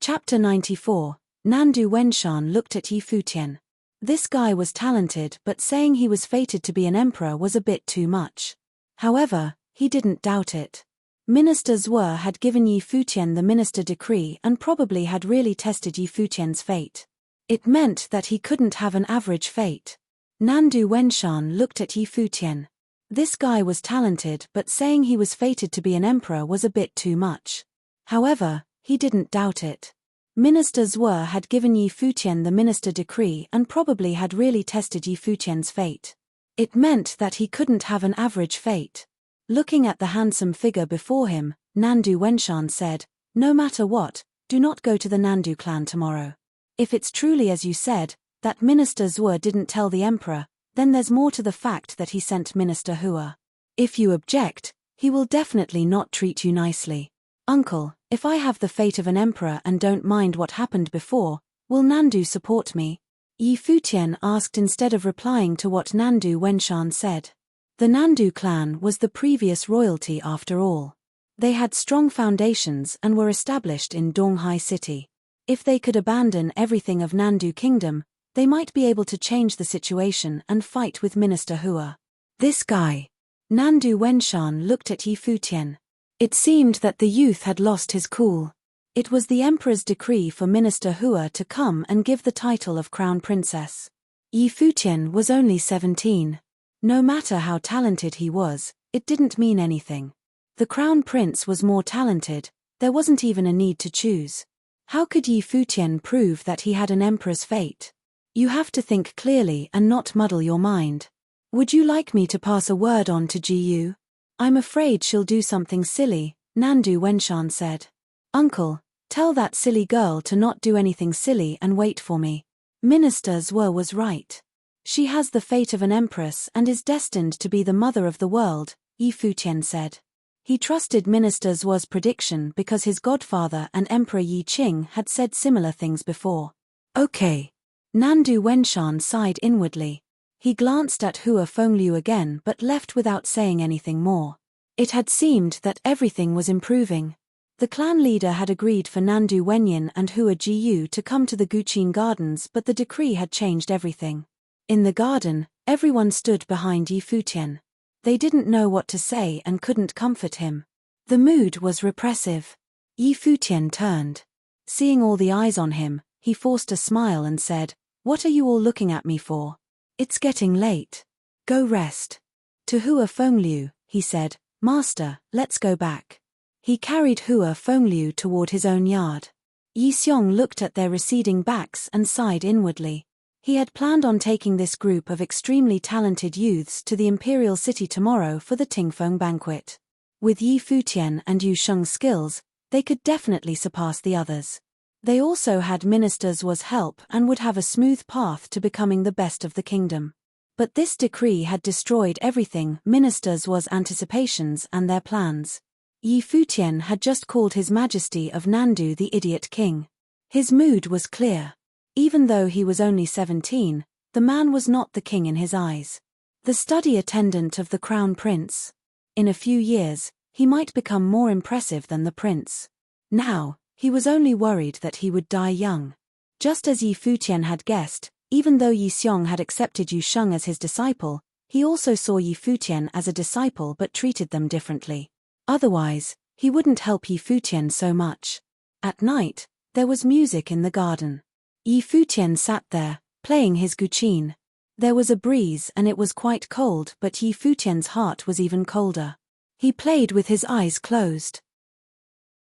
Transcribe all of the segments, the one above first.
Chapter 94. Nandu Wenshan looked at Yi Futian. This guy was talented, but saying he was fated to be an emperor was a bit too much. However, he didn't doubt it. Minister Zhuo had given Yi Futian the minister decree and probably had really tested Yi Futian's fate. It meant that he couldn't have an average fate. Nandu Wenshan looked at Yi Futian. This guy was talented, but saying he was fated to be an emperor was a bit too much. However, he didn't doubt it. Minister Zhuo had given Yi Futian the minister decree and probably had really tested Yi Futian's fate. It meant that he couldn't have an average fate. Looking at the handsome figure before him, Nandu Wenshan said, "No matter what, do not go to the Nandu clan tomorrow. If it's truly as you said, that Minister Zhuo didn't tell the emperor, then there's more to the fact that he sent Minister Hua. If you object, he will definitely not treat you nicely. Uncle, if I have the fate of an emperor and don't mind what happened before, will Nandu support me?" Yi Futian asked instead of replying to what Nandu Wenshan said. The Nandu clan was the previous royalty after all. They had strong foundations and were established in Donghai City. If they could abandon everything of Nandu Kingdom, they might be able to change the situation and fight with Minister Hua. This guy. Nandu Wenshan looked at Yi Futian. It seemed that the youth had lost his cool. It was the emperor's decree for Minister Hua to come and give the title of crown princess. Yi Futian was only 17. No matter how talented he was, it didn't mean anything. The crown prince was more talented, there wasn't even a need to choose. How could Yi Futian prove that he had an emperor's fate? You have to think clearly and not muddle your mind. Would you like me to pass a word on to Jiyu? I'm afraid she'll do something silly, Nandu Wenshan said. Uncle, tell that silly girl to not do anything silly and wait for me. Minister Zhuo was right. She has the fate of an empress and is destined to be the mother of the world, Yi Futian said. He trusted Minister Zhuo's prediction because his godfather and Emperor Yi Qing had said similar things before. Okay. Nandu Wenshan sighed inwardly. He glanced at Hua Fengliu again but left without saying anything more. It had seemed that everything was improving. The clan leader had agreed for Nandu Wenyin and Hua Jiyu to come to the Guqin Gardens, but the decree had changed everything. In the garden, everyone stood behind Yi Futian. They didn't know what to say and couldn't comfort him. The mood was repressive. Yi Futian turned. Seeing all the eyes on him, he forced a smile and said, "What are you all looking at me for? It's getting late. Go rest." To Hua Fengliu, he said, "Master, let's go back." He carried Hua Fengliu toward his own yard. Yi Xiong looked at their receding backs and sighed inwardly. He had planned on taking this group of extremely talented youths to the imperial city tomorrow for the Tingfeng banquet. With Yi Futian and Yu Sheng's skills, they could definitely surpass the others. They also had Minister Zhuo's help and would have a smooth path to becoming the best of the kingdom. But this decree had destroyed everything, Minister Zhuo's anticipations and their plans. Yi Futian had just called His Majesty of Nandu the idiot king. His mood was clear. Even though he was only 17, the man was not the king in his eyes. The study attendant of the crown prince. In a few years, he might become more impressive than the prince. Now, he was only worried that he would die young. Just as Yi Futian had guessed, even though Yi Xiong had accepted Yu Sheng as his disciple, he also saw Yi Futian as a disciple but treated them differently. Otherwise, he wouldn't help Yi Futian so much. At night, there was music in the garden. Yi Futian sat there, playing his guqin. There was a breeze and it was quite cold, but Yi Futian's heart was even colder. He played with his eyes closed.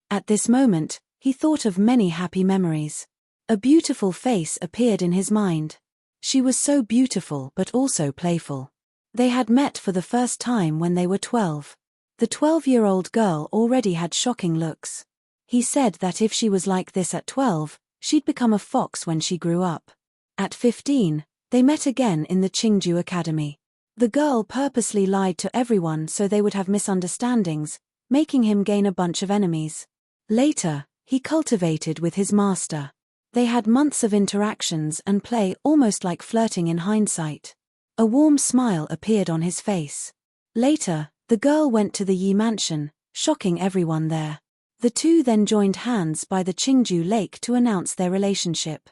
At this moment, he thought of many happy memories. A beautiful face appeared in his mind. She was so beautiful but also playful. They had met for the first time when they were 12. The 12-year-old girl already had shocking looks. He said that if she was like this at 12, she'd become a fox when she grew up. At 15, they met again in the Qingju Academy. The girl purposely lied to everyone so they would have misunderstandings, making him gain a bunch of enemies. Later, he cultivated with his master. They had months of interactions and play, almost like flirting in hindsight. A warm smile appeared on his face. Later, the girl went to the Yi mansion, shocking everyone there. The two then joined hands by the Qingju Lake to announce their relationship.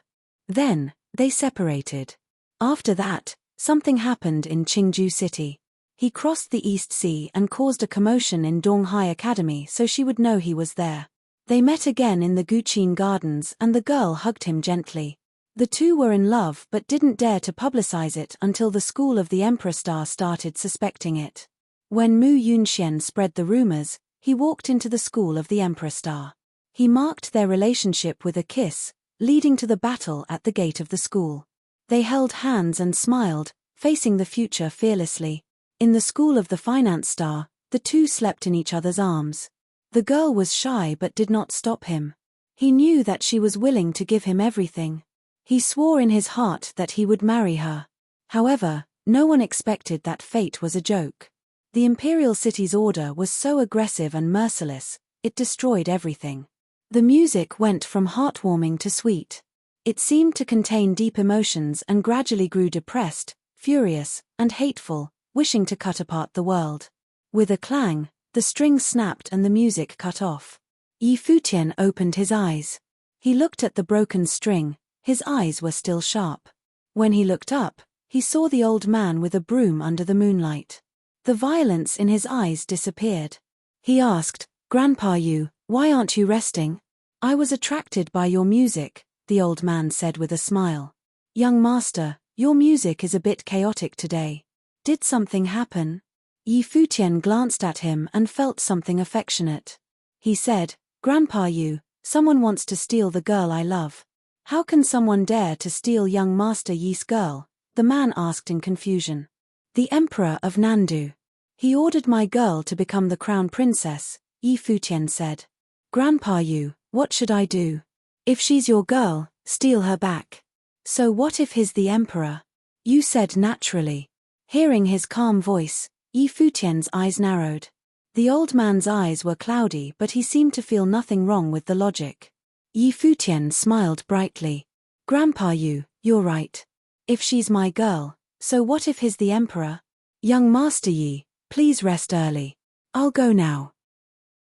Then, they separated. After that, something happened in Qingju City. He crossed the East Sea and caused a commotion in Donghai Academy so she would know he was there. They met again in the Guqin Gardens and the girl hugged him gently. The two were in love but didn't dare to publicize it until the school of the Emperor Star started suspecting it. When Mu Yunxian spread the rumors, he walked into the school of the Emperor Star. He marked their relationship with a kiss, leading to the battle at the gate of the school. They held hands and smiled, facing the future fearlessly. In the school of the Finance Star, the two slept in each other's arms. The girl was shy but did not stop him. He knew that she was willing to give him everything. He swore in his heart that he would marry her. However, no one expected that fate was a joke. The imperial city's order was so aggressive and merciless, it destroyed everything. The music went from heartwarming to sweet. It seemed to contain deep emotions and gradually grew depressed, furious, and hateful, wishing to cut apart the world. With a clang, the strings snapped and the music cut off. Futian opened his eyes. He looked at the broken string, his eyes were still sharp. When he looked up, he saw the old man with a broom under the moonlight. The violence in his eyes disappeared. He asked, "Grandpa Yu, why aren't you resting?" "I was attracted by your music," the old man said with a smile. "Young master, your music is a bit chaotic today. Did something happen?" Futian glanced at him and felt something affectionate. He said, "Grandpa Yu, someone wants to steal the girl I love." "How can someone dare to steal young Master Yi's girl?" the man asked in confusion. "The Emperor of Nandu. He ordered my girl to become the crown princess," Futian said. "Grandpa Yu, what should I do? If she's your girl, steal her back." "So what if he's the emperor?" Yu said naturally. Hearing his calm voice, Futian's eyes narrowed. The old man's eyes were cloudy but he seemed to feel nothing wrong with the logic. Futian smiled brightly. "Grandpa Yu, you're right. If she's my girl, so what if he's the emperor? Young Master Yi, please rest early. I'll go now."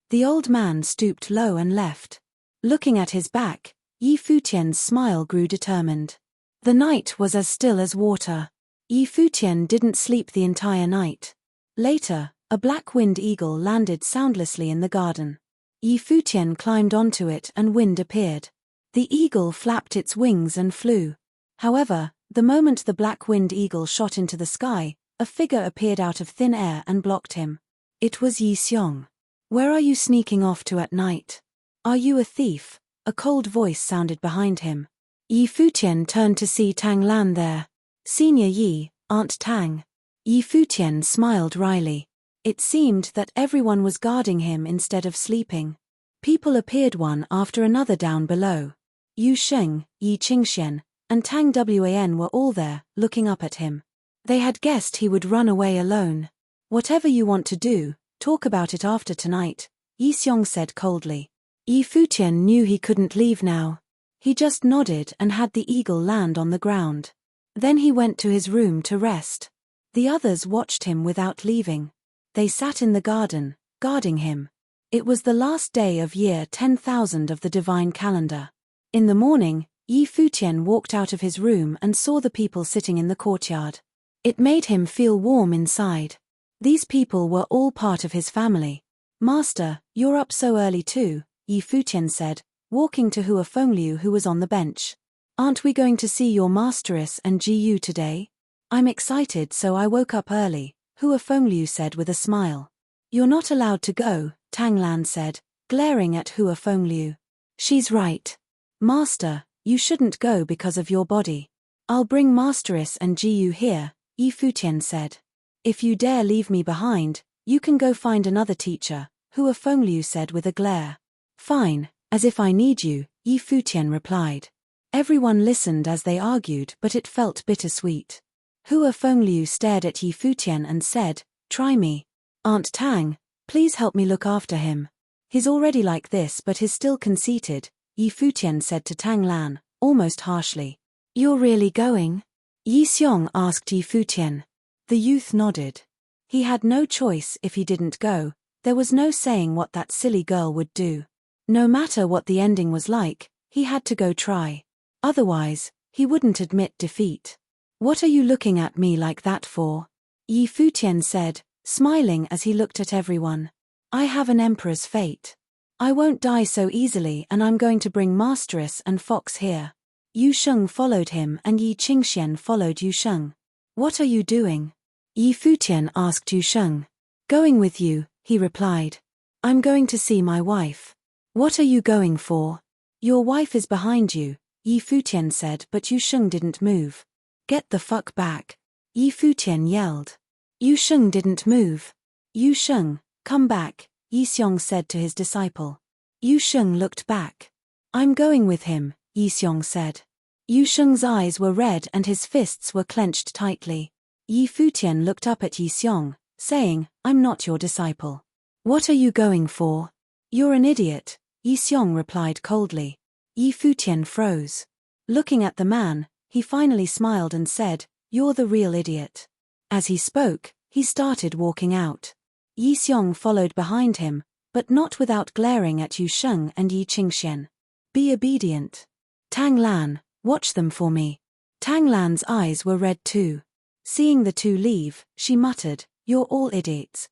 The old man stooped low and left. Looking at his back, Futian's smile grew determined. The night was as still as water. Futian didn't sleep the entire night. Later, a black-winged eagle landed soundlessly in the garden. Futian climbed onto it and wind appeared. The eagle flapped its wings and flew. However, the moment the black-winged eagle shot into the sky, a figure appeared out of thin air and blocked him. It was Yi Xiong. "Where are you sneaking off to at night? Are you a thief?" A cold voice sounded behind him. Futian turned to see Tang Lan there. "Senior Yi, Aunt Tang." Futian smiled wryly. It seemed that everyone was guarding him instead of sleeping. People appeared one after another down below. Yu Sheng, Yi Qingxian, and Tang Wan were all there, looking up at him. They had guessed he would run away alone. "Whatever you want to do, talk about it after tonight," Yi Xiong said coldly. Futian knew he couldn't leave now. He just nodded and had the eagle land on the ground. Then he went to his room to rest. The others watched him without leaving. They sat in the garden, guarding him. It was the last day of year 10,000 of the divine calendar. In the morning, Futian walked out of his room and saw the people sitting in the courtyard. It made him feel warm inside. These people were all part of his family. "Master, you're up so early too," Futian said, walking to Hua Fengliu who was on the bench. "Aren't we going to see your masteress and Jiyu today?" "I'm excited so I woke up early," Hua Fengliu said with a smile. "You're not allowed to go," Tang Lan said, glaring at Hua Fengliu. "She's right. Master, you shouldn't go because of your body." "I'll bring masteress and Jiyu here," Futian said. "If you dare leave me behind, you can go find another teacher," Hua Fengliu said with a glare. "Fine, as if I need you," Futian replied. Everyone listened as they argued but it felt bittersweet. Hua Fengliu stared at Futian and said, "Try me. Aunt Tang, please help me look after him. He's already like this but he's still conceited," Futian said to Tang Lan, almost harshly. "You're really going?" Yi Xiong asked Futian. The youth nodded. He had no choice if he didn't go, there was no saying what that silly girl would do. No matter what the ending was like, he had to go try. Otherwise, he wouldn't admit defeat. What are you looking at me like that for? Yi Futian said, smiling as he looked at everyone. I have an emperor's fate. I won't die so easily, and I'm going to bring Masteress and Fox here. Yu Sheng followed him and Yi Qingxian followed Yu Sheng. What are you doing? Yi Futian asked Yu Sheng. Going with you, he replied. I'm going to see my wife. What are you going for? Your wife is behind you, Yi Futian said, but Yu Sheng didn't move. Get the fuck back. Yi Futian yelled. Yu Sheng didn't move. Yu Sheng, come back, Yi Xiong said to his disciple. Yu Sheng looked back. I'm going with him, Yi Xiong said. Yu Sheng's eyes were red and his fists were clenched tightly. Yi Futian looked up at Yi Xiong, saying, I'm not your disciple. What are you going for? You're an idiot, Yi Xiong replied coldly. Yi Futian froze. Looking at the man, he finally smiled and said, You're the real idiot. As he spoke, he started walking out. Yi Xiong followed behind him, but not without glaring at Yu Sheng and Yi Qingxian. Be obedient. Tang Lan, watch them for me. Tang Lan's eyes were red too. Seeing the two leave, she muttered, You're all idiots.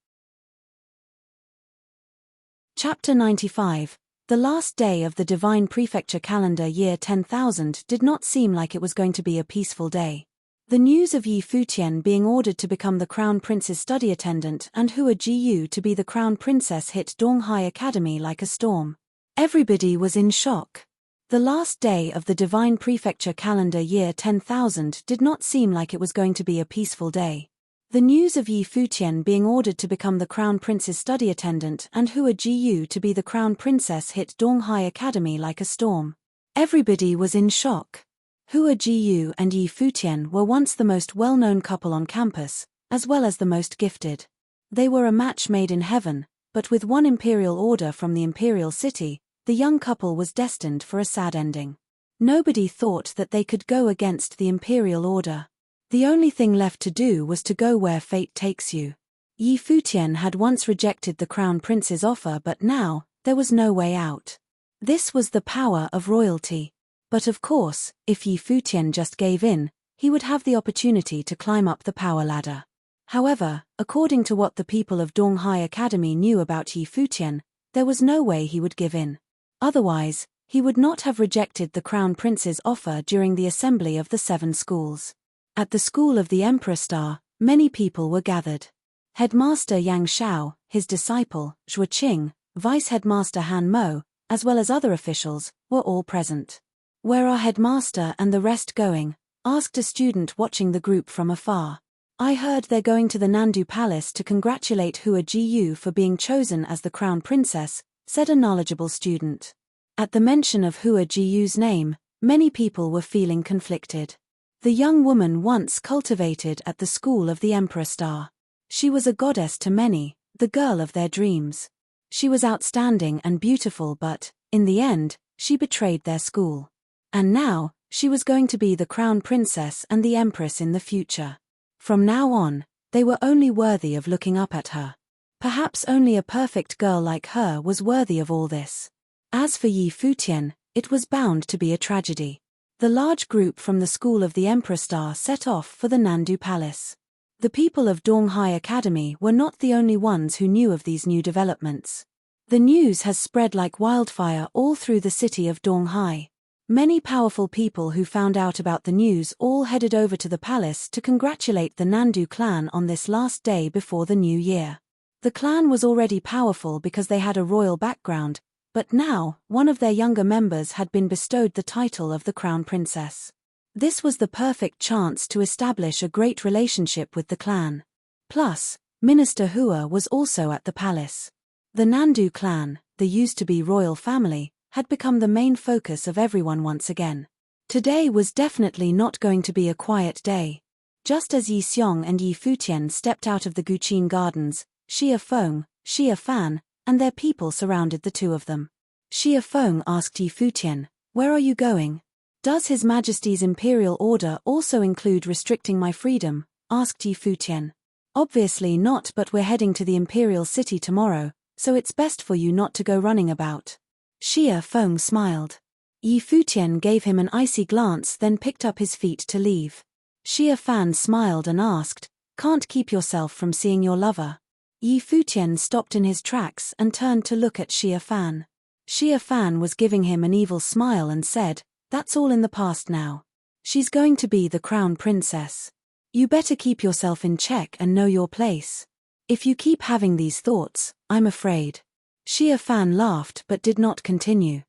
Chapter 95. The last day of the Divine Prefecture calendar year 10,000 did not seem like it was going to be a peaceful day. The news of Yi Futian being ordered to become the Crown Prince's study attendant and Hua Jiyu to be the Crown Princess hit Donghai Academy like a storm. Everybody was in shock. The last day of the Divine Prefecture calendar year 10,000 did not seem like it was going to be a peaceful day. The news of Yi Futian being ordered to become the Crown Prince's study attendant and Hua Jiyu to be the Crown Princess hit Donghai Academy like a storm. Everybody was in shock. Hua Jiyu and Yi Futian were once the most well-known couple on campus, as well as the most gifted. They were a match made in heaven, but with one imperial order from the imperial city, the young couple was destined for a sad ending. Nobody thought that they could go against the imperial order. The only thing left to do was to go where fate takes you. Yi Futian had once rejected the Crown Prince's offer, but now, there was no way out. This was the power of royalty. But of course, if Yi Futian just gave in, he would have the opportunity to climb up the power ladder. However, according to what the people of Donghai Academy knew about Yi Futian, there was no way he would give in. Otherwise, he would not have rejected the Crown Prince's offer during the assembly of the 7 schools. At the school of the Emperor Star, many people were gathered. Headmaster Yang Shao, his disciple, Zhuo Qing, Vice Headmaster Han Mo, as well as other officials, were all present. Where are Headmaster and the rest going? Asked a student watching the group from afar. I heard they're going to the Nandu Palace to congratulate Hua Jiyu for being chosen as the Crown Princess, said a knowledgeable student. At the mention of Hua Jiyu's name, many people were feeling conflicted. The young woman once cultivated at the school of the Emperor Star. She was a goddess to many, the girl of their dreams. She was outstanding and beautiful, but, in the end, she betrayed their school. And now, she was going to be the Crown Princess and the Empress in the future. From now on, they were only worthy of looking up at her. Perhaps only a perfect girl like her was worthy of all this. As for Yi Futian, it was bound to be a tragedy. The large group from the school of the Emperor Star set off for the Nandu Palace. The people of Donghai Academy were not the only ones who knew of these new developments. The news has spread like wildfire all through the city of Donghai. Many powerful people who found out about the news all headed over to the palace to congratulate the Nandu clan on this last day before the new year. The clan was already powerful because they had a royal background, but now, one of their younger members had been bestowed the title of the Crown Princess. This was the perfect chance to establish a great relationship with the clan. Plus, Minister Hua was also at the palace. The Nandu clan, the used-to-be royal family, had become the main focus of everyone once again. Today was definitely not going to be a quiet day. Just as Yi Xiong and Yi Futian stepped out of the Guqin Gardens, Xia Feng, Xia Fan, and their people surrounded the two of them. Xia Feng asked Yi Futian, "Where are you going?" "Does His Majesty's Imperial Order also include restricting my freedom?" asked Yi Futian. "Obviously not, but we're heading to the Imperial City tomorrow, so it's best for you not to go running about." Xia Feng smiled. Yi Futian gave him an icy glance, then picked up his feet to leave. Xia Fan smiled and asked, "Can't keep yourself from seeing your lover?" Yi Futian stopped in his tracks and turned to look at Xia Fan. Xia Fan was giving him an evil smile and said, "That's all in the past now. She's going to be the crown princess. You better keep yourself in check and know your place. If you keep having these thoughts, I'm afraid." Xia Fan laughed but did not continue.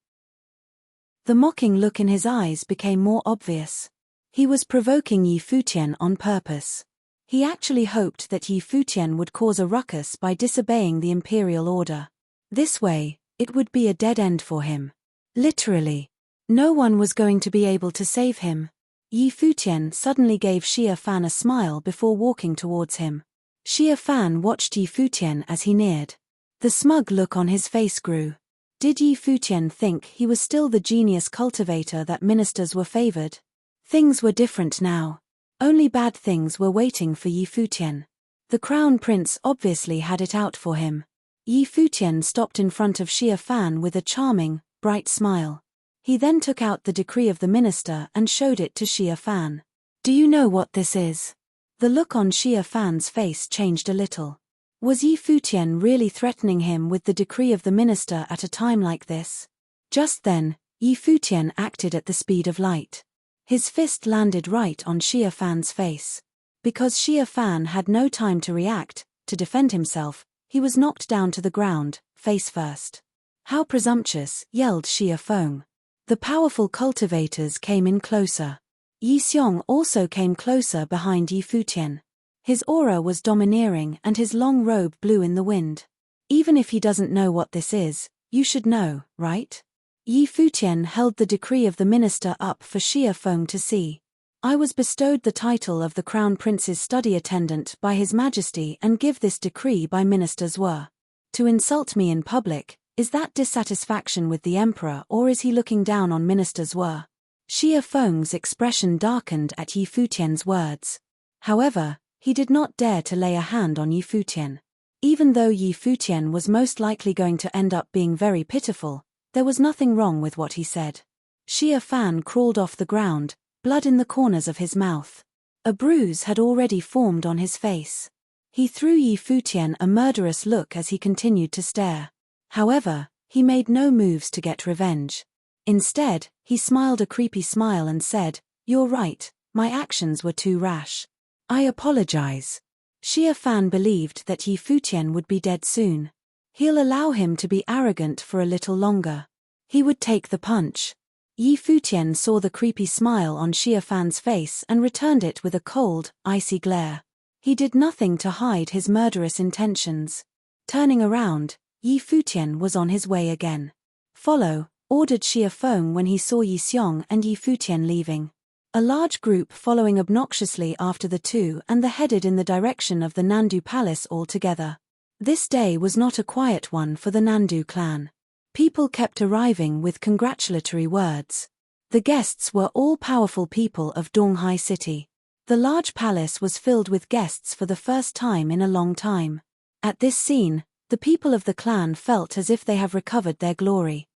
The mocking look in his eyes became more obvious. He was provoking Yi Futian on purpose. He actually hoped that Yi Futian would cause a ruckus by disobeying the imperial order. This way, it would be a dead end for him. Literally. No one was going to be able to save him. Yi Futian suddenly gave Xia Fan a smile before walking towards him. Xia Fan watched Yi Futian as he neared. The smug look on his face grew. Did Yi Futian think he was still the genius cultivator that ministers were favored? Things were different now. Only bad things were waiting for Yi Futian. The crown prince obviously had it out for him. Yi Futian stopped in front of Xia Fan with a charming, bright smile. He then took out the decree of the minister and showed it to Xia Fan. "Do you know what this is?" The look on Xia Fan's face changed a little. Was Yi Futian really threatening him with the decree of the minister at a time like this? Just then, Yi Futian acted at the speed of light. His fist landed right on Xia Fan's face. Because Xia Fan had no time to react, to defend himself, he was knocked down to the ground, face first. "How presumptuous," yelled Xia Feng. The powerful cultivators came in closer. Yi Xiong also came closer behind Yi Futian. His aura was domineering and his long robe blew in the wind. "Even if he doesn't know what this is, you should know, right?" Yi Futian held the decree of the minister up for Xia Feng to see. "I was bestowed the title of the Crown Prince's study attendant by His Majesty and give this decree by ministers were. To insult me in public, is that dissatisfaction with the emperor or is he looking down on ministers were?" Xia Feng's expression darkened at Yi Futian's words. However, he did not dare to lay a hand on Yi Futian. Even though Yi Futian was most likely going to end up being very pitiful, there was nothing wrong with what he said. Xia Fan crawled off the ground, blood in the corners of his mouth. A bruise had already formed on his face. He threw Yi Futian a murderous look as he continued to stare. However, he made no moves to get revenge. Instead, he smiled a creepy smile and said, "You're right, my actions were too rash. I apologize." Xia Fan believed that Yi Futian would be dead soon. He'll allow him to be arrogant for a little longer. He would take the punch. Yi Futian saw the creepy smile on Xia Fan's face and returned it with a cold, icy glare. He did nothing to hide his murderous intentions. Turning around, Yi Futian was on his way again. "Follow," ordered Xia Feng when he saw Yi Xiong and Yi Futian leaving. A large group following obnoxiously after the two and headed in the direction of the Nandu Palace altogether. This day was not a quiet one for the Nandu clan. People kept arriving with congratulatory words. The guests were all powerful people of Donghai City. The large palace was filled with guests for the first time in a long time. At this scene, the people of the clan felt as if they have recovered their glory.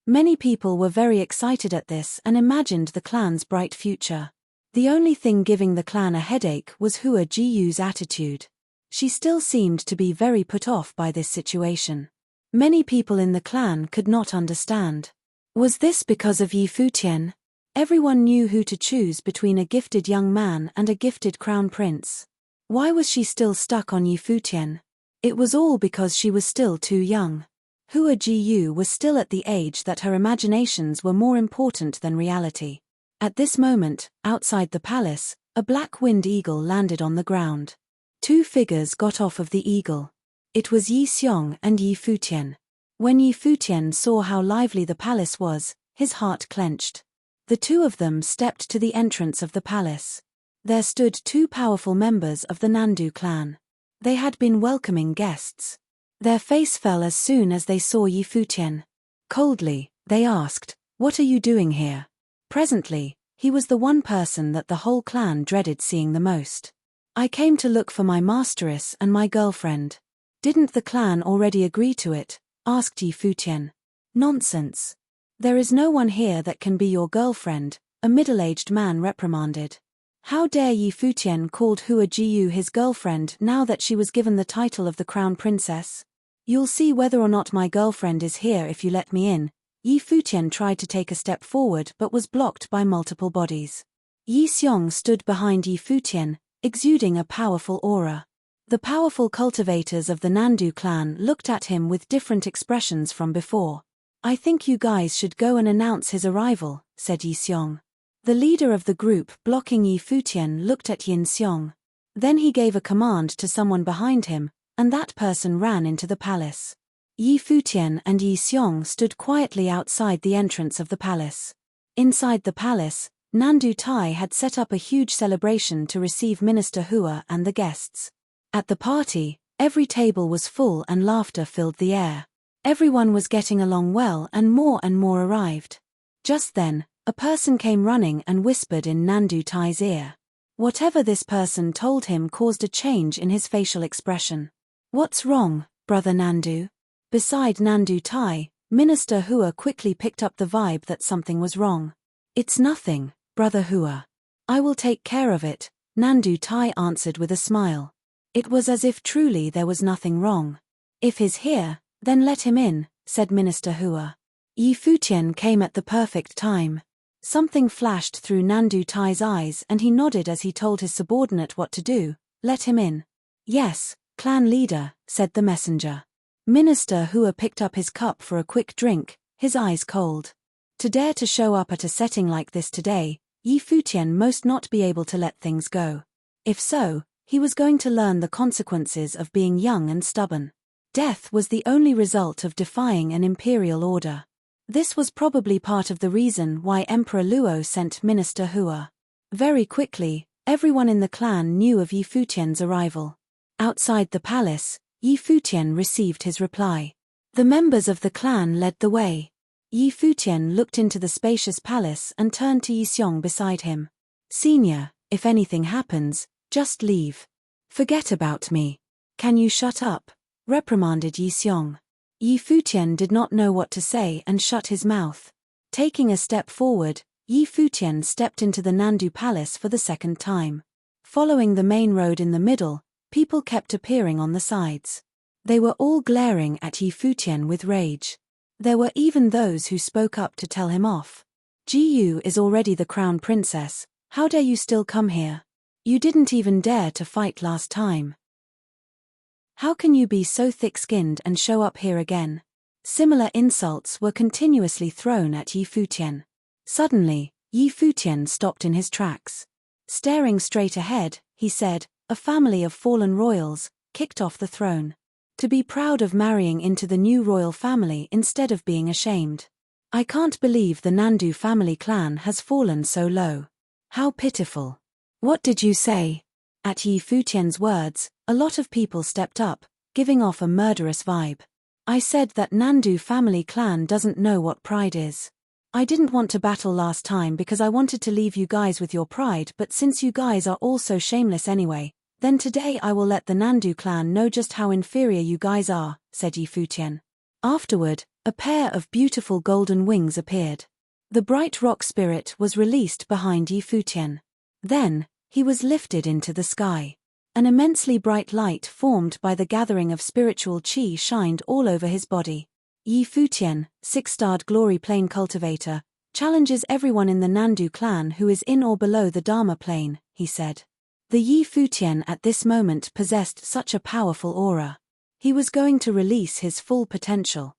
Many people were very excited at this and imagined the clan's bright future. The only thing giving the clan a headache was Hua Jiyu's attitude. She still seemed to be very put off by this situation. Many people in the clan could not understand. Was this because of Yi Futian? Everyone knew who to choose between a gifted young man and a gifted crown prince. Why was she still stuck on Yi Futian? It was all because she was still too young. Hua Jiyu was still at the age that her imaginations were more important than reality. At this moment, outside the palace, a black winged eagle landed on the ground. Two figures got off of the eagle. It was Yi Xiong and Yi Futian. When Yi Futian saw how lively the palace was, his heart clenched. The two of them stepped to the entrance of the palace. There stood two powerful members of the Nandu clan. They had been welcoming guests. Their face fell as soon as they saw Yi Futian. Coldly, they asked, "What are you doing here?" Presently, he was the one person that the whole clan dreaded seeing the most. "I came to look for my masteress and my girlfriend." "Didn't the clan already agree to it?" asked Yi Futian. Nonsense. There is no one here that can be your girlfriend, a middle-aged man reprimanded. How dare Yi Futian called Hua Jiu his girlfriend now that she was given the title of the crown princess? You'll see whether or not my girlfriend is here if you let me in. Yi Futian tried to take a step forward but was blocked by multiple bodies. Yi Xiong stood behind Yi Futian, exuding a powerful aura. The powerful cultivators of the Nandu clan looked at him with different expressions from before. I think you guys should go and announce his arrival, said Yi Xiong. The leader of the group blocking Yi Futian looked at Yin Xiong. Then he gave a command to someone behind him, and that person ran into the palace. Yi Futian and Yi Xiong stood quietly outside the entrance of the palace. Inside the palace, Nandu Tai had set up a huge celebration to receive Minister Hua and the guests. At the party, every table was full and laughter filled the air. Everyone was getting along well and more arrived. Just then, a person came running and whispered in Nandu Tai's ear. Whatever this person told him caused a change in his facial expression. What's wrong, brother Nandu? Beside Nandu Tai, Minister Hua quickly picked up the vibe that something was wrong. It's nothing, brother Hua. I will take care of it, Nandu Tai answered with a smile. It was as if truly there was nothing wrong. If he's here, then let him in, said Minister Hua. Yi Futian came at the perfect time. Something flashed through Nandu Tai's eyes and he nodded as he told his subordinate what to do. Let him in. Yes, clan leader, said the messenger. Minister Hua picked up his cup for a quick drink, his eyes cold. To dare to show up at a setting like this today, Yi Futian must not be able to let things go. If so, he was going to learn the consequences of being young and stubborn. Death was the only result of defying an imperial order. This was probably part of the reason why Emperor Luo sent Minister Hua. Very quickly, everyone in the clan knew of Yi Futian's arrival. Outside the palace, Yi Futian received his reply. The members of the clan led the way. Yi Futian looked into the spacious palace and turned to Yi Xiong beside him. Senior, if anything happens, just leave. Forget about me. Can you shut up? Reprimanded Yi Xiong. Yi Futian did not know what to say and shut his mouth. Taking a step forward, Yi Futian stepped into the Nandu Palace for the second time. Following the main road in the middle, people kept appearing on the sides. They were all glaring at Yi Futian with rage. There were even those who spoke up to tell him off. Jiu is already the crown princess, how dare you still come here? You didn't even dare to fight last time. How can you be so thick-skinned and show up here again? Similar insults were continuously thrown at Yi Futian. Suddenly, Yi Futian stopped in his tracks. Staring straight ahead, he said, a family of fallen royals, kicked off the throne. To be proud of marrying into the new royal family instead of being ashamed. I can't believe the Nandu family clan has fallen so low. How pitiful. What did you say? At Yi Futian's words, a lot of people stepped up, giving off a murderous vibe. I said that Nandu family clan doesn't know what pride is. I didn't want to battle last time because I wanted to leave you guys with your pride, but since you guys are all so shameless anyway, then today I will let the Nandu clan know just how inferior you guys are, said Yi Futian. Afterward, a pair of beautiful golden wings appeared. The bright rock spirit was released behind Yi Futian. Then, he was lifted into the sky. An immensely bright light formed by the gathering of spiritual chi shined all over his body. Yi Futian, 6-starred glory plane cultivator, challenges everyone in the Nandu clan who is in or below the Dharma plane, he said. The Yi Futian at this moment possessed such a powerful aura. He was going to release his full potential.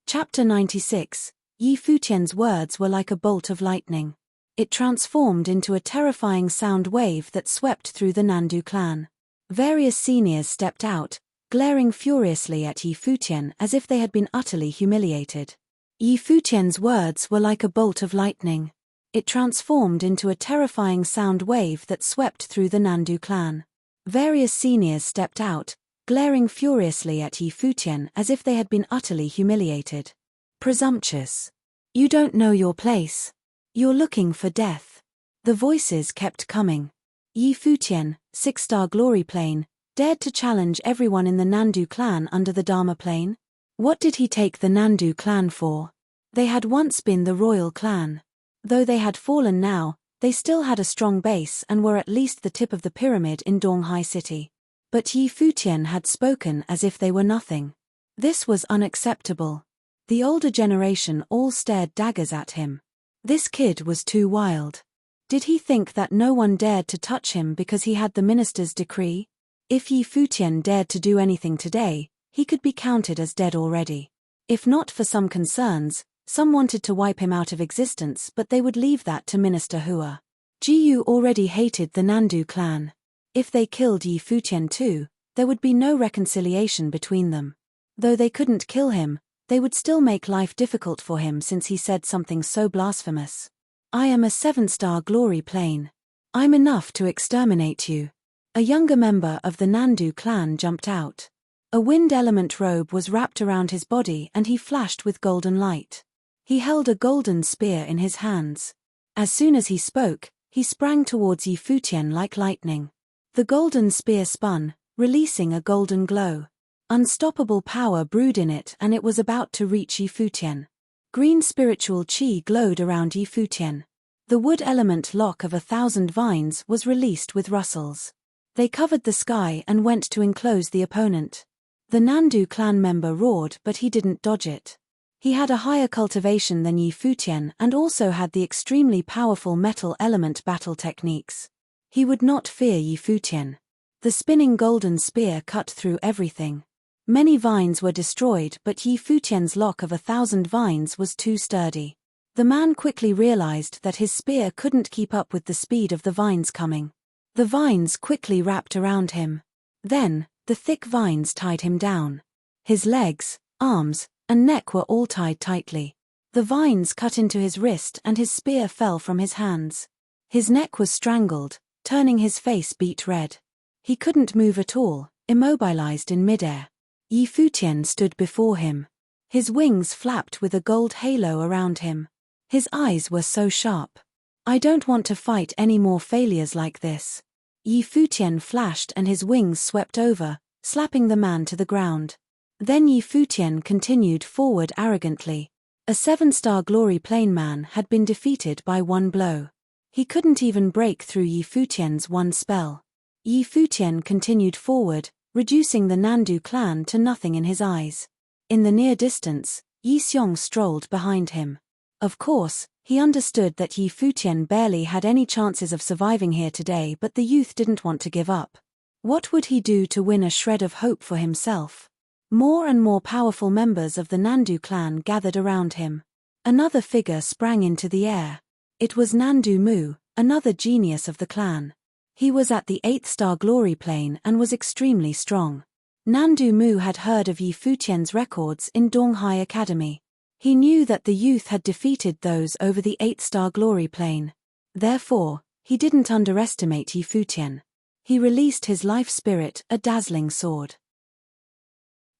Chapter 96. Yi Futian's words were like a bolt of lightning. It transformed into a terrifying sound wave that swept through the Nandu clan. Various seniors stepped out, glaring furiously at Yi Futian as if they had been utterly humiliated. Yi Futian's words were like a bolt of lightning. It transformed into a terrifying sound wave that swept through the Nandu clan. Various seniors stepped out, glaring furiously at Yi Futian as if they had been utterly humiliated. Presumptuous. You don't know your place. You're looking for death. The voices kept coming. Yi Futian, 6-star glory plane, dared to challenge everyone in the Nandu clan under the Dharma plane? What did he take the Nandu clan for? They had once been the royal clan. Though they had fallen now, they still had a strong base and were at least the tip of the pyramid in Donghai City. But Yi Futian had spoken as if they were nothing. This was unacceptable. The older generation all stared daggers at him. This kid was too wild. Did he think that no one dared to touch him because he had the minister's decree? If Yi Futian dared to do anything today, he could be counted as dead already. If not for some concerns, some wanted to wipe him out of existence, but they would leave that to Minister Hua. Jiyu already hated the Nandu clan. If they killed Yi Futian too, there would be no reconciliation between them. Though they couldn't kill him, they would still make life difficult for him since he said something so blasphemous. I am a 7-star glory plane. I'm enough to exterminate you. A younger member of the Nandu clan jumped out. A wind element robe was wrapped around his body and he flashed with golden light. He held a golden spear in his hands. As soon as he spoke, he sprang towards Yi Futian like lightning. The golden spear spun, releasing a golden glow. Unstoppable power brewed in it and it was about to reach Yi Futian. Green spiritual chi glowed around Yi Futian. The wood element lock of 1,000 vines was released with rustles. They covered the sky and went to enclose the opponent. The Nandu clan member roared, but he didn't dodge it. He had a higher cultivation than Yi Futian and also had the extremely powerful metal element battle techniques. He would not fear Yi Futian. The spinning golden spear cut through everything. Many vines were destroyed, but Yi Futian's lock of 1,000 vines was too sturdy. The man quickly realized that his spear couldn't keep up with the speed of the vines coming. The vines quickly wrapped around him. Then, the thick vines tied him down. His legs, arms, and neck were all tied tightly. The vines cut into his wrist and his spear fell from his hands. His neck was strangled, turning his face beet red. He couldn't move at all, immobilized in midair. Yi Futian stood before him. His wings flapped with a gold halo around him. His eyes were so sharp. I don't want to fight any more failures like this. Yi Futian flashed and his wings swept over, slapping the man to the ground. Then Yi Futian continued forward arrogantly. A 7-star glory plane man had been defeated by one blow. He couldn't even break through Yi Futian's one spell. Yi Futian continued forward, reducing the Nandu clan to nothing in his eyes. In the near distance, Yi Xiong strolled behind him. Of course, he understood that Yi Futian barely had any chances of surviving here today, but the youth didn't want to give up. What would he do to win a shred of hope for himself? More and more powerful members of the Nandu clan gathered around him. Another figure sprang into the air. It was Nandu Mu, another genius of the clan. He was at the 8th-star glory plane and was extremely strong. Nandu Mu had heard of Yi Futian's records in Donghai Academy. He knew that the youth had defeated those over the 8th-star glory plane. Therefore, he didn't underestimate Yi Futian. He released his life spirit, a dazzling sword.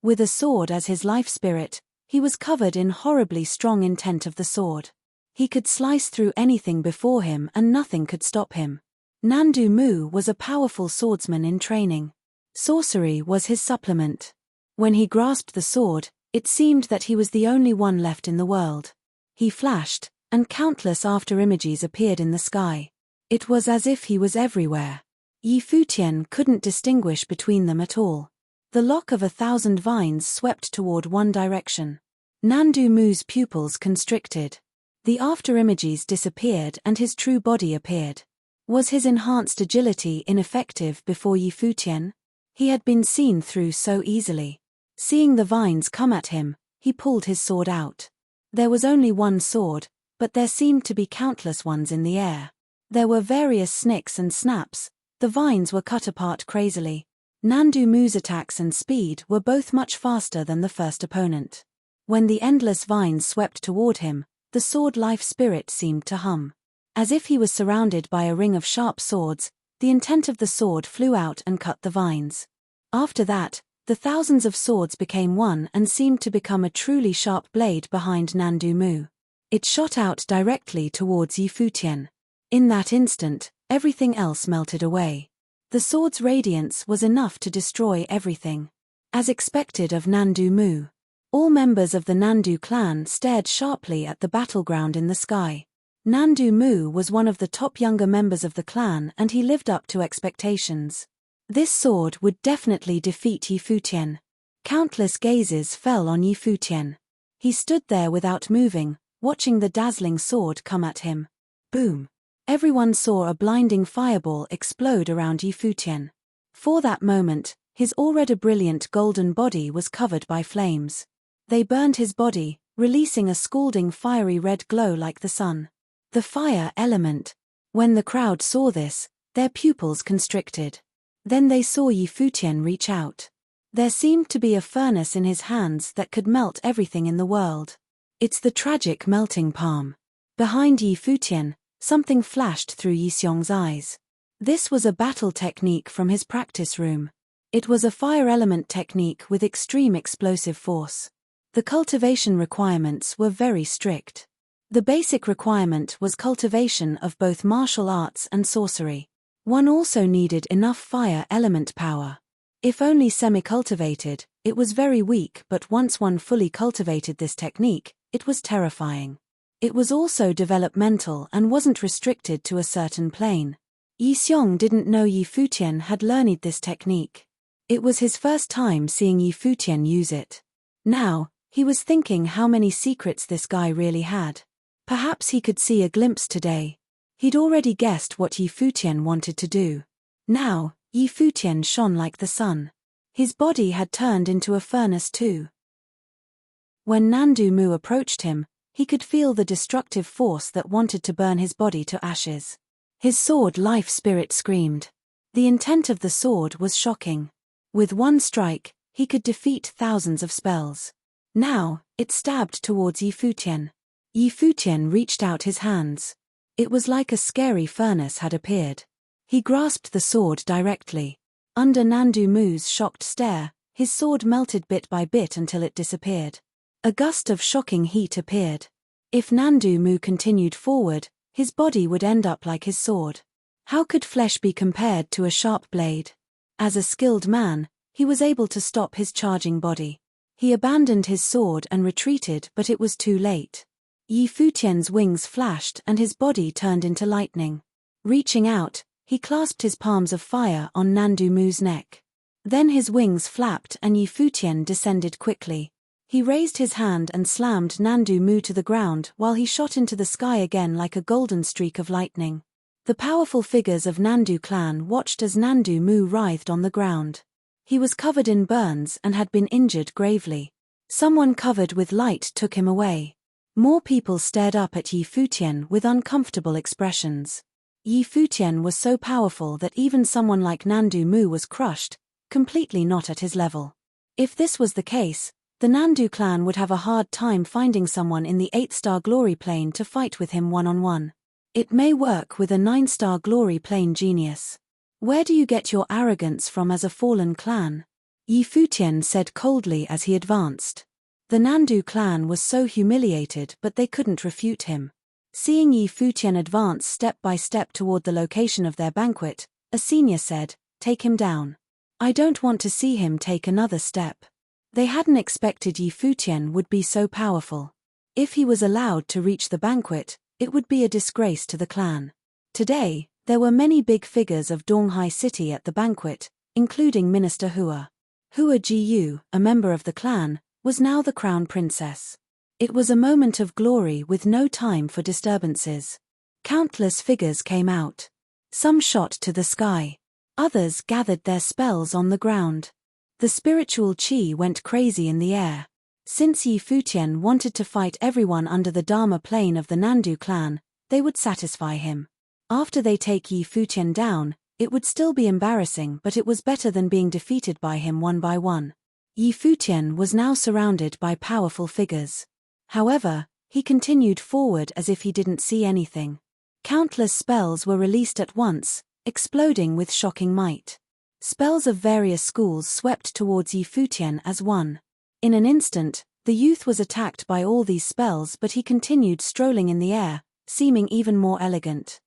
With a sword as his life spirit, he was covered in horribly strong intent of the sword. He could slice through anything before him and nothing could stop him. Nandu Mu was a powerful swordsman in training. Sorcery was his supplement. When he grasped the sword, it seemed that he was the only one left in the world. He flashed, and countless after-images appeared in the sky. It was as if he was everywhere. Yi Futian couldn't distinguish between them at all. The lock of 1,000 vines swept toward one direction. Nandu Mu's pupils constricted. The after-images disappeared and his true body appeared. Was his enhanced agility ineffective before Yi Futian? He had been seen through so easily. Seeing the vines come at him, he pulled his sword out. There was only one sword, but there seemed to be countless ones in the air. There were various snicks and snaps. The vines were cut apart crazily. Nandu Mu's attacks and speed were both much faster than the first opponent. When the endless vines swept toward him, the sword life spirit seemed to hum. As if he was surrounded by a ring of sharp swords, the intent of the sword flew out and cut the vines. After that, the thousands of swords became one and seemed to become a truly sharp blade behind Nandu Mu. It shot out directly towards Yi Futian. In that instant, everything else melted away. The sword's radiance was enough to destroy everything. As expected of Nandu Mu, all members of the Nandu clan stared sharply at the battleground in the sky. Nandu Mu was one of the top younger members of the clan and he lived up to expectations. This sword would definitely defeat Yi Futian. Countless gazes fell on Yi Futian. He stood there without moving, watching the dazzling sword come at him. Boom! Everyone saw a blinding fireball explode around Yi Futian. For that moment, his already brilliant golden body was covered by flames. They burned his body, releasing a scalding fiery red glow like the sun. The fire element. When the crowd saw this, their pupils constricted. Then they saw Yi Futian reach out. There seemed to be a furnace in his hands that could melt everything in the world. It's the tragic melting palm. Behind Yi Futian, something flashed through Yi Xiong's eyes. This was a battle technique from his practice room. It was a fire element technique with extreme explosive force. The cultivation requirements were very strict. The basic requirement was cultivation of both martial arts and sorcery. One also needed enough fire element power. If only semi-cultivated, it was very weak, but once one fully cultivated this technique, it was terrifying. It was also developmental and wasn't restricted to a certain plane. Yi Xiong didn't know Yi Futian had learned this technique. It was his first time seeing Yi Futian use it. Now, he was thinking how many secrets this guy really had. Perhaps he could see a glimpse today. He'd already guessed what Yi Futian wanted to do. Now, Yi Futian shone like the sun. His body had turned into a furnace too. When Nandu Mu approached him, he could feel the destructive force that wanted to burn his body to ashes. His sword life spirit screamed. The intent of the sword was shocking. With one strike, he could defeat thousands of spells. Now, it stabbed towards Yi Futian. Yi Futian reached out his hands. It was like a scary furnace had appeared. He grasped the sword directly. Under Nandu Mu's shocked stare, his sword melted bit by bit until it disappeared. A gust of shocking heat appeared. If Nandu Mu continued forward, his body would end up like his sword. How could flesh be compared to a sharp blade? As a skilled man, he was able to stop his charging body. He abandoned his sword and retreated, but it was too late. Yi Futian's wings flashed and his body turned into lightning. Reaching out, he clasped his palms of fire on Nandu Mu's neck. Then his wings flapped and Yi Futian descended quickly. He raised his hand and slammed Nandu Mu to the ground while he shot into the sky again like a golden streak of lightning. The powerful figures of Nandu clan watched as Nandu Mu writhed on the ground. He was covered in burns and had been injured gravely. Someone covered with light took him away. More people stared up at Yi Futian with uncomfortable expressions. Yi Futian was so powerful that even someone like Nandu Mu was crushed, completely not at his level. If this was the case, the Nandu clan would have a hard time finding someone in the 8-star glory plane to fight with him one-on-one. It may work with a 9-star glory plane genius. Where do you get your arrogance from as a fallen clan? Yi Futian said coldly as he advanced. The Nandu clan was so humiliated but they couldn't refute him. Seeing Yi Futian advance step by step toward the location of their banquet, a senior said, "Take him down. I don't want to see him take another step." They hadn't expected Yi Futian would be so powerful. If he was allowed to reach the banquet, it would be a disgrace to the clan. Today, there were many big figures of Donghai City at the banquet, including Minister Hua. Hua Jiyu, a member of the clan, was now the crown princess. It was a moment of glory with no time for disturbances. Countless figures came out. Some shot to the sky. Others gathered their spells on the ground. The spiritual qi went crazy in the air. Since Yi Futian wanted to fight everyone under the Dharma plane of the Nandu clan, they would satisfy him. After they take Yi Futian down, it would still be embarrassing, but it was better than being defeated by him one by one. Yi Futian was now surrounded by powerful figures. However, he continued forward as if he didn't see anything. Countless spells were released at once, exploding with shocking might. Spells of various schools swept towards Yi Futian as one. In an instant, the youth was attacked by all these spells, but he continued strolling in the air, seeming even more elegant.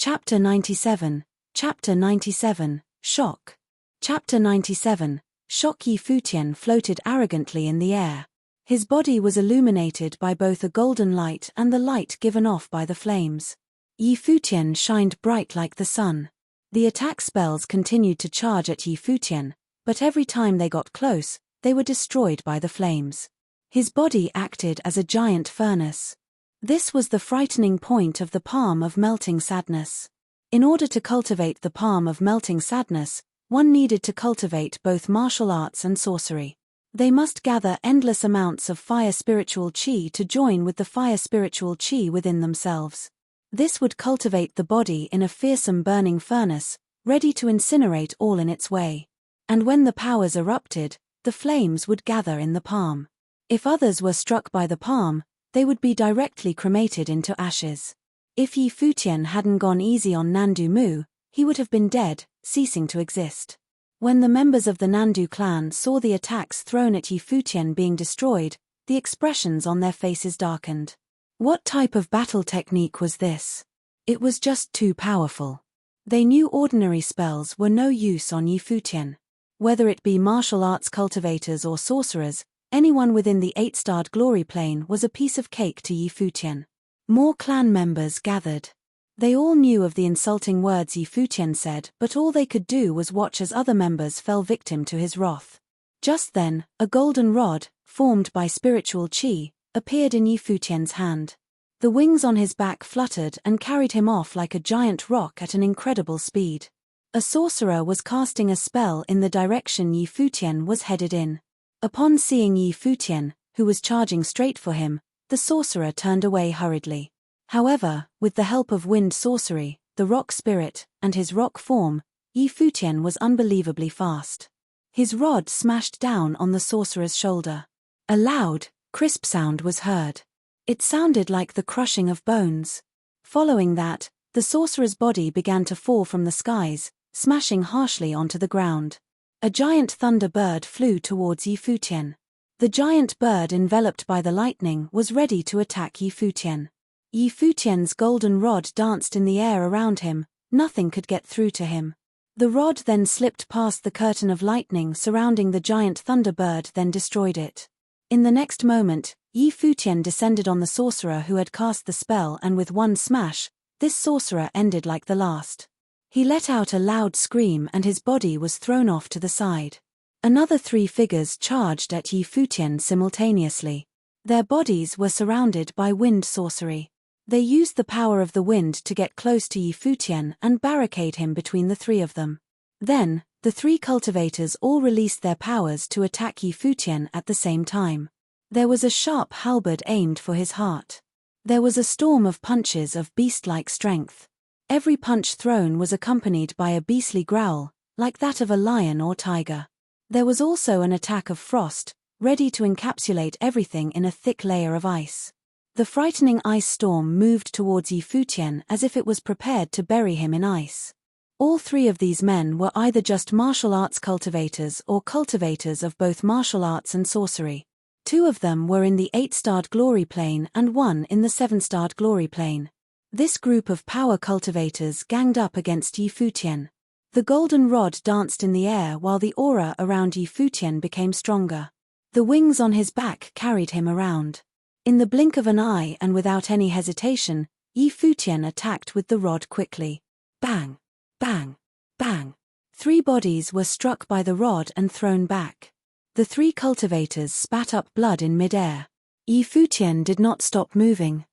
Chapter 97. Chapter 97. Shock. Chapter 97. Shock. Yi Futian floated arrogantly in the air. His body was illuminated by both a golden light and the light given off by the flames. Yi Futian shined bright like the sun. The attack spells continued to charge at Yi Futian, but every time they got close, they were destroyed by the flames. His body acted as a giant furnace. This was the frightening point of the palm of melting sadness. In order to cultivate the palm of melting sadness, one needed to cultivate both martial arts and sorcery. They must gather endless amounts of fire spiritual chi to join with the fire spiritual chi within themselves. This would cultivate the body in a fearsome burning furnace, ready to incinerate all in its way. And when the powers erupted, the flames would gather in the palm. If others were struck by the palm, they would be directly cremated into ashes. If Yi Futian hadn't gone easy on Nandu Mu, he would have been dead, ceasing to exist. When the members of the Nandu clan saw the attacks thrown at Yi Futian being destroyed, the expressions on their faces darkened. What type of battle technique was this? It was just too powerful. They knew ordinary spells were no use on Yi Futian. Whether it be martial arts cultivators or sorcerers, anyone within the 8-starred glory plane was a piece of cake to Yi Futian. More clan members gathered. They all knew of the insulting words Yi Futian said, but all they could do was watch as other members fell victim to his wrath. Just then, a golden rod, formed by spiritual chi, appeared in Yi Futian's hand. The wings on his back fluttered and carried him off like a giant rock at an incredible speed. A sorcerer was casting a spell in the direction Yi Futian was headed in. Upon seeing Yi Futian, who was charging straight for him, the sorcerer turned away hurriedly. However, with the help of wind sorcery, the rock spirit, and his rock form, Yi Futian was unbelievably fast. His rod smashed down on the sorcerer's shoulder. A loud, crisp sound was heard. It sounded like the crushing of bones. Following that, the sorcerer's body began to fall from the skies, smashing harshly onto the ground. A giant thunder bird flew towards Yi Futian. The giant bird, enveloped by the lightning, was ready to attack Yi Futian. Yi Futian's golden rod danced in the air around him, nothing could get through to him. The rod then slipped past the curtain of lightning surrounding the giant thunderbird, then destroyed it. In the next moment, Yi Futian descended on the sorcerer who had cast the spell, and with one smash, this sorcerer ended like the last. He let out a loud scream and his body was thrown off to the side. Another 3 figures charged at Yi Futian simultaneously. Their bodies were surrounded by wind sorcery. They used the power of the wind to get close to Yi Futian and barricade him between the 3 of them. Then, the 3 cultivators all released their powers to attack Yi Futian at the same time. There was a sharp halberd aimed for his heart. There was a storm of punches of beast-like strength. Every punch thrown was accompanied by a beastly growl, like that of a lion or tiger. There was also an attack of frost, ready to encapsulate everything in a thick layer of ice. The frightening ice storm moved towards Yi Futian as if it was prepared to bury him in ice. All 3 of these men were either just martial arts cultivators or cultivators of both martial arts and sorcery. 2 of them were in the 8-starred glory plane and 1 in the 7-starred glory plane. This group of power cultivators ganged up against Yi Futian. The golden rod danced in the air while the aura around Yi Futian became stronger. The wings on his back carried him around. In the blink of an eye and without any hesitation, Yi Futian attacked with the rod quickly. Bang! Bang! Bang! 3 bodies were struck by the rod and thrown back. The 3 cultivators spat up blood in mid-air. Yi Futian did not stop moving.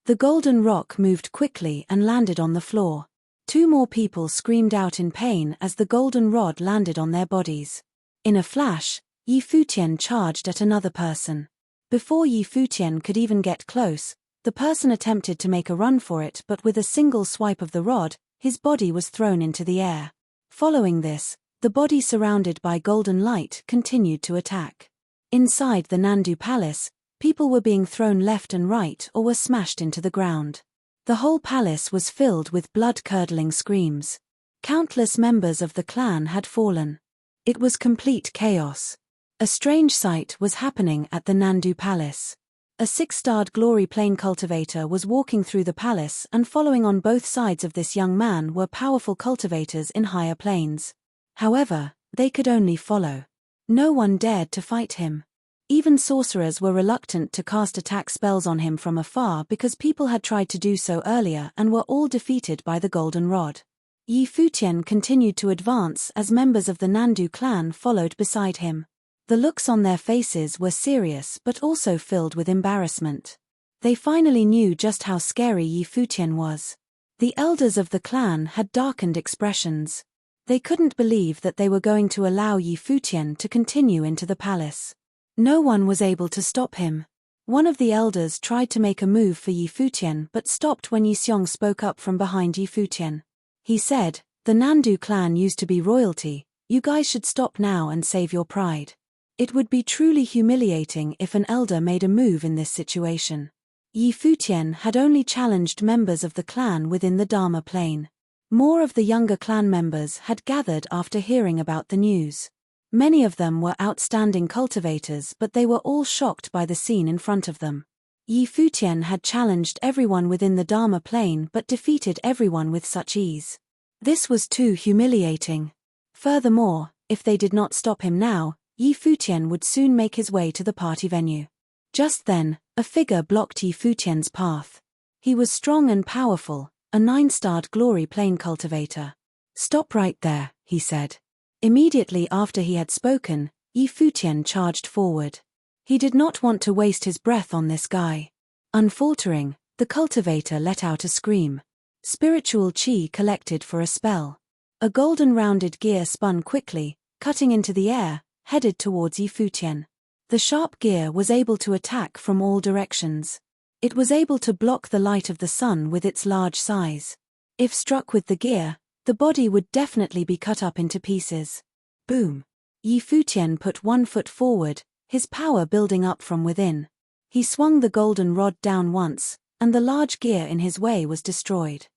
The golden rock moved quickly and landed on the floor. 2 more people screamed out in pain as the golden rod landed on their bodies. In a flash, Yi Futian charged at another person. Before Yi Futian could even get close, the person attempted to make a run for it, but with a single swipe of the rod, his body was thrown into the air. Following this, the body surrounded by golden light continued to attack. Inside the Nandu Palace, people were being thrown left and right or were smashed into the ground. The whole palace was filled with blood-curdling screams. Countless members of the clan had fallen. It was complete chaos. A strange sight was happening at the Nandu Palace. A 6-starred glory plane cultivator was walking through the palace, and following on both sides of this young man were powerful cultivators in higher planes. However, they could only follow. No one dared to fight him. Even sorcerers were reluctant to cast attack spells on him from afar because people had tried to do so earlier and were all defeated by the golden rod. Yi Futian continued to advance as members of the Nandu clan followed beside him. The looks on their faces were serious but also filled with embarrassment. They finally knew just how scary Yi Futian was. The elders of the clan had darkened expressions. They couldn't believe that they were going to allow Yi Futian to continue into the palace. No one was able to stop him. One of the elders tried to make a move for Yi Futian but stopped when Yi Xiong spoke up from behind Yi Futian. He said, "The Nandu clan used to be royalty, you guys should stop now and save your pride. It would be truly humiliating if an elder made a move in this situation." Yi Futian had only challenged members of the clan within the Dharma plane. More of the younger clan members had gathered after hearing about the news. Many of them were outstanding cultivators, but they were all shocked by the scene in front of them. Yi Futian had challenged everyone within the Dharma plane but defeated everyone with such ease. This was too humiliating. Furthermore, if they did not stop him now, Yi Futian would soon make his way to the party venue. Just then, a figure blocked Yi Futian's path. He was strong and powerful, a 9-starred glory plane cultivator. "Stop right there," he said. Immediately after he had spoken, Yi Futian charged forward. He did not want to waste his breath on this guy. Unfaltering, the cultivator let out a scream. Spiritual chi collected for a spell. A golden rounded gear spun quickly, cutting into the air, headed towards Yi Futian. The sharp gear was able to attack from all directions. It was able to block the light of the sun with its large size. If struck with the gear, the body would definitely be cut up into pieces. Boom! Yi Futian put one foot forward, his power building up from within. He swung the golden rod down once, and the large gear in his way was destroyed.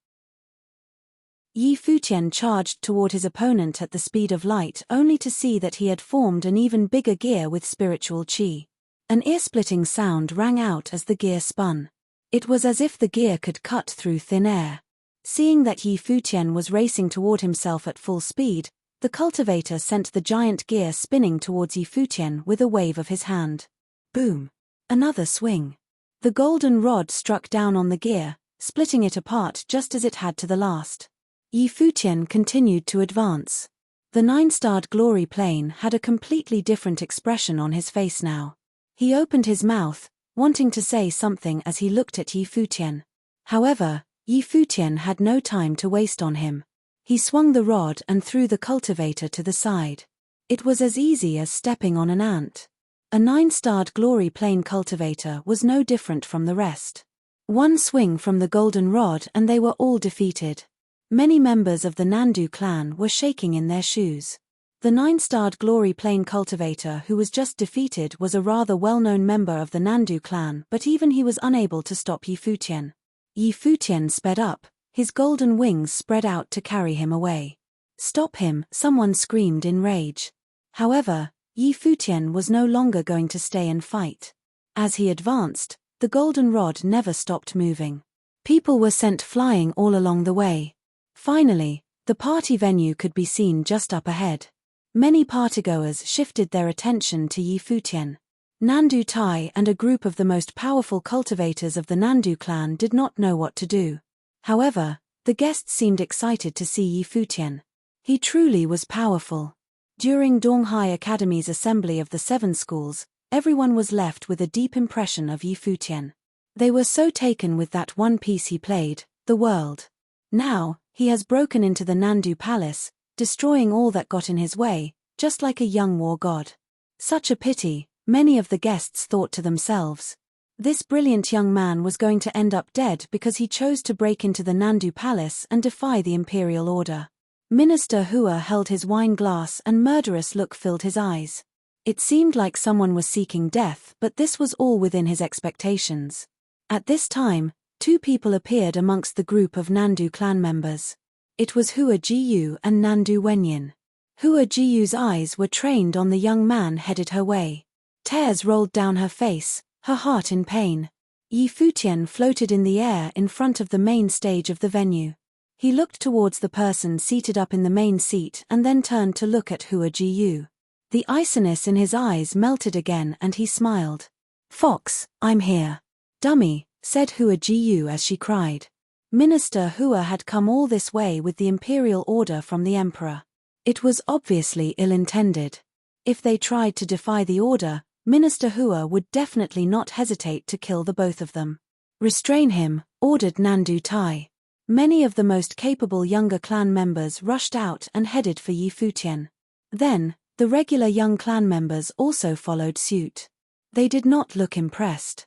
Yi Futian charged toward his opponent at the speed of light only to see that he had formed an even bigger gear with spiritual chi. An ear-splitting sound rang out as the gear spun. It was as if the gear could cut through thin air. Seeing that Yi Futian was racing toward himself at full speed, the cultivator sent the giant gear spinning towards Yi Futian with a wave of his hand. Boom! Another swing. The golden rod struck down on the gear, splitting it apart just as it had to the last. Yi Futian continued to advance. The 9-starred glory plane had a completely different expression on his face now. He opened his mouth, wanting to say something as he looked at Yi Futian. However, Yi Futian had no time to waste on him. He swung the rod and threw the cultivator to the side. It was as easy as stepping on an ant. A 9-starred glory plane cultivator was no different from the rest. One swing from the golden rod and they were all defeated. Many members of the Nandu clan were shaking in their shoes. The 9-starred glory plane cultivator who was just defeated was a rather well-known member of the Nandu clan, but even he was unable to stop Yi Futian. Yi Futian sped up, his golden wings spread out to carry him away. "Stop him!" someone screamed in rage. However, Yi Futian was no longer going to stay and fight. As he advanced, the golden rod never stopped moving. People were sent flying all along the way. Finally, the party venue could be seen just up ahead. Many partygoers shifted their attention to Yi Futian. Nandu Tai and a group of the most powerful cultivators of the Nandu clan did not know what to do. However, the guests seemed excited to see Yi Futian. He truly was powerful. During Donghai Academy's assembly of the 7 schools, everyone was left with a deep impression of Yi Futian. They were so taken with that one piece he played, the world. Now, he has broken into the Nandu palace, destroying all that got in his way, just like a young war god. Such a pity, many of the guests thought to themselves. This brilliant young man was going to end up dead because he chose to break into the Nandu palace and defy the imperial order. Minister Hua held his wine glass and murderous look filled his eyes. It seemed like someone was seeking death, but this was all within his expectations. At this time, 2 people appeared amongst the group of Nandu clan members. It was Hua Jiyu and Nandu Wenyin. Hua Jiyu's eyes were trained on the young man headed her way. Tears rolled down her face, her heart in pain. Yi Futian floated in the air in front of the main stage of the venue. He looked towards the person seated up in the main seat and then turned to look at Hua Jiyu. The iciness in his eyes melted again and he smiled. "Fox, I'm here." "Dummy," said Hua Jiyu as she cried. Minister Hua had come all this way with the imperial order from the emperor. It was obviously ill-intended. If they tried to defy the order, Minister Hua would definitely not hesitate to kill the both of them. "Restrain him," ordered Nandu Tai. Many of the most capable younger clan members rushed out and headed for Yi Futian. Then, the regular young clan members also followed suit. They did not look impressed.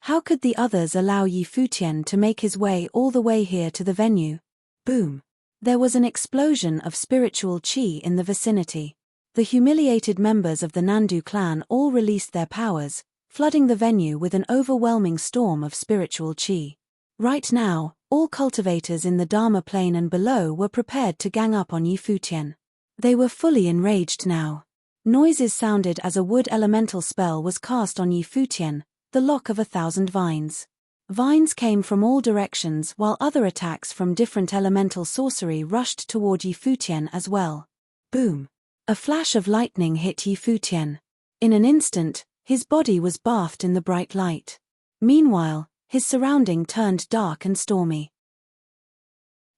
How could the others allow Yi Futian to make his way all the way here to the venue? Boom! There was an explosion of spiritual chi in the vicinity. The humiliated members of the Nandu clan all released their powers, flooding the venue with an overwhelming storm of spiritual chi. Right now, all cultivators in the Dharma plane and below were prepared to gang up on Yi Futian. They were fully enraged now. Noises sounded as a wood elemental spell was cast on Yi Futian, the lock of 1,000 vines. Vines came from all directions while other attacks from different elemental sorcery rushed toward Yi Futian as well. Boom! A flash of lightning hit Yi Futian. In an instant, his body was bathed in the bright light. Meanwhile, his surrounding turned dark and stormy.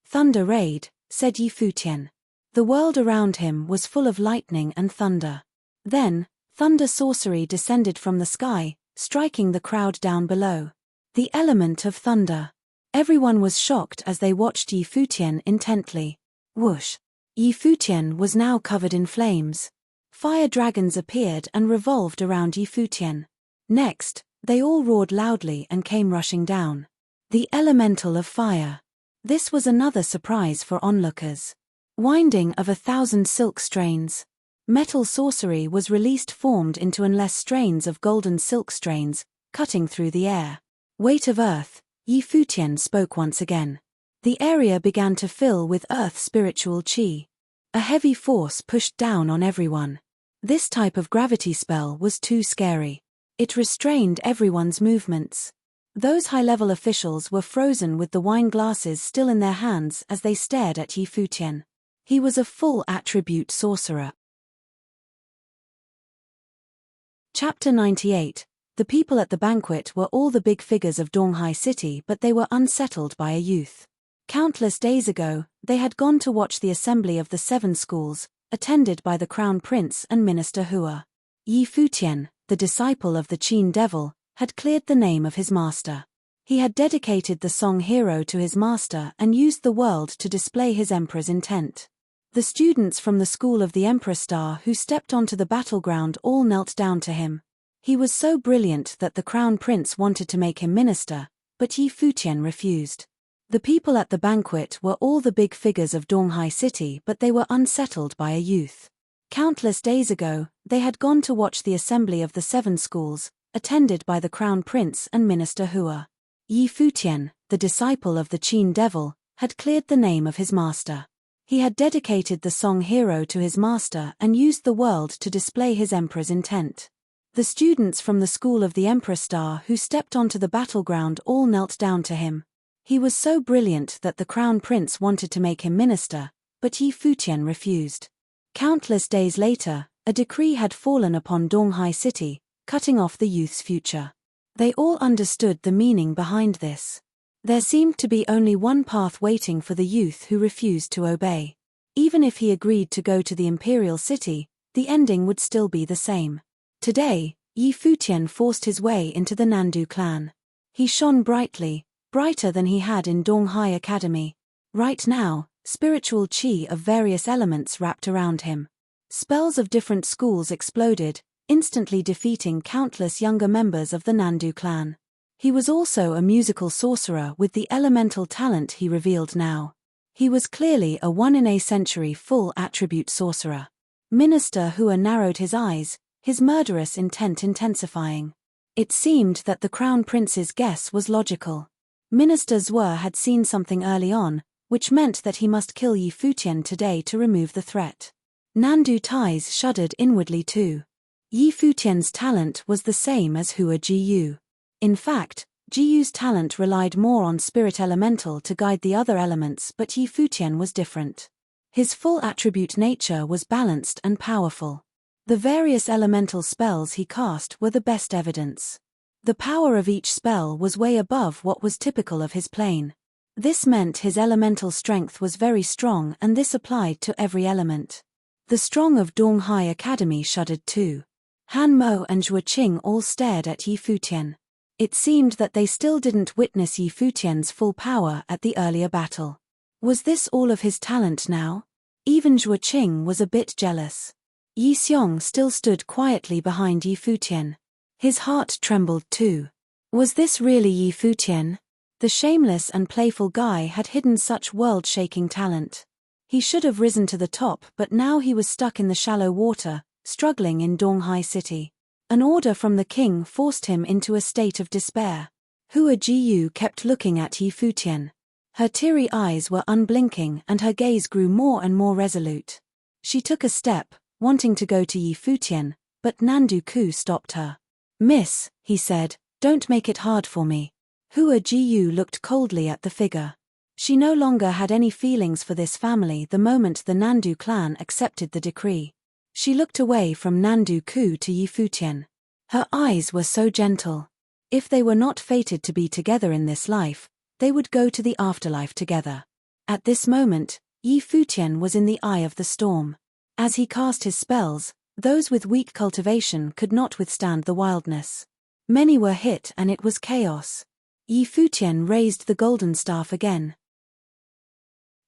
"Thunder raid," said Yi Futian. The world around him was full of lightning and thunder. Then, thunder sorcery descended from the sky, striking the crowd down below. The element of thunder. Everyone was shocked as they watched Yi Futian intently. Whoosh! Yi Futian was now covered in flames. Fire dragons appeared and revolved around Yi Futian. Next, they all roared loudly and came rushing down. The elemental of fire. This was another surprise for onlookers. Winding of 1,000 silk strains. Metal sorcery was released formed into endless strains of golden silk strains, cutting through the air. Weight of earth, Yi Futian spoke once again. The area began to fill with earth spiritual chi. A heavy force pushed down on everyone. This type of gravity spell was too scary. It restrained everyone's movements. Those high-level officials were frozen with the wine glasses still in their hands as they stared at Yi Futian. He was a full attribute sorcerer. Chapter 98. The people at the banquet were all the big figures of Donghai City, but they were unsettled by a youth. Countless days ago, they had gone to watch the assembly of the 7 schools, attended by the Crown Prince and Minister Hua. Yi Futian, the disciple of the Qin Devil, had cleared the name of his master. He had dedicated the song hero to his master and used the world to display his emperor's intent. The students from the school of the Emperor Star who stepped onto the battleground all knelt down to him. He was so brilliant that the Crown Prince wanted to make him minister, but Yi Futian refused. The people at the banquet were all the big figures of Donghai City, but they were unsettled by a youth. Countless days ago, they had gone to watch the assembly of the 7 schools, attended by the Crown Prince and Minister Hua. Yi Futian, the disciple of the Qin Devil, had cleared the name of his master. He had dedicated the song hero to his master and used the world to display his emperor's intent. The students from the school of the Emperor Star who stepped onto the battleground all knelt down to him. He was so brilliant that the Crown Prince wanted to make him minister, but Yi Futian refused. Countless days later, a decree had fallen upon Donghai City, cutting off the youth's future. They all understood the meaning behind this. There seemed to be only one path waiting for the youth who refused to obey. Even if he agreed to go to the imperial city, the ending would still be the same. Today, Yi Futian forced his way into the Nandu clan. He shone brightly, brighter than he had in Donghai Academy. Right now, spiritual chi of various elements wrapped around him. Spells of different schools exploded, instantly defeating countless younger members of the Nandu clan. He was also a musical sorcerer with the elemental talent he revealed now. He was clearly a 1-in-a-century full attribute sorcerer. Minister Hua narrowed his eyes, his murderous intent intensifying. It seemed that the Crown Prince's guess was logical. Minister Zhuo had seen something early on, which meant that he must kill Yi Futian today to remove the threat. Nandu Tai's shuddered inwardly too. Yi Futian's talent was the same as Hua Jiyu. In fact, Jiyu's talent relied more on spirit elemental to guide the other elements, but Yi Futian was different. His full attribute nature was balanced and powerful. The various elemental spells he cast were the best evidence. The power of each spell was way above what was typical of his plane. This meant his elemental strength was very strong, and this applied to every element. The strong of Donghai Academy shuddered too. Han Mo and Zhuo Qing all stared at Yi Futian. It seemed that they still didn't witness Yi Futian's full power at the earlier battle. Was this all of his talent now? Even Zhuo Qing was a bit jealous. Yi Xiong still stood quietly behind Yi Futian. His heart trembled too. Was this really Yi Futian? The shameless and playful guy had hidden such world-shaking talent. He should have risen to the top, but now he was stuck in the shallow water, struggling in Donghai City. An order from the king forced him into a state of despair. Hua Jiyu kept looking at Yi Futian. Her teary eyes were unblinking and her gaze grew more and more resolute. She took a step, wanting to go to Yi Futian, but Nandu Ku stopped her. "Miss," he said, "don't make it hard for me." Hua Jiyu looked coldly at the figure. She no longer had any feelings for this family the moment the Nandu clan accepted the decree. She looked away from Nandu Ku to Yi Futian. Her eyes were so gentle. If they were not fated to be together in this life, they would go to the afterlife together. At this moment, Yi Futian was in the eye of the storm. As he cast his spells, those with weak cultivation could not withstand the wildness. Many were hit and it was chaos. Yi Futian raised the golden staff again.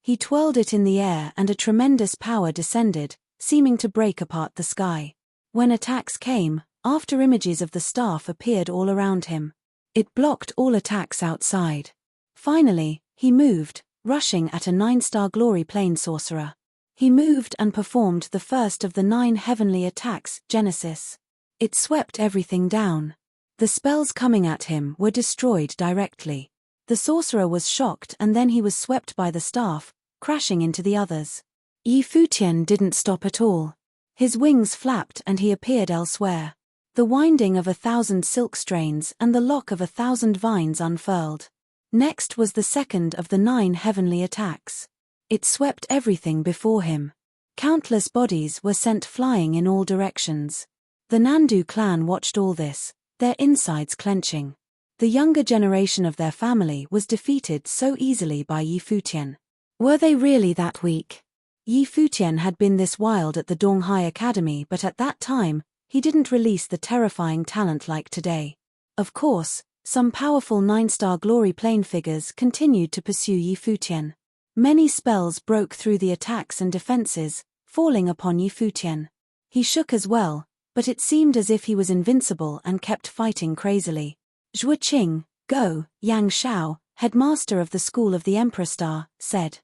He twirled it in the air and a tremendous power descended, seeming to break apart the sky. When attacks came, after images of the staff appeared all around him. It blocked all attacks outside. Finally, he moved, rushing at a 9-star glory plane sorcerer. He moved and performed the first of the 9 heavenly attacks, Genesis. It swept everything down. The spells coming at him were destroyed directly. The sorcerer was shocked and then he was swept by the staff, crashing into the others. Yi Futian didn't stop at all. His wings flapped and he appeared elsewhere. The winding of 1,000 silk strains and the lock of 1,000 vines unfurled. Next was the second of the 9 heavenly attacks. It swept everything before him. Countless bodies were sent flying in all directions. The Nandu clan watched all this, their insides clenching. The younger generation of their family was defeated so easily by Yi Futian. Were they really that weak? Yi Futian had been this wild at the Donghai Academy, but at that time, he didn't release the terrifying talent like today. Of course, some powerful 9-star glory plane figures continued to pursue Yi Futian. Many spells broke through the attacks and defenses, falling upon Yi Futian. He shook as well, but it seemed as if he was invincible and kept fighting crazily. Zhuo Qing, Go, Yang Shao, headmaster of the School of the Emperor Star, said.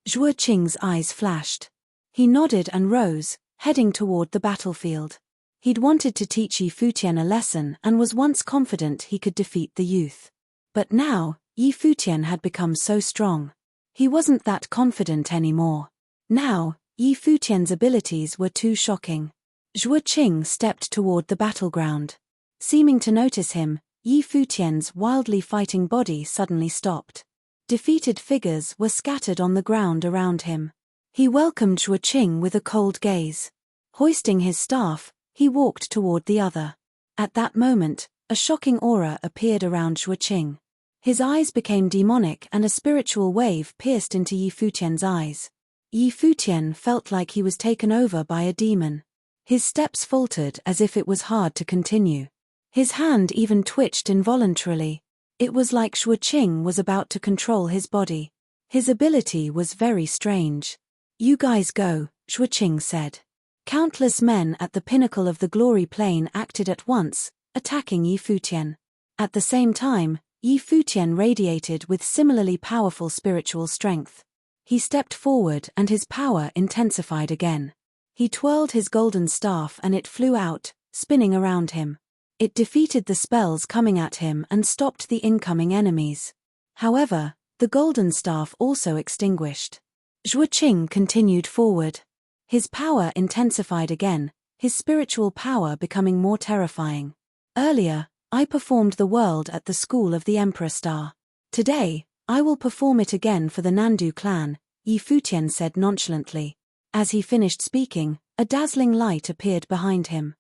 Zhuo Qing's eyes flashed. He nodded and rose, heading toward the battlefield. He'd wanted to teach Yi Futian a lesson and was once confident he could defeat the youth. But now, Yi Futian had become so strong. He wasn't that confident anymore. Now, Yi Futian's abilities were too shocking. Zhuo Qing stepped toward the battleground. Seeming to notice him, Yi Futian's wildly fighting body suddenly stopped. Defeated figures were scattered on the ground around him. He welcomed Zhuo Qing with a cold gaze. Hoisting his staff, he walked toward the other. At that moment, a shocking aura appeared around Zhuo Qing. His eyes became demonic and a spiritual wave pierced into Yi Futian's eyes. Yi Futian felt like he was taken over by a demon. His steps faltered as if it was hard to continue. His hand even twitched involuntarily. It was like Zhuo Qing was about to control his body. His ability was very strange. "You guys go," Zhuo Qing said. Countless men at the pinnacle of the glory plane acted at once, attacking Yi Futian. At the same time, Yi Futian radiated with similarly powerful spiritual strength. He stepped forward and his power intensified again. He twirled his golden staff and it flew out, spinning around him. It defeated the spells coming at him and stopped the incoming enemies. However, the golden staff also extinguished. Zhuo Qing continued forward. His power intensified again, his spiritual power becoming more terrifying. Earlier, I performed the world at the school of the Emperor Star. Today, I will perform it again for the Nandu clan, Yi Futian said nonchalantly. As he finished speaking, a dazzling light appeared behind him.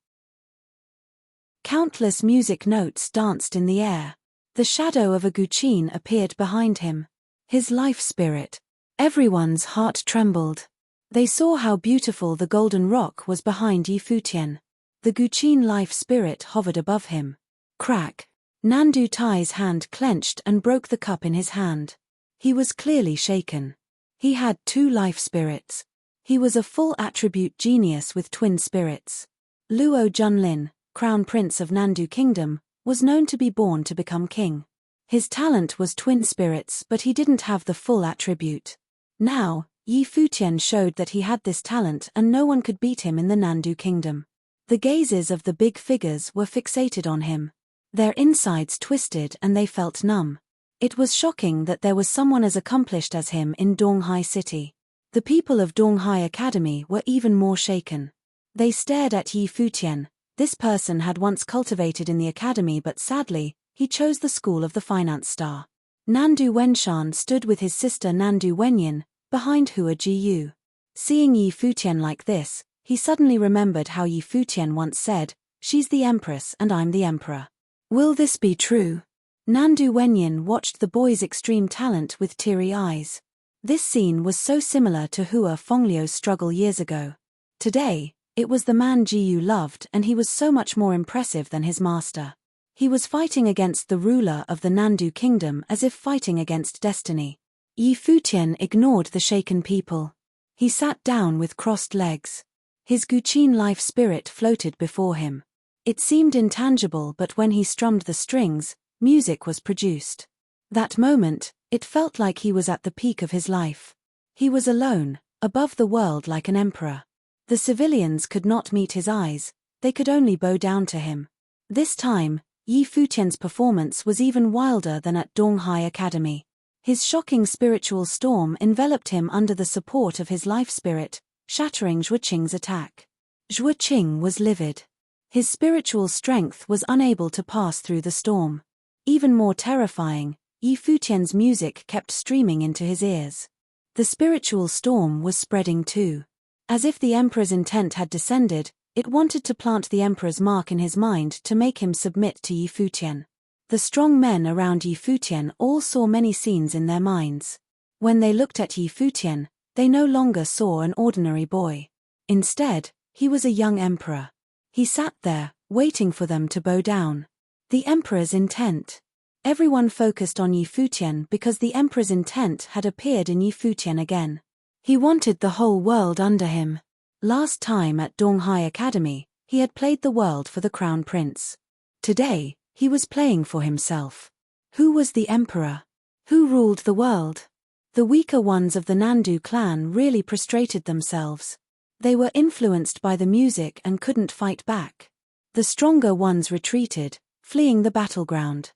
Countless music notes danced in the air. The shadow of a Guqin appeared behind him. His life spirit. Everyone's heart trembled. They saw how beautiful the golden rock was behind Yi Futian. The Guqin life spirit hovered above him. Crack. Nandu Tai's hand clenched and broke the cup in his hand. He was clearly shaken. He had 2 life spirits. He was a full attribute genius with twin spirits. Luo Junlin, Crown Prince of Nandu Kingdom, was known to be born to become king. His talent was twin spirits, but he didn't have the full attribute. Now, Yi Futian showed that he had this talent and no one could beat him in the Nandu Kingdom. The gazes of the big figures were fixated on him. Their insides twisted and they felt numb. It was shocking that there was someone as accomplished as him in Donghai City. The people of Donghai Academy were even more shaken. They stared at Yi Futian. This person had once cultivated in the academy, but sadly, he chose the school of the finance star. Nandu Wenshan stood with his sister Nandu Wenyin, behind Hua Jiyu. Seeing Yi Futian like this, he suddenly remembered how Yi Futian once said, "She's the empress and I'm the emperor." Will this be true? Nandu Wenyin watched the boy's extreme talent with teary eyes. This scene was so similar to Hua Fengliu's struggle years ago. Today, it was the man Jiyu loved and he was so much more impressive than his master. He was fighting against the ruler of the Nandu Kingdom as if fighting against destiny. Yi Futian ignored the shaken people. He sat down with crossed legs. His Guqin life spirit floated before him. It seemed intangible, but when he strummed the strings, music was produced. That moment, it felt like he was at the peak of his life. He was alone, above the world like an emperor. The civilians could not meet his eyes, they could only bow down to him. This time, Yi Futian's performance was even wilder than at Donghai Academy. His shocking spiritual storm enveloped him under the support of his life spirit, shattering Zhuoqing's attack. Zhuoqing was livid. His spiritual strength was unable to pass through the storm. Even more terrifying, Yi Futian's music kept streaming into his ears. The spiritual storm was spreading too. As if the emperor's intent had descended, it wanted to plant the emperor's mark in his mind to make him submit to Yi Futian. The strong men around Yi Futian all saw many scenes in their minds. When they looked at Yi Futian, they no longer saw an ordinary boy. Instead, he was a young emperor. He sat there, waiting for them to bow down. The emperor's intent. Everyone focused on Yi Futian because the emperor's intent had appeared in Yi Futian again. He wanted the whole world under him. Last time at Donghai Academy, he had played the world for the crown prince. Today, he was playing for himself. Who was the emperor? Who ruled the world? The weaker ones of the Nandu clan really prostrated themselves. They were influenced by the music and couldn't fight back. The stronger ones retreated, fleeing the battleground.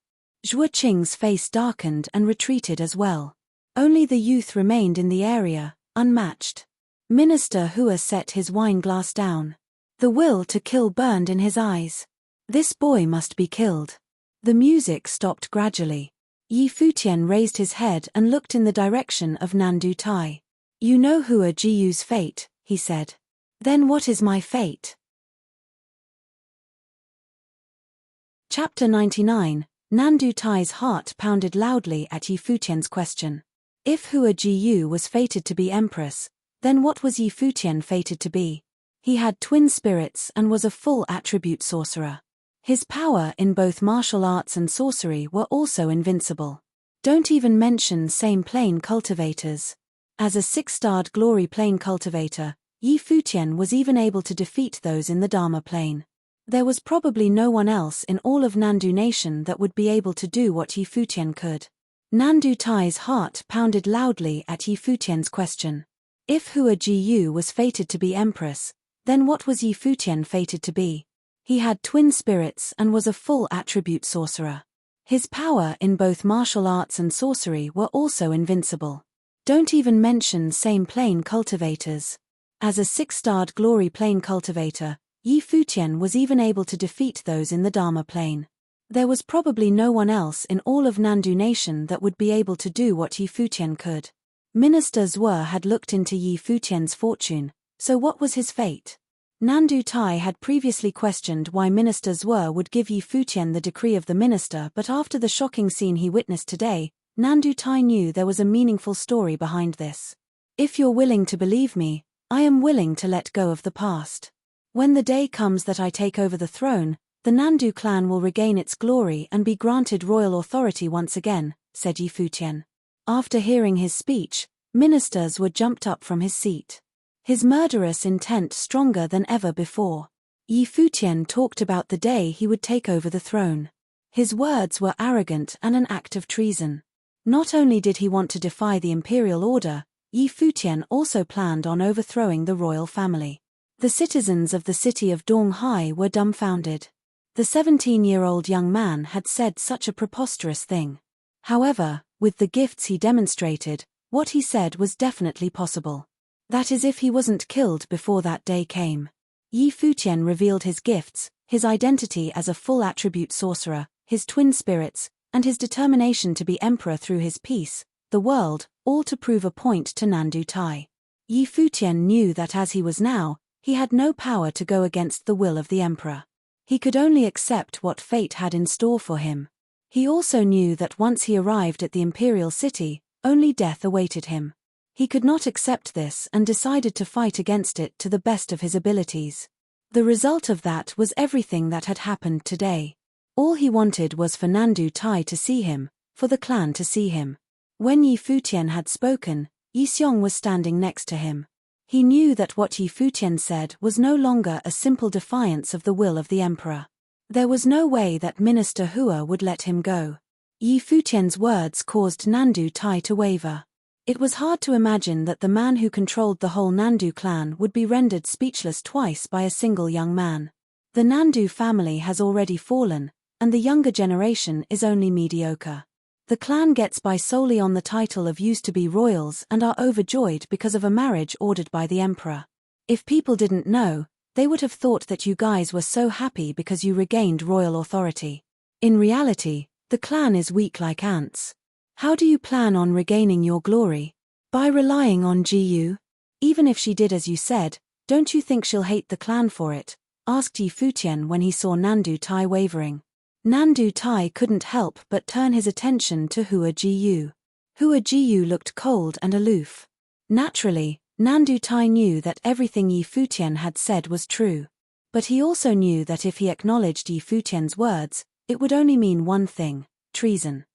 Zhuoqing's face darkened and retreated as well. Only the youth remained in the area, unmatched. Minister Hua set his wine glass down. The will to kill burned in his eyes. This boy must be killed. The music stopped gradually. Yi Futian raised his head and looked in the direction of Nandu Tai. "You know Hua Jiyu's fate," he said. "Then what is my fate?" Chapter 99, Nandu Tai's heart pounded loudly at Yi Futian's question. If Hua Jiyu was fated to be empress, then what was Yi Futian fated to be? He had twin spirits and was a full attribute sorcerer. His power in both martial arts and sorcery were also invincible. Don't even mention same plane cultivators. As a 6-starred glory plane cultivator, Yi Futian was even able to defeat those in the Dharma plane. There was probably no one else in all of Nandu Nation that would be able to do what Yi Futian could. Nandu Tai's heart pounded loudly at Yi Futian's question. If Hua Jiyu was fated to be empress, then what was Yi Futian fated to be? He had twin spirits and was a full attribute sorcerer. His power in both martial arts and sorcery were also invincible. Don't even mention same plane cultivators. As a 6-starred glory plane cultivator, Yi Futian was even able to defeat those in the Dharma plane. There was probably no one else in all of Nandu Nation that would be able to do what Yi Futian could. Minister Zhuo had looked into Yi Futian's fortune, so what was his fate? Nandu Tai had previously questioned why Minister Zhuo would give Yi Futian the decree of the minister, but after the shocking scene he witnessed today, Nandu Tai knew there was a meaningful story behind this. If you're willing to believe me, I am willing to let go of the past. When the day comes that I take over the throne, the Nandu clan will regain its glory and be granted royal authority once again, said Yi Futian. After hearing his speech, Minister Zhuo jumped up from his seat. His murderous intent stronger than ever before. Yi Futian talked about the day he would take over the throne. His words were arrogant and an act of treason. Not only did he want to defy the imperial order, Yi Futian also planned on overthrowing the royal family. The citizens of the city of Donghai were dumbfounded. The 17-year-old young man had said such a preposterous thing. However, with the gifts he demonstrated, what he said was definitely possible. That is if he wasn't killed before that day came. Yi Futian revealed his gifts, his identity as a full attribute sorcerer, his twin spirits, and his determination to be emperor through his peace, the world, all to prove a point to Nandu Tai. Yi Futian knew that as he was now, he had no power to go against the will of the emperor. He could only accept what fate had in store for him. He also knew that once he arrived at the imperial city, only death awaited him. He could not accept this and decided to fight against it to the best of his abilities. The result of that was everything that had happened today. All he wanted was for Nandu Tai to see him, for the clan to see him. When Yi Futian had spoken, Yi Xiong was standing next to him. He knew that what Yi Futian said was no longer a simple defiance of the will of the emperor. There was no way that Minister Hua would let him go. Yi Futian's words caused Nandu Tai to waver. It was hard to imagine that the man who controlled the whole Nandu clan would be rendered speechless twice by a single young man. The Nandu family has already fallen, and the younger generation is only mediocre. The clan gets by solely on the title of used to be royals and are overjoyed because of a marriage ordered by the emperor. If people didn't know, they would have thought that you guys were so happy because you regained royal authority. In reality, the clan is weak like ants. How do you plan on regaining your glory? By relying on Jiyu? Even if she did as you said, don't you think she'll hate the clan for it? Asked Yi Futian when he saw Nandu Tai wavering. Nandu Tai couldn't help but turn his attention to Hua Jiyu. Hua Jiyu looked cold and aloof. Naturally, Nandu Tai knew that everything Yi Futian had said was true. But he also knew that if he acknowledged Yi Futian's words, it would only mean one thing: treason.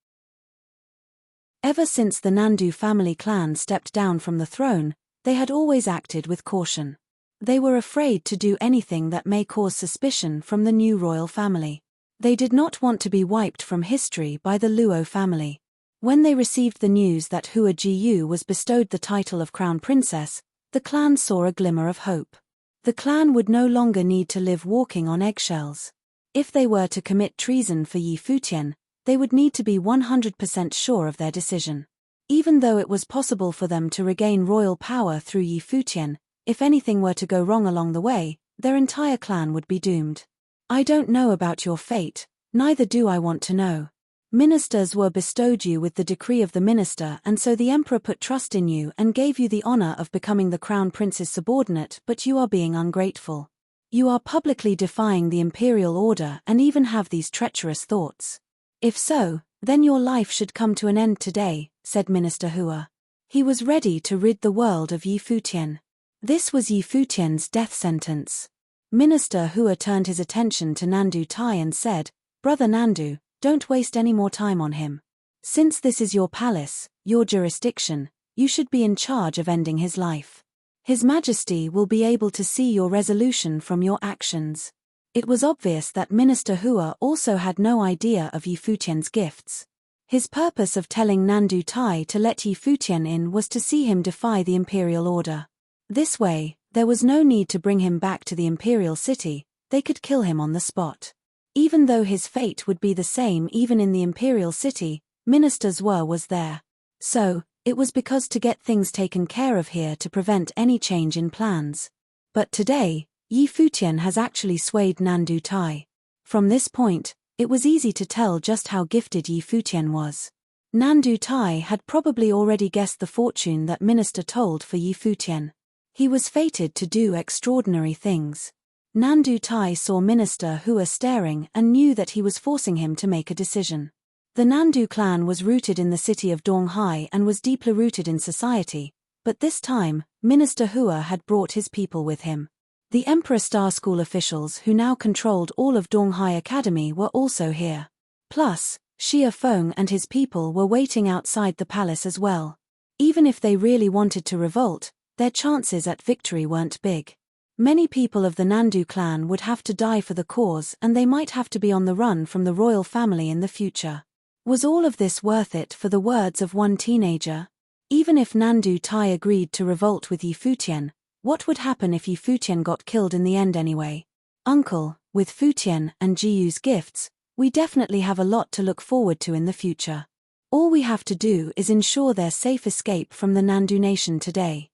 Ever since the Nandu family clan stepped down from the throne, they had always acted with caution. They were afraid to do anything that may cause suspicion from the new royal family. They did not want to be wiped from history by the Luo family. When they received the news that Hua Jiyu was bestowed the title of crown princess, the clan saw a glimmer of hope. The clan would no longer need to live walking on eggshells. If they were to commit treason for Yi Futian, they would need to be 100% sure of their decision. Even though it was possible for them to regain royal power through Yi Futian, if anything were to go wrong along the way, their entire clan would be doomed. I don't know about your fate, neither do I want to know. Ministers were bestowed you with the decree of the minister, and so the emperor put trust in you and gave you the honor of becoming the crown prince's subordinate, but you are being ungrateful. You are publicly defying the imperial order and even have these treacherous thoughts. If so, then your life should come to an end today, said Minister Hua. He was ready to rid the world of Yi Futian. This was Yi Futian's death sentence. Minister Hua turned his attention to Nandu Tai and said, "Brother Nandu, don't waste any more time on him. Since this is your palace, your jurisdiction, you should be in charge of ending his life. His Majesty will be able to see your resolution from your actions." It was obvious that Minister Hua also had no idea of Yi Futian's gifts. His purpose of telling Nandu Tai to let Yi Futian in was to see him defy the imperial order. This way, there was no need to bring him back to the imperial city, they could kill him on the spot. Even though his fate would be the same even in the imperial city, Minister Zhuo was there. So, it was because to get things taken care of here to prevent any change in plans. But today, Yi Futian has actually swayed Nandu Tai. From this point, It was easy to tell just how gifted Yi Futian was. Nandu Tai had probably already guessed the fortune that Minister told for Yi Futian. He was fated to do extraordinary things. Nandu Tai saw Minister Hua staring and knew that he was forcing him to make a decision. The Nandu clan was rooted in the city of Donghai and was deeply rooted in society, but this time, Minister Hua had brought his people with him. The Emperor Star School officials who now controlled all of Donghai Academy were also here. Plus, Xia Feng and his people were waiting outside the palace as well. Even if they really wanted to revolt, their chances at victory weren't big. Many people of the Nandu clan would have to die for the cause and they might have to be on the run from the royal family in the future. Was all of this worth it for the words of one teenager? Even if Nandu Tai agreed to revolt with Yi Futian, what would happen if Yi Futian got killed in the end anyway? Uncle, with Futian and Jiyu's gifts, we definitely have a lot to look forward to in the future. All we have to do is ensure their safe escape from the Nandu nation today.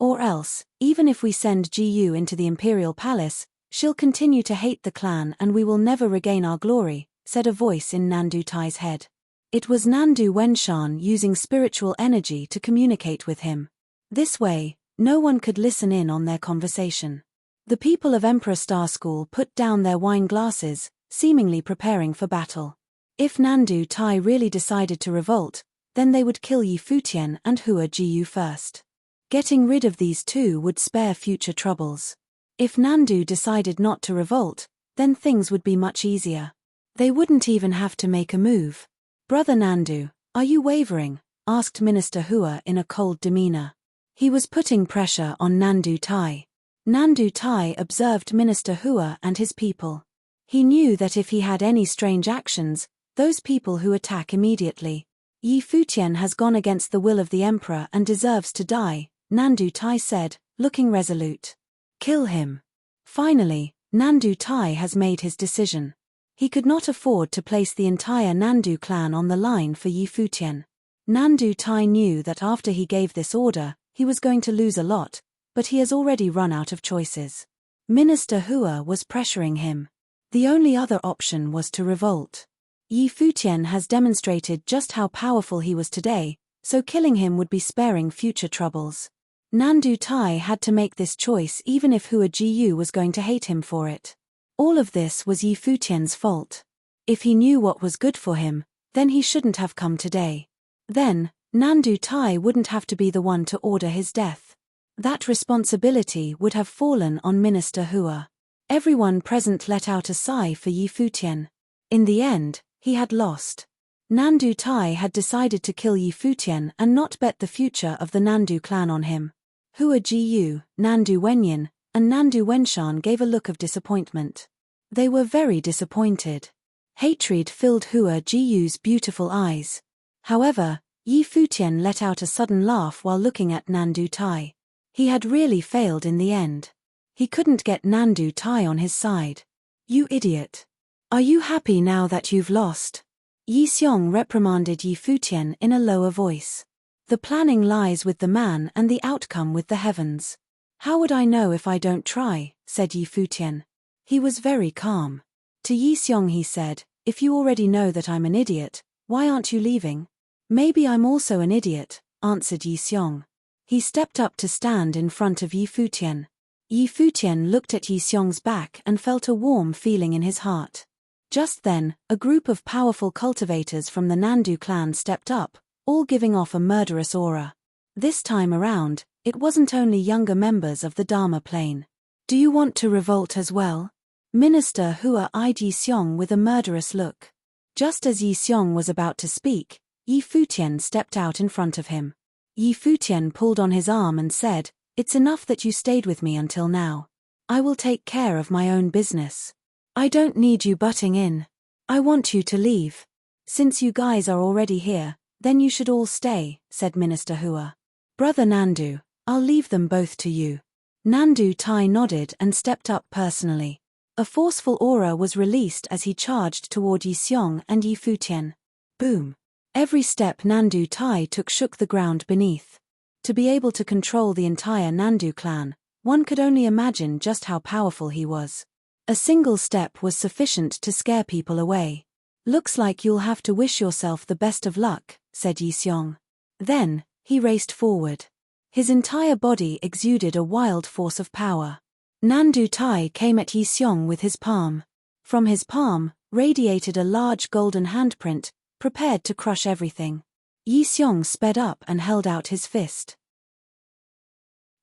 Or else, even if we send Jiyu into the imperial palace, she'll continue to hate the clan and we will never regain our glory, said a voice in Nandu Tai's head. It was Nandu Wenshan using spiritual energy to communicate with him. This way, no one could listen in on their conversation. The people of Emperor Star School put down their wine glasses, seemingly preparing for battle. If Nandu Tai really decided to revolt, then they would kill Yi Futian and Hua Jiyu first. Getting rid of these two would spare future troubles. If Nandu decided not to revolt, then things would be much easier. They wouldn't even have to make a move. Brother Nandu, are you wavering? Asked Minister Hua in a cold demeanor. He was putting pressure on Nandu Tai. Nandu Tai observed Minister Hua and his people. He knew that if he had any strange actions, those people who attack immediately. Yi Futian has gone against the will of the emperor and deserves to die, Nandu Tai said, looking resolute. Kill him. Finally, Nandu Tai has made his decision. He could not afford to place the entire Nandu clan on the line for Yi Futian. Nandu Tai knew that after he gave this order, he was going to lose a lot, but he has already run out of choices. Minister Hua was pressuring him. The only other option was to revolt. Yi Futian has demonstrated just how powerful he was today, so killing him would be sparing future troubles. Nandu Tai had to make this choice even if Hua Jiyu was going to hate him for it. All of this was Yi Futian's fault. If he knew what was good for him, then he shouldn't have come today. Then, Nandu Tai wouldn't have to be the one to order his death. That responsibility would have fallen on Minister Hua. Everyone present let out a sigh for Yi Futian. In the end, he had lost. Nandu Tai had decided to kill Yi Futian and not bet the future of the Nandu clan on him. Hua Jiyu, Nandu Wenyin, and Nandu Wenshan gave a look of disappointment. They were very disappointed. Hatred filled Hua Jiyu's beautiful eyes. However, Yi Futian let out a sudden laugh while looking at Nandu Tai. He had really failed in the end. He couldn't get Nandu Tai on his side. You idiot. Are you happy now that you've lost? Yi Xiong reprimanded Yi Futian in a lower voice. The planning lies with the man and the outcome with the heavens. How would I know if I don't try, said Yi Futian. He was very calm. To Yi Xiong he said, if you already know that I'm an idiot, why aren't you leaving? Maybe I'm also an idiot, answered Yi Xiong. He stepped up to stand in front of Yi Futian. Yi Futian looked at Yi Xiong's back and felt a warm feeling in his heart. Just then, a group of powerful cultivators from the Nandu clan stepped up, all giving off a murderous aura. This time around, it wasn't only younger members of the Dharma plane. Do you want to revolt as well? Minister Hua eyed Yi Xiong with a murderous look. Just as Yi Xiong was about to speak, Yi Futian stepped out in front of him. Yi Futian pulled on his arm and said, it's enough that you stayed with me until now. I will take care of my own business. I don't need you butting in. I want you to leave. Since you guys are already here, then you should all stay, said Minister Hua. Brother Nandu, I'll leave them both to you. Nandu Tai nodded and stepped up personally. A forceful aura was released as he charged toward Yi Xiong and Yi Futian. Boom. Every step Nandu Tai took shook the ground beneath. To be able to control the entire Nandu clan, one could only imagine just how powerful he was. A single step was sufficient to scare people away. "Looks like you'll have to wish yourself the best of luck," said Yi Xiong. Then, he raced forward. His entire body exuded a wild force of power. Nandu Tai came at Yi Xiong with his palm. From his palm radiated a large golden handprint, prepared to crush everything. Yi Xiong sped up and held out his fist.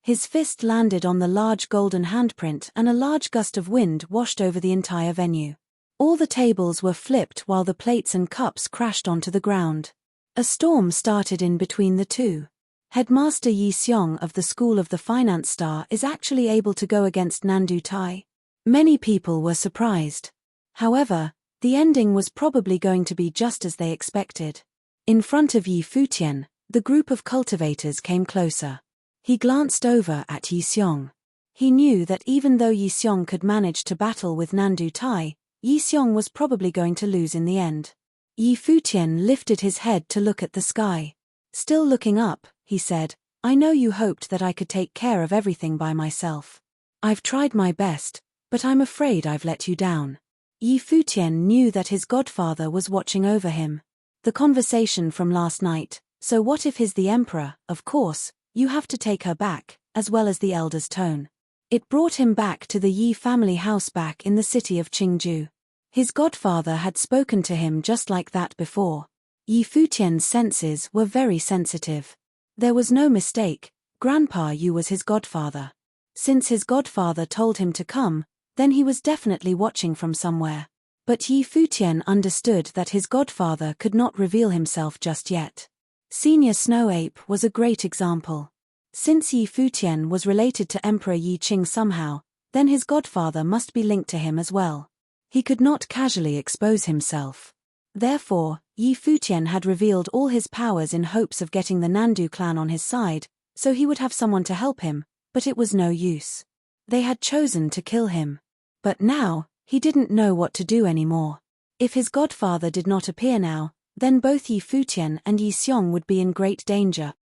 His fist landed on the large golden handprint and a large gust of wind washed over the entire venue. All the tables were flipped while the plates and cups crashed onto the ground. A storm started in between the two. Headmaster Yi Xiong of the School of the Finance Star is actually able to go against Nandu Tai. Many people were surprised. However, the ending was probably going to be just as they expected. In front of Yi Futian, the group of cultivators came closer. He glanced over at Yi Xiong. He knew that even though Yi Xiong could manage to battle with Nandu Tai, Yi Xiong was probably going to lose in the end. Yi Futian lifted his head to look at the sky. "Still looking up," he said, "I know you hoped that I could take care of everything by myself. I've tried my best, but I'm afraid I've let you down." Yi Futian knew that his godfather was watching over him. The conversation from last night, "So what if he's the emperor, of course, you have to take her back," as well as the elder's tone. It brought him back to the Yi family house back in the city of Qingju. His godfather had spoken to him just like that before. Yi Futian's senses were very sensitive. There was no mistake, Grandpa Yu was his godfather. Since his godfather told him to come, then he was definitely watching from somewhere. But Yi Futian understood that his godfather could not reveal himself just yet. Senior Snow Ape was a great example. Since Yi Futian was related to Emperor Yi Qing somehow, then his godfather must be linked to him as well. He could not casually expose himself. Therefore, Yi Futian had revealed all his powers in hopes of getting the Nandu clan on his side, so he would have someone to help him, but it was no use. They had chosen to kill him. But now, he didn't know what to do anymore. If his godfather did not appear now, then both Yi Futian and Yi Xiong would be in great danger.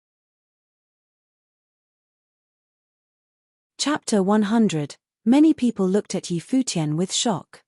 Chapter 100. Many people looked at Yi Futian with shock.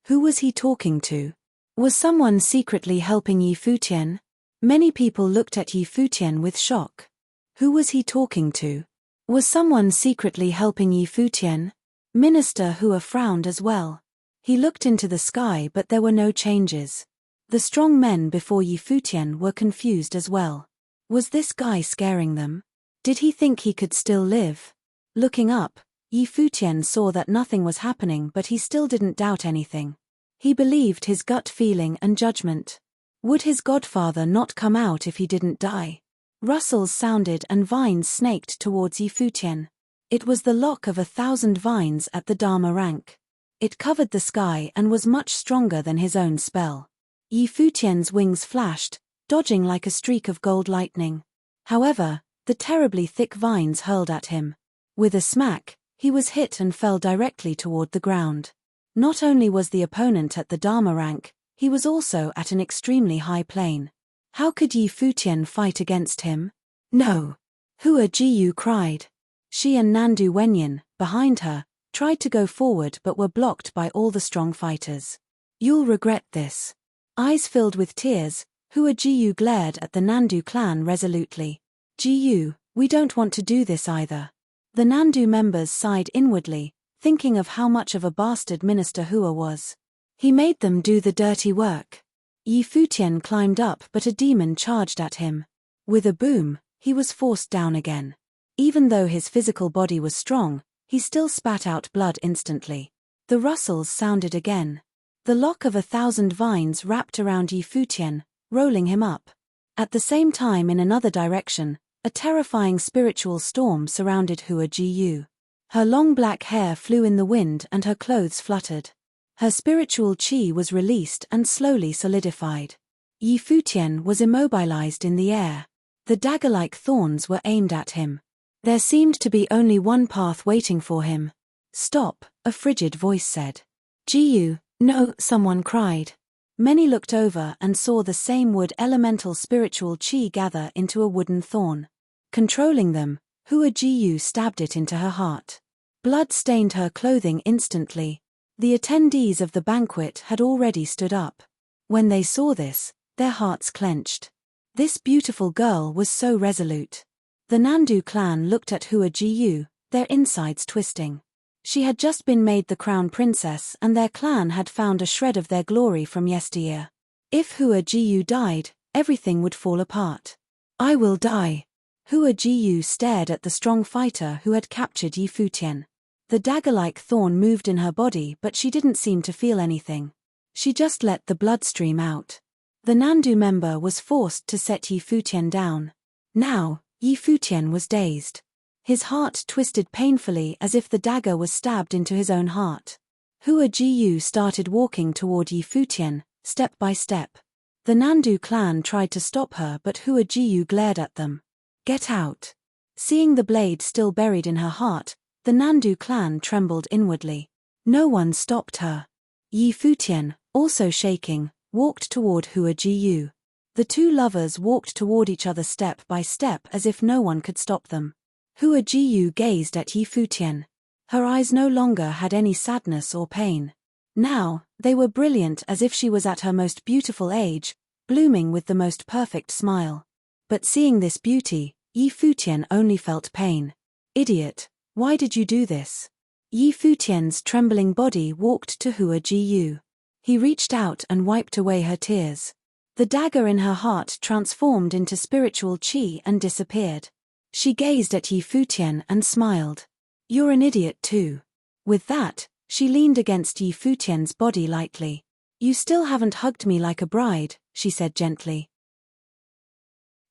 Who was he talking to? Was someone secretly helping Yi Futian? Many people looked at Yi Futian with shock. Who was he talking to? Was someone secretly helping Yi Futian? Minister Hua frowned as well. He looked into the sky but there were no changes. The strong men before Yi Futian were confused as well. Was this guy scaring them? Did he think he could still live? Looking up, Yi Futian saw that nothing was happening but he still didn't doubt anything. He believed his gut feeling and judgment. Would his godfather not come out if he didn't die? Rustles sounded and vines snaked towards Yi Futian. It was the lock of 1,000 vines at the Dharma rank. It covered the sky and was much stronger than his own spell. Yi Futian's wings flashed, dodging like a streak of gold lightning. However, the terribly thick vines hurled at him. With a smack, he was hit and fell directly toward the ground. Not only was the opponent at the Dharma rank, he was also at an extremely high plane. How could Yi Futian fight against him? No! Hua Jiyu cried. She and Nandu Wenyin, behind her, tried to go forward but were blocked by all the strong fighters. You'll regret this. Eyes filled with tears, Hua Jiyu glared at the Nandu clan resolutely. Jiyu, we don't want to do this either. The Nandu members sighed inwardly, thinking of how much of a bastard Minister Hua was. He made them do the dirty work. Yi Futian climbed up but a demon charged at him. With a boom, he was forced down again. Even though his physical body was strong, he still spat out blood instantly. The rustles sounded again. The lock of 1,000 vines wrapped around Yi Futian, rolling him up. At the same time in another direction, a terrifying spiritual storm surrounded Hua Jiyu. Her long black hair flew in the wind and her clothes fluttered. Her spiritual chi was released and slowly solidified. Yi Futian was immobilized in the air. The dagger-like thorns were aimed at him. There seemed to be only one path waiting for him. Stop, a frigid voice said. Jiyu, no, someone cried. Many looked over and saw the same wood elemental spiritual chi gather into a wooden thorn. Controlling them, Hua Jiyu stabbed it into her heart. Blood stained her clothing instantly. The attendees of the banquet had already stood up. When they saw this, their hearts clenched. This beautiful girl was so resolute. The Nandu clan looked at Hua Jiyu, their insides twisting. She had just been made the crown princess and their clan had found a shred of their glory from yesteryear. If Hua Jiyu died, everything would fall apart. I will die. Hua Jiyu stared at the strong fighter who had captured Yi Futian. The dagger-like thorn moved in her body but she didn't seem to feel anything. She just let the blood stream out. The Nandu member was forced to set Yi Futian down. Now, Yi Futian was dazed. His heart twisted painfully as if the dagger was stabbed into his own heart. Hua Jiyu started walking toward Yi Futian, step by step. The Nandu clan tried to stop her but Hua Jiyu glared at them. Get out. Seeing the blade still buried in her heart, the Nandu clan trembled inwardly. No one stopped her. Yi Futian, also shaking, walked toward Hua Jiyu. The two lovers walked toward each other step by step as if no one could stop them. Hua Jiyu gazed at Yi Futian. Her eyes no longer had any sadness or pain. Now, they were brilliant as if she was at her most beautiful age, blooming with the most perfect smile. But seeing this beauty, Yi Futian only felt pain. Idiot, why did you do this? Yi Futian's trembling body walked to Hua Jiyu. He reached out and wiped away her tears. The dagger in her heart transformed into spiritual qi and disappeared. She gazed at Yi Futian and smiled. You're an idiot too. With that, she leaned against Yi Futian's body lightly. You still haven't hugged me like a bride, she said gently.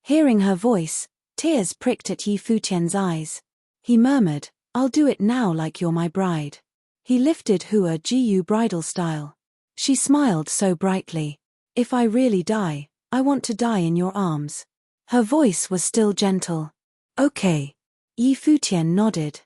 Hearing her voice, tears pricked at Yi Futian's eyes. He murmured, I'll do it now like you're my bride. He lifted Hua Jiyu bridal style. She smiled so brightly. If I really die, I want to die in your arms. Her voice was still gentle. Okay. Yi Futian nodded.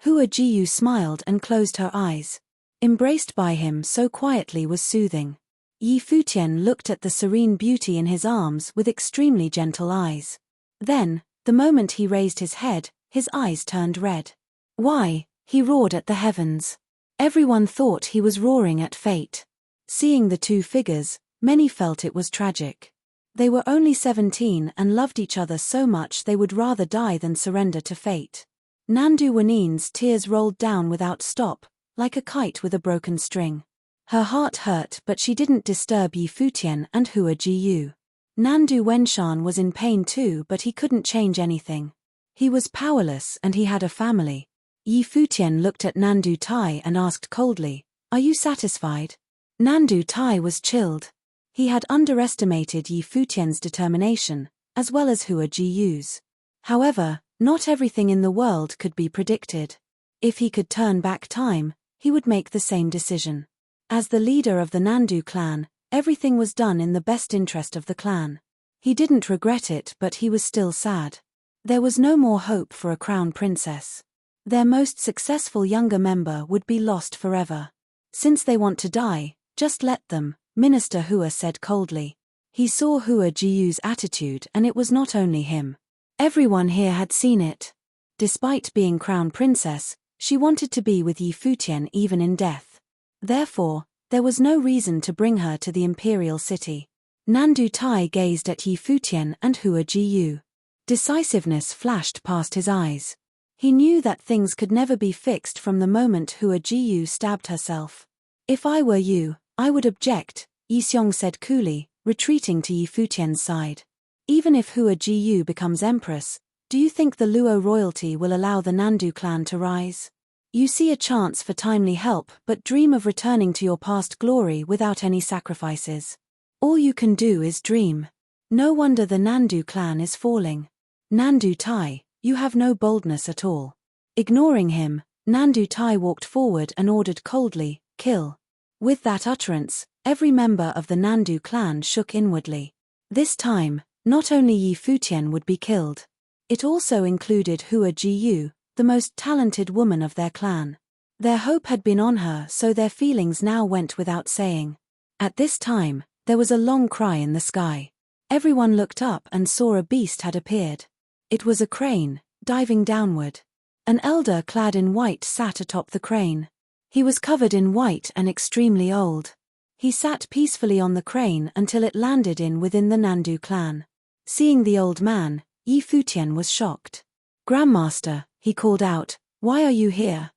Hua Jiyu smiled and closed her eyes. Embraced by him so quietly was soothing. Yi Futian looked at the serene beauty in his arms with extremely gentle eyes. Then, the moment he raised his head, his eyes turned red. Why? He roared at the heavens. Everyone thought he was roaring at fate. Seeing the two figures, many felt it was tragic. They were only 17 and loved each other so much they would rather die than surrender to fate. Nandu Wanin's tears rolled down without stop, like a kite with a broken string. Her heart hurt but she didn't disturb Yi Futian and Hua Jiyu. Nandu Wenshan was in pain too but he couldn't change anything. He was powerless and he had a family. Yi Futian looked at Nandu Tai and asked coldly, Are you satisfied? Nandu Tai was chilled. He had underestimated Yi Futian's determination, as well as Hua Jiyu's. However, not everything in the world could be predicted. If he could turn back time, he would make the same decision. As the leader of the Nandu clan, everything was done in the best interest of the clan. He didn't regret it but he was still sad. There was no more hope for a crown princess. Their most successful younger member would be lost forever. Since they want to die, just let them, Minister Hua said coldly. He saw Hua Jiyu's attitude and it was not only him. Everyone here had seen it. Despite being crown princess, she wanted to be with Yi Futian even in death. Therefore, there was no reason to bring her to the imperial city. Nandu Tai gazed at Yi Futian and Hua Jiyu. Decisiveness flashed past his eyes. He knew that things could never be fixed from the moment Hua Jiyu stabbed herself. If I were you, I would object, Yi Xiong said coolly, retreating to Yi Futian's side. Even if Hua Jiyu becomes empress, do you think the Luo royalty will allow the Nandu clan to rise? You see a chance for timely help but dream of returning to your past glory without any sacrifices. All you can do is dream. No wonder the Nandu clan is falling. Nandu Tai, you have no boldness at all. Ignoring him, Nandu Tai walked forward and ordered coldly, kill. With that utterance, every member of the Nandu clan shook inwardly. This time, not only Yi Futian would be killed. It also included Hua Jiyu, the most talented woman of their clan. Their hope had been on her so their feelings now went without saying. At this time, there was a long cry in the sky. Everyone looked up and saw a beast had appeared. It was a crane, diving downward. An elder clad in white sat atop the crane. He was covered in white and extremely old. He sat peacefully on the crane until it landed within the Nandu clan. Seeing the old man, Yi Futian was shocked. "Grandmaster," he called out, "why are you here?"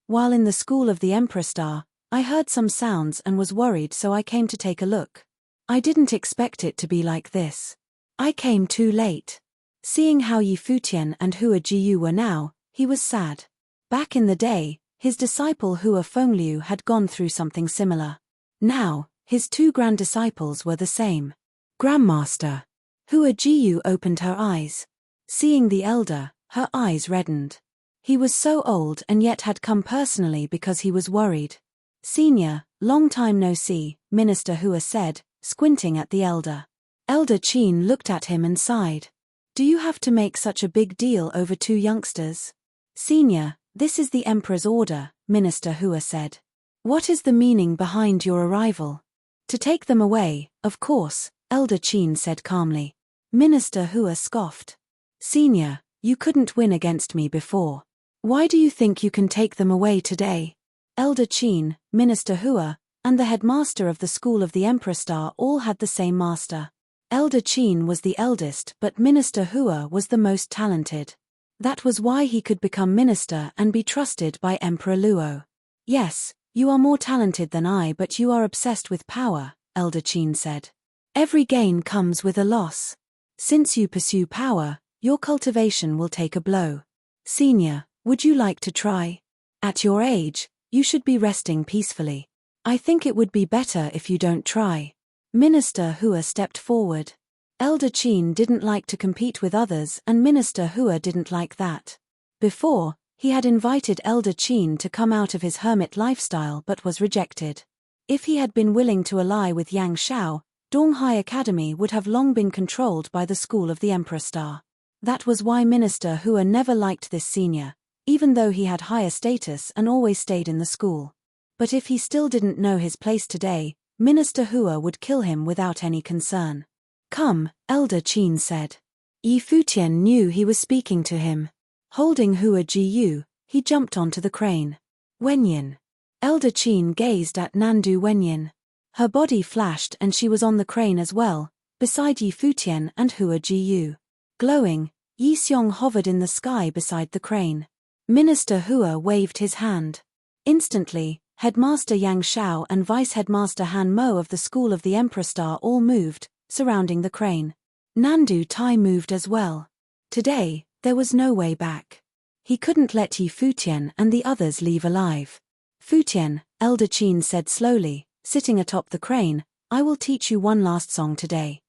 "While in the school of the Emperor Star, I heard some sounds and was worried, so I came to take a look. I didn't expect it to be like this. I came too late." Seeing how Yi Futian and Hua Jiyu were now, he was sad. Back in the day, his disciple Hua Fengliu had gone through something similar. Now, his two grand disciples were the same. "Grandmaster." Hua Jiyu opened her eyes. Seeing the elder, her eyes reddened. He was so old and yet had come personally because he was worried. "Senior, long time no see," Minister Hua said, squinting at the elder. Elder Qin looked at him and sighed. "Do you have to make such a big deal over two youngsters?" "Senior, this is the Emperor's order," Minister Hua said. "What is the meaning behind your arrival?" "To take them away, of course," Elder Qin said calmly. Minister Hua scoffed. "Senior, you couldn't win against me before. Why do you think you can take them away today?" Elder Qin, Minister Hua, and the headmaster of the school of the Emperor Star all had the same master. Elder Qin was the eldest, but Minister Hua was the most talented. That was why he could become minister and be trusted by Emperor Luo. "Yes, you are more talented than I, but you are obsessed with power," Elder Qin said. "Every gain comes with a loss. Since you pursue power, your cultivation will take a blow. Senior, would you like to try? At your age, you should be resting peacefully. I think it would be better if you don't try." Minister Hua stepped forward. Elder Qin didn't like to compete with others, and Minister Hua didn't like that. Before, he had invited Elder Qin to come out of his hermit lifestyle but was rejected. If he had been willing to ally with Yang Shao, Donghai Academy would have long been controlled by the school of the Emperor Star. That was why Minister Hua never liked this senior, even though he had higher status and always stayed in the school. But if he still didn't know his place today, Minister Hua would kill him without any concern. "Come," Elder Qin said. Yi Futian knew he was speaking to him. Holding Hua Jiyu, he jumped onto the crane. "Wenyin." Elder Qin gazed at Nandu Wenyin. Her body flashed and she was on the crane as well, beside Yi Futian and Hua Jiyu. Glowing, Yi Xiong hovered in the sky beside the crane. Minister Hua waved his hand. Instantly, Headmaster Yang Shao and Vice Headmaster Han Mo of the School of the Emperor Star all moved, surrounding the crane. Nandu Tai moved as well. Today, there was no way back. He couldn't let Yi Futian and the others leave alive. "Futian," Elder Qin said slowly, sitting atop the crane, "I will teach you one last song today."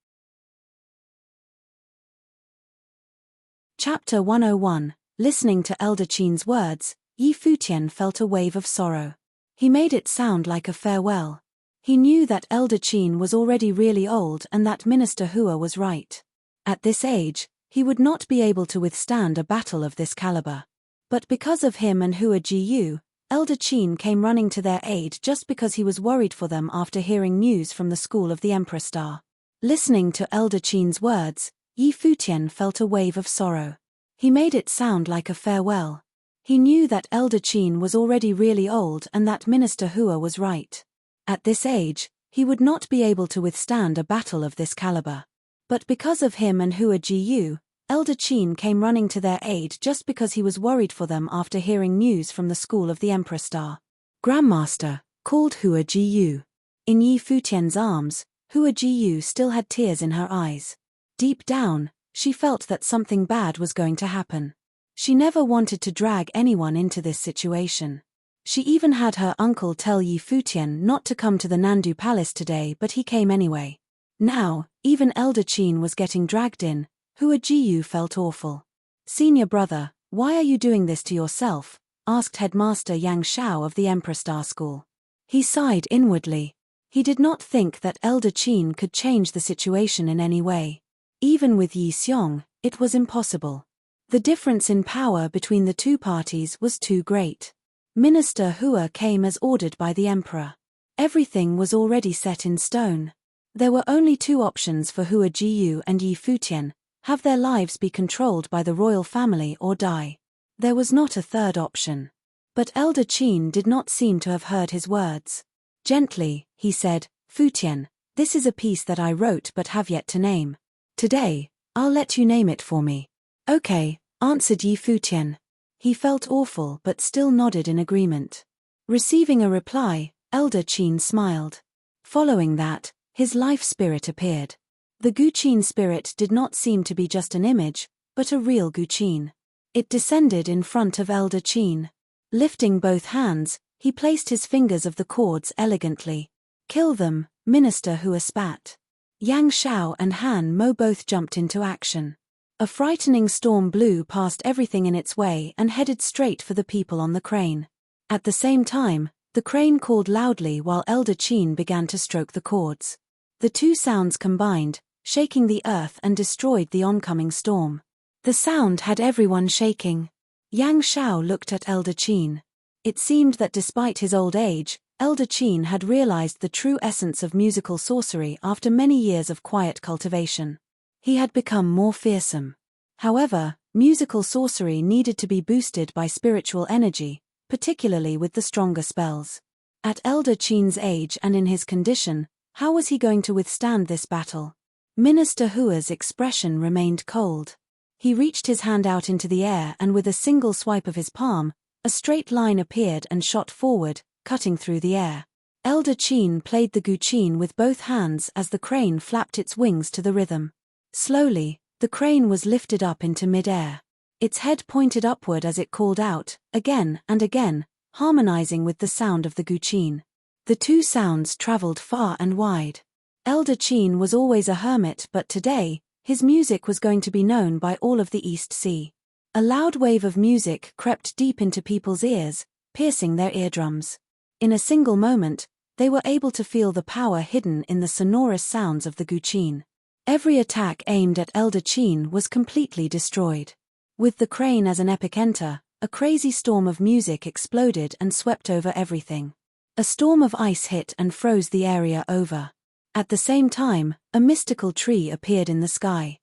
Chapter 101. Listening to Elder Qin's words, Yi Futian felt a wave of sorrow. He made it sound like a farewell. He knew that Elder Qin was already really old and that Minister Hua was right. At this age, he would not be able to withstand a battle of this caliber. But because of him and Hua Jiyu, Elder Qin came running to their aid just because he was worried for them after hearing news from the school of the Emperor Star. Listening to Elder Qin's words, Yi Futian felt a wave of sorrow. He made it sound like a farewell. He knew that Elder Qin was already really old and that Minister Hua was right. At this age, he would not be able to withstand a battle of this caliber. But because of him and Hua Jiyu, Elder Qin came running to their aid just because he was worried for them after hearing news from the school of the Emperor Star. "Grandmaster," called Hua Jiyu. In Yi Futian's arms, Hua Jiyu still had tears in her eyes. Deep down, she felt that something bad was going to happen. She never wanted to drag anyone into this situation. She even had her uncle tell Yi Futian not to come to the Nandu Palace today, but he came anyway. Now, even Elder Qin was getting dragged in. Hua Jiyu felt awful. "Senior brother, why are you doing this to yourself?" asked Headmaster Yang Shao of the Emperor Star School. He sighed inwardly. He did not think that Elder Qin could change the situation in any way. Even with Yi Xiong, it was impossible. The difference in power between the two parties was too great. Minister Hua came as ordered by the emperor. Everything was already set in stone. There were only two options for Hua Jiyu and Yi Futian: have their lives be controlled by the royal family or die. There was not a third option. But Elder Qin did not seem to have heard his words. Gently, he said, Futian, this is a piece that I wrote but have yet to name. Today, I'll let you name it for me. Okay, answered Yi Futian. He felt awful but still nodded in agreement. Receiving a reply, Elder Qin smiled. Following that, his life spirit appeared. The Guqin spirit did not seem to be just an image, but a real Guqin. It descended in front of Elder Qin. Lifting both hands, he placed his fingers of the chords elegantly. Kill them, Minister Hua spat. Yang Shao and Han Mo both jumped into action. A frightening storm blew past everything in its way and headed straight for the people on the crane. At the same time, the crane called loudly while Elder Qin began to stroke the chords. The two sounds combined, shaking the earth and destroyed the oncoming storm. The sound had everyone shaking. Yang Shao looked at Elder Qin. It seemed that despite his old age, Elder Qin had realized the true essence of musical sorcery after many years of quiet cultivation. He had become more fearsome. However, musical sorcery needed to be boosted by spiritual energy, particularly with the stronger spells. At Elder Qin's age and in his condition, how was he going to withstand this battle? Minister Hua's expression remained cold. He reached his hand out into the air and with a single swipe of his palm, a straight line appeared and shot forward, cutting through the air. Elder Qin played the Guqin with both hands as the crane flapped its wings to the rhythm. Slowly, the crane was lifted up into mid-air. Its head pointed upward as it called out, again and again, harmonizing with the sound of the Guqin. The two sounds traveled far and wide. Elder Qin was always a hermit, but today, his music was going to be known by all of the East Sea. A loud wave of music crept deep into people's ears, piercing their eardrums. In a single moment, they were able to feel the power hidden in the sonorous sounds of the Guqin. Every attack aimed at Elder Qin was completely destroyed. With the crane as an epicenter, a crazy storm of music exploded and swept over everything. A storm of ice hit and froze the area over. At the same time, a mystical tree appeared in the sky.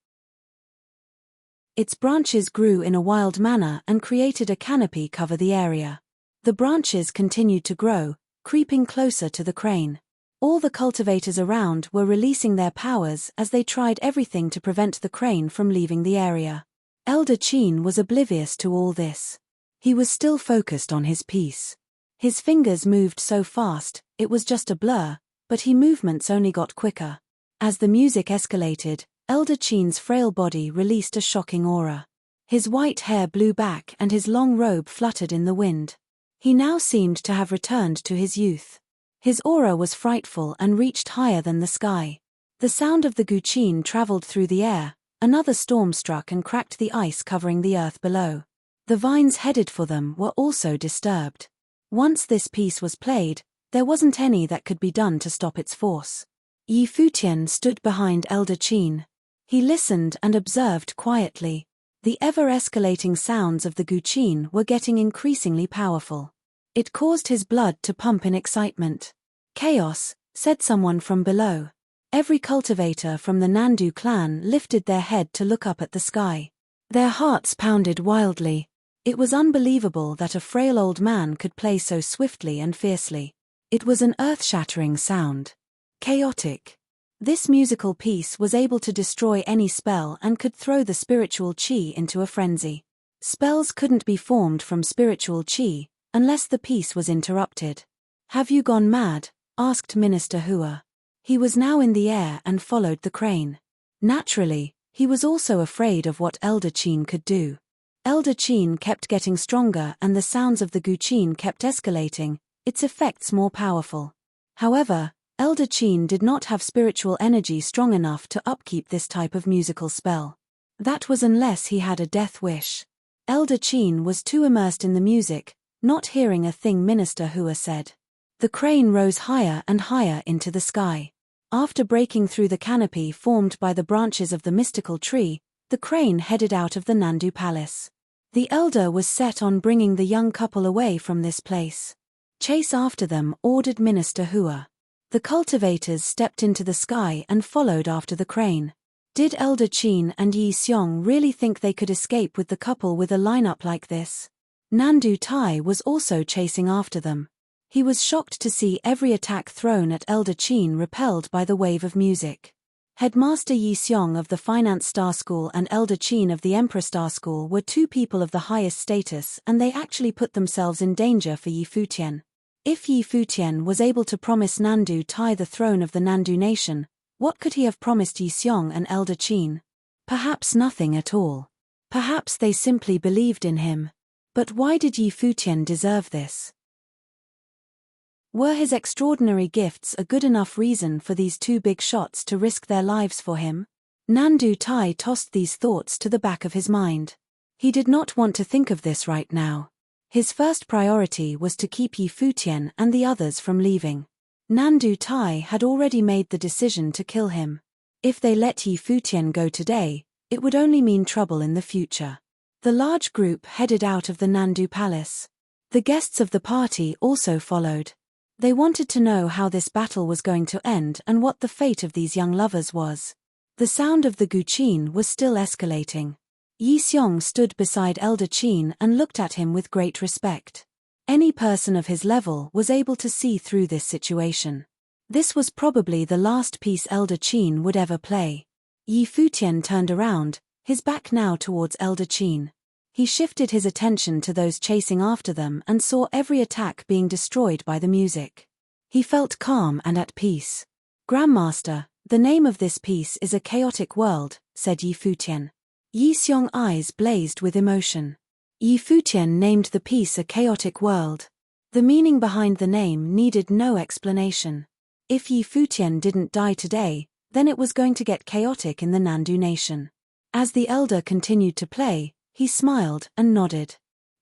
Its branches grew in a wild manner and created a canopy cover the area. The branches continued to grow, creeping closer to the crane. All the cultivators around were releasing their powers as they tried everything to prevent the crane from leaving the area. Elder Qin was oblivious to all this. He was still focused on his piece. His fingers moved so fast, it was just a blur, but his movements only got quicker. As the music escalated, Elder Qin's frail body released a shocking aura. His white hair blew back and his long robe fluttered in the wind. He now seemed to have returned to his youth. His aura was frightful and reached higher than the sky. The sound of the Guqin traveled through the air, another storm struck and cracked the ice covering the earth below. The vines headed for them were also disturbed. Once this piece was played, there wasn't any that could be done to stop its force. Yi Futian stood behind Elder Qin. He listened and observed quietly. The ever-escalating sounds of the Guqin were getting increasingly powerful. It caused his blood to pump in excitement. Chaos, said someone from below. Every cultivator from the Nandu clan lifted their head to look up at the sky. Their hearts pounded wildly. It was unbelievable that a frail old man could play so swiftly and fiercely. It was an earth-shattering sound. Chaotic. This musical piece was able to destroy any spell and could throw the spiritual qi into a frenzy. Spells couldn't be formed from spiritual qi unless the piece was interrupted. Have you gone mad? Asked Minister Hua. He was now in the air and followed the crane. Naturally, he was also afraid of what Elder Qin could do. Elder Qin kept getting stronger and the sounds of the Guqin kept escalating, its effects more powerful. However, Elder Qin did not have spiritual energy strong enough to upkeep this type of musical spell. That was unless he had a death wish. Elder Qin was too immersed in the music, not hearing a thing Minister Hua said. The crane rose higher and higher into the sky. After breaking through the canopy formed by the branches of the mystical tree, the crane headed out of the Nandu palace. The elder was set on bringing the young couple away from this place. Chase after them, ordered Minister Hua. The cultivators stepped into the sky and followed after the crane. Did Elder Qin and Yi Xiong really think they could escape with the couple with a lineup like this? Nandu Tai was also chasing after them. He was shocked to see every attack thrown at Elder Qin repelled by the wave of music. Headmaster Yi Xiong of the Finance Star School and Elder Qin of the Emperor Star School were two people of the highest status, and they actually put themselves in danger for Yi Futian. If Yi Futian was able to promise Nandu Tai the throne of the Nandu nation, what could he have promised Yi Xiong and Elder Qin? Perhaps nothing at all. Perhaps they simply believed in him. But why did Yi Futian deserve this? Were his extraordinary gifts a good enough reason for these two big shots to risk their lives for him? Nandu Tai tossed these thoughts to the back of his mind. He did not want to think of this right now. His first priority was to keep Yi Futian and the others from leaving. Nandu Tai had already made the decision to kill him. If they let Yi Futian go today, it would only mean trouble in the future. The large group headed out of the Nandu Palace. The guests of the party also followed. They wanted to know how this battle was going to end and what the fate of these young lovers was. The sound of the guqin was still escalating. Yi Xiong stood beside Elder Qin and looked at him with great respect. Any person of his level was able to see through this situation. This was probably the last piece Elder Qin would ever play. Yi Futian turned around, his back now towards Elder Qin. He shifted his attention to those chasing after them and saw every attack being destroyed by the music. He felt calm and at peace. "Grandmaster, the name of this piece is A Chaotic World," said Yi Futian. Yi Xiong's eyes blazed with emotion. Yi Futian named the piece A Chaotic World. The meaning behind the name needed no explanation. If Yi Futian didn't die today, then it was going to get chaotic in the Nandu nation. As the elder continued to play, he smiled and nodded.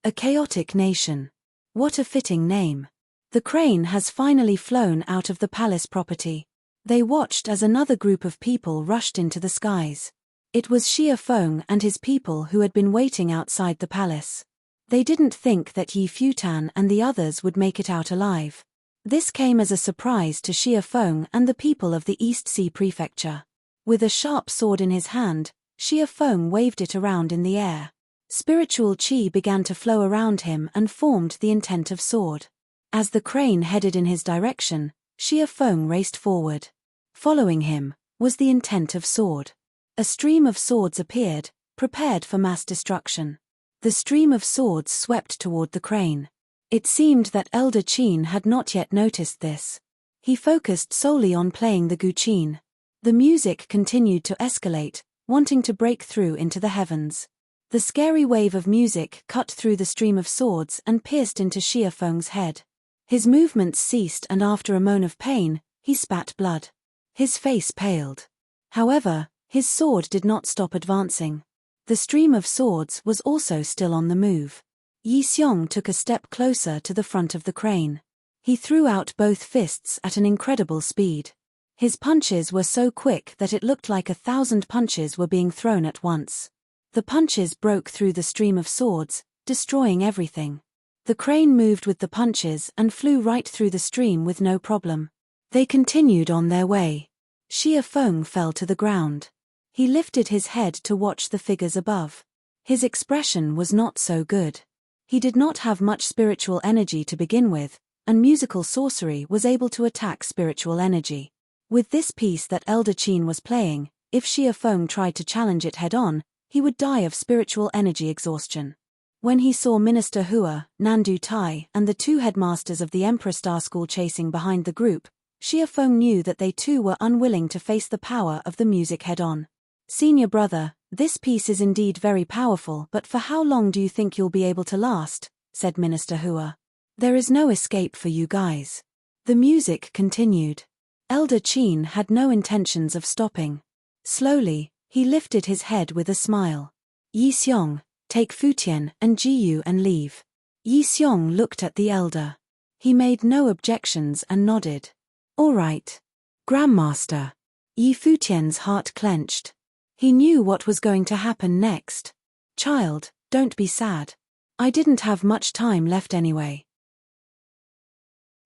A chaotic nation. What a fitting name. The crane has finally flown out of the palace property. They watched as another group of people rushed into the skies. It was Xie Feng and his people who had been waiting outside the palace. They didn't think that Yi Futian and the others would make it out alive. This came as a surprise to Xie Feng and the people of the East Sea Prefecture. With a sharp sword in his hand, Xie Feng waved it around in the air. Spiritual qi began to flow around him and formed the intent of sword. As the crane headed in his direction, Xie Feng raced forward. Following him was the intent of sword. A stream of swords appeared, prepared for mass destruction. The stream of swords swept toward the crane. It seemed that Elder Qin had not yet noticed this. He focused solely on playing the guqin. The music continued to escalate, wanting to break through into the heavens. The scary wave of music cut through the stream of swords and pierced into Xie Feng's head. His movements ceased and after a moan of pain, he spat blood. His face paled. However, his sword did not stop advancing. The stream of swords was also still on the move. Yi Xiong took a step closer to the front of the crane. He threw out both fists at an incredible speed. His punches were so quick that it looked like 1,000 punches were being thrown at once. The punches broke through the stream of swords, destroying everything. The crane moved with the punches and flew right through the stream with no problem. They continued on their way. Xie Feng fell to the ground. He lifted his head to watch the figures above. His expression was not so good. He did not have much spiritual energy to begin with, and musical sorcery was able to attack spiritual energy. With this piece that Elder Qin was playing, if Xie Feng tried to challenge it head-on, he would die of spiritual energy exhaustion. When he saw Minister Hua, Nandu Tai, and the two headmasters of the Emperor Star School chasing behind the group, Xie Feng knew that they too were unwilling to face the power of the music head-on. "Senior brother, this piece is indeed very powerful, but for how long do you think you'll be able to last?" said Minister Hua. "There is no escape for you guys." The music continued. Elder Qin had no intentions of stopping. Slowly, he lifted his head with a smile. "Yi Xiong, take Futian and Jiyu and leave." Yi Xiong looked at the elder. He made no objections and nodded. "All right. Grandmaster." Yi Futian's heart clenched. He knew what was going to happen next. "Child, don't be sad. I didn't have much time left anyway.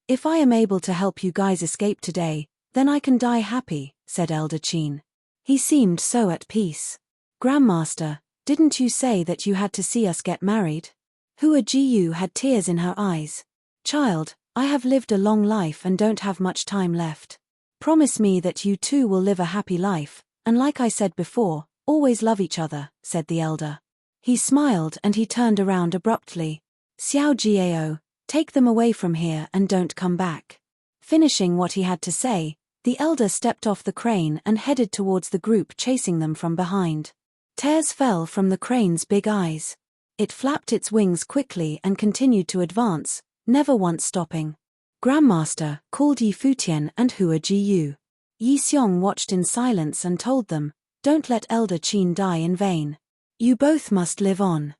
If I am able to help you guys escape today, then I can die happy," said Elder Qin. He seemed so at peace. "Grandmaster, didn't you say that you had to see us get married?" Hua Jiyu had tears in her eyes. Child, I have lived a long life and don't have much time left. Promise me that you too will live a happy life, and like I said before, always love each other, said the elder. He smiled and he turned around abruptly. Xiao Jiao, take them away from here and don't come back. Finishing what he had to say, the elder stepped off the crane and headed towards the group chasing them from behind. Tears fell from the crane's big eyes. It flapped its wings quickly and continued to advance, never once stopping. Grandmaster, called Yi Futian and Hua Jiyu. Yi Xiong watched in silence and told them, don't let Elder Qin die in vain. You both must live on.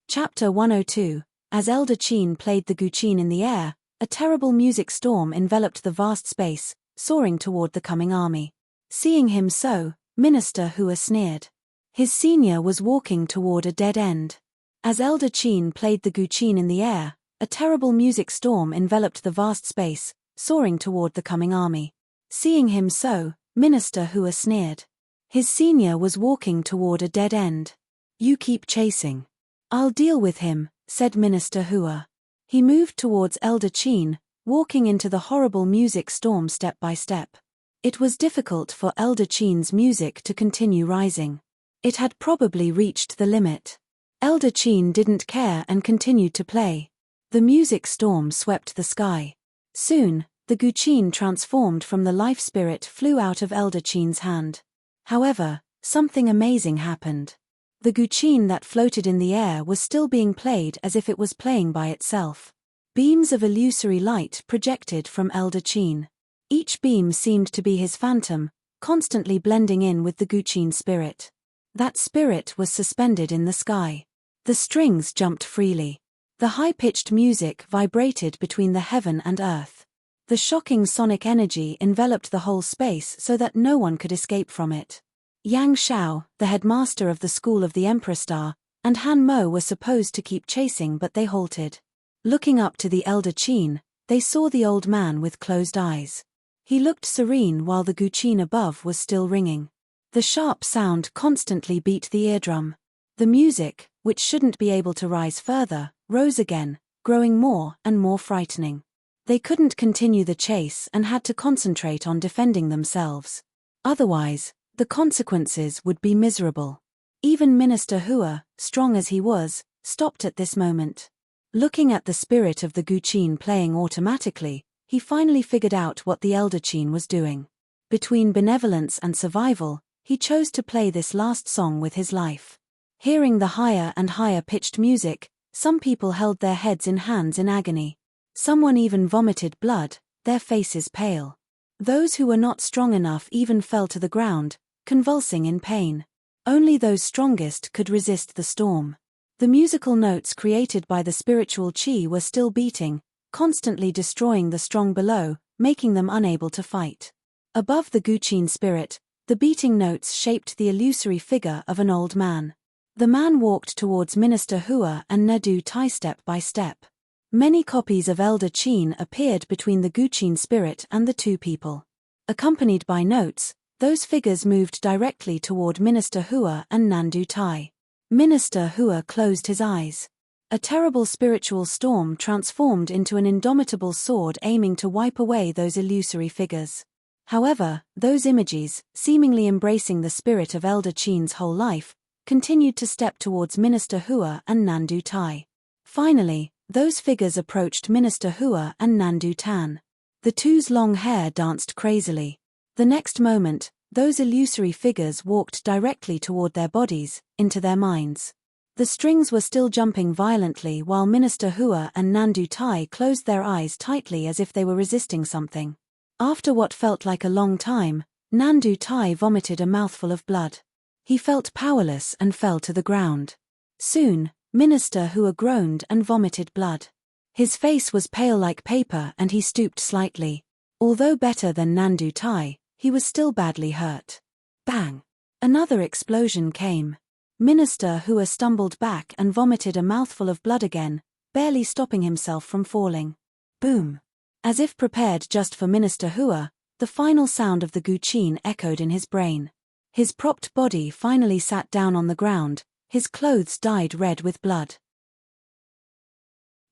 Chapter 102. As Elder Qin played the guqin in the air, a terrible music storm enveloped the vast space, soaring toward the coming army. Seeing him so, Minister Hua sneered. His senior was walking toward a dead end. As Elder Qin played the guqin in the air, a terrible music storm enveloped the vast space, soaring toward the coming army. Seeing him so, Minister Hua sneered. His senior was walking toward a dead end. You keep chasing. I'll deal with him, said Minister Hua. He moved towards Elder Qin, walking into the horrible music storm step by step. It was difficult for Elder Qin's music to continue rising. It had probably reached the limit. Elder Qin didn't care and continued to play. The music storm swept the sky. Soon, the guqin transformed from the life spirit flew out of Elder Qin's hand. However, something amazing happened. The guqin that floated in the air was still being played as if it was playing by itself. Beams of illusory light projected from Elder Qin. Each beam seemed to be his phantom, constantly blending in with the guqin spirit. That spirit was suspended in the sky. The strings jumped freely. The high-pitched music vibrated between the heaven and earth. The shocking sonic energy enveloped the whole space so that no one could escape from it. Yang Shao, the headmaster of the school of the Emperor Star, and Han Mo were supposed to keep chasing, but they halted. Looking up to the Elder Qin, they saw the old man with closed eyes. He looked serene while the guqin above was still ringing. The sharp sound constantly beat the eardrum. The music, which shouldn't be able to rise further, rose again, growing more and more frightening. They couldn't continue the chase and had to concentrate on defending themselves. Otherwise, the consequences would be miserable. Even Minister Hua, strong as he was, stopped at this moment. Looking at the spirit of the guqin playing automatically, he finally figured out what the Elder Qin was doing. Between benevolence and survival, he chose to play this last song with his life. Hearing the higher and higher pitched music, some people held their heads in hands in agony. Someone even vomited blood, their faces pale. Those who were not strong enough even fell to the ground, convulsing in pain. Only those strongest could resist the storm. The musical notes created by the spiritual qi were still beating, constantly destroying the strong below, making them unable to fight. Above the guqin spirit, the beating notes shaped the illusory figure of an old man. The man walked towards Minister Hua and Nadu Tai step by step. Many copies of Elder Qin appeared between the guqin spirit and the two people. Accompanied by notes, those figures moved directly toward Minister Hua and Nandu Tai. Minister Hua closed his eyes. A terrible spiritual storm transformed into an indomitable sword aiming to wipe away those illusory figures. However, those images, seemingly embracing the spirit of Elder Qin's whole life, continued to step towards Minister Hua and Nandu Tai. Finally, those figures approached Minister Hua and Nandu Tan. The two's long hair danced crazily. The next moment, those illusory figures walked directly toward their bodies, into their minds. The strings were still jumping violently while Minister Hua and Nandu Tai closed their eyes tightly as if they were resisting something. After what felt like a long time, Nandu Tai vomited a mouthful of blood. He felt powerless and fell to the ground. Soon, Minister Hua groaned and vomited blood. His face was pale like paper and he stooped slightly. Although better than Nandu Tai, he was still badly hurt. Bang! Another explosion came. Minister Hua stumbled back and vomited a mouthful of blood again, barely stopping himself from falling. Boom! As if prepared just for Minister Hua, the final sound of the guqin echoed in his brain. His propped body finally sat down on the ground, his clothes dyed red with blood.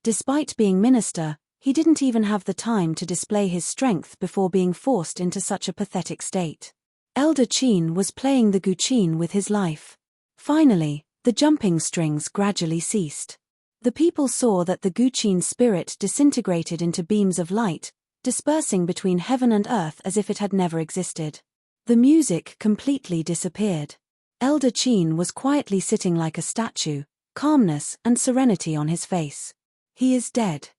Despite being minister, he didn't even have the time to display his strength before being forced into such a pathetic state. Elder Qin was playing the guqin with his life. Finally, the jumping strings gradually ceased. The people saw that the guqin spirit disintegrated into beams of light, dispersing between heaven and earth as if it had never existed. The music completely disappeared. Elder Qin was quietly sitting like a statue, calmness and serenity on his face. He is dead.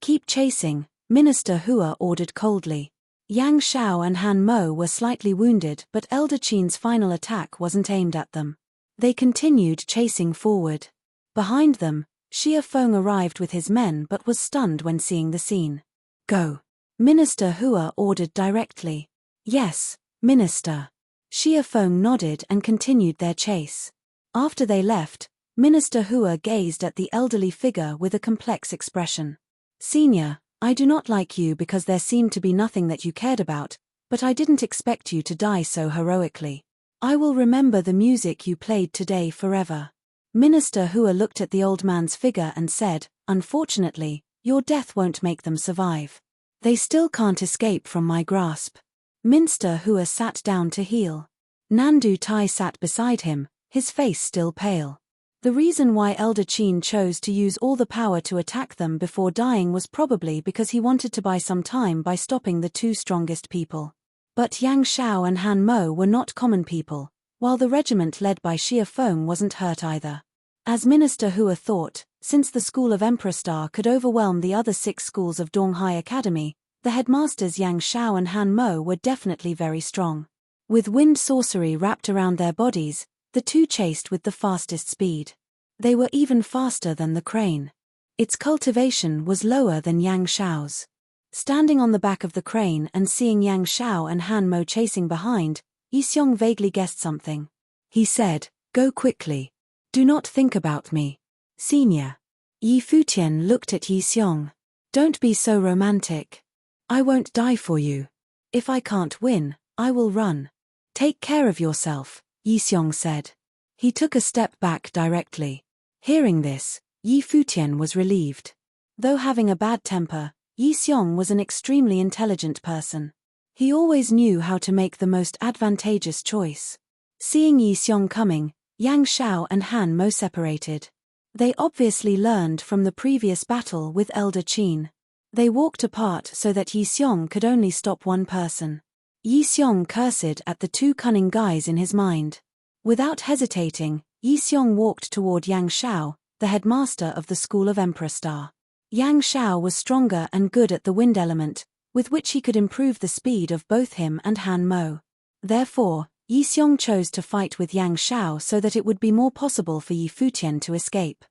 Keep chasing, Minister Hua ordered coldly. Yang Shao and Han Mo were slightly wounded, but Elder Qin's final attack wasn't aimed at them. They continued chasing forward. Behind them, Xia Feng arrived with his men but was stunned when seeing the scene. Go. Minister Hua ordered directly. Yes, Minister. Xia Feng nodded and continued their chase. After they left, Minister Hua gazed at the elderly figure with a complex expression. Senior, I do not like you because there seemed to be nothing that you cared about, but I didn't expect you to die so heroically. I will remember the music you played today forever. Minister Hua looked at the old man's figure and said, Unfortunately, your death won't make them survive. They still can't escape from my grasp. Minister Hua sat down to heal. Nandu Tai sat beside him, his face still pale. The reason why Elder Qin chose to use all the power to attack them before dying was probably because he wanted to buy some time by stopping the two strongest people. But Yang Shao and Han Mo were not common people, while the regiment led by Xia Feng wasn't hurt either. As Minister Hua thought, since the school of Emperor Star could overwhelm the other 6 schools of Donghai Academy, the headmasters Yang Shao and Han Mo were definitely very strong. With wind sorcery wrapped around their bodies, the two chased with the fastest speed. They were even faster than the crane. Its cultivation was lower than Yang Shao's. Standing on the back of the crane and seeing Yang Shao and Han Mo chasing behind, Yi Xiong vaguely guessed something. He said, Go quickly. Do not think about me. Senior. Yi Futian looked at Yi Xiong. Don't be so romantic. I won't die for you. If I can't win, I will run. Take care of yourself, Yi Xiong said. He took a step back directly. Hearing this, Yi Futian was relieved. Though having a bad temper, Yi Xiong was an extremely intelligent person. He always knew how to make the most advantageous choice. Seeing Yi Xiong coming, Yang Shao and Han Mo separated. They obviously learned from the previous battle with Elder Qin. They walked apart so that Yi Xiong could only stop one person. Yi Xiong cursed at the 2 cunning guys in his mind. Without hesitating, Yi Xiong walked toward Yang Shao, the headmaster of the School of Emperor Star. Yang Shao was stronger and good at the wind element, with which he could improve the speed of both him and Han Mo. Therefore, Yi Xiong chose to fight with Yang Shao so that it would be more possible for Yi Futian to escape.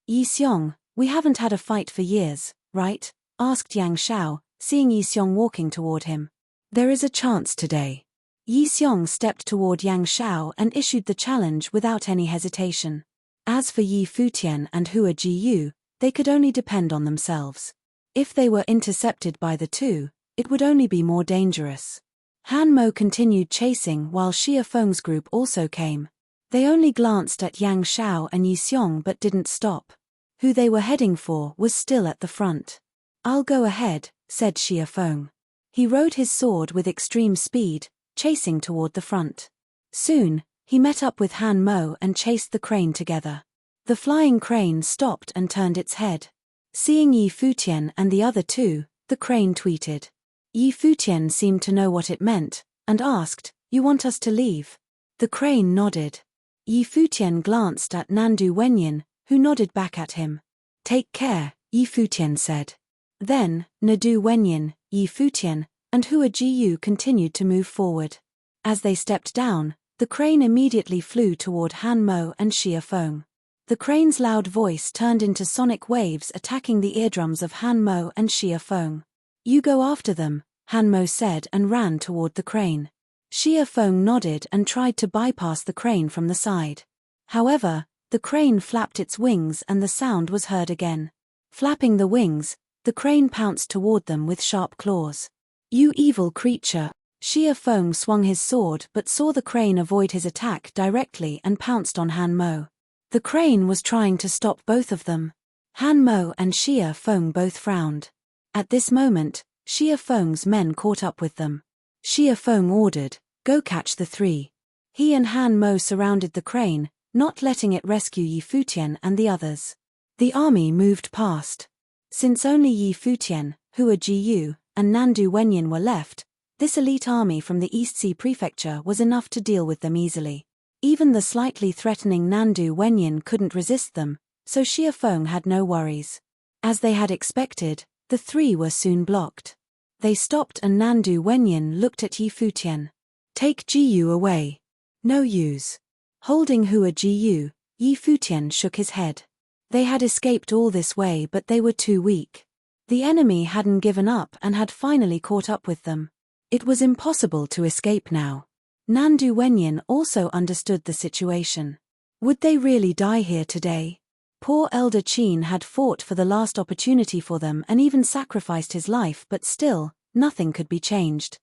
Yi Xiong, we haven't had a fight for years, right? Asked Yang Shao, seeing Yi Xiong walking toward him. There is a chance today. Yi Xiong stepped toward Yang Shao and issued the challenge without any hesitation. As for Yi Futian and Hua Jiyu, they could only depend on themselves. If they were intercepted by the two, it would only be more dangerous. Han Mo continued chasing while Xia Feng's group also came. They only glanced at Yang Shao and Yi Xiong but didn't stop. Who they were heading for was still at the front. I'll go ahead, said Xia Feng. He rode his sword with extreme speed, chasing toward the front. Soon, he met up with Han Mo and chased the crane together. The flying crane stopped and turned its head. Seeing Yi Futian and the other two, the crane tweeted. Yi Futian seemed to know what it meant, and asked, You want us to leave? The crane nodded. Yi Futian glanced at Nandu Wenyin, who nodded back at him. Take care, Yi Futian said. Then, Nadu Wenyin, Yi Futian, and Hua Jiyu continued to move forward. As they stepped down, the crane immediately flew toward Han Mo and Xia Feng. The crane's loud voice turned into sonic waves attacking the eardrums of Han Mo and Xia Feng. You go after them, Han Mo said and ran toward the crane. Xia Feng nodded and tried to bypass the crane from the side. However, the crane flapped its wings and the sound was heard again. Flapping the wings, the crane pounced toward them with sharp claws. You evil creature, Xia Feng swung his sword but saw the crane avoid his attack directly and pounced on Han Mo. The crane was trying to stop both of them. Han Mo and Xia Feng both frowned. At this moment, Xia Feng's men caught up with them. Xia Feng ordered, "Go catch the three." He and Han Mo surrounded the crane, not letting it rescue Yi Futian and the others. The army moved past. Since only Yi Futian, Hua Jiyu, and Nandu Wenyin were left, this elite army from the East Sea Prefecture was enough to deal with them easily. Even the slightly threatening Nandu Wenyin couldn't resist them, so Xia Feng had no worries. As they had expected, the three were soon blocked. They stopped and Nandu Wenyin looked at Yi Futian. "Take Jiyu away." "No use." Holding Hua Jiyu, Yi Futian shook his head. They had escaped all this way but they were too weak. The enemy hadn't given up and had finally caught up with them. It was impossible to escape now. Nandu Wenyin also understood the situation. Would they really die here today? Poor Elder Qin had fought for the last opportunity for them and even sacrificed his life, but still, nothing could be changed.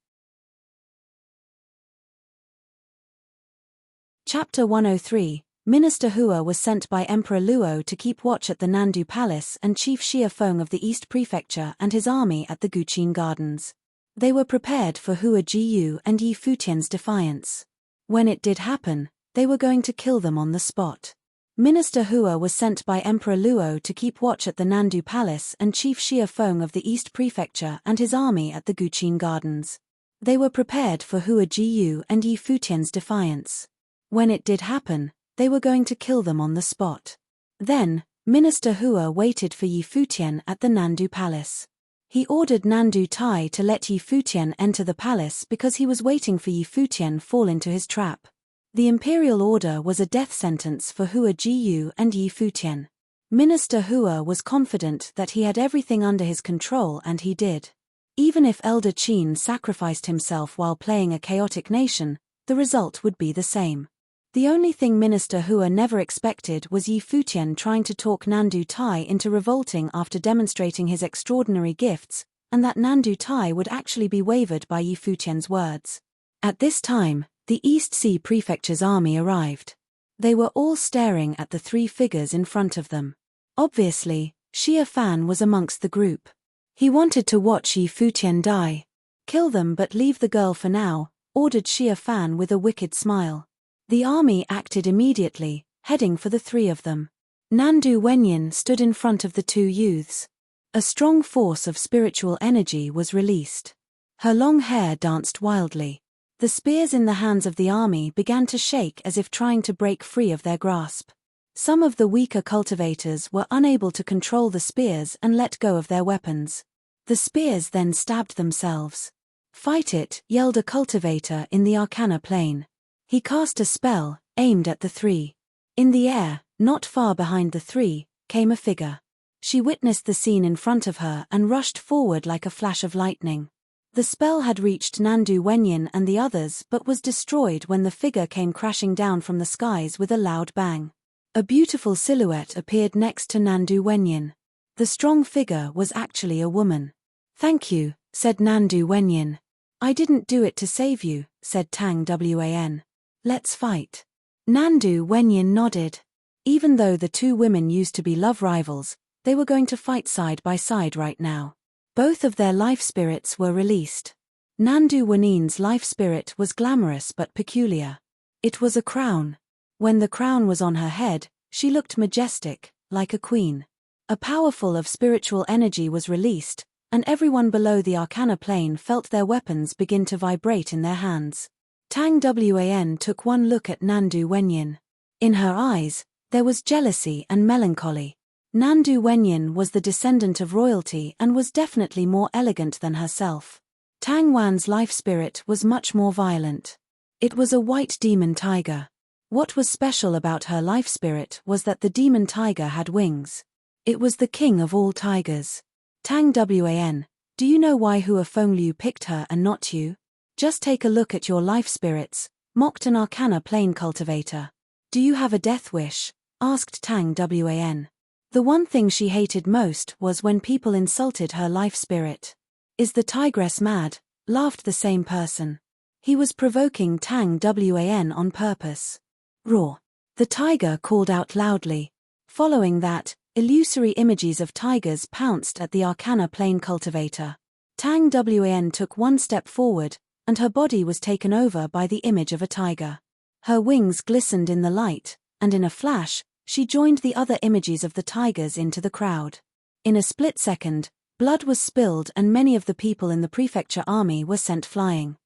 Chapter 103. Minister Hua was sent by Emperor Luo to keep watch at the Nandu Palace and Chief Xia Feng of the East Prefecture and his army at the Guqin Gardens. They were prepared for Hua Jiyu and Yi Futian's defiance. When it did happen, they were going to kill them on the spot. Minister Hua was sent by Emperor Luo to keep watch at the Nandu Palace and Chief Xia Feng of the East Prefecture and his army at the Guqin Gardens. They were prepared for Hua Jiyu and Yi Futian's defiance. When it did happen, they were going to kill them on the spot. Then, Minister Hua waited for Yi Futian at the Nandu Palace. He ordered Nandu Tai to let Yi Futian enter the palace because he was waiting for Yi Futian fall into his trap. The imperial order was a death sentence for Hua Jiyu and Yi Futian. Minister Hua was confident that he had everything under his control, and he did. Even if Elder Qin sacrificed himself while playing a chaotic nation, the result would be the same. The only thing Minister Hua never expected was Yi Futian trying to talk Nandu Tai into revolting after demonstrating his extraordinary gifts, and that Nandu Tai would actually be wavered by Yi Futian's words. At this time, the East Sea Prefecture's army arrived. They were all staring at the three figures in front of them. Obviously, Xia Fan was amongst the group. He wanted to watch Yi Futian die. "Kill them but leave the girl for now," ordered Xia Fan with a wicked smile. The army acted immediately, heading for the three of them. Nandu Wenyin stood in front of the two youths. A strong force of spiritual energy was released. Her long hair danced wildly. The spears in the hands of the army began to shake as if trying to break free of their grasp. Some of the weaker cultivators were unable to control the spears and let go of their weapons. The spears then stabbed themselves. "Fight it," yelled a cultivator in the Arcana plane. He cast a spell, aimed at the three. In the air, not far behind the three, came a figure. She witnessed the scene in front of her and rushed forward like a flash of lightning. The spell had reached Nandu Wenyin and the others but was destroyed when the figure came crashing down from the skies with a loud bang. A beautiful silhouette appeared next to Nandu Wenyin. The strong figure was actually a woman. "Thank you," said Nandu Wenyin. "I didn't do it to save you," said Tang Wan. "Let's fight." Nandu Wenyin nodded. Even though the two women used to be love rivals, they were going to fight side by side right now. Both of their life spirits were released. Nandu Wenin's life spirit was glamorous but peculiar. It was a crown. When the crown was on her head, she looked majestic, like a queen. A powerful of spiritual energy was released, and everyone below the Arcana plane felt their weapons begin to vibrate in their hands. Tang Wan took one look at Nandu Wenyin. In her eyes, there was jealousy and melancholy. Nandu Wenyin was the descendant of royalty and was definitely more elegant than herself. Tang Wan's life spirit was much more violent. It was a white demon tiger. What was special about her life spirit was that the demon tiger had wings. It was the king of all tigers. Tang Wan, do you know why Hua Fengliu picked her and not you? "Just take a look at your life spirits," mocked an Arcana plane cultivator. "Do you have a death wish?" asked Tang Wan. The one thing she hated most was when people insulted her life spirit. "Is the tigress mad?" laughed the same person. He was provoking Tang Wan on purpose. Roar! The tiger called out loudly. Following that, illusory images of tigers pounced at the Arcana Plane cultivator. Tang Wan took one step forward, and her body was taken over by the image of a tiger. Her wings glistened in the light, and in a flash, she joined the other images of the tigers into the crowd. In a split second, blood was spilled and many of the people in the prefecture army were sent flying.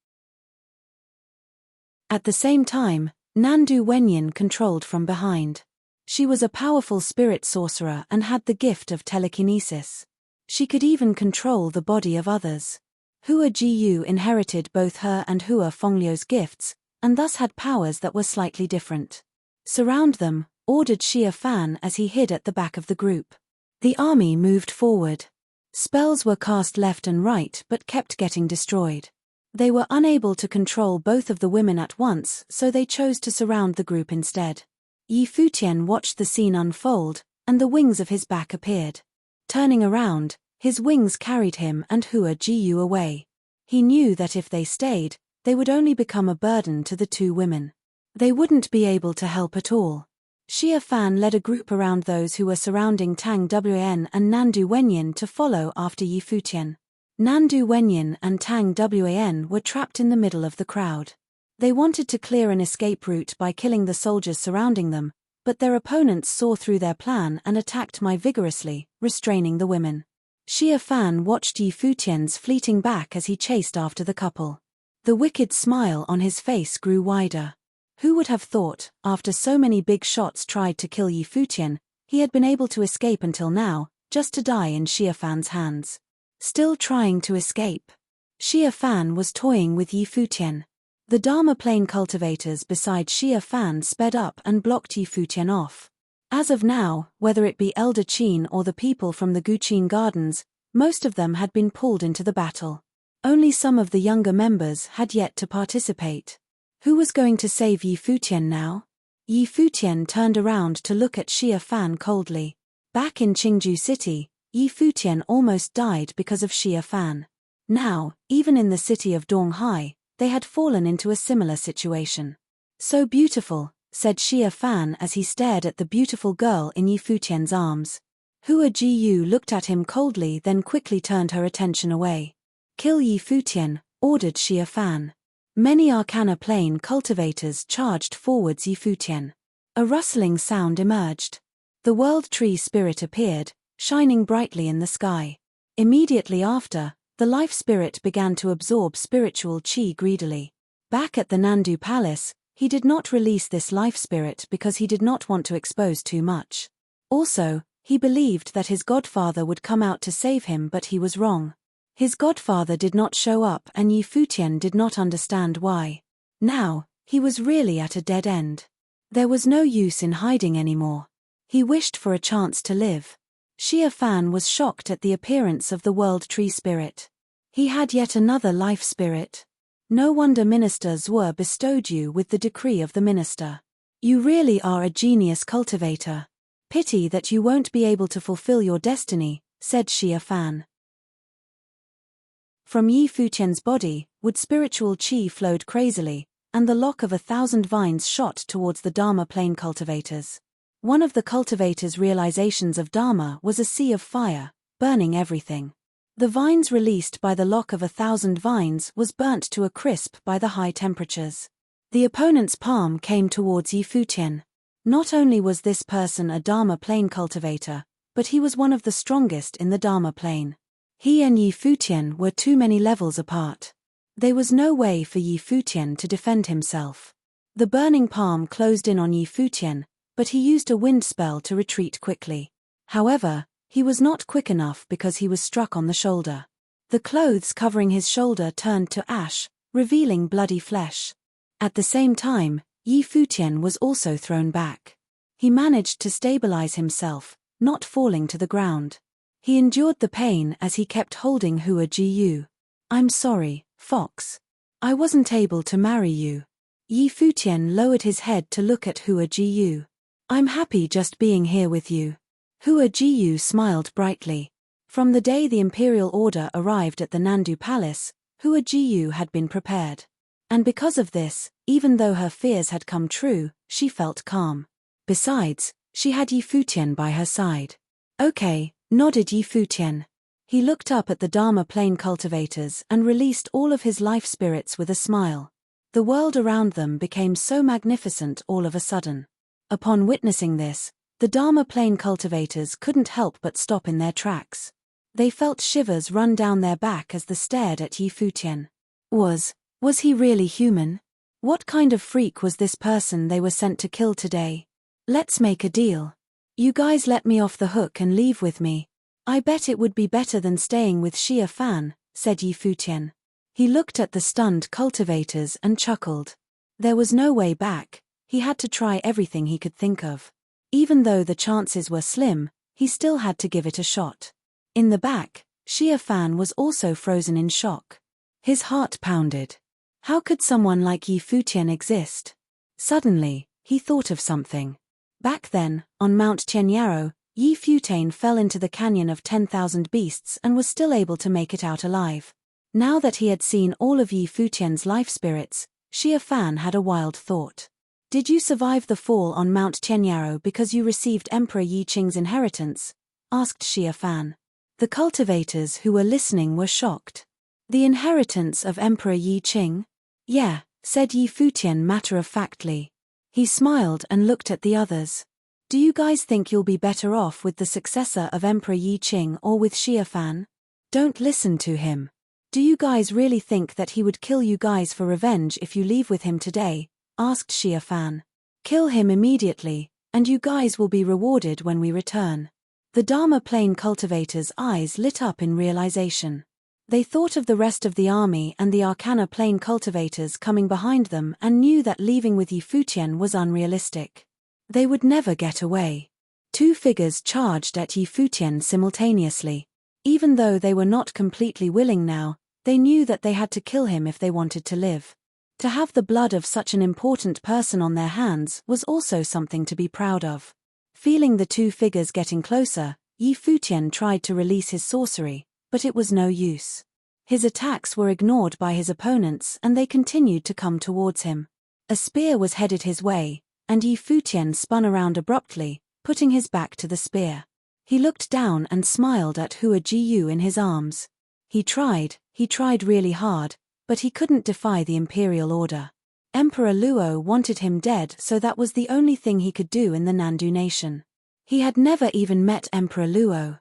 At the same time, Nandu Wenyin controlled from behind. She was a powerful spirit sorcerer and had the gift of telekinesis. She could even control the body of others. Hua Jiyu inherited both her and Hua Fengliu's gifts, and thus had powers that were slightly different. "Surround them," ordered Xia Fan as he hid at the back of the group. The army moved forward. Spells were cast left and right but kept getting destroyed. They were unable to control both of the women at once, so they chose to surround the group instead. Yi Futian watched the scene unfold, and the wings of his back appeared. Turning around, his wings carried him and Hua Jiyu away. He knew that if they stayed, they would only become a burden to the two women. They wouldn't be able to help at all. Xia Fan led a group around those who were surrounding Tang Wan and Nandu Wenyin to follow after Yi Futian. Nandu Wenyin and Tang Wan were trapped in the middle of the crowd. They wanted to clear an escape route by killing the soldiers surrounding them, but their opponents saw through their plan and attacked more vigorously, restraining the women. Xia Fan watched Yi Futian's fleeting back as he chased after the couple. The wicked smile on his face grew wider. Who would have thought, after so many big shots tried to kill Yi Futian, he had been able to escape until now, just to die in Xia Fan's hands. Still trying to escape. Xia Fan was toying with Yi Futian. The Dharma Plane cultivators beside Xia Fan sped up and blocked Yi Futian off. As of now, whether it be Elder Qin or the people from the Guqin Gardens, most of them had been pulled into the battle. Only some of the younger members had yet to participate. Who was going to save Yi Futian now? Yi Futian turned around to look at Xia Fan coldly. Back in Qingju City, Yi Futian almost died because of Xia Fan. Now, even in the city of Donghai, they had fallen into a similar situation. "So beautiful," said Xia Fan as he stared at the beautiful girl in Yi Futian's arms. Hua Jiyu looked at him coldly, then quickly turned her attention away. "Kill Yi Futian," ordered Xia Fan. Many Arcana Plane cultivators charged forwards Yi Futian. A rustling sound emerged. The World Tree Spirit appeared, shining brightly in the sky. Immediately after, the Life Spirit began to absorb spiritual qi greedily. Back at the Nandu Palace, he did not release this Life Spirit because he did not want to expose too much. Also, he believed that his godfather would come out to save him, but he was wrong. His godfather did not show up and Yi Futian did not understand why. Now, he was really at a dead end. There was no use in hiding anymore. He wished for a chance to live. Xia Fan was shocked at the appearance of the World Tree Spirit. He had yet another Life Spirit. No wonder Minister Zhuo bestowed you with the decree of the minister. You really are a genius cultivator. Pity that you won't be able to fulfill your destiny, said Xia Fan. From Yi Futian's body, wood spiritual qi flowed crazily, and the lock of 1,000 vines shot towards the Dharma Plane cultivators. One of the cultivators' realizations of Dharma was a sea of fire, burning everything. The vines released by the lock of 1,000 vines was burnt to a crisp by the high temperatures. The opponent's palm came towards Yi Futian. Not only was this person a Dharma Plane cultivator, but he was one of the strongest in the Dharma Plane. He and Yi Futian were too many levels apart. There was no way for Yi Futian to defend himself. The burning palm closed in on Yi Futian, but he used a wind spell to retreat quickly. However, he was not quick enough because he was struck on the shoulder. The clothes covering his shoulder turned to ash, revealing bloody flesh. At the same time, Yi Futian was also thrown back. He managed to stabilize himself, not falling to the ground. He endured the pain as he kept holding Hua Jiyu. I'm sorry, Fox. I wasn't able to marry you. Yi Futian lowered his head to look at Hua Jiyu. I'm happy just being here with you. Hua Jiyu smiled brightly. From the day the imperial order arrived at the Nandu Palace, Hua Jiyu had been prepared. And because of this, even though her fears had come true, she felt calm. Besides, she had Yi Futian by her side. Okay, nodded Yi Futian. He looked up at the Dharma plane cultivators and released all of his life spirits with a smile. The world around them became so magnificent all of a sudden. Upon witnessing this, the Dharma plane cultivators couldn't help but stop in their tracks. They felt shivers run down their back as they stared at Yi Futian. Was he really human? What kind of freak was this person they were sent to kill today? Let's make a deal. You guys let me off the hook and leave with me. I bet it would be better than staying with Xia Fan, said Yi Futian. He looked at the stunned cultivators and chuckled. There was no way back, he had to try everything he could think of. Even though the chances were slim, he still had to give it a shot. In the back, Xia Fan was also frozen in shock. His heart pounded. How could someone like Yi Futian exist? Suddenly, he thought of something. Back then, on Mount Tianyaro, Yi Futian fell into the canyon of 10,000 beasts and was still able to make it out alive. Now that he had seen all of Yi Futian's life spirits, Xia Fan had a wild thought. Did you survive the fall on Mount Tianyaro because you received Emperor Yi Qing's inheritance? Asked Xia Fan. The cultivators who were listening were shocked. The inheritance of Emperor Yi Qing? Yeah, said Yi Futian matter-of-factly. He smiled and looked at the others. Do you guys think you'll be better off with the successor of Emperor Yi Qing or with Xia Fan? Don't listen to him. Do you guys really think that he would kill you guys for revenge if you leave with him today? Asked Xia Fan. Kill him immediately, and you guys will be rewarded when we return. The Dharma plane cultivators' eyes lit up in realization. They thought of the rest of the army and the Arcana plane cultivators coming behind them and knew that leaving with Yi Futian was unrealistic. They would never get away. Two figures charged at Yi Futian simultaneously. Even though they were not completely willing now, they knew that they had to kill him if they wanted to live. To have the blood of such an important person on their hands was also something to be proud of. Feeling the two figures getting closer, Yi Futian tried to release his sorcery, but it was no use. His attacks were ignored by his opponents and they continued to come towards him. A spear was headed his way, and Yi Futian spun around abruptly, putting his back to the spear. He looked down and smiled at Hua Jiyu in his arms. He tried really hard, but he couldn't defy the imperial order. Emperor Luo wanted him dead, so that was the only thing he could do in the Nandu nation. He had never even met Emperor Luo.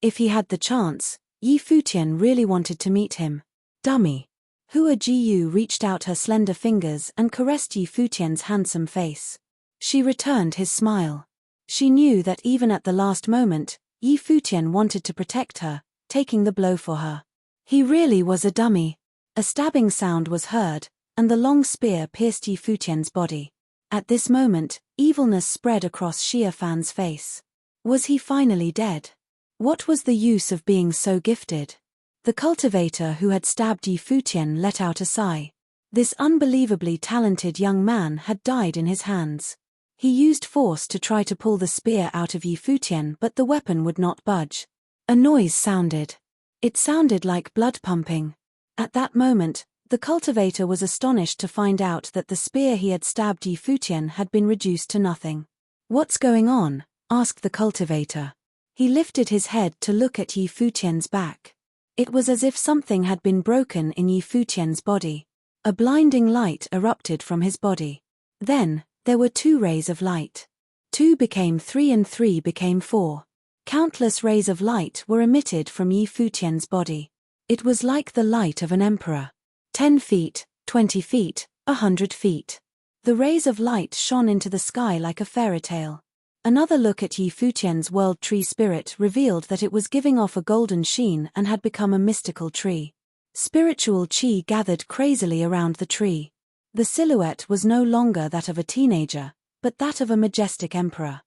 If he had the chance, Yi Futian really wanted to meet him. Dummy. Hua Jiyu reached out her slender fingers and caressed Yi Futian's handsome face. She returned his smile. She knew that even at the last moment, Yi Futian wanted to protect her, taking the blow for her. He really was a dummy. A stabbing sound was heard, and the long spear pierced Yi Futian's body. At this moment, evilness spread across Xia Fan's face. Was he finally dead? What was the use of being so gifted? The cultivator who had stabbed Yi Futian let out a sigh. This unbelievably talented young man had died in his hands. He used force to try to pull the spear out of Yi Futian, but the weapon would not budge. A noise sounded. It sounded like blood pumping. At that moment, the cultivator was astonished to find out that the spear he had stabbed Yi Futian had been reduced to nothing. What's going on? Asked the cultivator. He lifted his head to look at Yi Futian's back. It was as if something had been broken in Yi Futian's body. A blinding light erupted from his body. Then, there were 2 rays of light. 2 became 3 and 3 became 4. Countless rays of light were emitted from Yi Futian's body. It was like the light of an emperor. 10 feet, 20 feet, 100 feet. The rays of light shone into the sky like a fairy tale. Another look at Yi Futian's world tree spirit revealed that it was giving off a golden sheen and had become a mystical tree. Spiritual chi gathered crazily around the tree. The silhouette was no longer that of a teenager, but that of a majestic emperor.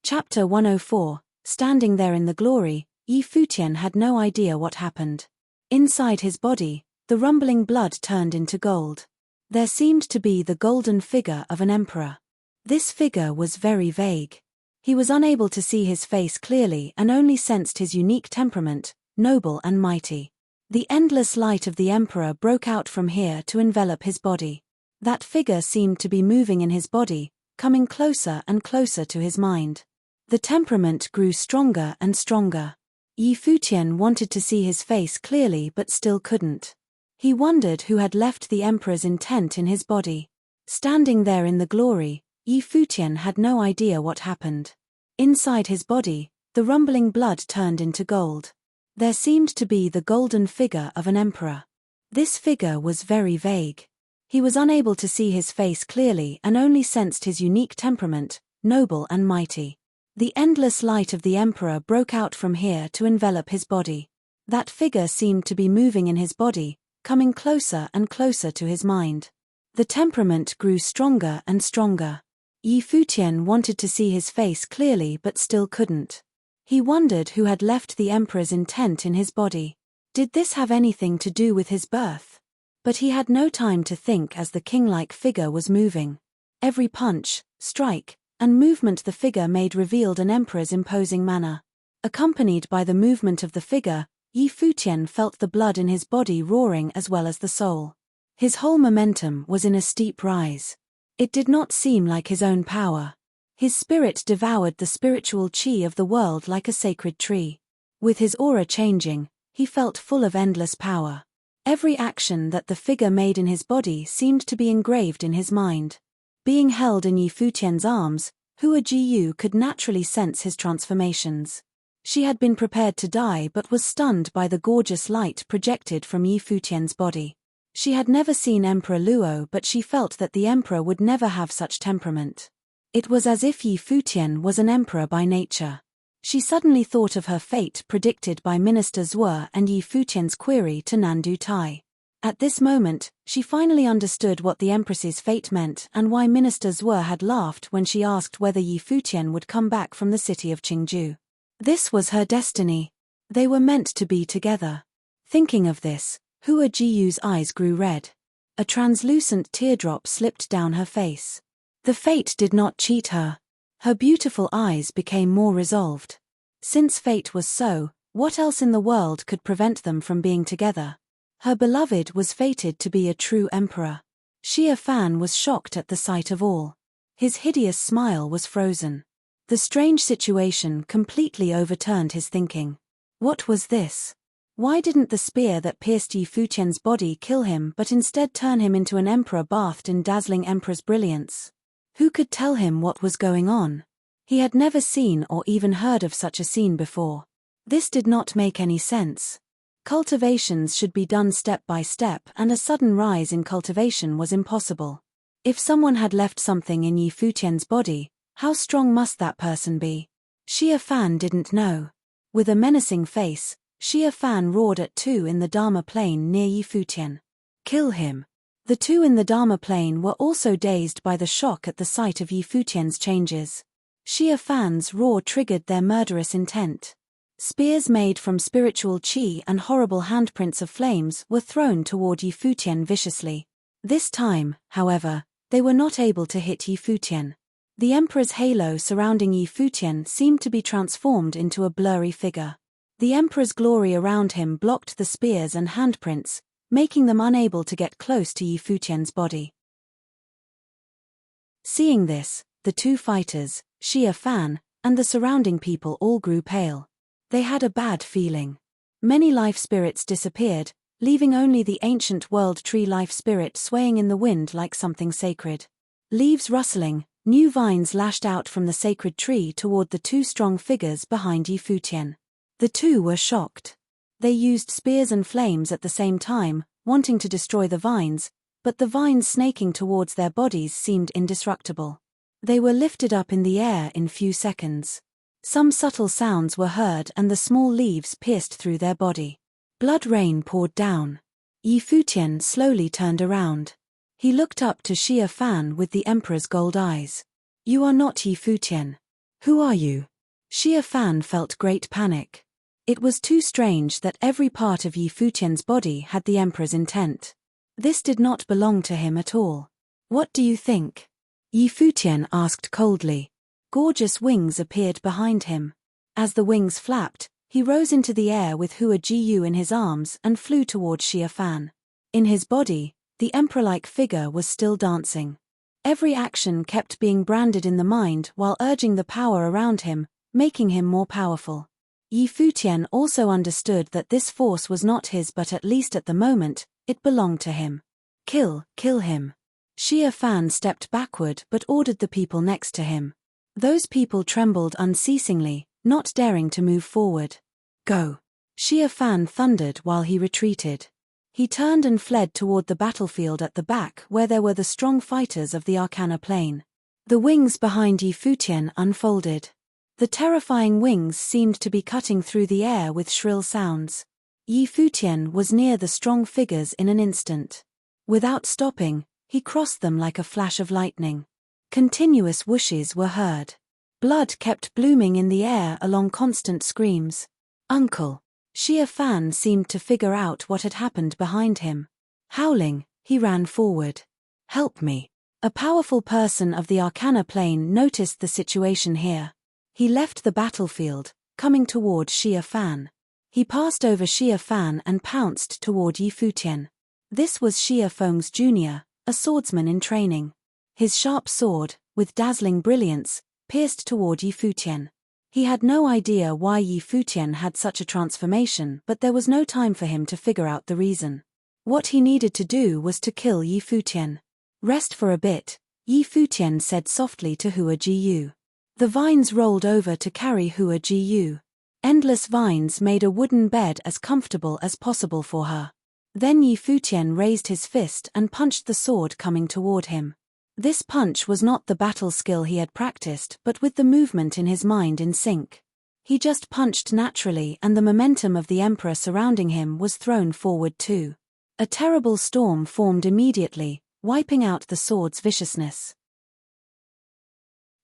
Chapter 104. Standing there in the glory, Yi Futian had no idea what happened. Inside his body, the rumbling blood turned into gold. There seemed to be the golden figure of an emperor. This figure was very vague. He was unable to see his face clearly and only sensed his unique temperament, noble and mighty. The endless light of the emperor broke out from here to envelop his body. That figure seemed to be moving in his body, coming closer and closer to his mind. The temperament grew stronger and stronger. Futian wanted to see his face clearly but still couldn't. He wondered who had left the emperor's intent in his body. Standing there in the glory, Futian had no idea what happened. Inside his body, the rumbling blood turned into gold. There seemed to be the golden figure of an emperor. This figure was very vague. He was unable to see his face clearly and only sensed his unique temperament, noble and mighty. The endless light of the emperor broke out from here to envelop his body. That figure seemed to be moving in his body, coming closer and closer to his mind. The temperament grew stronger and stronger. Futian wanted to see his face clearly but still couldn't. He wondered who had left the emperor's intent in his body. Did this have anything to do with his birth? But he had no time to think as the king-like figure was moving. Every punch, strike, and movement the figure made revealed an emperor's imposing manner. Accompanied by the movement of the figure, Futian felt the blood in his body roaring as well as the soul. His whole momentum was in a steep rise. It did not seem like his own power. His spirit devoured the spiritual chi of the world like a sacred tree. With his aura changing, he felt full of endless power. Every action that the figure made in his body seemed to be engraved in his mind. Being held in Futian's arms, Hua Jiyu could naturally sense his transformations. She had been prepared to die but was stunned by the gorgeous light projected from Futian's body. She had never seen Emperor Luo but she felt that the emperor would never have such temperament. It was as if Futian was an emperor by nature. She suddenly thought of her fate predicted by Minister Zhuo and Futian's query to Nandu Tai. At this moment, she finally understood what the empress's fate meant and why Minister Zhuo had laughed when she asked whether Futian would come back from the city of Qingju. This was her destiny. They were meant to be together. Thinking of this, Hua Jiyu's eyes grew red. A translucent teardrop slipped down her face. The fate did not cheat her. Her beautiful eyes became more resolved. Since fate was so, what else in the world could prevent them from being together? Her beloved was fated to be a true emperor. Xia Fan was shocked at the sight of all. His hideous smile was frozen. The strange situation completely overturned his thinking. What was this? Why didn't the spear that pierced Futian's body kill him but instead turn him into an emperor bathed in dazzling emperor's brilliance? Who could tell him what was going on? He had never seen or even heard of such a scene before. This did not make any sense. Cultivations should be done step by step and a sudden rise in cultivation was impossible. If someone had left something in Futian's body, how strong must that person be? Xia Fan didn't know. With a menacing face, Xia Fan roared at two in the Dharma plane near Futian. Kill him. The two in the Dharma plane were also dazed by the shock at the sight of Futian's changes. Xia Fan's roar triggered their murderous intent. Spears made from spiritual chi and horrible handprints of flames were thrown toward Futian viciously. This time, however, they were not able to hit Futian. The emperor's halo surrounding Futian seemed to be transformed into a blurry figure. The emperor's glory around him blocked the spears and handprints, making them unable to get close to Futian's body. Seeing this, the two fighters, Xia Fan, and the surrounding people all grew pale. They had a bad feeling. Many life spirits disappeared, leaving only the ancient world tree life spirit swaying in the wind like something sacred. Leaves rustling, new vines lashed out from the sacred tree toward the two strong figures behind Futian. The two were shocked. They used spears and flames at the same time, wanting to destroy the vines, but the vines snaking towards their bodies seemed indestructible. They were lifted up in the air in few seconds. Some subtle sounds were heard and the small leaves pierced through their body. Blood rain poured down. Futian slowly turned around. He looked up to Xia Fan with the emperor's gold eyes. You are not Futian. Who are you? Xia Fan felt great panic. It was too strange that every part of Futian's body had the emperor's intent. This did not belong to him at all. What do you think? Futian asked coldly. Gorgeous wings appeared behind him. As the wings flapped, He rose into the air with Hua Jiyu in his arms and flew toward Xia Fan. In his body, the emperor-like figure was still dancing. Every action kept being branded in the mind while urging the power around him, making him more powerful. Yi Futian also understood that this force was not his, but at least at the moment, it belonged to him. Kill him. Xia Fan stepped backward but ordered the people next to him. Those people trembled unceasingly, not daring to move forward. Go. Xia Fan thundered while he retreated. He turned and fled toward the battlefield at the back where there were the strong fighters of the Arcana Plane. The wings behind Yi Futian unfolded. The terrifying wings seemed to be cutting through the air with shrill sounds. Yi Futian was near the strong figures in an instant. Without stopping, he crossed them like a flash of lightning. Continuous whooshes were heard. Blood kept blooming in the air along constant screams. Uncle! Xia Fan seemed to figure out what had happened behind him. Howling, he ran forward. Help me. A powerful person of the Arcana Plane noticed the situation here. He left the battlefield, coming toward Xia Fan. He passed over Xia Fan and pounced toward Yi Futian. This was Xia Feng's junior, a swordsman in training. His sharp sword, with dazzling brilliance, pierced toward Yi Futian. He had no idea why Yi Futian had such a transformation, but there was no time for him to figure out the reason. What he needed to do was to kill Yi Futian. Rest for a bit, Yi Futian said softly to Hua Jiyu. The vines rolled over to carry Hua Jiyu. Endless vines made a wooden bed as comfortable as possible for her. Then Yi Futian raised his fist and punched the sword coming toward him. This punch was not the battle skill he had practiced, but with the movement in his mind in sync. He just punched naturally, and the momentum of the emperor surrounding him was thrown forward too. A terrible storm formed immediately, wiping out the sword's viciousness.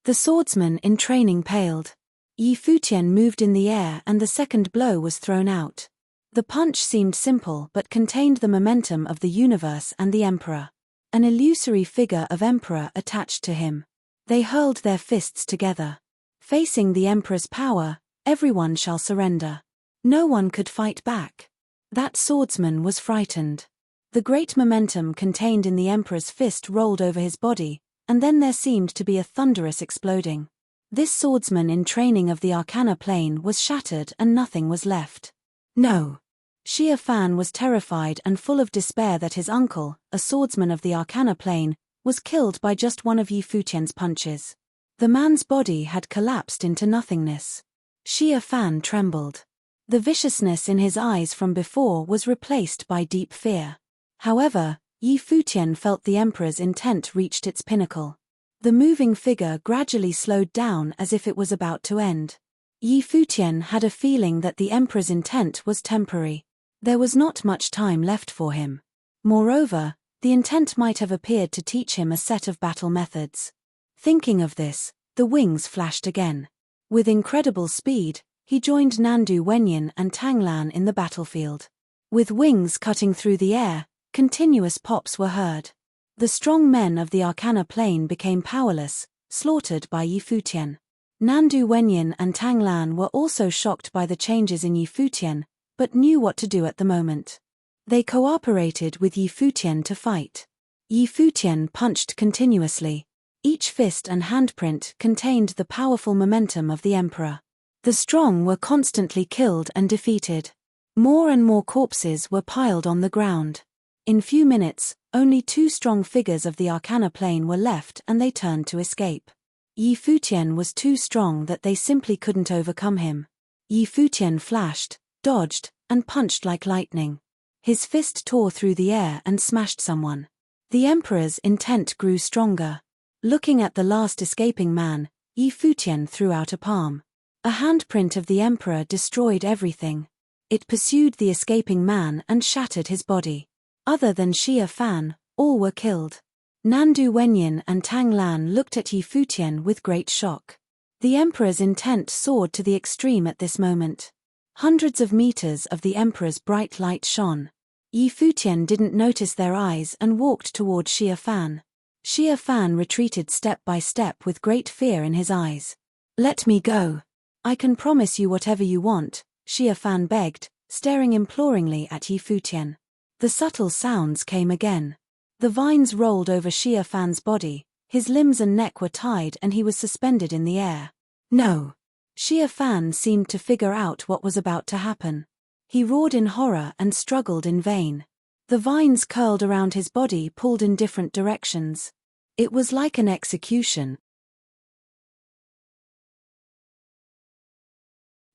The swordsman in training paled. Yi Futian moved in the air and the second blow was thrown out. The punch seemed simple but contained the momentum of the universe and the emperor. An illusory figure of emperor attached to him. They hurled their fists together. Facing the emperor's power, everyone shall surrender. No one could fight back. That swordsman was frightened. The great momentum contained in the emperor's fist rolled over his body, and then there seemed to be a thunderous exploding. This swordsman in training of the Arcana Plane was shattered and nothing was left. No. Xia Fan was terrified and full of despair that his uncle, a swordsman of the Arcana Plane, was killed by just one of Yi Futian's punches. The man's body had collapsed into nothingness. Xia Fan trembled. The viciousness in his eyes from before was replaced by deep fear. However, Yi Futian felt the emperor's intent reached its pinnacle. The moving figure gradually slowed down as if it was about to end. Yi Futian had a feeling that the emperor's intent was temporary. There was not much time left for him. Moreover, the intent might have appeared to teach him a set of battle methods. Thinking of this, the wings flashed again. With incredible speed, he joined Nandu Wenyin and Tanglan in the battlefield. With wings cutting through the air, continuous pops were heard. The strong men of the Arcana Plane became powerless, slaughtered by Yi Futian. Nandu Wenyin and Tanglan were also shocked by the changes in Yi Futian, but knew what to do at the moment. They cooperated with Yi Futian to fight. Yi Futian punched continuously. Each fist and handprint contained the powerful momentum of the emperor. The strong were constantly killed and defeated. More and more corpses were piled on the ground. In few minutes, only two strong figures of the Arcana Plane were left and they turned to escape. Yi Futian was too strong that they simply couldn't overcome him. Yi Futian flashed, dodged, and punched like lightning. His fist tore through the air and smashed someone. The emperor's intent grew stronger. Looking at the last escaping man, Yi Futian threw out a palm. A handprint of the emperor destroyed everything. It pursued the escaping man and shattered his body. Other than Xia Fan, all were killed. Nandu Wenyin and Tanglan looked at Yi Futian with great shock. The emperor's intent soared to the extreme at this moment. Hundreds of meters of the emperor's bright light shone. Yi Futian didn't notice their eyes and walked toward Xia Fan. Xia Fan retreated step by step with great fear in his eyes. Let me go. I can promise you whatever you want, Xia Fan begged, staring imploringly at Yi Futian. The subtle sounds came again. The vines rolled over Xia Fan's body, his limbs and neck were tied and he was suspended in the air. No! Xia Fan seemed to figure out what was about to happen. He roared in horror and struggled in vain. The vines curled around his body, pulled in different directions. It was like an execution.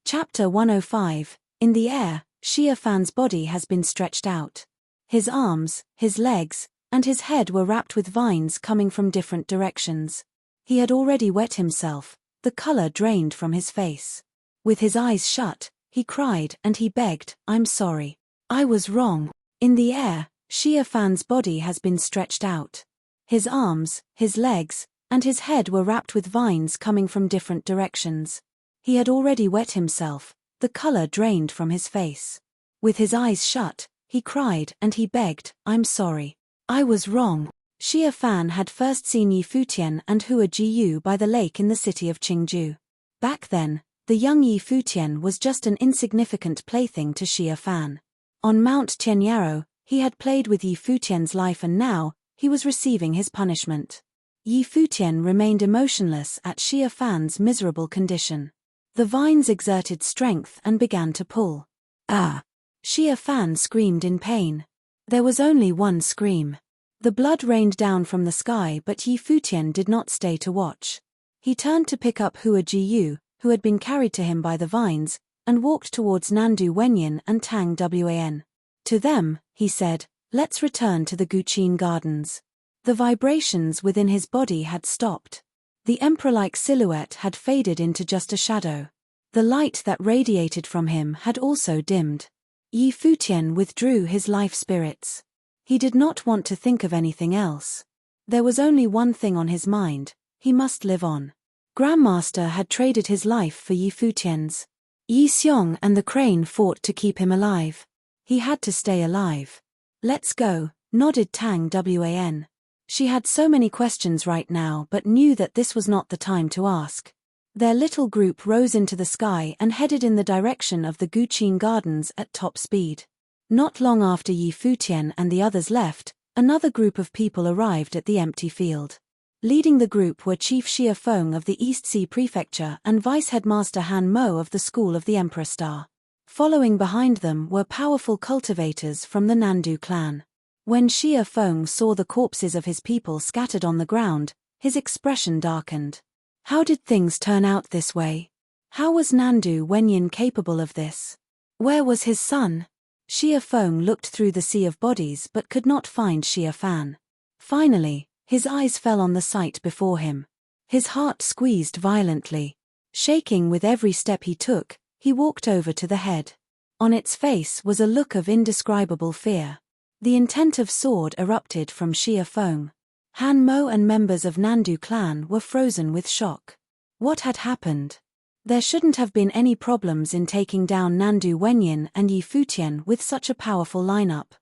Chapter 105. In the air, Xia Fan's body has been stretched out. His arms, his legs, and his head were wrapped with vines coming from different directions. He had already wet himself, the color drained from his face. With his eyes shut, he cried and he begged, "I'm sorry. I was wrong." In the air, Xia Fan's body has been stretched out. His arms, his legs, and his head were wrapped with vines coming from different directions. He had already wet himself, the color drained from his face. With his eyes shut, he cried and he begged, "I'm sorry. I was wrong." Xia Fan had first seen Yi Futian and Hua Jiyu by the lake in the city of Qingju. Back then, the young Yi Futian was just an insignificant plaything to Xia Fan. On Mount Tianyaro, he had played with Yi Futian's life and now, he was receiving his punishment. Yi Futian remained emotionless at Xia Fan's miserable condition. The vines exerted strength and began to pull. Ah! Xia Fan screamed in pain. There was only one scream. The blood rained down from the sky, but Yi Futian did not stay to watch. He turned to pick up Hua Jiyu, who had been carried to him by the vines, and walked towards Nandu Wenyin and Tang Wan. To them, he said, "Let's return to the Guqin Gardens." The vibrations within his body had stopped. The emperor-like silhouette had faded into just a shadow. The light that radiated from him had also dimmed. Yi Futian withdrew his life spirits. He did not want to think of anything else. There was only one thing on his mind: he must live on. Grandmaster had traded his life for Yi Futian's. Yi Xiong and the crane fought to keep him alive. He had to stay alive. "Let's go," nodded Tang Wan. She had so many questions right now but knew that this was not the time to ask. Their little group rose into the sky and headed in the direction of the Guqin Gardens at top speed. Not long after Yi Futian and the others left, another group of people arrived at the empty field. Leading the group were Chief Xia Feng of the East Sea Prefecture and Vice Headmaster Han Mo of the School of the Emperor Star. Following behind them were powerful cultivators from the Nandu clan. When Xia Feng saw the corpses of his people scattered on the ground, his expression darkened. How did things turn out this way? How was Nandu Wenyin capable of this? Where was his son? Xia Feng looked through the sea of bodies but could not find Xia Fan. Finally, his eyes fell on the sight before him. His heart squeezed violently. Shaking with every step he took, he walked over to the head. On its face was a look of indescribable fear. The intentive sword erupted from Xia Feng. Han Mo and members of Nandu clan were frozen with shock. What had happened? There shouldn't have been any problems in taking down Nandu Wenyin and Yi Futian with such a powerful lineup.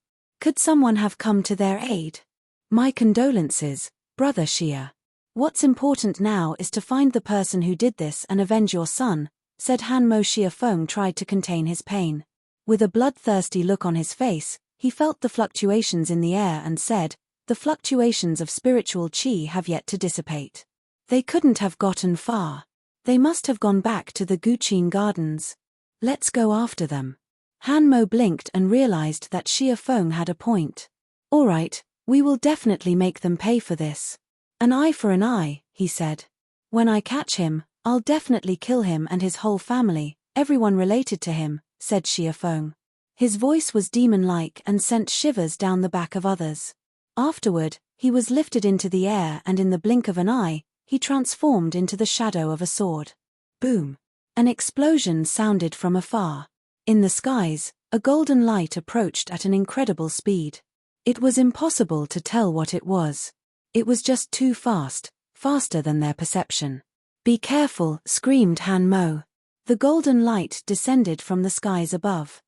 Could someone have come to their aid? My condolences, Brother Xia. What's important now is to find the person who did this and avenge your son, said Han Mo. Xia Feng tried to contain his pain. With a bloodthirsty look on his face, he felt the fluctuations in the air and said, "The fluctuations of spiritual qi have yet to dissipate. They couldn't have gotten far. They must have gone back to the Guqin Gardens. Let's go after them." Han Mo blinked and realized that Xia Feng had a point. "All right, we will definitely make them pay for this. An eye for an eye," he said. "When I catch him, I'll definitely kill him and his whole family, everyone related to him," said Xia Feng. His voice was demon-like and sent shivers down the back of others. Afterward, he was lifted into the air and in the blink of an eye, he transformed into the shadow of a sword. Boom! An explosion sounded from afar. In the skies, a golden light approached at an incredible speed. It was impossible to tell what it was. It was just too fast, faster than their perception. "Be careful," screamed Han Mo. The golden light descended from the skies above.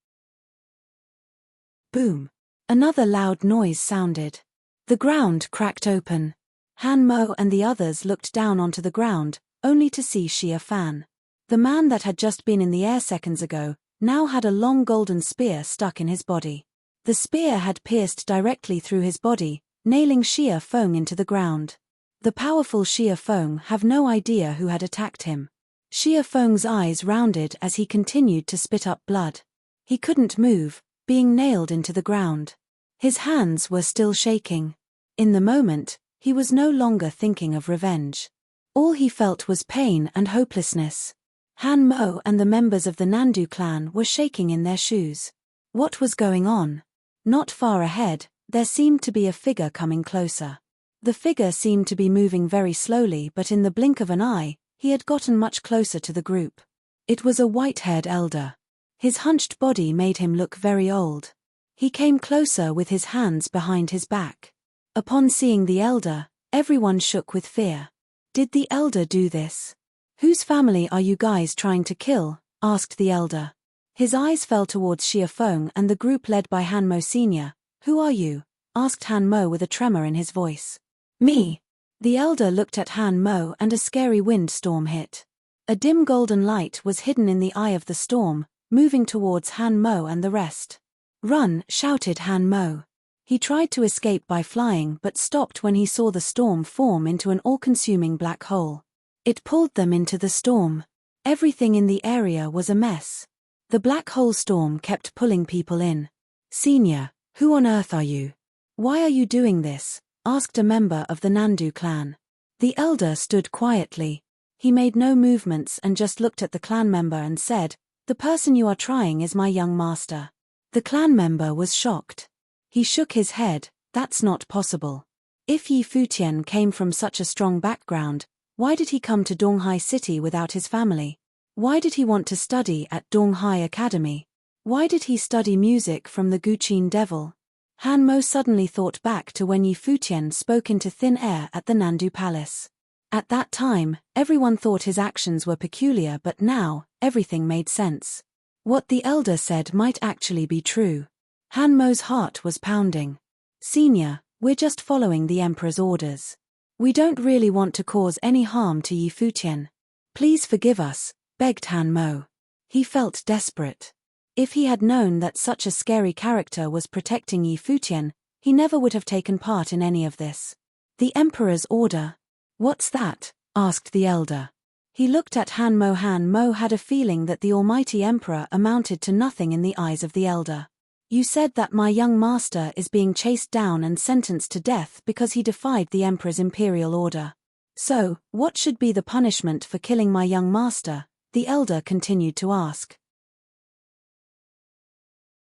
Boom! Another loud noise sounded. The ground cracked open. Han Mo and the others looked down onto the ground, only to see Xia Fan. The man that had just been in the air seconds ago, now had a long golden spear stuck in his body. The spear had pierced directly through his body, nailing Xia Feng into the ground. The powerful Xia Feng have no idea who had attacked him. Xia Feng's eyes rounded as he continued to spit up blood. He couldn't move, being nailed into the ground. His hands were still shaking. In the moment, he was no longer thinking of revenge. All he felt was pain and hopelessness. Han Mo and the members of the Nandu clan were shaking in their shoes. What was going on? Not far ahead, there seemed to be a figure coming closer. The figure seemed to be moving very slowly, but in the blink of an eye, he had gotten much closer to the group. It was a white-haired elder. His hunched body made him look very old. He came closer with his hands behind his back. Upon seeing the elder, everyone shook with fear. Did the elder do this? Whose family are you guys trying to kill? Asked the elder. His eyes fell towards Xia Feng and the group led by Han Mo Sr. Who are you? Asked Han Mo with a tremor in his voice. Me. The elder looked at Han Mo and a scary wind storm hit. A dim golden light was hidden in the eye of the storm, moving towards Han Mo and the rest. Run, shouted Han Mo. He tried to escape by flying but stopped when he saw the storm form into an all-consuming black hole. It pulled them into the storm. Everything in the area was a mess. The black hole storm kept pulling people in. Senior, who on earth are you? Why are you doing this? Asked a member of the Nandu clan. The elder stood quietly. He made no movements and just looked at the clan member and said, "The person you are trying is my young master." The clan member was shocked. He shook his head. That's not possible. If Yi Futian came from such a strong background, why did he come to Donghai City without his family? Why did he want to study at Donghai Academy? Why did he study music from the Guqin Devil? Han Mo suddenly thought back to when Yi Futian spoke into thin air at the Nandu Palace. At that time, everyone thought his actions were peculiar, but now, everything made sense. What the elder said might actually be true. Han Mo's heart was pounding. Senior, we're just following the Emperor's orders. We don't really want to cause any harm to Yi Futian. Please forgive us, begged Han Mo. He felt desperate. If he had known that such a scary character was protecting Yi Futian, he never would have taken part in any of this. The Emperor's order? What's that? Asked the elder. He looked at Han Mo. Han Mo had a feeling that the almighty Emperor amounted to nothing in the eyes of the elder. You said that my young master is being chased down and sentenced to death because he defied the Emperor's imperial order. So, what should be the punishment for killing my young master? The elder continued to ask.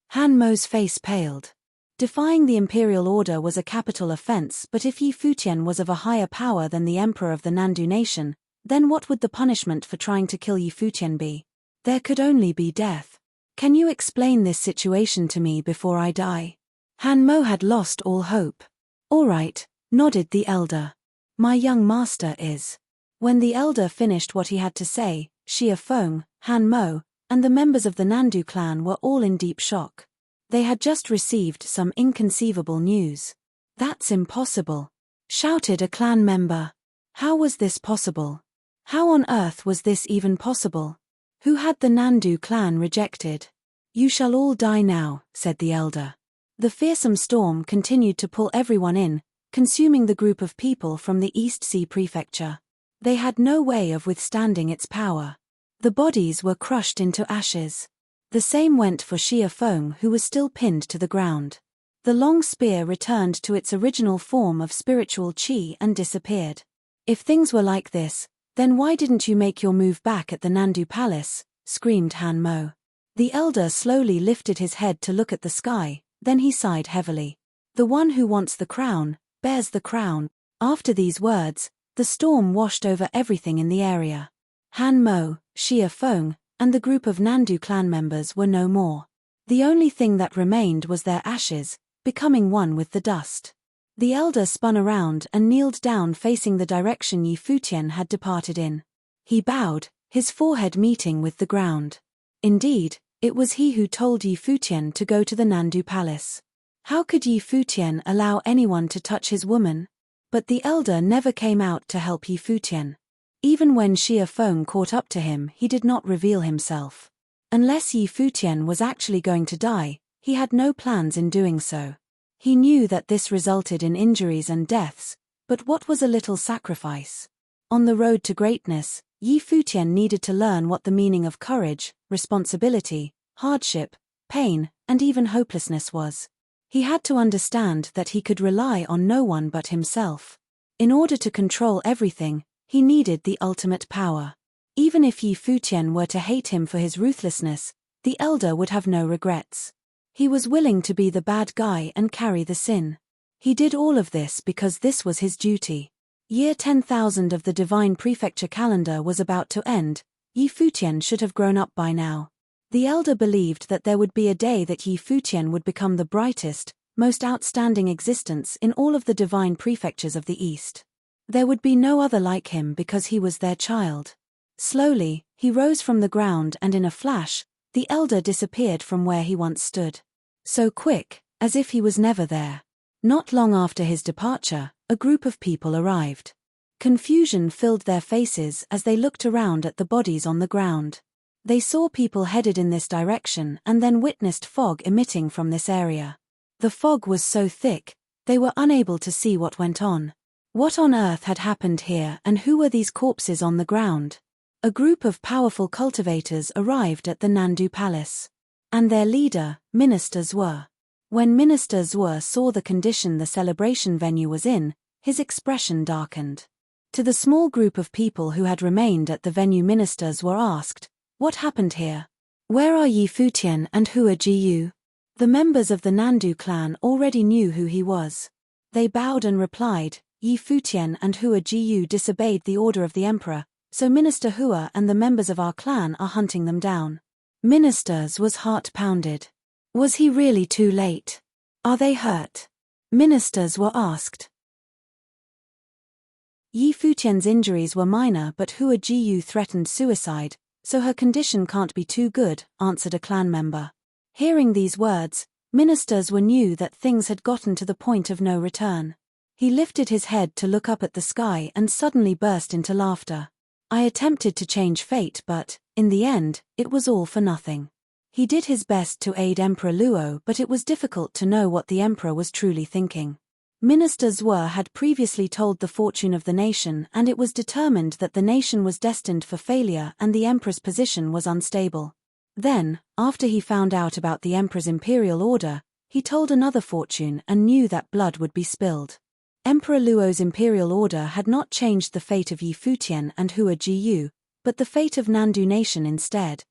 Han Mo's face paled. Defying the imperial order was a capital offense, but if Yi Futian was of a higher power than the Emperor of the Nandu nation, then what would the punishment for trying to kill Yi Futian be? There could only be death. Can you explain this situation to me before I die? Han Mo had lost all hope. All right, nodded the elder. My young master is. When the elder finished what he had to say, Xia Feng, Han Mo, and the members of the Nandu clan were all in deep shock. They had just received some inconceivable news. That's impossible, shouted a clan member. How was this possible? How on earth was this even possible? Who had the Nandu clan rejected? You shall all die now, said the elder. The fearsome storm continued to pull everyone in, consuming the group of people from the East Sea Prefecture. They had no way of withstanding its power. The bodies were crushed into ashes. The same went for Xia Feng, who was still pinned to the ground. The long spear returned to its original form of spiritual qi and disappeared. If things were like this, then why didn't you make your move back at the Nandu Palace? Screamed Han Mo. The elder slowly lifted his head to look at the sky, then he sighed heavily. The one who wants the crown, bears the crown. After these words, the storm washed over everything in the area. Han Mo, Xia Feng, and the group of Nandu clan members were no more. The only thing that remained was their ashes, becoming one with the dust. The elder spun around and kneeled down facing the direction Yi Futian had departed in. He bowed, his forehead meeting with the ground. Indeed, it was he who told Yi Futian to go to the Nandu Palace. How could Yi Futian allow anyone to touch his woman? But the elder never came out to help Yi Futian. Even when Xia Feng caught up to him, he did not reveal himself. Unless Yi Futian was actually going to die, he had no plans in doing so. He knew that this resulted in injuries and deaths, but what was a little sacrifice? On the road to greatness, Yi Futian needed to learn what the meaning of courage, responsibility, hardship, pain, and even hopelessness was. He had to understand that he could rely on no one but himself. In order to control everything, he needed the ultimate power. Even if Yi Futian were to hate him for his ruthlessness, the elder would have no regrets. He was willing to be the bad guy and carry the sin. He did all of this because this was his duty. Year 10,000 of the divine prefecture calendar was about to end. Yi Futian should have grown up by now. The elder believed that there would be a day that Yi Futian would become the brightest, most outstanding existence in all of the divine prefectures of the East. There would be no other like him because he was their child. Slowly, he rose from the ground and in a flash, the elder disappeared from where he once stood. So quick, as if he was never there. Not long after his departure, a group of people arrived. Confusion filled their faces as they looked around at the bodies on the ground. They saw people headed in this direction and then witnessed fog emitting from this area. The fog was so thick, they were unable to see what went on. What on earth had happened here, and who were these corpses on the ground? A group of powerful cultivators arrived at the Nandu Palace. And their leader, Minister Zwe. When Minister Zwe saw the condition the celebration venue was in, his expression darkened. To the small group of people who had remained at the venue, ministers were asked, "What happened here? Where are Yi Futian and Hua Jiyu?" The members of the Nandu clan already knew who he was. They bowed and replied, "Yi Futian and Hua Jiyu disobeyed the order of the emperor, so Minister Hua and the members of our clan are hunting them down." Minister's was heart-pounded. Was he really too late? Are they hurt? Ministers were asked. Yi Futian's injuries were minor, but Hua Jiyu threatened suicide, so her condition can't be too good, answered a clan member. Hearing these words, Ministers knew that things had gotten to the point of no return. He lifted his head to look up at the sky and suddenly burst into laughter. "I attempted to change fate, but, in the end, it was all for nothing." He did his best to aid Emperor Luo, but it was difficult to know what the emperor was truly thinking. Minister Zwe had previously told the fortune of the nation, and it was determined that the nation was destined for failure and the emperor's position was unstable. Then, after he found out about the emperor's imperial order, he told another fortune and knew that blood would be spilled. Emperor Luo's imperial order had not changed the fate of Yi Futian and Hua Jiyu, but the fate of Nandu nation instead.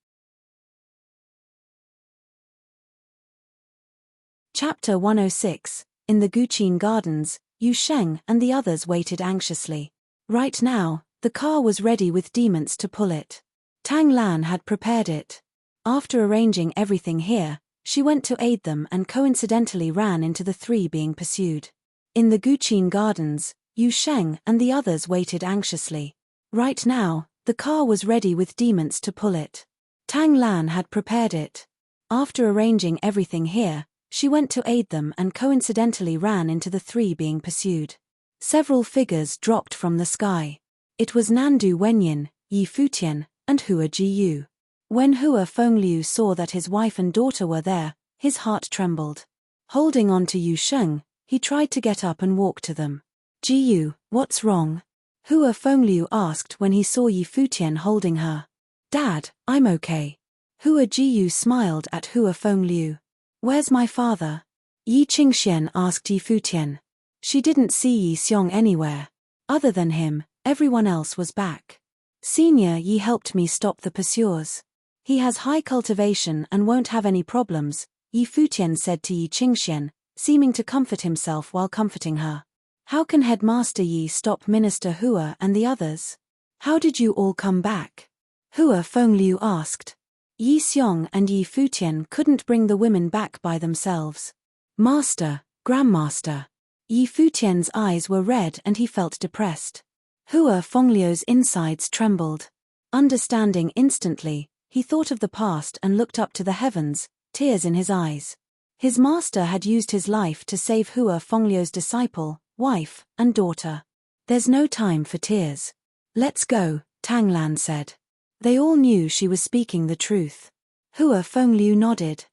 Chapter 106. In the Guqin Gardens, Yu Sheng and the others waited anxiously. Right now, the car was ready with demons to pull it. Tang Lan had prepared it. After arranging everything here, she went to aid them and coincidentally ran into the three being pursued. In the Guqin Gardens, Yu Sheng and the others waited anxiously. Right now, the car was ready with demons to pull it. Tang Lan had prepared it. After arranging everything here, she went to aid them and coincidentally ran into the three being pursued. Several figures dropped from the sky. It was Nandu Wenyin, Yi Futian, and Hua Jiyu. When Hua Fengliu saw that his wife and daughter were there, his heart trembled. Holding on to Yu Sheng, he tried to get up and walk to them. "Jiyu, what's wrong?" Hua Fengliu asked when he saw Yi Futian holding her. "Dad, I'm okay." Hua Jiyu smiled at Hua Fengliu. "Where's my father?" Yi Qingxian asked Yi Futian. She didn't see Yi Xiong anywhere. Other than him, everyone else was back. "Senior Yi helped me stop the pursuers. He has high cultivation and won't have any problems," Yi Futian said to Yi Qingxian, seeming to comfort himself while comforting her. "How can Headmaster Yi stop Minister Hua and the others? How did you all come back?" Hua Fengliu asked. Yi Xiong and Yi Futian couldn't bring the women back by themselves. "Master, Grandmaster." Yi Futian's eyes were red and he felt depressed. Hua Fengliu's insides trembled. Understanding instantly, he thought of the past and looked up to the heavens, tears in his eyes. His master had used his life to save Hua Fengliu's disciple, wife, and daughter. "There's no time for tears. Let's go," Tang Lan said. They all knew she was speaking the truth. Hua Fengliu nodded.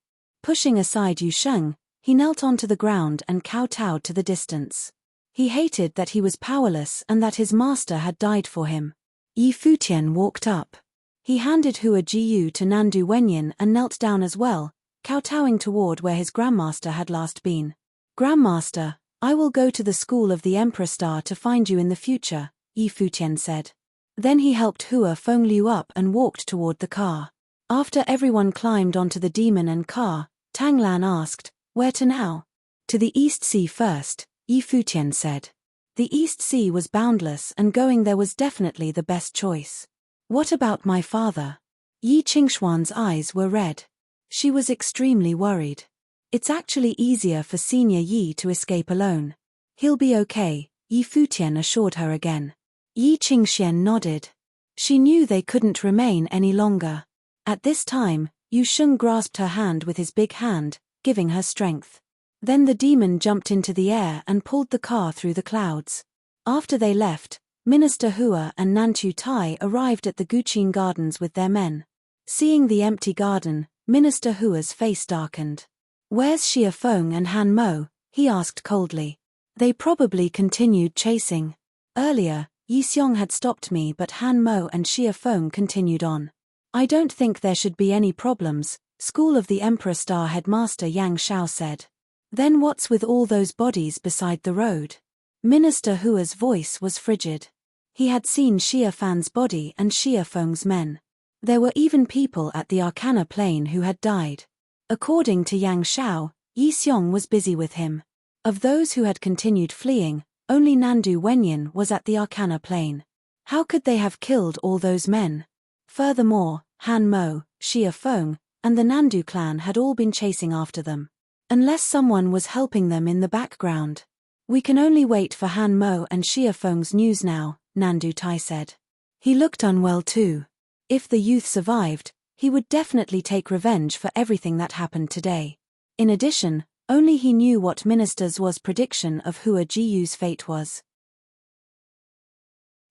Pushing aside Yu Sheng, he knelt onto the ground and kowtowed to the distance. He hated that he was powerless and that his master had died for him. Yi Futian walked up. He handed Hua Jiyu to Nandu Wenyin and knelt down as well, kowtowing toward where his grandmaster had last been. Grandmaster, I will go to the school of the Emperor Star to find you in the future, Yi Futian said. Then he helped Hua Fengliu up and walked toward the car. After everyone climbed onto the demon and car, Tang Lan asked, where to now? To the East Sea first, Yi Futian said. The East Sea was boundless and going there was definitely the best choice. What about my father? Yi Qingxuan's eyes were red. She was extremely worried. It's actually easier for Senior Yi to escape alone. He'll be okay, Yi Futian assured her again. Yi Qingxian nodded. She knew they couldn't remain any longer. At this time, Yu Sheng grasped her hand with his big hand, giving her strength. Then the demon jumped into the air and pulled the car through the clouds. After they left, Minister Hua and Nantu Tai arrived at the Guqin Gardens with their men. Seeing the empty garden, Minister Hua's face darkened. Where's Xia Feng and Han Mo? He asked coldly. They probably continued chasing. Earlier, Yi Xiong had stopped me but Han Mo and Xia Feng continued on. I don't think there should be any problems, School of the Emperor Star headmaster Yang Shao said. Then what's with all those bodies beside the road? Minister Hua's voice was frigid. He had seen Xia Fan's body and Xia Feng's men. There were even people at the Arcana Plain who had died. According to Yang Shao, Yi Xiong was busy with him. Of those who had continued fleeing, only Nandu Wenyin was at the Arcana Plain. How could they have killed all those men? Furthermore, Han Mo, Xia Feng, and the Nandu clan had all been chasing after them. Unless someone was helping them in the background. We can only wait for Han Mo and Xia Feng's news now, Nandu Tai said. He looked unwell too. If the youth survived, he would definitely take revenge for everything that happened today. In addition, only he knew what Minister Zuo's prediction of Hua Jiyu's fate was.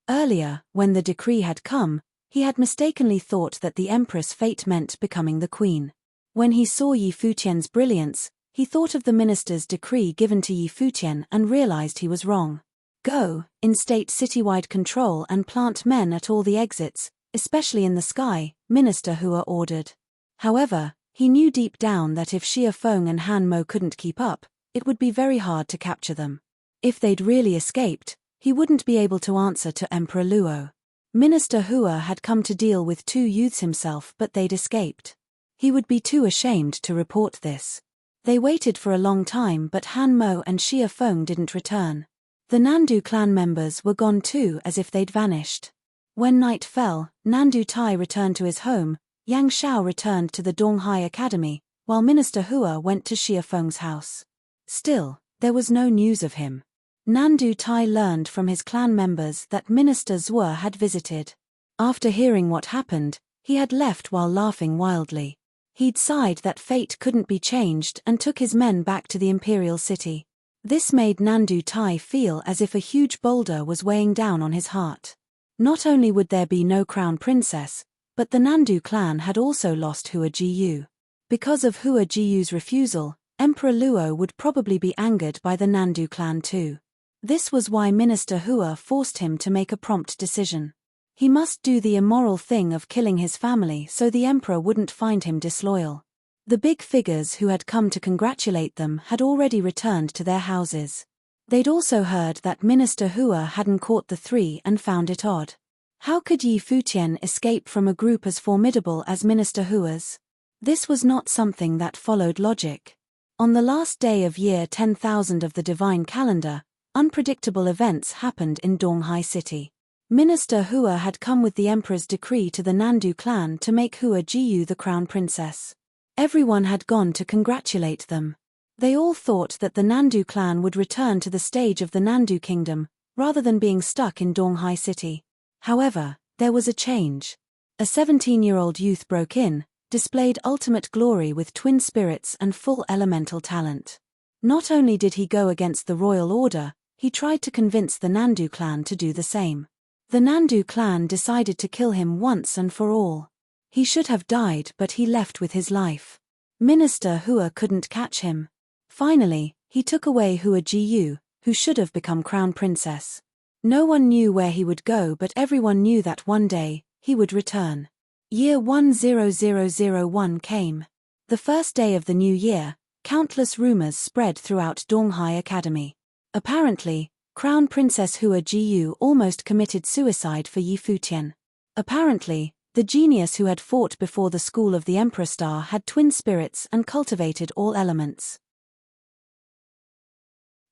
Earlier, when the decree had come, he had mistakenly thought that the Empress' fate meant becoming the queen. When he saw Yi Futian's brilliance, he thought of the minister's decree given to Yi Futian and realized he was wrong. Go, instate citywide control and plant men at all the exits, especially in the sky, Minister Hua ordered. However, he knew deep down that if Xia Feng and Han Mo couldn't keep up, it would be very hard to capture them. If they'd really escaped, he wouldn't be able to answer to Emperor Luo. Minister Hua had come to deal with 2 youths himself but they'd escaped. He would be too ashamed to report this. They waited for a long time but Han Mo and Xia Feng didn't return. The Nandu clan members were gone too as if they'd vanished. When night fell, Nandu Tai returned to his home, Yang Shao returned to the Donghai Academy, while Minister Hua went to Xia Feng's house. Still, there was no news of him. Nandu Tai learned from his clan members that Minister Zuo had visited. After hearing what happened, he had left while laughing wildly. He'd sighed that fate couldn't be changed and took his men back to the imperial city. This made Nandu Tai feel as if a huge boulder was weighing down on his heart. Not only would there be no crown princess, but the Nandu clan had also lost Hua Jiyu. Because of Hua Jiyu's refusal, Emperor Luo would probably be angered by the Nandu clan too. This was why Minister Hua forced him to make a prompt decision. He must do the immoral thing of killing his family so the emperor wouldn't find him disloyal. The big figures who had come to congratulate them had already returned to their houses. They'd also heard that Minister Hua hadn't caught the 3 and found it odd. How could Yi Futian escape from a group as formidable as Minister Hua's? This was not something that followed logic. On the last day of year 10,000 of the divine calendar, unpredictable events happened in Donghai City. Minister Hua had come with the emperor's decree to the Nandu clan to make Hua Jiyu the crown princess. Everyone had gone to congratulate them. They all thought that the Nandu clan would return to the stage of the Nandu kingdom, rather than being stuck in Donghai City. However, there was a change. A 17-year-old youth broke in, displayed ultimate glory with twin spirits and full elemental talent. Not only did he go against the royal order, he tried to convince the Nandu clan to do the same. The Nandu clan decided to kill him once and for all. He should have died, but he left with his life. Minister Hua couldn't catch him. Finally, he took away Hua Jiyu, who should have become crown princess. No one knew where he would go, but everyone knew that one day, he would return. Year 10001 came. The first day of the new year, countless rumors spread throughout Donghai Academy. Apparently, Crown Princess Hua Jiyu almost committed suicide for Yi Futian. Apparently, the genius who had fought before the school of the Emperor Star had twin spirits and cultivated all elements.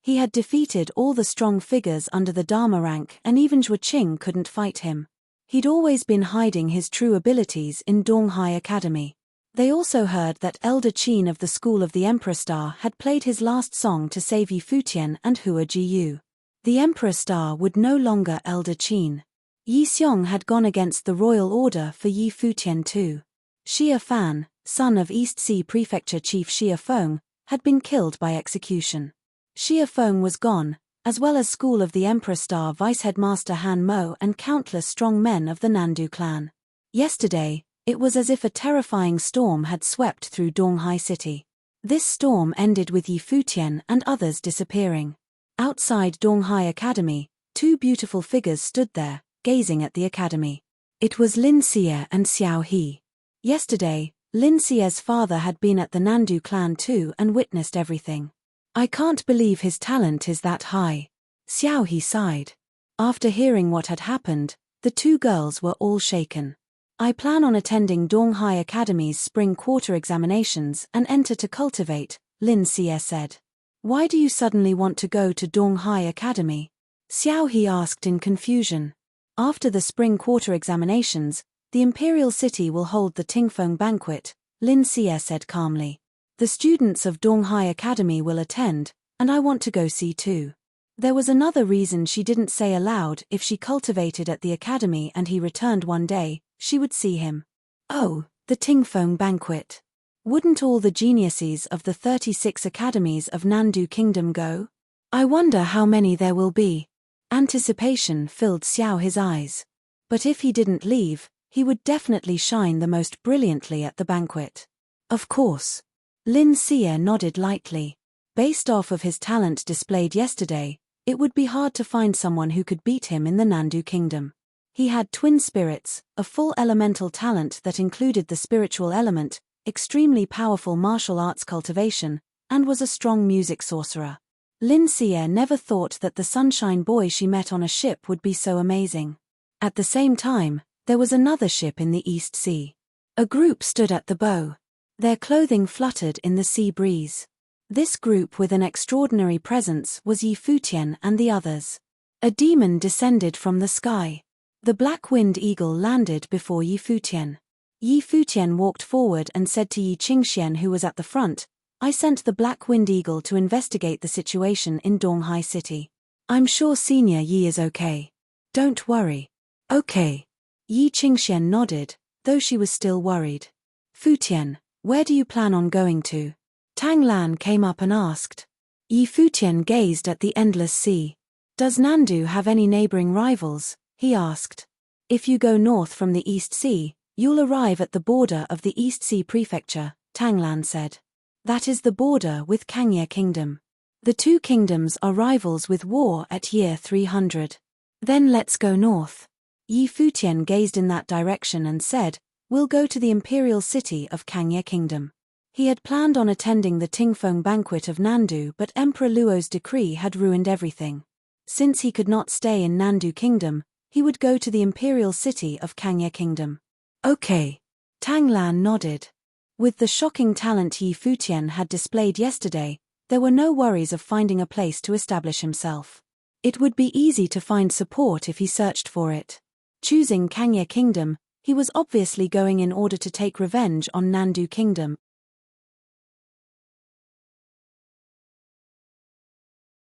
He had defeated all the strong figures under the Dharma rank, and even Zhuo Qing couldn't fight him. He'd always been hiding his true abilities in Donghai Academy. They also heard that Elder Qin of the school of the Emperor Star had played his last song to save Yi Futian and Hua Jiyu. The Emperor Star would no longer Elder Qin. Yi Xiong had gone against the royal order for Yi Futian too. Xia Fan, son of East Sea Prefecture Chief Xia Feng, had been killed by execution. Xia Feng was gone, as well as school of the Emperor Star Vice-Headmaster Han Mo and countless strong men of the Nandu clan. Yesterday, it was as if a terrifying storm had swept through Donghai City. This storm ended with Yi Futian and others disappearing. Outside Donghai Academy, two beautiful figures stood there, gazing at the academy. It was Lin Xie and Xiao He. Yesterday, Lin Xie's father had been at the Nandu clan too and witnessed everything. I can't believe his talent is that high. Xiao He sighed. After hearing what had happened, the two girls were all shaken. I plan on attending Donghai Academy's spring quarter examinations and enter to cultivate, Lin Xie said. Why do you suddenly want to go to Donghai Academy? Xiao He asked in confusion. After the spring quarter examinations, the Imperial City will hold the Tingfeng banquet, Lin Xie said calmly. The students of Donghai Academy will attend, and I want to go see too. There was another reason she didn't say aloud. If she cultivated at the academy and he returned one day, she would see him. Oh, the Tingfeng banquet. Wouldn't all the geniuses of the 36 academies of Nandu Kingdom go? I wonder how many there will be. Anticipation filled Xiao He's eyes. But if he didn't leave, he would definitely shine the most brilliantly at the banquet. Of course. Lin Xie nodded lightly. Based off of his talent displayed yesterday, it would be hard to find someone who could beat him in the Nandu Kingdom. He had twin spirits, a full elemental talent that included the spiritual element, extremely powerful martial arts cultivation, and was a strong music sorcerer. Lin Xie never thought that the sunshine boy she met on a ship would be so amazing. At the same time, there was another ship in the East Sea. A group stood at the bow. Their clothing fluttered in the sea breeze. This group with an extraordinary presence was Yi Futian and the others. A demon descended from the sky. The black-winged eagle landed before Yi Futian. Yi Futian walked forward and said to Yi Qingxian, who was at the front, I sent the black-winged eagle to investigate the situation in Donghai City. I'm sure Senior Yi is okay. Don't worry. Okay. Yi Qingxian nodded, though she was still worried. Futian, where do you plan on going to? Tang Lan came up and asked. Yi Futian gazed at the endless sea. Does Nandu have any neighboring rivals? He asked. If you go north from the East Sea, you'll arrive at the border of the East Sea Prefecture, Tang Lan said. That is the border with Kangye Kingdom. The two kingdoms are rivals with war at year 300. Then let's go north. Yi Futian gazed in that direction and said, We'll go to the imperial city of Kangye Kingdom. He had planned on attending the Tingfeng banquet of Nandu, but Emperor Luo's decree had ruined everything. Since he could not stay in Nandu Kingdom, he would go to the imperial city of Kangye Kingdom. Okay. Tang Lan nodded. With the shocking talent Yi Futian had displayed yesterday, there were no worries of finding a place to establish himself. It would be easy to find support if he searched for it. Choosing Kangye Kingdom, he was obviously going in order to take revenge on Nandu Kingdom.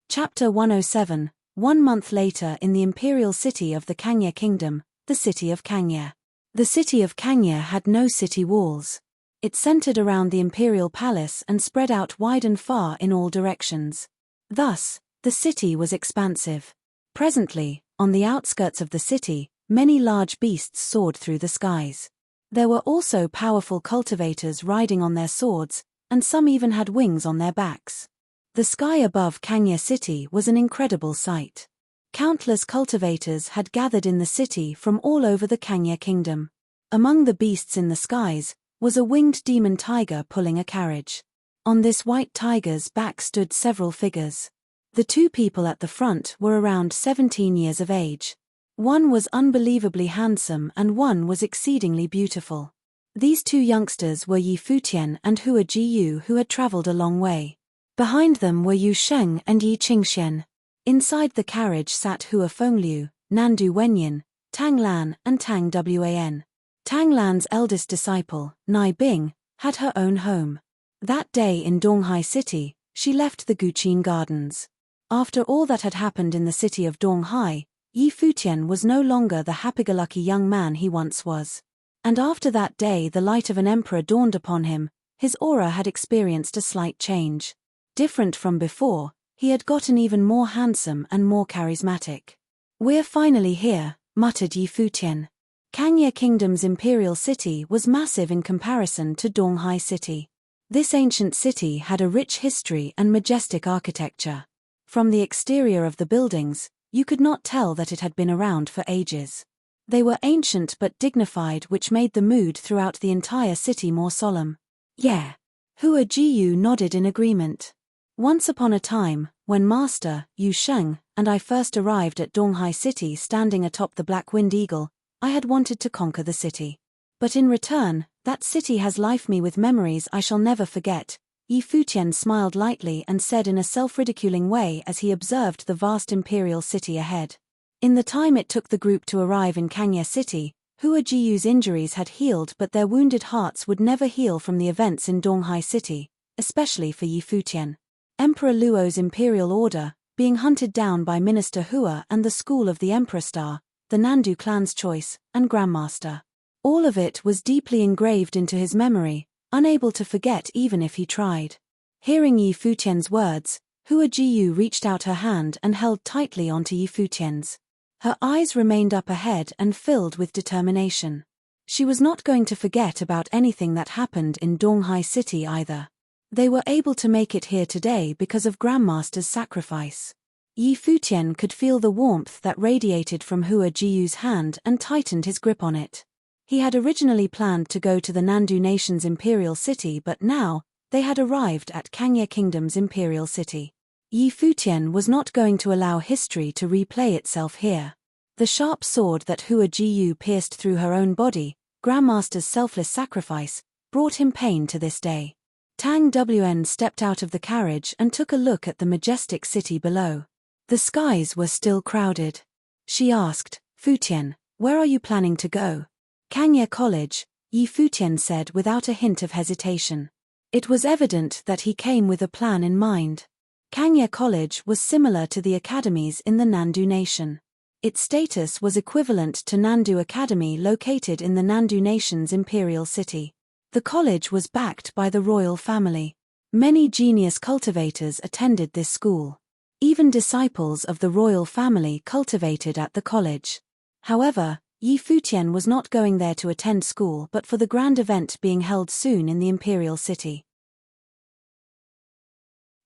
Chapter 107. 1 month later, in the imperial city of the Kangye Kingdom, the city of Kangye. The city of Kangye had no city walls. It centered around the imperial palace and spread out wide and far in all directions. Thus, the city was expansive. Presently, on the outskirts of the city, many large beasts soared through the skies. There were also powerful cultivators riding on their swords, and some even had wings on their backs. The sky above Kangya city was an incredible sight. Countless cultivators had gathered in the city from all over the Kangya kingdom. Among the beasts in the skies was a winged demon tiger pulling a carriage. On this white tiger's back stood several figures. The two people at the front were around 17 years of age. One was unbelievably handsome and one was exceedingly beautiful. These two youngsters were Yi Futian and Hua Jiyu, who had traveled a long way. Behind them were Yu Sheng and Yi Qingxian. Inside the carriage sat Hua Fengliu, Nandu Wenyin, Tang Lan and Tang Wan. Tang Lan's eldest disciple, Nai Bing, had her own home. That day in Donghai City, she left the Guqin Gardens. After all that had happened in the city of Donghai, Yi Futian was no longer the happy-go-lucky young man he once was. And after that day the light of an emperor dawned upon him. His aura had experienced a slight change. Different from before, he had gotten even more handsome and more charismatic. "We're finally here," muttered Yi Futian. Kangya Kingdom's imperial city was massive in comparison to Donghai City. This ancient city had a rich history and majestic architecture. From the exterior of the buildings, you could not tell that it had been around for ages. They were ancient but dignified, which made the mood throughout the entire city more solemn. "Yeah." Hua Jiyu nodded in agreement. "Once upon a time, when Master, Yu Sheng, and I first arrived at Donghai City standing atop the Black Wind Eagle, I had wanted to conquer the city. But in return, that city has left me with memories I shall never forget." Yi Futian smiled lightly and said in a self-ridiculing way as he observed the vast imperial city ahead. In the time it took the group to arrive in Kangya City, Hua Jiyu's injuries had healed, but their wounded hearts would never heal from the events in Donghai City, especially for Yi Futian. Emperor Luo's imperial order, being hunted down by Minister Hua and the school of the Emperor Star, the Nandu clan's choice, and Grandmaster. All of it was deeply engraved into his memory, unable to forget even if he tried. Hearing Yi Futian's words, Hua Jiyu reached out her hand and held tightly onto Yi Futian's. Her eyes remained up ahead and filled with determination. She was not going to forget about anything that happened in Donghai City either. They were able to make it here today because of Grandmaster's sacrifice. Yi Futian could feel the warmth that radiated from Hua Jiyu's hand and tightened his grip on it. He had originally planned to go to the Nandu nation's imperial city, but now, they had arrived at Kangya Kingdom's imperial city. Yi Futian was not going to allow history to replay itself here. The sharp sword that Hua Jiyu pierced through her own body, Grandmaster's selfless sacrifice, brought him pain to this day. Tang Wan stepped out of the carriage and took a look at the majestic city below. The skies were still crowded. She asked, "Futian, where are you planning to go?" "Kangya College," Yi Futian said without a hint of hesitation. It was evident that he came with a plan in mind. Kangya College was similar to the academies in the Nandu nation. Its status was equivalent to Nandu Academy located in the Nandu nation's imperial city. The college was backed by the royal family. Many genius cultivators attended this school. Even disciples of the royal family cultivated at the college. However, Yi Futian was not going there to attend school but for the grand event being held soon in the imperial city.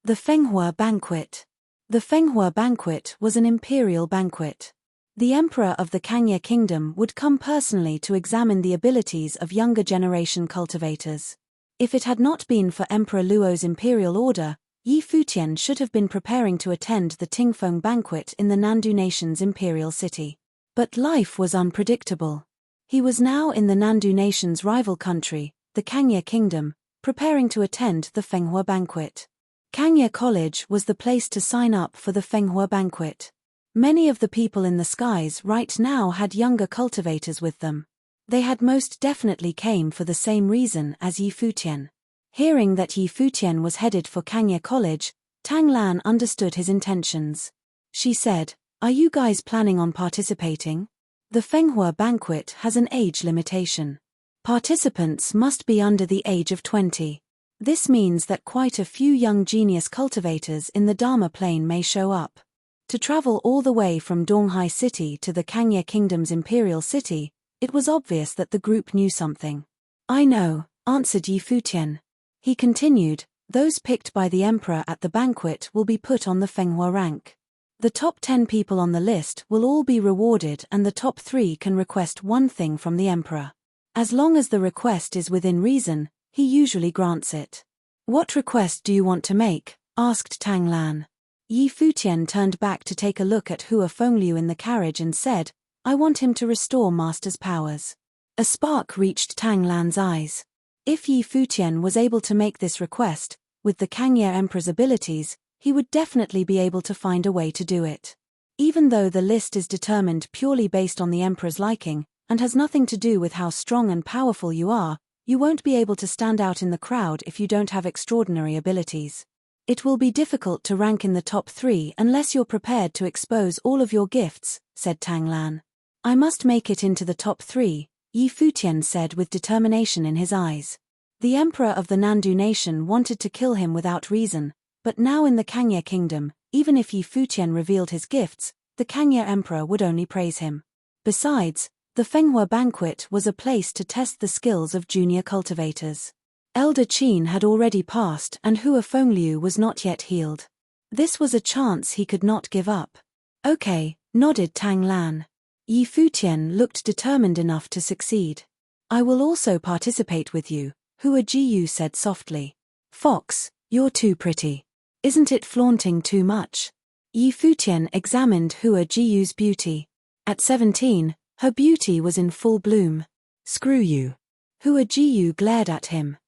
The Fenghua Banquet. The Fenghua Banquet was an imperial banquet. The emperor of the Kangya Kingdom would come personally to examine the abilities of younger generation cultivators. If it had not been for Emperor Luo's imperial order, Yi Futian should have been preparing to attend the Tingfeng banquet in the Nandu nation's imperial city. But life was unpredictable. He was now in the Nandu nation's rival country, the Kangya Kingdom, preparing to attend the Fenghua banquet. Kangya College was the place to sign up for the Fenghua banquet. Many of the people in the skies right now had younger cultivators with them. They had most definitely came for the same reason as Yi Futian. Hearing that Yi Futian was headed for Kangya College, Tang Lan understood his intentions. She said, "Are you guys planning on participating? The Fenghua banquet has an age limitation. Participants must be under the age of 20. This means that quite a few young genius cultivators in the Dharma plane may show up. To travel all the way from Donghai City to the Kangya Kingdom's imperial city, It was obvious that the group knew something. I know, answered Yi Futian. He continued, those picked by the emperor at the banquet will be put on the Fenghua rank. The top 10 people on the list will all be rewarded and the top 3 can request one thing from the emperor. As long as the request is within reason, he usually grants it. What request do you want to make? Asked Tang Lan. Yi Futian turned back to take a look at Hua Fengliu in the carriage and said, I want him to restore master's powers. A spark reached Tang Lan's eyes. If Yi Futian was able to make this request, with the Kangye Emperor's abilities, he would definitely be able to find a way to do it. Even though the list is determined purely based on the Emperor's liking, and has nothing to do with how strong and powerful you are, you won't be able to stand out in the crowd if you don't have extraordinary abilities. It will be difficult to rank in the top 3 unless you're prepared to expose all of your gifts, said Tang Lan. I must make it into the top 3, Yi Futian said with determination in his eyes. The emperor of the Nandu nation wanted to kill him without reason, but now in the Kangye kingdom, even if Yi Futian revealed his gifts, the Kangye emperor would only praise him. Besides, the Fenghua banquet was a place to test the skills of junior cultivators. Elder Qin had already passed and Hua Fengliu was not yet healed. This was a chance he could not give up. Okay, nodded Tang Lan. Yi Futian looked determined enough to succeed. I will also participate with you, Hua Jiyu said softly. Fox, you're too pretty. Isn't it flaunting too much? Yi Futian examined Hua Jiyu's beauty. At 17, her beauty was in full bloom. Screw you. Hua Jiyu glared at him.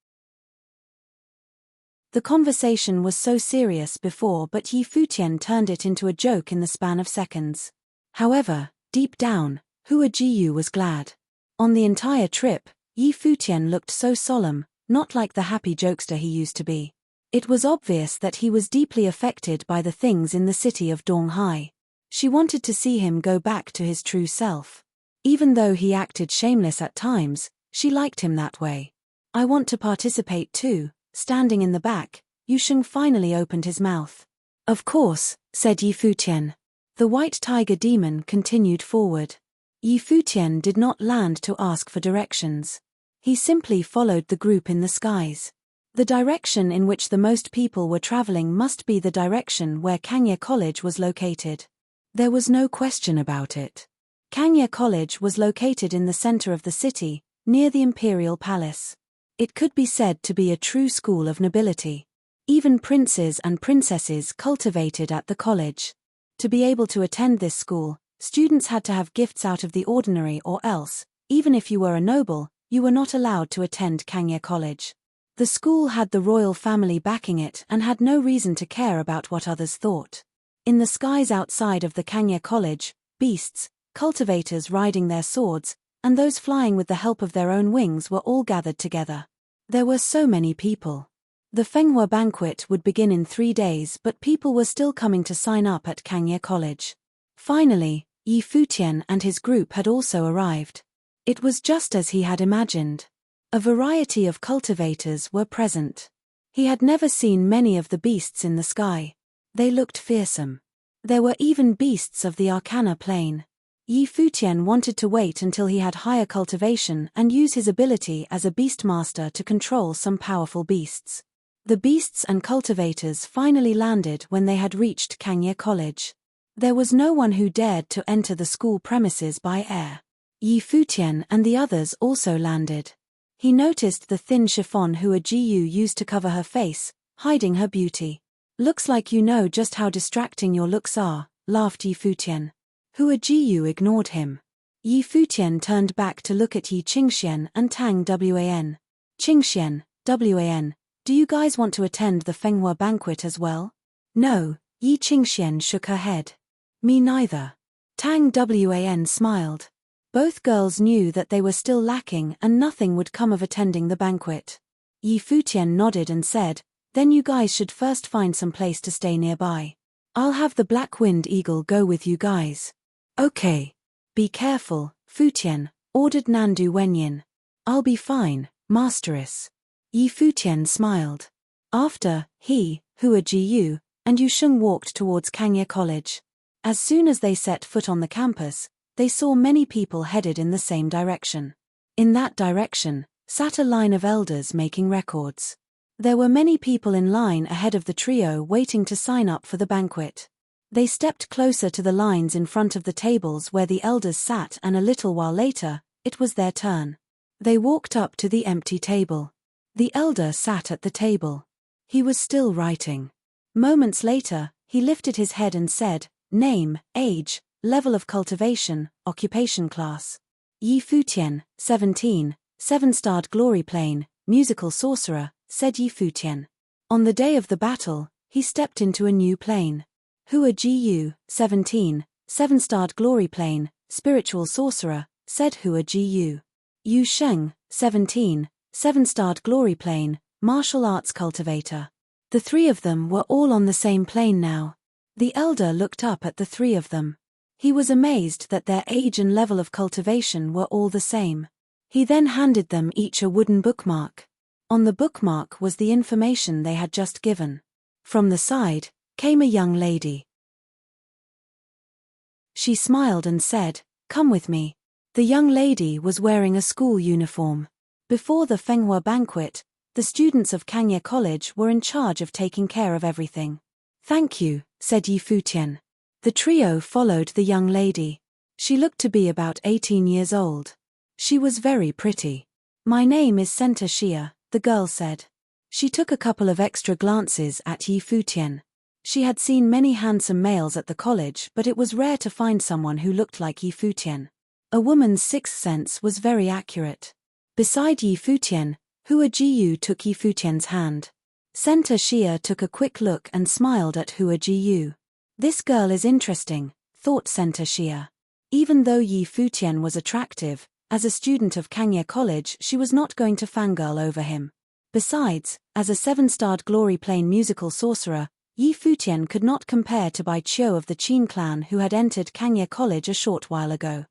The conversation was so serious before, but Yi Futian turned it into a joke in the span of seconds. However, deep down, Hua Jiyu was glad. On the entire trip, Yi Futian looked so solemn, not like the happy jokester he used to be. It was obvious that he was deeply affected by the things in the city of Donghai. She wanted to see him go back to his true self. Even though he acted shameless at times, she liked him that way. I want to participate too. Standing in the back, Yusheng finally opened his mouth. Of course, said Yi Futian. The white tiger demon continued forward. Yi Futian did not land to ask for directions. He simply followed the group in the skies. The direction in which the most people were traveling must be the direction where Kangye College was located. There was no question about it. Kangye College was located in the center of the city, near the imperial palace. It could be said to be a true school of nobility. Even princes and princesses cultivated at the college. To be able to attend this school, students had to have gifts out of the ordinary, or else, even if you were a noble, you were not allowed to attend Kangye College. The school had the royal family backing it and had no reason to care about what others thought. In the skies outside of the Kangye College, beasts, cultivators riding their swords, and those flying with the help of their own wings were all gathered together. There were so many people. The Fenghua banquet would begin in 3 days, but people were still coming to sign up at Kangye College. Finally, Yi Futian and his group had also arrived. It was just as he had imagined. A variety of cultivators were present. He had never seen many of the beasts in the sky. They looked fearsome. There were even beasts of the Arcana plane. Yi Futian wanted to wait until he had higher cultivation and use his ability as a beastmaster to control some powerful beasts. The beasts and cultivators finally landed when they had reached Kangye College. There was no one who dared to enter the school premises by air. Yi Futian and the others also landed. He noticed the thin chiffon Hua Jiyu used to cover her face, hiding her beauty. Looks like you know just how distracting your looks are, laughed Yi Futian. Hua Jiyu ignored him. Yi Futian turned back to look at Yi Qingxian and Tang Wan. Qingxian, Wan, do you guys want to attend the Fenghua banquet as well? No, Yi Qingxian shook her head. Me neither. Tang Wan smiled. Both girls knew that they were still lacking and nothing would come of attending the banquet. Yi Futian nodded and said, then you guys should first find some place to stay nearby. I'll have the Black-Winged Eagle go with you guys. Okay. Be careful, Futian, ordered Nandu Wenyin. I'll be fine, Masteress. Yi Futian smiled. After, he, Hua Jiyu, and Yusheng walked towards Kangye College. As soon as they set foot on the campus, they saw many people headed in the same direction. In that direction sat a line of elders making records. There were many people in line ahead of the trio waiting to sign up for the banquet. They stepped closer to the lines in front of the tables where the elders sat, and a little while later, it was their turn. They walked up to the empty table. The elder sat at the table. He was still writing. Moments later, he lifted his head and said, "Name, age, level of cultivation, occupation class." Yi Futian, 17, 7-starred glory plane, musical sorcerer, said Yi Futian. On the day of the battle, he stepped into a new plane. Hua Jiyu, 17, 7-starred glory plane, spiritual sorcerer, said Hua Jiyu. Yu Sheng, 17, 7-starred glory plane, martial arts cultivator. The three of them were all on the same plane now. The elder looked up at the three of them. He was amazed that their age and level of cultivation were all the same. He then handed them each a wooden bookmark. On the bookmark was the information they had just given. From the side came a young lady. She smiled and said, "Come with me." The young lady was wearing a school uniform. Before the Fenghua banquet, the students of Kangye College were in charge of taking care of everything. "Thank you," said Yi Futian. The trio followed the young lady. She looked to be about 18 years old. She was very pretty. "My name is Senta Xia," the girl said. She took a couple of extra glances at Yi Futian. She had seen many handsome males at the college, but it was rare to find someone who looked like Yi Futian. A woman's sixth sense was very accurate. Beside Yi Futian, Hua Jiyu took Yi Futian's hand. Senta Xia took a quick look and smiled at Hua Jiyu. "This girl is interesting," thought Senta Xia. Even though Yi Futian was attractive, as a student of Kangye College she was not going to fangirl over him. Besides, as a 7-starred glory plane musical sorcerer, Yi Futian could not compare to Bai Qiu of the Qin clan who had entered Kangye College a short while ago.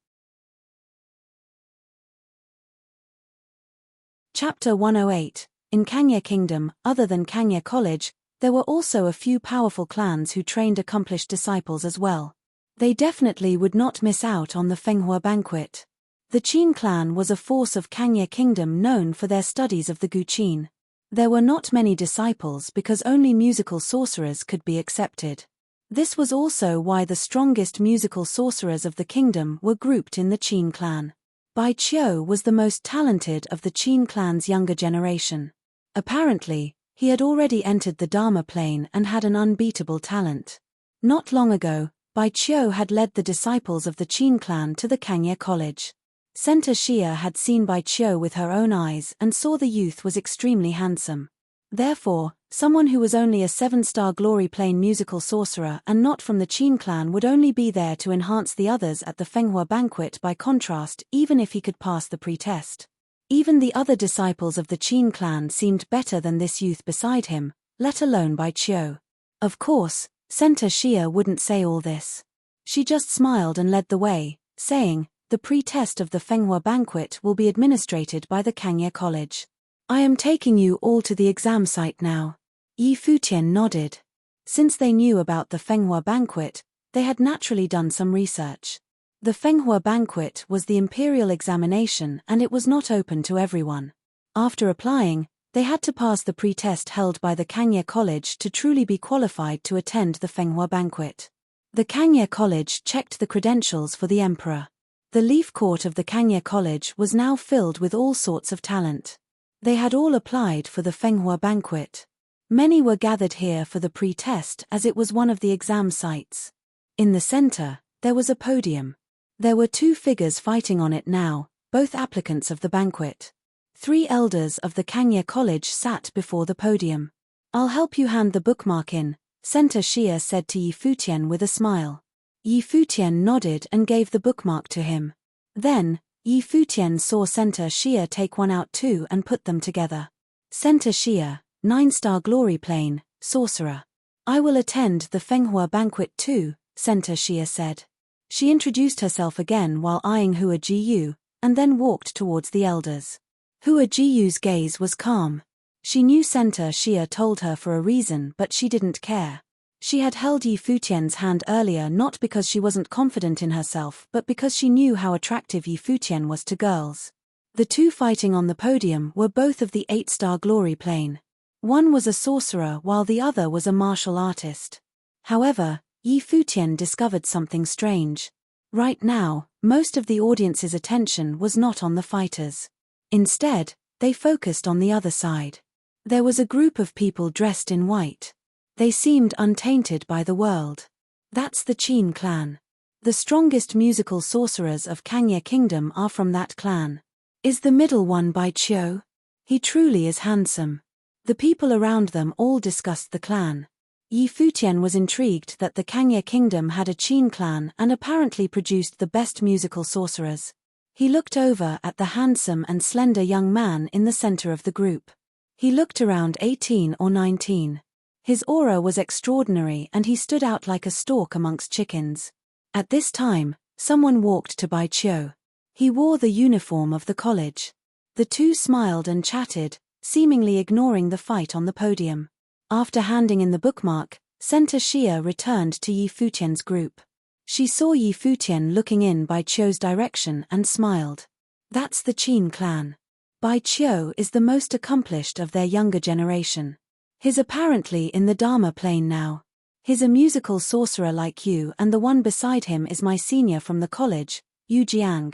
Chapter 108. In Kangye Kingdom, other than Kangye College, there were also a few powerful clans who trained accomplished disciples as well. They definitely would not miss out on the Fenghua banquet. The Qin clan was a force of Kangye Kingdom known for their studies of the Guqin. There were not many disciples because only musical sorcerers could be accepted. This was also why the strongest musical sorcerers of the kingdom were grouped in the Qin clan. Bai Qiu was the most talented of the Qin clan's younger generation. Apparently, he had already entered the Dharma plane and had an unbeatable talent. Not long ago, Bai Qiu had led the disciples of the Qin clan to the Kangye College. Senta Xia had seen Bai Qiu with her own eyes and saw the youth was extremely handsome. Therefore, someone who was only a 7-star glory plane musical sorcerer and not from the Qin clan would only be there to enhance the others at the Fenghua banquet by contrast, even if he could pass the pre-test. Even the other disciples of the Qin clan seemed better than this youth beside him, let alone Bai Qiu. Of course, Senta Xia wouldn't say all this. She just smiled and led the way, saying, "The pre-test of the Fenghua banquet will be administered by the Kangye College. I am taking you all to the exam site now." Yi Futian nodded. Since they knew about the Fenghua banquet, they had naturally done some research. The Fenghua banquet was the imperial examination and it was not open to everyone. After applying, they had to pass the pre-test held by the Kangye College to truly be qualified to attend the Fenghua banquet. The Kangye College checked the credentials for the emperor. The leaf court of the Kangye College was now filled with all sorts of talent. They had all applied for the Fenghua banquet. Many were gathered here for the pre-test as it was one of the exam sites. In the center, there was a podium. There were two figures fighting on it now, both applicants of the banquet. 3 elders of the Kangye College sat before the podium. "I'll help you hand the bookmark in," Senta Xia said to Yi Futian with a smile. Yi Futian nodded and gave the bookmark to him. Then, Yi Futian saw Senta Xia take one out too and put them together. Senta Xia, 9-star glory plane, sorcerer. "I will attend the Fenghua banquet too," Senta Xia said. She introduced herself again while eyeing Hua Jiyu, and then walked towards the elders. Hua Jiyu's gaze was calm. She knew Senta Xia told her for a reason but she didn't care. She had held Yi Futian's hand earlier not because she wasn't confident in herself but because she knew how attractive Yi Futian was to girls. The two fighting on the podium were both of the 8-star glory plane. One was a sorcerer while the other was a martial artist. However, Yi Futian discovered something strange. Right now, most of the audience's attention was not on the fighters. Instead, they focused on the other side. There was a group of people dressed in white. They seemed untainted by the world. That's the Qin clan. The strongest musical sorcerers of Kangye Kingdom are from that clan. Is the middle one Bai Qiu? He truly is handsome. The people around them all discussed the clan. Yi Futian was intrigued that the Kangye Kingdom had a Qin clan and apparently produced the best musical sorcerers. He looked over at the handsome and slender young man in the center of the group. He looked around 18 or 19. His aura was extraordinary and he stood out like a stork amongst chickens. At this time, someone walked to Bai Qiu. He wore the uniform of the college. The two smiled and chatted, seemingly ignoring the fight on the podium. After handing in the bookmark, Center Xia returned to Yi Futian's group. She saw Yi Futian looking in Bai Qiu's direction and smiled. That's the Qin clan. Bai Qiu is the most accomplished of their younger generation. He's apparently in the Dharma plane now. He's a musical sorcerer like you and the one beside him is my senior from the college, Yu Jiang.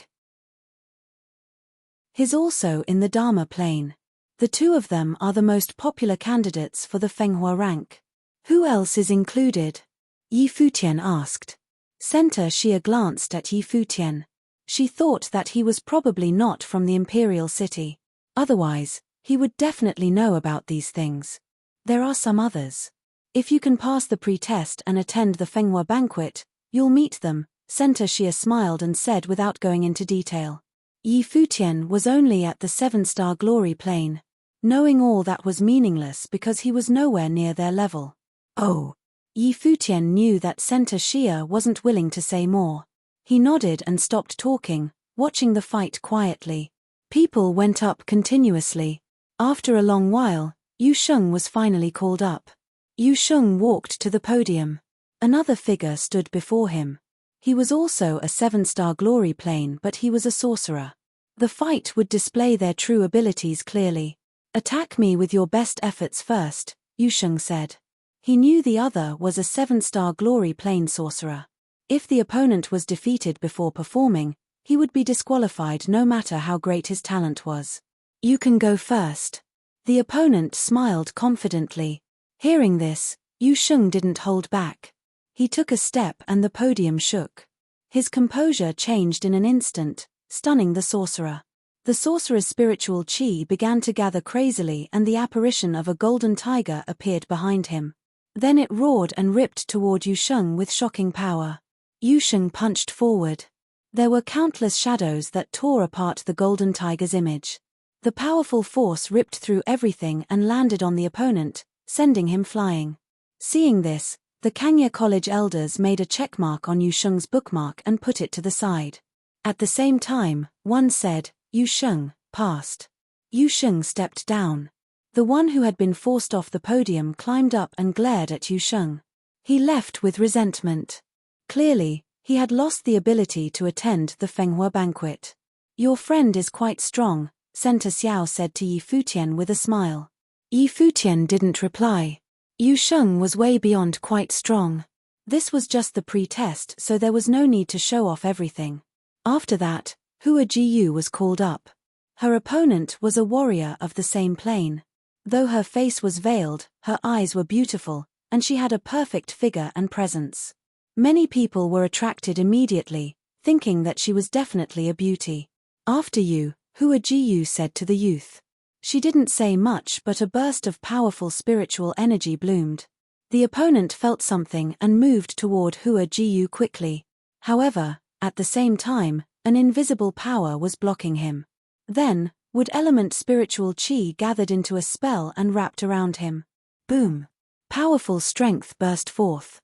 He's also in the Dharma plane. The two of them are the most popular candidates for the Fenghua rank. Who else is included? Yi Futian asked. Center Xia glanced at Yi Futian. She thought that he was probably not from the imperial city. Otherwise, he would definitely know about these things. There are some others. If you can pass the pre-test and attend the Fenghua banquet, you'll meet them, Center Xia smiled and said without going into detail. Yi Futian was only at the 7-star glory plane. Knowing all that was meaningless because he was nowhere near their level. Oh. Yi Futian knew that Center Xia wasn't willing to say more. He nodded and stopped talking, watching the fight quietly. People went up continuously. After a long while, Yu Sheng was finally called up. Yu Sheng walked to the podium. Another figure stood before him. He was also a 7-star glory plane but he was a sorcerer. The fight would display their true abilities clearly. Attack me with your best efforts first, Yu Sheng said. He knew the other was a 7-star glory plane sorcerer. If the opponent was defeated before performing, he would be disqualified no matter how great his talent was. You can go first. The opponent smiled confidently. Hearing this, Yu Sheng didn't hold back. He took a step and the podium shook. His composure changed in an instant, stunning the sorcerer. The sorcerer's spiritual qi began to gather crazily and the apparition of a golden tiger appeared behind him. Then it roared and ripped toward Yu Sheng with shocking power. Yu Sheng punched forward. There were countless shadows that tore apart the golden tiger's image. The powerful force ripped through everything and landed on the opponent, sending him flying. Seeing this, the Kangye College elders made a checkmark on Yu Sheng's bookmark and put it to the side. At the same time, one said, Yu Sheng, passed. Yu Sheng stepped down. The one who had been forced off the podium climbed up and glared at Yu Sheng. He left with resentment. Clearly, he had lost the ability to attend the Fenghua banquet. Your friend is quite strong, Center Xiao said to Yi Futian with a smile. Yi Futian didn't reply. Yu Sheng was way beyond quite strong. This was just the pre-test so there was no need to show off everything. After that, Hua Jiyu was called up. Her opponent was a warrior of the same plane. Though her face was veiled, her eyes were beautiful, and she had a perfect figure and presence. Many people were attracted immediately, thinking that she was definitely a beauty. After you, Hua Jiyu said to the youth. She didn't say much but a burst of powerful spiritual energy bloomed. The opponent felt something and moved toward Hua Jiyu quickly. However, at the same time, an invisible power was blocking him. Then, wood element spiritual qi gathered into a spell and wrapped around him. Boom! Powerful strength burst forth.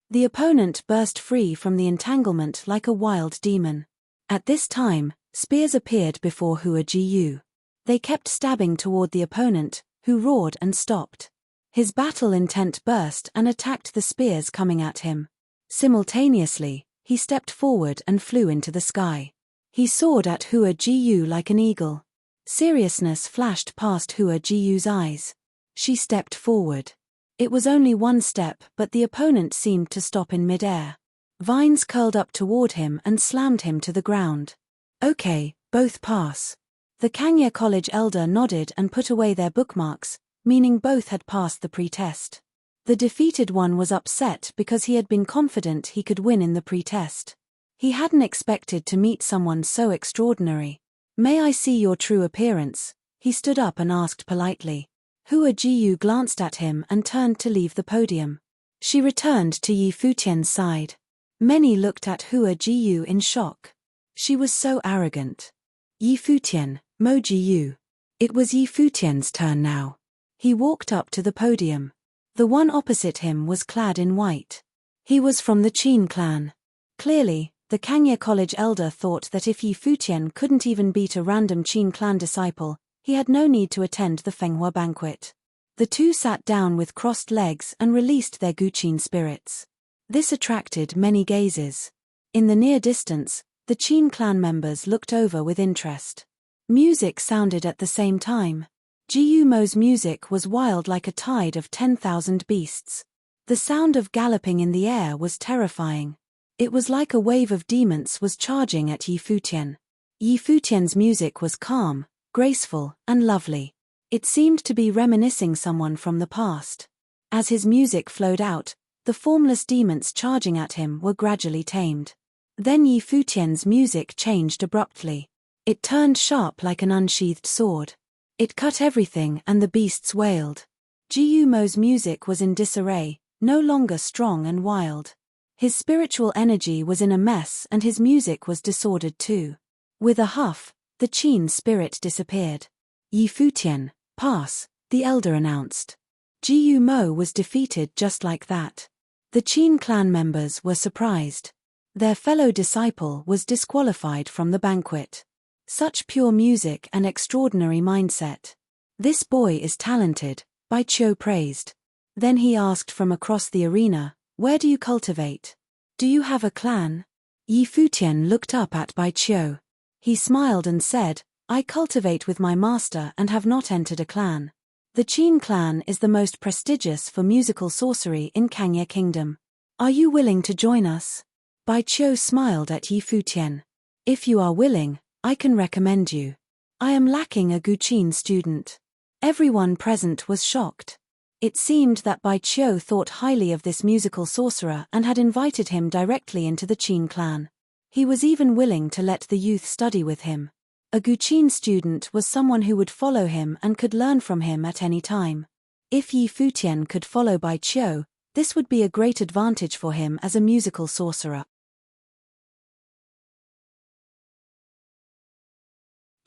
The opponent burst free from the entanglement like a wild demon. At this time, spears appeared before Hua Jiyu. They kept stabbing toward the opponent, who roared and stopped. His battle intent burst and attacked the spears coming at him. Simultaneously, he stepped forward and flew into the sky. He soared at Hua Jiyu like an eagle. Seriousness flashed past Hua Jiyu's eyes. She stepped forward. It was only one step, but the opponent seemed to stop in midair. Vines curled up toward him and slammed him to the ground. Okay, both pass. The Kangya College elder nodded and put away their bookmarks, meaning both had passed the pre-test. The defeated one was upset because he had been confident he could win in the pre-test. He hadn't expected to meet someone so extraordinary. May I see your true appearance? He stood up and asked politely. Hua Jiyu glanced at him and turned to leave the podium. She returned to Yi Futian's side. Many looked at Hua Jiyu in shock. She was so arrogant. Yi Futian, Mo Jiyu. It was Yi Futian's turn now. He walked up to the podium. The one opposite him was clad in white. He was from the Qin clan. Clearly, the Kangya College elder thought that if Yi Futian couldn't even beat a random Qin clan disciple, he had no need to attend the Fenghua banquet. The two sat down with crossed legs and released their Guqin spirits. This attracted many gazes. In the near distance, the Qin clan members looked over with interest. Music sounded at the same time. Jiyu Mo's music was wild like a tide of 10,000 beasts. The sound of galloping in the air was terrifying. It was like a wave of demons was charging at Yi Futian. Yi Futian's music was calm, graceful, and lovely. It seemed to be reminiscing someone from the past. As his music flowed out, the formless demons charging at him were gradually tamed. Then Yi Futian's music changed abruptly. It turned sharp like an unsheathed sword. It cut everything and the beasts wailed. Jiyu Mo's music was in disarray, no longer strong and wild. His spiritual energy was in a mess and his music was disordered too. With a huff, the Qin spirit disappeared. Yi Futian, pass, the elder announced. Jiyu Mo was defeated just like that. The Qin clan members were surprised. Their fellow disciple was disqualified from the banquet. Such pure music and extraordinary mindset. This boy is talented, Bai Qiu praised. Then he asked from across the arena, where do you cultivate? Do you have a clan? Yi Futian looked up at Bai Qiu. He smiled and said, I cultivate with my master and have not entered a clan. The Qin clan is the most prestigious for musical sorcery in Kangya Kingdom. Are you willing to join us? Bai Qiu smiled at Yi Futian. If you are willing, I can recommend you. I am lacking a Guqin student. Everyone present was shocked. It seemed that Bai Qiu thought highly of this musical sorcerer and had invited him directly into the Qin clan. He was even willing to let the youth study with him. A Guqin student was someone who would follow him and could learn from him at any time. If Yi Futian could follow Bai Qiu, this would be a great advantage for him as a musical sorcerer.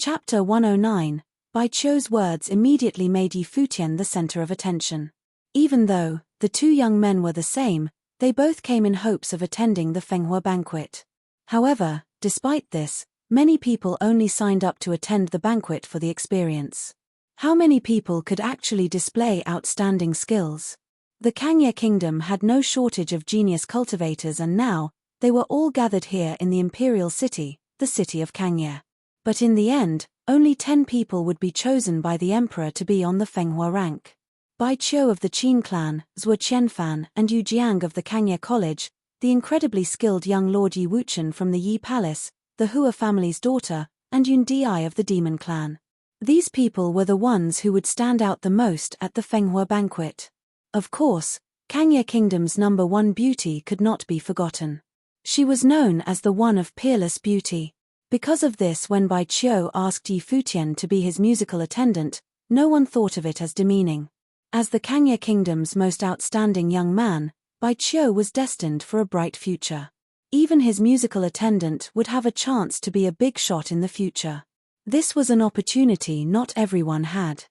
Chapter 109. Bai Qiu's words immediately made Yi Futian the center of attention. Even though the two young men were the same, they both came in hopes of attending the Fenghua banquet. However, despite this, many people only signed up to attend the banquet for the experience. How many people could actually display outstanding skills? The Kangya Kingdom had no shortage of genius cultivators and now, they were all gathered here in the imperial city, the city of Kangya. But in the end, only 10 people would be chosen by the emperor to be on the Fenghua rank. Bai Qiu of the Qin clan, Zhuo Qianfan and Yu Jiang of the Kangya College, the incredibly skilled young Lord Yi Wuchen from the Yi Palace, the Hua family's daughter, and Yun Di of the Demon clan. These people were the ones who would stand out the most at the Fenghua banquet. Of course, Kangya Kingdom's #1 beauty could not be forgotten. She was known as the one of peerless beauty. Because of this, when Bai Qiu asked Yi Futian to be his musical attendant, no one thought of it as demeaning. As the Kangya Kingdom's most outstanding young man, Bai Qiu was destined for a bright future. Even his musical attendant would have a chance to be a big shot in the future. This was an opportunity not everyone had.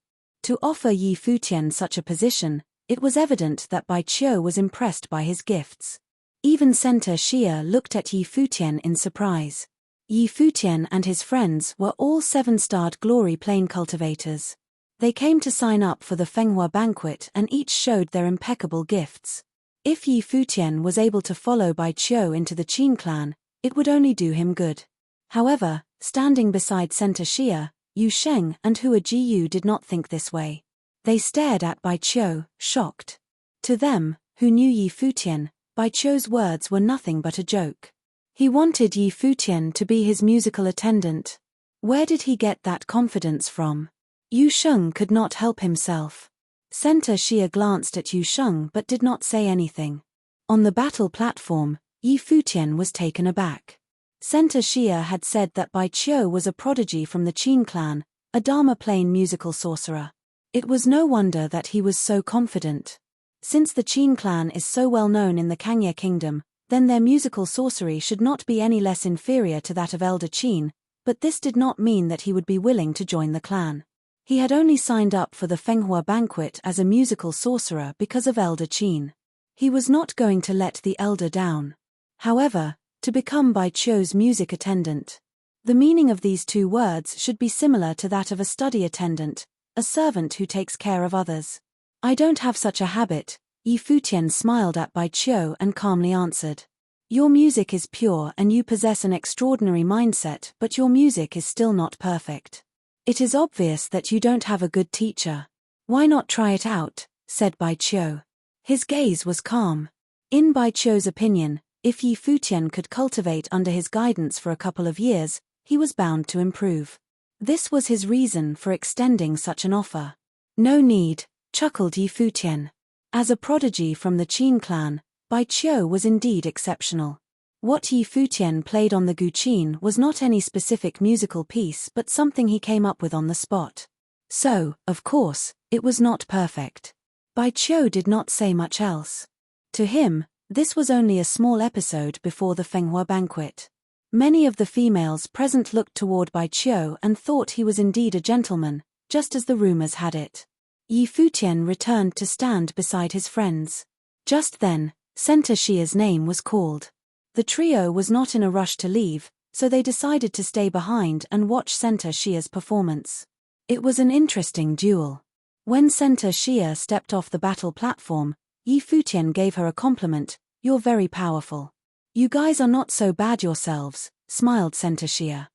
To offer Yi Futian such a position, it was evident that Bai Qiu was impressed by his gifts. Even Center Xia looked at Yi Futian in surprise. Yi Futian and his friends were all 7-starred glory plane cultivators. They came to sign up for the Fenghua banquet and each showed their impeccable gifts. If Yi Futian was able to follow Bai Qiu into the Qin clan, it would only do him good. However, standing beside Center Xia, Yu Sheng and Hua Jiyu did not think this way. They stared at Bai Qiu, shocked. To them, who knew Yi Futian, Bai Qiu's words were nothing but a joke. He wanted Yi Futian to be his musical attendant. Where did he get that confidence from? Yu Sheng could not help himself. Center Xia glanced at Yu Sheng but did not say anything. On the battle platform, Yi Futian was taken aback. Center Xia had said that Bai Qiu was a prodigy from the Qin clan, a Dharma plane musical sorcerer. It was no wonder that he was so confident. Since the Qin clan is so well known in the Kangye kingdom, then their musical sorcery should not be any less inferior to that of Elder Qin, but this did not mean that he would be willing to join the clan. He had only signed up for the Fenghua banquet as a musical sorcerer because of Elder Qin. He was not going to let the elder down. However, to become Bai Qiu's music attendant. The meaning of these two words should be similar to that of a study attendant, a servant who takes care of others. I don't have such a habit, Yi Futian smiled at Bai Qiu and calmly answered. Your music is pure and you possess an extraordinary mindset, but your music is still not perfect. It is obvious that you don't have a good teacher. Why not try it out, said Bai Qiu. His gaze was calm. In Bai Qiu's opinion, if Yi Futian could cultivate under his guidance for a couple of years, he was bound to improve. This was his reason for extending such an offer. No need, chuckled Yi Futian. As a prodigy from the Qin clan, Bai Qiu was indeed exceptional. What Yi Futian played on the guqin was not any specific musical piece but something he came up with on the spot. So, of course, it was not perfect. Bai Qiu did not say much else. To him, this was only a small episode before the Fenghua banquet. Many of the females present looked toward Bai Qiu and thought he was indeed a gentleman, just as the rumors had it. Yi Futian returned to stand beside his friends. Just then, Center Xia's name was called. The trio was not in a rush to leave, so they decided to stay behind and watch Center Xia's performance. It was an interesting duel. When Center Xia stepped off the battle platform, Yi Futian gave her a compliment. You're very powerful. You guys are not so bad yourselves, smiled Center Xia.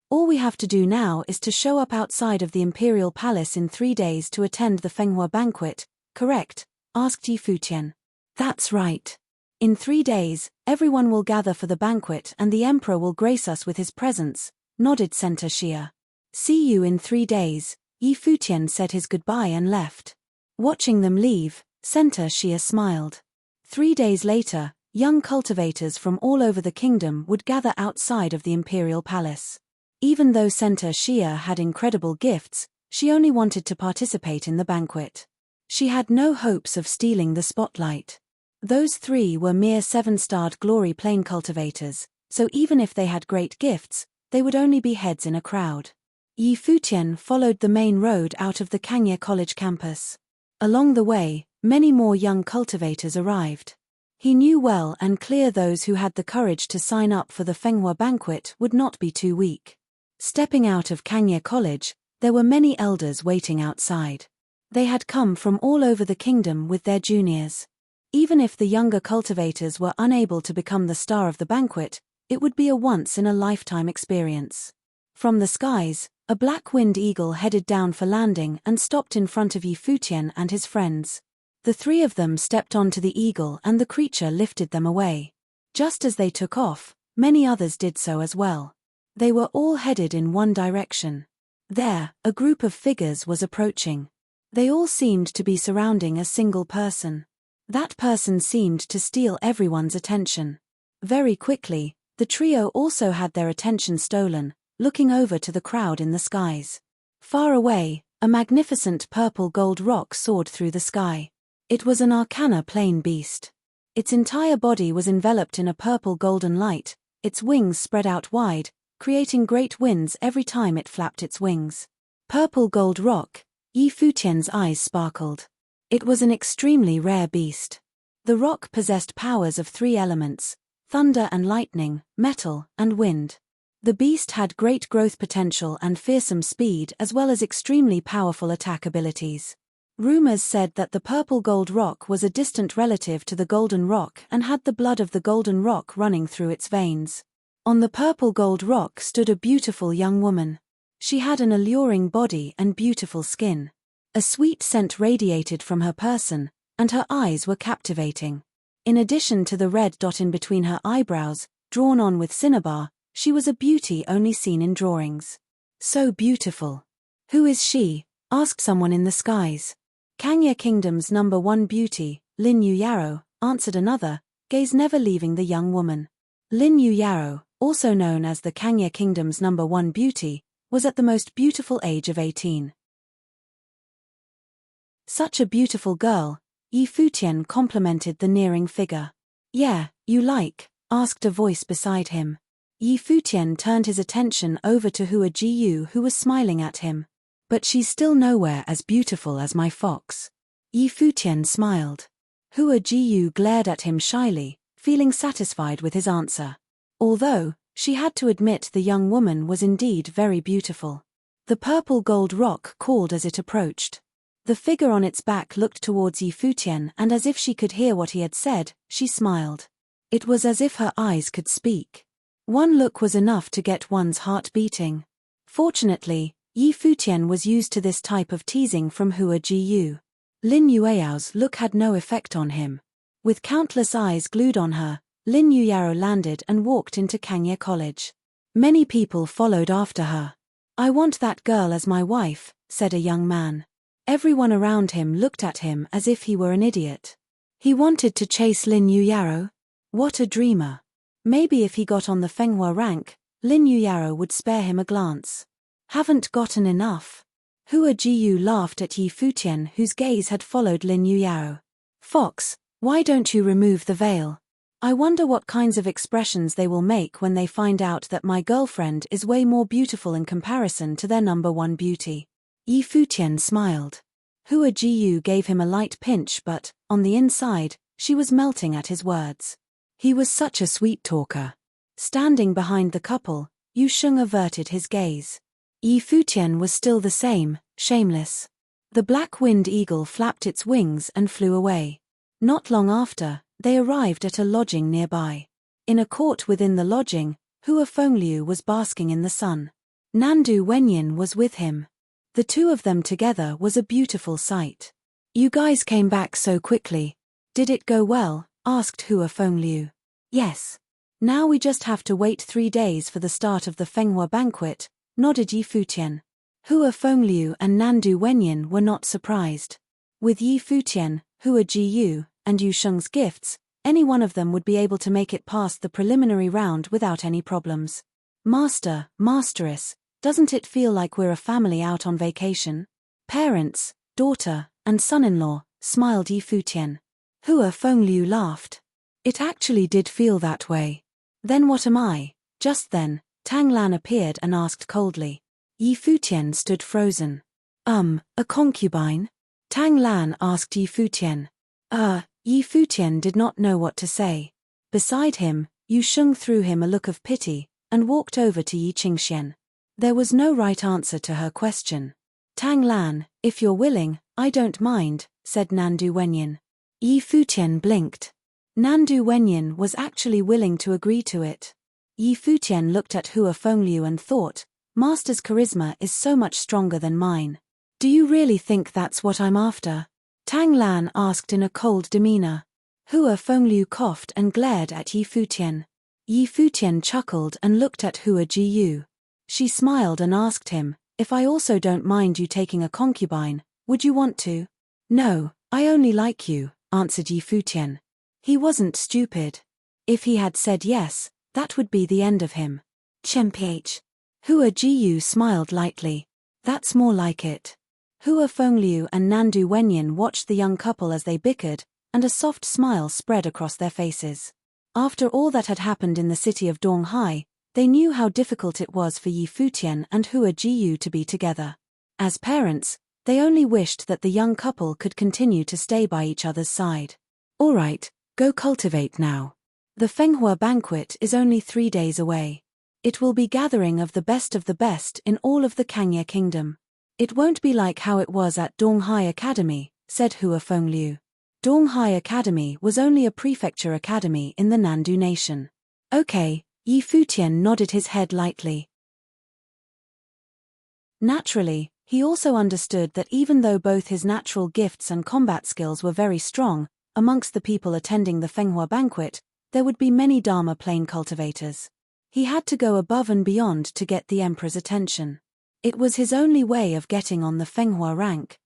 All we have to do now is to show up outside of the Imperial Palace in 3 days to attend the Fenghua banquet, correct? Asked Yi Futian. That's right. In 3 days, everyone will gather for the banquet and the Emperor will grace us with his presence, nodded Center Xia. See you in 3 days, Yi Futian said his goodbye and left. Watching them leave, Center Xia smiled. 3 days later, young cultivators from all over the kingdom would gather outside of the Imperial Palace. Even though Center Xia had incredible gifts, she only wanted to participate in the banquet. She had no hopes of stealing the spotlight. Those 3 were mere 7-starred glory plane cultivators, so even if they had great gifts, they would only be heads in a crowd. Yi Futian followed the main road out of the Kangye College campus. Along the way, many more young cultivators arrived. He knew well and clear those who had the courage to sign up for the Fenghua banquet would not be too weak. Stepping out of Kangye College, there were many elders waiting outside. They had come from all over the kingdom with their juniors. Even if the younger cultivators were unable to become the star of the banquet, it would be a once-in-a-lifetime experience. From the skies, a black-winged eagle headed down for landing and stopped in front of Yi Futian and his friends. The 3 of them stepped onto the eagle and the creature lifted them away. Just as they took off, many others did so as well. They were all headed in one direction. There, a group of figures was approaching. They all seemed to be surrounding a single person. That person seemed to steal everyone's attention. Very quickly, the trio also had their attention stolen, looking over to the crowd in the skies. Far away, a magnificent purple-gold rock soared through the sky. It was an arcana plane beast. Its entire body was enveloped in a purple-golden light, its wings spread out wide, creating great winds every time it flapped its wings. Purple-gold rock, Yi Futian's eyes sparkled. It was an extremely rare beast. The rock possessed powers of 3 elements, thunder and lightning, metal, and wind. The beast had great growth potential and fearsome speed as well as extremely powerful attack abilities. Rumors said that the purple gold rock was a distant relative to the golden rock and had the blood of the golden rock running through its veins. On the purple gold rock stood a beautiful young woman. She had an alluring body and beautiful skin. A sweet scent radiated from her person, and her eyes were captivating. In addition to the red dot in between her eyebrows, drawn on with cinnabar, she was a beauty only seen in drawings. So beautiful. "Who is she?" asked someone in the skies. "Kangya Kingdom's #1 beauty, Lin Yu Yarrow," answered another, gaze never leaving the young woman. Lin Yu Yarrow, also known as the Kangya Kingdom's #1 beauty, was at the most beautiful age of 18. Such a beautiful girl, Yi Futian complimented the nearing figure. "Yeah, you like?" asked a voice beside him. Yi Futian turned his attention over to Hua Jiyu, who was smiling at him. "But she's still nowhere as beautiful as my fox." Yi Futian smiled. Hua Jiyu glared at him shyly, feeling satisfied with his answer. Although, she had to admit the young woman was indeed very beautiful. The purple gold rock called as it approached. The figure on its back looked towards Yi Futian, and as if she could hear what he had said, she smiled. It was as if her eyes could speak. One look was enough to get one's heart beating. Fortunately, Yi Futian was used to this type of teasing from Hua Jiyu. Lin Yueyao's look had no effect on him. With countless eyes glued on her, Lin Yuyaro landed and walked into Kangya College. Many people followed after her. "I want that girl as my wife," said a young man. Everyone around him looked at him as if he were an idiot. He wanted to chase Lin Yuyaro? What a dreamer. Maybe if he got on the Fenghua rank, Lin Yuyaro would spare him a glance. Haven't gotten enough. Hua Jiyu laughed at Yi Futian, whose gaze had followed Lin Yuyaro. "Fox, why don't you remove the veil? I wonder what kinds of expressions they will make when they find out that my girlfriend is way more beautiful in comparison to their #1 beauty." Yi Futian smiled. Hua Jiyu gave him a light pinch, but, on the inside, she was melting at his words. He was such a sweet talker. Standing behind the couple, Yu Sheng averted his gaze. Yi Futian was still the same, shameless. The black winged eagle flapped its wings and flew away. Not long after, they arrived at a lodging nearby. In a court within the lodging, Hua Fengliu was basking in the sun. Nandu Wenyin was with him. The two of them together was a beautiful sight. "You guys came back so quickly. Did it go well?" asked Hua Fengliu. "Yes. Now we just have to wait 3 days for the start of the Fenghua banquet," nodded Yi Futian. Hua Fengliu and Nandu Wenyin were not surprised. With Yi Futian, Hua Jiyu, and Yu Sheng's gifts, any one of them would be able to make it past the preliminary round without any problems. "Master, Masteress, doesn't it feel like we're a family out on vacation?" "Parents, daughter, and son-in-law," smiled Yi Futian. Hua Fengliu laughed. "It actually did feel that way. Then what am I?" Just then, Tang Lan appeared and asked coldly. Yi Futian stood frozen. A concubine?" Tang Lan asked Yi Futian. Yi Futian did not know what to say. Beside him, Yu Sheng threw him a look of pity, and walked over to Yi Qingxian. There was no right answer to her question. "Tang Lan, if you're willing, I don't mind," said Nandu Wenyin. Yi Futian blinked. Nandu Wenyin was actually willing to agree to it. Yi Futian looked at Hua Fengliu and thought, "Master's charisma is so much stronger than mine. Do you really think that's what I'm after?" Tang Lan asked in a cold demeanor. Hua Fengliu coughed and glared at Yi Futian. Yi Futian chuckled and looked at Hua Jiyu. She smiled and asked him, "If I also don't mind you taking a concubine, would you want to?" "No, I only like you," answered Yi Futian. He wasn't stupid. If he had said yes, that would be the end of him. "Chemph." Hua Jiyu smiled lightly. "That's more like it." Hua Fengliu and Nandu Wenyin watched the young couple as they bickered, and a soft smile spread across their faces. After all that had happened in the city of Donghai, they knew how difficult it was for Yi Futian and Hua Jiyu to be together. As parents, they only wished that the young couple could continue to stay by each other's side. "All right, go cultivate now. The Fenghua banquet is only 3 days away." It will be gathering of the best in all of the Kangya kingdom. It won't be like how it was at Donghai Academy, said Hua Fengliu. Donghai Academy was only a prefecture academy in the Nandu nation. Okay, Yi Futian nodded his head lightly. Naturally, he also understood that even though both his natural gifts and combat skills were very strong, amongst the people attending the Fenghua banquet, there would be many Dharma plane cultivators. He had to go above and beyond to get the emperor's attention. It was his only way of getting on the Fenghua rank.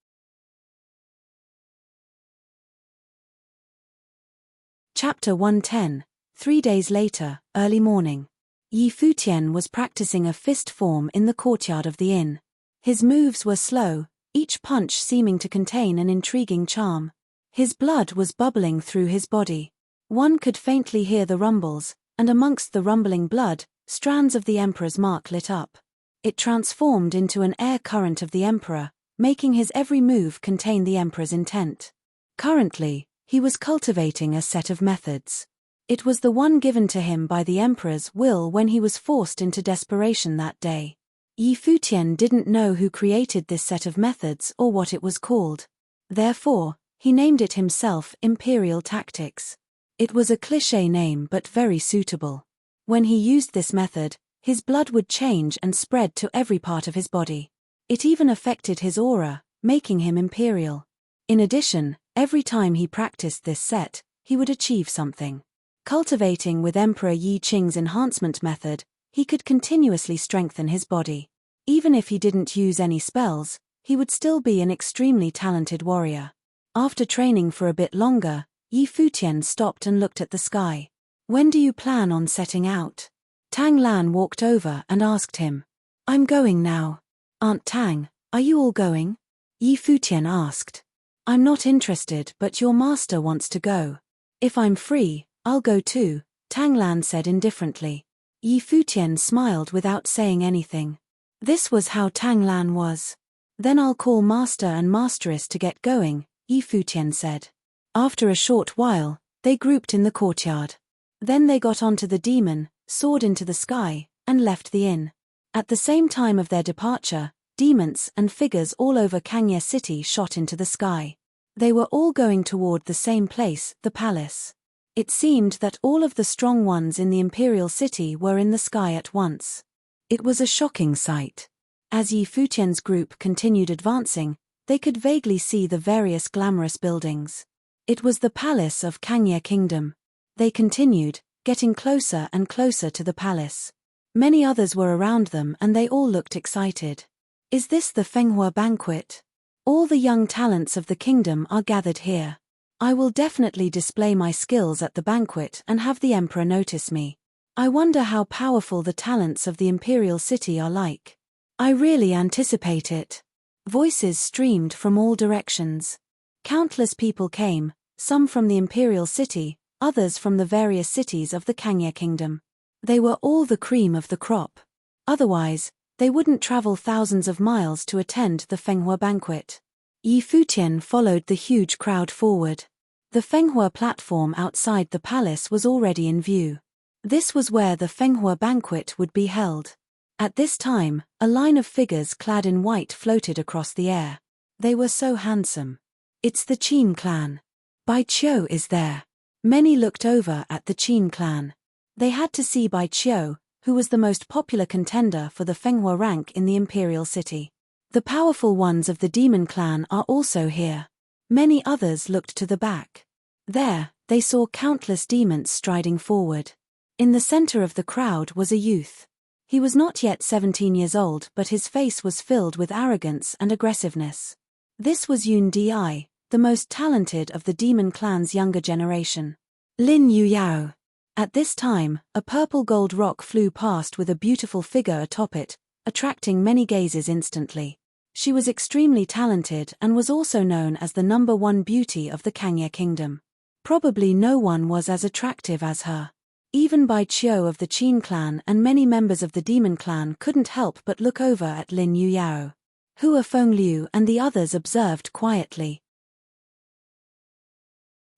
Chapter 110. 3 days later, early morning. Yi Futian was practicing a fist form in the courtyard of the inn. His moves were slow, each punch seeming to contain an intriguing charm. His blood was bubbling through his body. One could faintly hear the rumbles, and amongst the rumbling blood, strands of the emperor's mark lit up. It transformed into an air current of the emperor, making his every move contain the emperor's intent. Currently, he was cultivating a set of methods. It was the one given to him by the emperor's will when he was forced into desperation that day. Yi Futian didn't know who created this set of methods or what it was called. Therefore, he named it himself Imperial Tactics. It was a cliché name but very suitable. When he used this method, his blood would change and spread to every part of his body. It even affected his aura, making him imperial. In addition, every time he practiced this set, he would achieve something. Cultivating with Emperor Yi Qing's enhancement method, he could continuously strengthen his body. Even if he didn't use any spells, he would still be an extremely talented warrior. After training for a bit longer, Yi Futian stopped and looked at the sky. When do you plan on setting out? Tang Lan walked over and asked him. I'm going now. Aunt Tang, are you all going? Yi Futian asked. I'm not interested, but your master wants to go. If I'm free, I'll go too, Tang Lan said indifferently. Yi Futian smiled without saying anything. This was how Tang Lan was. Then I'll call master and masteress to get going, Yi Futian said. After a short while, they grouped in the courtyard. Then they got onto the demon, soared into the sky, and left the inn. At the same time of their departure, demons and figures all over Kangya city shot into the sky. They were all going toward the same place, the palace. It seemed that all of the strong ones in the imperial city were in the sky at once. It was a shocking sight. As Yi Futian's group continued advancing, they could vaguely see the various glamorous buildings. It was the palace of Kangya Kingdom. They continued, getting closer and closer to the palace. Many others were around them and they all looked excited. Is this the Fenghua banquet? All the young talents of the kingdom are gathered here. I will definitely display my skills at the banquet and have the emperor notice me. I wonder how powerful the talents of the imperial city are like. I really anticipate it. Voices streamed from all directions. Countless people came, some from the imperial city, others from the various cities of the Kangya kingdom. They were all the cream of the crop. Otherwise, they wouldn't travel thousands of miles to attend the Fenghua banquet. Yi Futian followed the huge crowd forward. The Fenghua platform outside the palace was already in view. This was where the Fenghua banquet would be held. At this time, a line of figures clad in white floated across the air. They were so handsome. It's the Qin clan. Bai Qiu is there. Many looked over at the Qin clan. They had to see Bai Qiu, who was the most popular contender for the Fenghua rank in the imperial city. The powerful ones of the demon clan are also here. Many others looked to the back. There, they saw countless demons striding forward. In the center of the crowd was a youth. He was not yet 17 years old, but his face was filled with arrogance and aggressiveness. This was Yun Di, the most talented of the demon clan's younger generation. Lin Yuyao. At this time, a purple gold rock flew past with a beautiful figure atop it, attracting many gazes instantly. She was extremely talented and was also known as the #1 beauty of the Kangya kingdom. Probably no one was as attractive as her. Even Bai Qiu of the Qin clan and many members of the demon clan couldn't help but look over at Lin Yuyao. Hua Fengliu and the others observed quietly.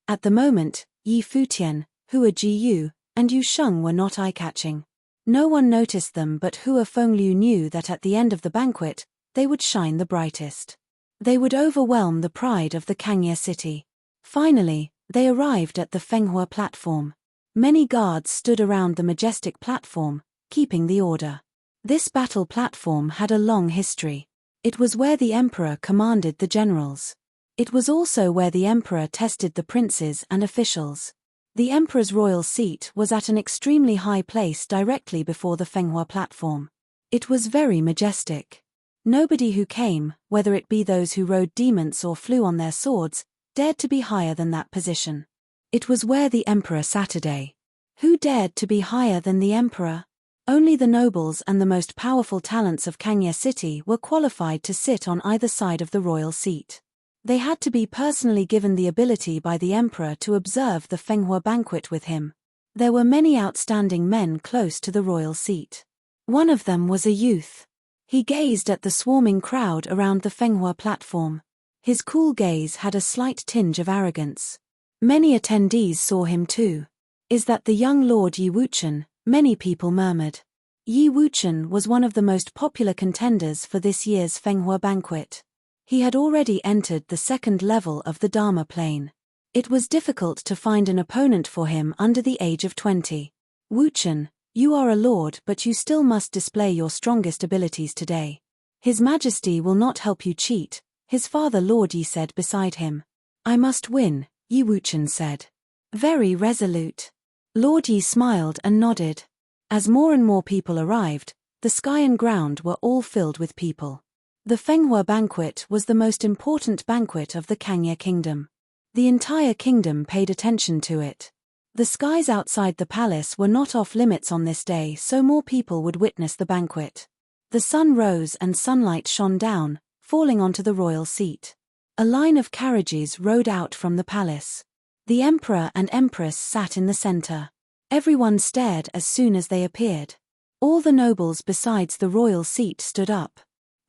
At the moment, Yi Futian, Hua Jiyu, and Yu Sheng were not eye-catching. No one noticed them, but Hua Fengliu knew that at the end of the banquet, they would shine the brightest. They would overwhelm the pride of the Kangye city. Finally, they arrived at the Fenghua platform. Many guards stood around the majestic platform, keeping the order. This battle platform had a long history. It was where the emperor commanded the generals. It was also where the emperor tested the princes and officials. The emperor's royal seat was at an extremely high place directly before the Fenghua platform. It was very majestic. Nobody who came, whether it be those who rode demons or flew on their swords, dared to be higher than that position. It was where the emperor sat today. Who dared to be higher than the emperor? Only the nobles and the most powerful talents of Kangye city were qualified to sit on either side of the royal seat. They had to be personally given the ability by the emperor to observe the Fenghua banquet with him. There were many outstanding men close to the royal seat. One of them was a youth. He gazed at the swarming crowd around the Fenghua platform. His cool gaze had a slight tinge of arrogance. Many attendees saw him too. Is that the young Lord Yi Wuchen? Many people murmured. Yi Wuchen was one of the most popular contenders for this year's Fenghua banquet. He had already entered the second level of the Dharma plane. It was difficult to find an opponent for him under the age of 20. Wuchen, you are a lord, but you still must display your strongest abilities today. His Majesty will not help you cheat, his father Lord Yi said beside him. I must win, Yi Wuchen said. Very resolute. Lord Yi smiled and nodded. As more and more people arrived, the sky and ground were all filled with people. The Fenghua banquet was the most important banquet of the Kangye kingdom. The entire kingdom paid attention to it. The skies outside the palace were not off limits on this day, so more people would witness the banquet. The sun rose and sunlight shone down, falling onto the royal seat. A line of carriages rode out from the palace. The emperor and empress sat in the center. Everyone stared as soon as they appeared. All the nobles besides the royal seat stood up.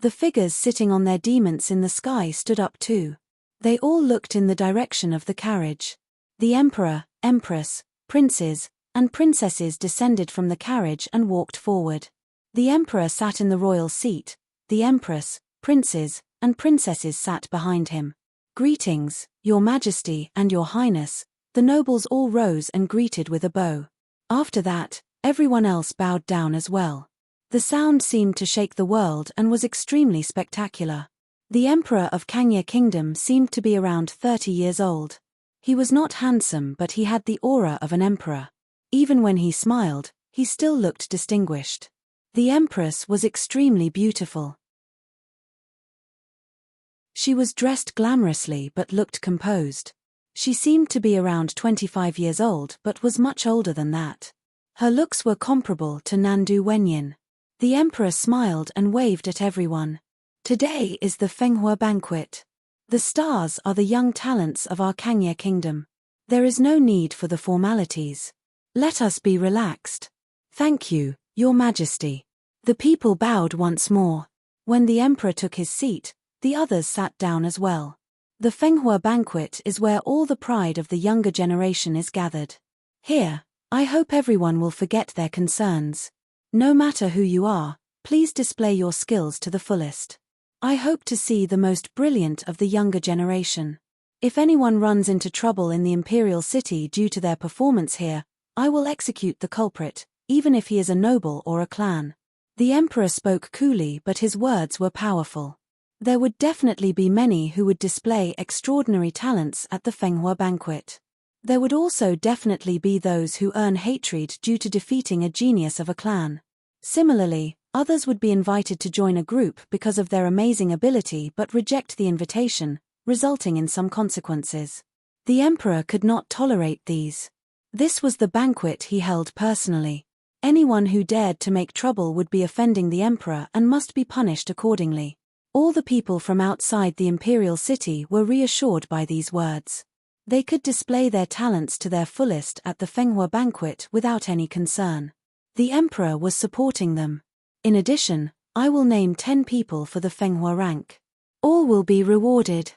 The figures sitting on their demons in the sky stood up too. They all looked in the direction of the carriage. The emperor, empress, princes, and princesses descended from the carriage and walked forward. The emperor sat in the royal seat. The empress, princes, and princesses sat behind him. Greetings, Your Majesty and Your Highness. The nobles all rose and greeted with a bow. After that, everyone else bowed down as well. The sound seemed to shake the world and was extremely spectacular. The emperor of Kangye Kingdom seemed to be around 30 years old. He was not handsome, but he had the aura of an emperor. Even when he smiled, he still looked distinguished. The empress was extremely beautiful. She was dressed glamorously but looked composed. She seemed to be around 25 years old but was much older than that. Her looks were comparable to Nandu Wenyin. The emperor smiled and waved at everyone. Today is the Fenghua banquet. The stars are the young talents of our Kangye kingdom. There is no need for the formalities. Let us be relaxed. Thank you, Your Majesty. The people bowed once more. When the emperor took his seat, the others sat down as well. The Fenghua banquet is where all the pride of the younger generation is gathered. Here, I hope everyone will forget their concerns. No matter who you are, please display your skills to the fullest. I hope to see the most brilliant of the younger generation. If anyone runs into trouble in the imperial city due to their performance here, I will execute the culprit, even if he is a noble or a clan. The emperor spoke coolly, but his words were powerful. There would definitely be many who would display extraordinary talents at the Fenghua banquet. There would also definitely be those who earn hatred due to defeating a genius of a clan. Similarly, others would be invited to join a group because of their amazing ability but reject the invitation, resulting in some consequences. The emperor could not tolerate these. This was the banquet he held personally. Anyone who dared to make trouble would be offending the emperor and must be punished accordingly. All the people from outside the imperial city were reassured by these words. They could display their talents to their fullest at the Fenghua banquet without any concern. The emperor was supporting them. In addition, I will name 10 people for the Fenghua rank. All will be rewarded.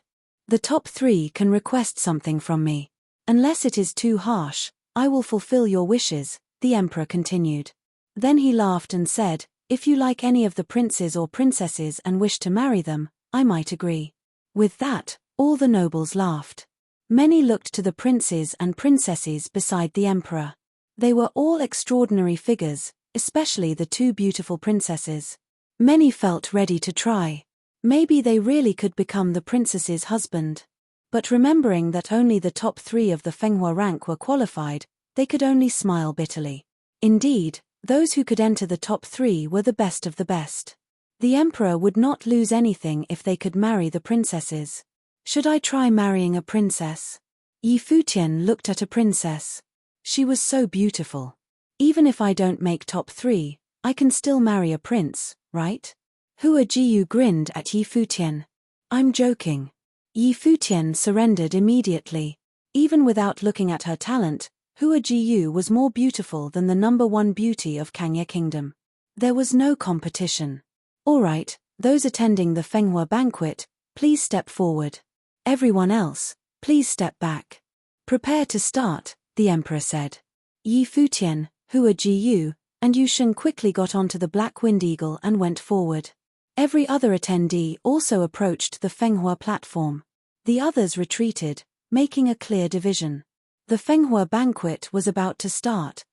The top 3 can request something from me. Unless it is too harsh, I will fulfill your wishes, the emperor continued. Then he laughed and said, "If you like any of the princes or princesses and wish to marry them, I might agree." With that, all the nobles laughed. Many looked to the princes and princesses beside the emperor. They were all extraordinary figures, especially the two beautiful princesses. Many felt ready to try. Maybe they really could become the princess's husband. But remembering that only the top 3 of the Fenghua rank were qualified, they could only smile bitterly. Indeed, those who could enter the top 3 were the best of the best. The emperor would not lose anything if they could marry the princesses. Should I try marrying a princess? Yi Futian looked at a princess. She was so beautiful. Even if I don't make top 3, I can still marry a prince, right? Hua Jiyu grinned at Yi Futian. I'm joking. Yi Futian surrendered immediately. Even without looking at her talent, Hua Jiyu was more beautiful than the number 1 beauty of Kangya Kingdom. There was no competition. Alright, those attending the Fenghua banquet, please step forward. Everyone else, please step back. Prepare to start, the emperor said. Yi Futian, Hua Jiyu, and Yu Sheng quickly got onto the Black Wind Eagle and went forward. Every other attendee also approached the Fenghua platform. The others retreated, making a clear division. The Fenghua banquet was about to start.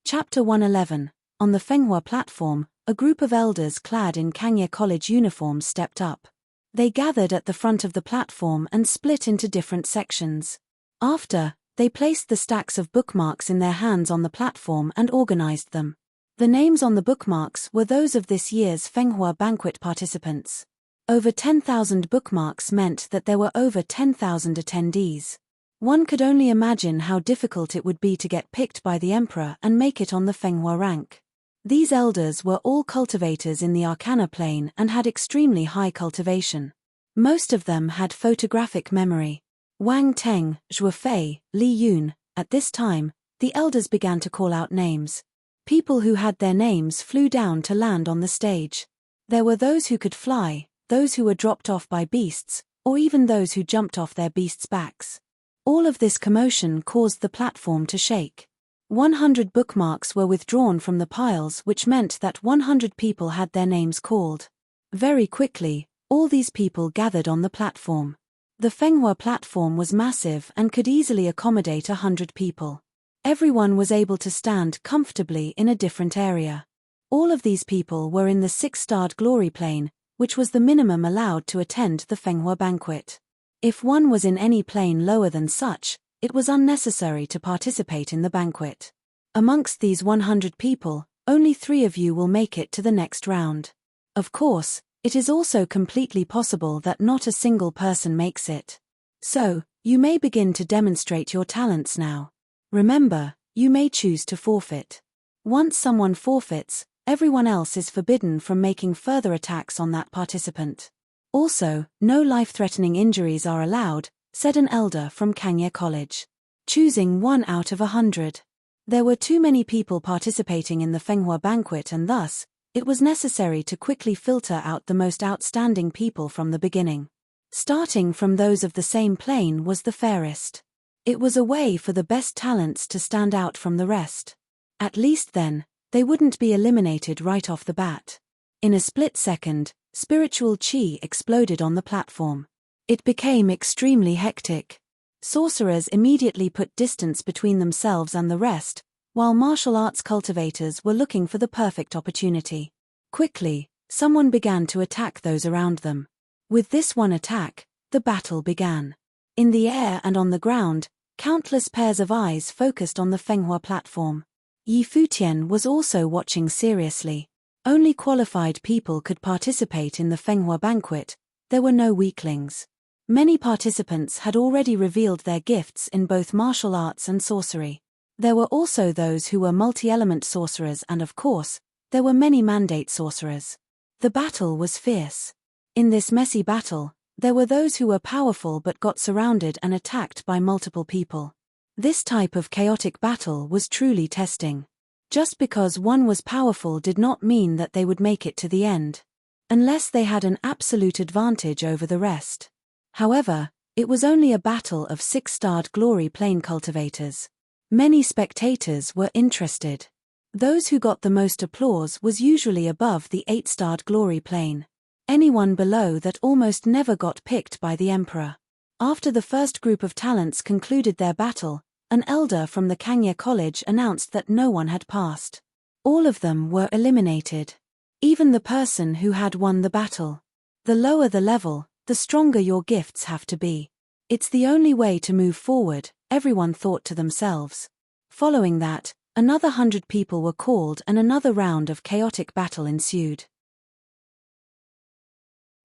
Chapter 111. On the Fenghua platform, a group of elders clad in Kangya College uniforms stepped up. They gathered at the front of the platform and split into different sections. After, they placed the stacks of bookmarks in their hands on the platform and organized them. The names on the bookmarks were those of this year's Fenghua banquet participants. Over 10,000 bookmarks meant that there were over 10,000 attendees. One could only imagine how difficult it would be to get picked by the emperor and make it on the Fenghua rank. These elders were all cultivators in the Arcana plane and had extremely high cultivation. Most of them had photographic memory. Wang Teng, Zhuo Fei, Li Yun. At this time, the elders began to call out names. People who had their names flew down to land on the stage. There were those who could fly, those who were dropped off by beasts, or even those who jumped off their beasts' backs. All of this commotion caused the platform to shake. 100 bookmarks were withdrawn from the piles, which meant that 100 people had their names called. Very quickly, all these people gathered on the platform. The Fenghua platform was massive and could easily accommodate 100 people. Everyone was able to stand comfortably in a different area. All of these people were in the 6-starred glory plane, which was the minimum allowed to attend the Fenghua banquet. If one was in any plane lower than such, it was unnecessary to participate in the banquet. Amongst these 100 people, only 3 of you will make it to the next round. Of course, it is also completely possible that not a single person makes it. So, you may begin to demonstrate your talents now. Remember, you may choose to forfeit. Once someone forfeits, everyone else is forbidden from making further attacks on that participant. Also, no life-threatening injuries are allowed, said an elder from Kangya College. Choosing 1 out of 100. There were too many people participating in the Fenghua banquet and thus, it was necessary to quickly filter out the most outstanding people from the beginning. Starting from those of the same plane was the fairest. It was a way for the best talents to stand out from the rest. At least then, they wouldn't be eliminated right off the bat. In a split second, spiritual chi exploded on the platform. It became extremely hectic. Sorcerers immediately put distance between themselves and the rest, while martial arts cultivators were looking for the perfect opportunity. Quickly, someone began to attack those around them. With this one attack, the battle began. In the air and on the ground, countless pairs of eyes focused on the Fenghua platform. Yi Futian was also watching seriously. Only qualified people could participate in the Fenghua banquet. There were no weaklings. Many participants had already revealed their gifts in both martial arts and sorcery. There were also those who were multi-element sorcerers and of course, there were many mandate sorcerers. The battle was fierce. In this messy battle, there were those who were powerful but got surrounded and attacked by multiple people. This type of chaotic battle was truly testing. Just because one was powerful did not mean that they would make it to the end. Unless they had an absolute advantage over the rest. However, It was only a battle of 6-starred glory plane cultivators. Many spectators were interested. Those who got the most applause was usually above the 8-starred glory plane. Anyone below that almost never got picked by the emperor. After the first group of talents concluded their battle, an elder from the Kangye College announced that no one had passed. All of them were eliminated. Even the person who had won the battle. The lower the level, the stronger your gifts have to be. It's the only way to move forward, everyone thought to themselves. Following that, another 100 people were called and another round of chaotic battle ensued.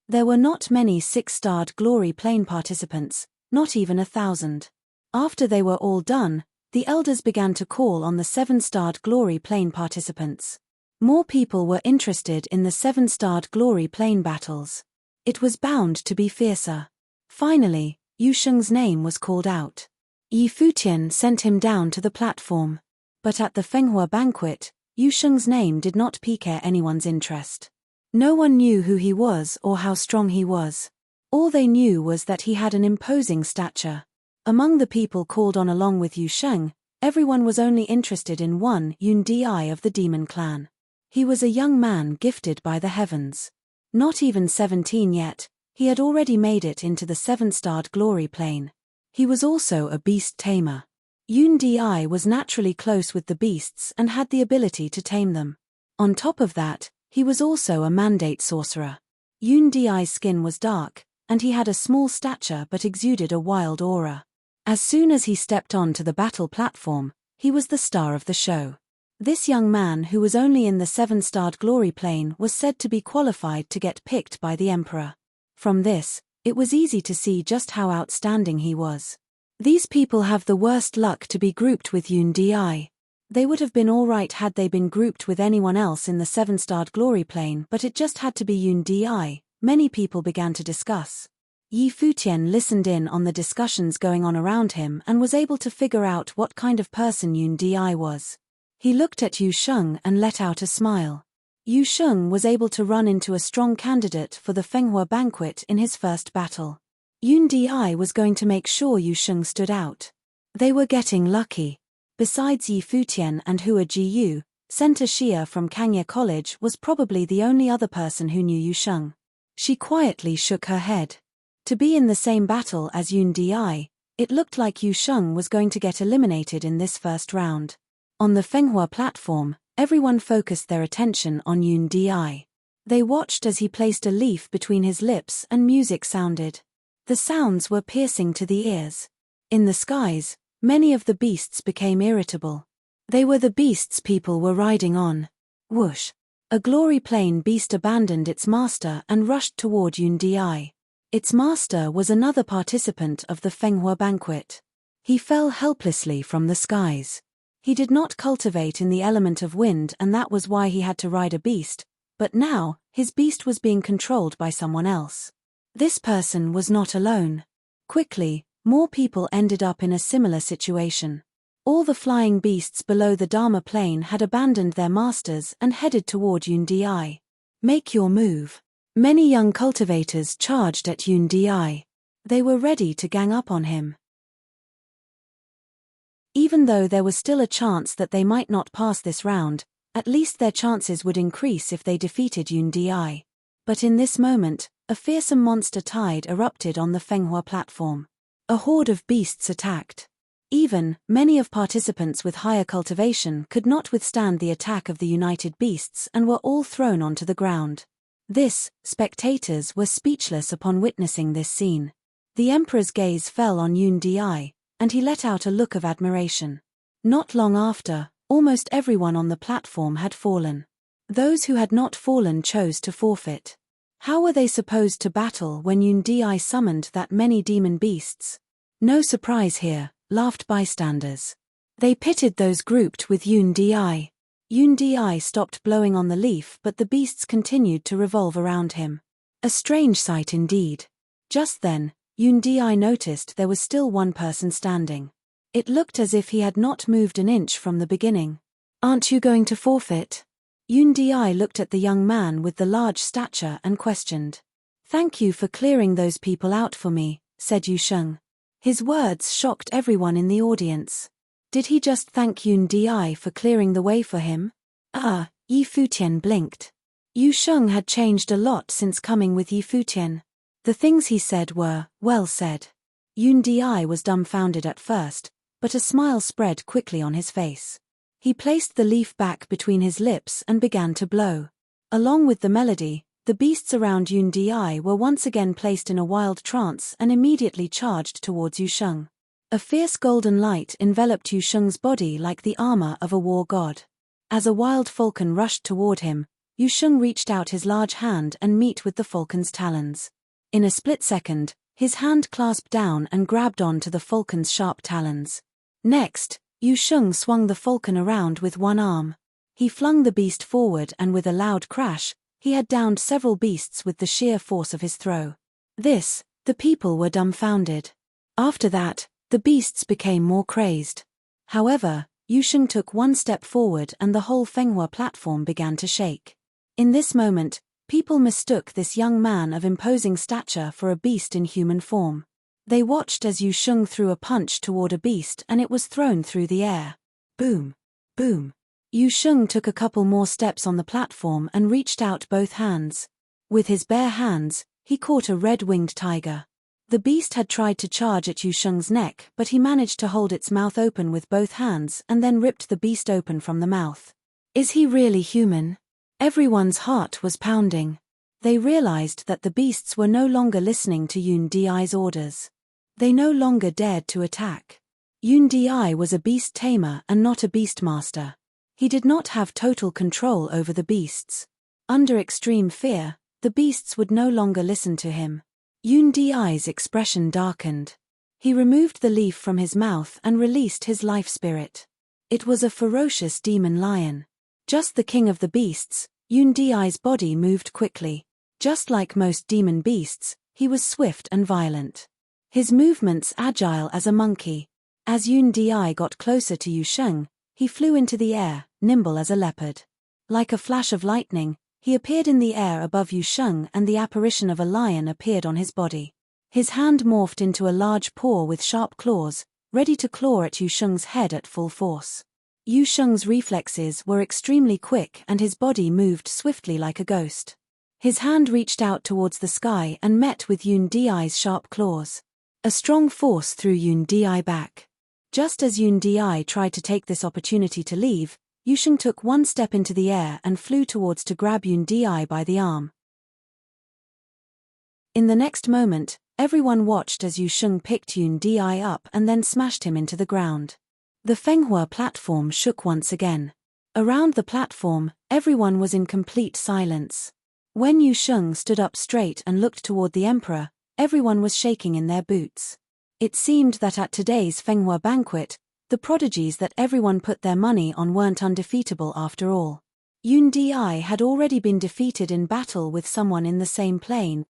There were not many 6-starred glory plane participants, not even 1,000. After they were all done, the elders began to call on the 7-starred glory plane participants. More people were interested in the 7-starred glory plane battles. It was bound to be fiercer. Finally, Yu Sheng's name was called out. Yi Futian sent him down to the platform. But at the Fenghua banquet, Yu Sheng's name did not pique anyone's interest. No one knew who he was or how strong he was. All they knew was that he had an imposing stature. Among the people called on along with Yu Sheng, everyone was only interested in one Yun Di of the demon clan. He was a young man gifted by the heavens. Not even 17 yet, he had already made it into the 7-starred glory plane. He was also a beast tamer. Yun Di was naturally close with the beasts and had the ability to tame them. On top of that, he was also a mandate sorcerer. Yun Di's skin was dark, and he had a small stature but exuded a wild aura. As soon as he stepped onto the battle platform, he was the star of the show. This young man who was only in the 7-starred glory plane was said to be qualified to get picked by the emperor. From this, it was easy to see just how outstanding he was. These people have the worst luck to be grouped with Yun Di. They would have been alright had they been grouped with anyone else in the 7-starred glory plane, but it just had to be Yun Di. Many people began to discuss. Yi Futian listened in on the discussions going on around him and was able to figure out what kind of person Yun Di was. He looked at Yu Sheng and let out a smile. Yu Sheng was able to run into a strong candidate for the Fenghua banquet in his first battle. Yun Di was going to make sure Yu Sheng stood out. They were getting lucky. Besides Yi Futian and Hua Jiyu, Senta Xia from Kangye College was probably the only other person who knew Yu Sheng. She quietly shook her head. To be in the same battle as Yun Di, it looked like Yu Sheng was going to get eliminated in this first round. On the Fenghua platform, everyone focused their attention on Yun Di. They watched as he placed a leaf between his lips and music sounded. The sounds were piercing to the ears. In the skies, many of the beasts became irritable. They were the beasts people were riding on. Whoosh! A glory plane beast abandoned its master and rushed toward Yun Di. Its master was another participant of the Fenghua banquet. He fell helplessly from the skies. He did not cultivate in the element of wind, and that was why he had to ride a beast, but now, his beast was being controlled by someone else. This person was not alone. Quickly, more people ended up in a similar situation. All the flying beasts below the Dharma plane had abandoned their masters and headed toward Yun Di. Make your move. Many young cultivators charged at Yun Di. They were ready to gang up on him. Even though there was still a chance that they might not pass this round, at least their chances would increase if they defeated Yun Di. But in this moment, a fearsome monster tide erupted on the Fenghua platform. A horde of beasts attacked. Even, many of participants with higher cultivation could not withstand the attack of the united beasts and were all thrown onto the ground. Spectators were speechless upon witnessing this scene. The emperor's gaze fell on Yun Di, and he let out a look of admiration. Not long after, almost everyone on the platform had fallen. Those who had not fallen chose to forfeit. How were they supposed to battle when Yun Di summoned that many demon beasts? No surprise here, laughed bystanders. They pitted those grouped with Yun Di. Yun Di stopped blowing on the leaf, but the beasts continued to revolve around him. A strange sight indeed. Just then, Yun Di noticed there was still one person standing. It looked as if he had not moved an inch from the beginning. Aren't you going to forfeit? Yun Di looked at the young man with the large stature and questioned. Thank you for clearing those people out for me, said Yu Sheng. His words shocked everyone in the audience. Did he just thank Yun Di for clearing the way for him? Yi Futian blinked. Yu Sheng had changed a lot since coming with Yi Futian. The things he said were, well said. Yun Di was dumbfounded at first, but a smile spread quickly on his face. He placed the leaf back between his lips and began to blow. Along with the melody, the beasts around Yun Di were once again placed in a wild trance and immediately charged towards Yu Sheng. A fierce golden light enveloped Yu Sheng's body like the armor of a war god. As a wild falcon rushed toward him, Yu Sheng reached out his large hand and met with the falcon's talons. In a split second, his hand clasped down and grabbed on to the falcon's sharp talons. Next, Yu Sheng swung the falcon around with one arm. He flung the beast forward and with a loud crash, he had downed several beasts with the sheer force of his throw. The people were dumbfounded. After that, the beasts became more crazed. However, Yu Sheng took one step forward and the whole Fenghua platform began to shake. In this moment, people mistook this young man of imposing stature for a beast in human form. They watched as Yu Sheng threw a punch toward a beast and it was thrown through the air. Boom! Boom! Yu Sheng took a couple more steps on the platform and reached out both hands. With his bare hands, he caught a red-winged tiger. The beast had tried to charge at Yu Sheng's neck, but he managed to hold its mouth open with both hands and then ripped the beast open from the mouth. Is he really human? Everyone's heart was pounding. They realized that the beasts were no longer listening to Yun Di's orders. They no longer dared to attack. Yun Di was a beast tamer and not a beastmaster. He did not have total control over the beasts. Under extreme fear, the beasts would no longer listen to him. Yun Di's expression darkened. He removed the leaf from his mouth and released his life spirit. It was a ferocious demon lion. Just the king of the beasts, Yun Di's body moved quickly. Just like most demon beasts, he was swift and violent. His movements agile as a monkey. As Yun Di got closer to Yu Sheng, he flew into the air, nimble as a leopard. Like a flash of lightning, he appeared in the air above Yu Sheng and the apparition of a lion appeared on his body. His hand morphed into a large paw with sharp claws, ready to claw at Yu Sheng's head at full force. Yu Sheng's reflexes were extremely quick and his body moved swiftly like a ghost. His hand reached out towards the sky and met with Yun Di's sharp claws. A strong force threw Yun Di back. Just as Yun Di tried to take this opportunity to leave, Yu Sheng took one step into the air and flew towards to grab Yun Di by the arm. In the next moment, everyone watched as Yu Sheng picked Yun Di up and then smashed him into the ground. The Fenghua platform shook once again. Around the platform, everyone was in complete silence. When Yu Sheng stood up straight and looked toward the emperor, everyone was shaking in their boots. It seemed that at today's Fenghua banquet, the prodigies that everyone put their money on weren't undefeatable after all. Yun Di had already been defeated in battle with someone in the same plane.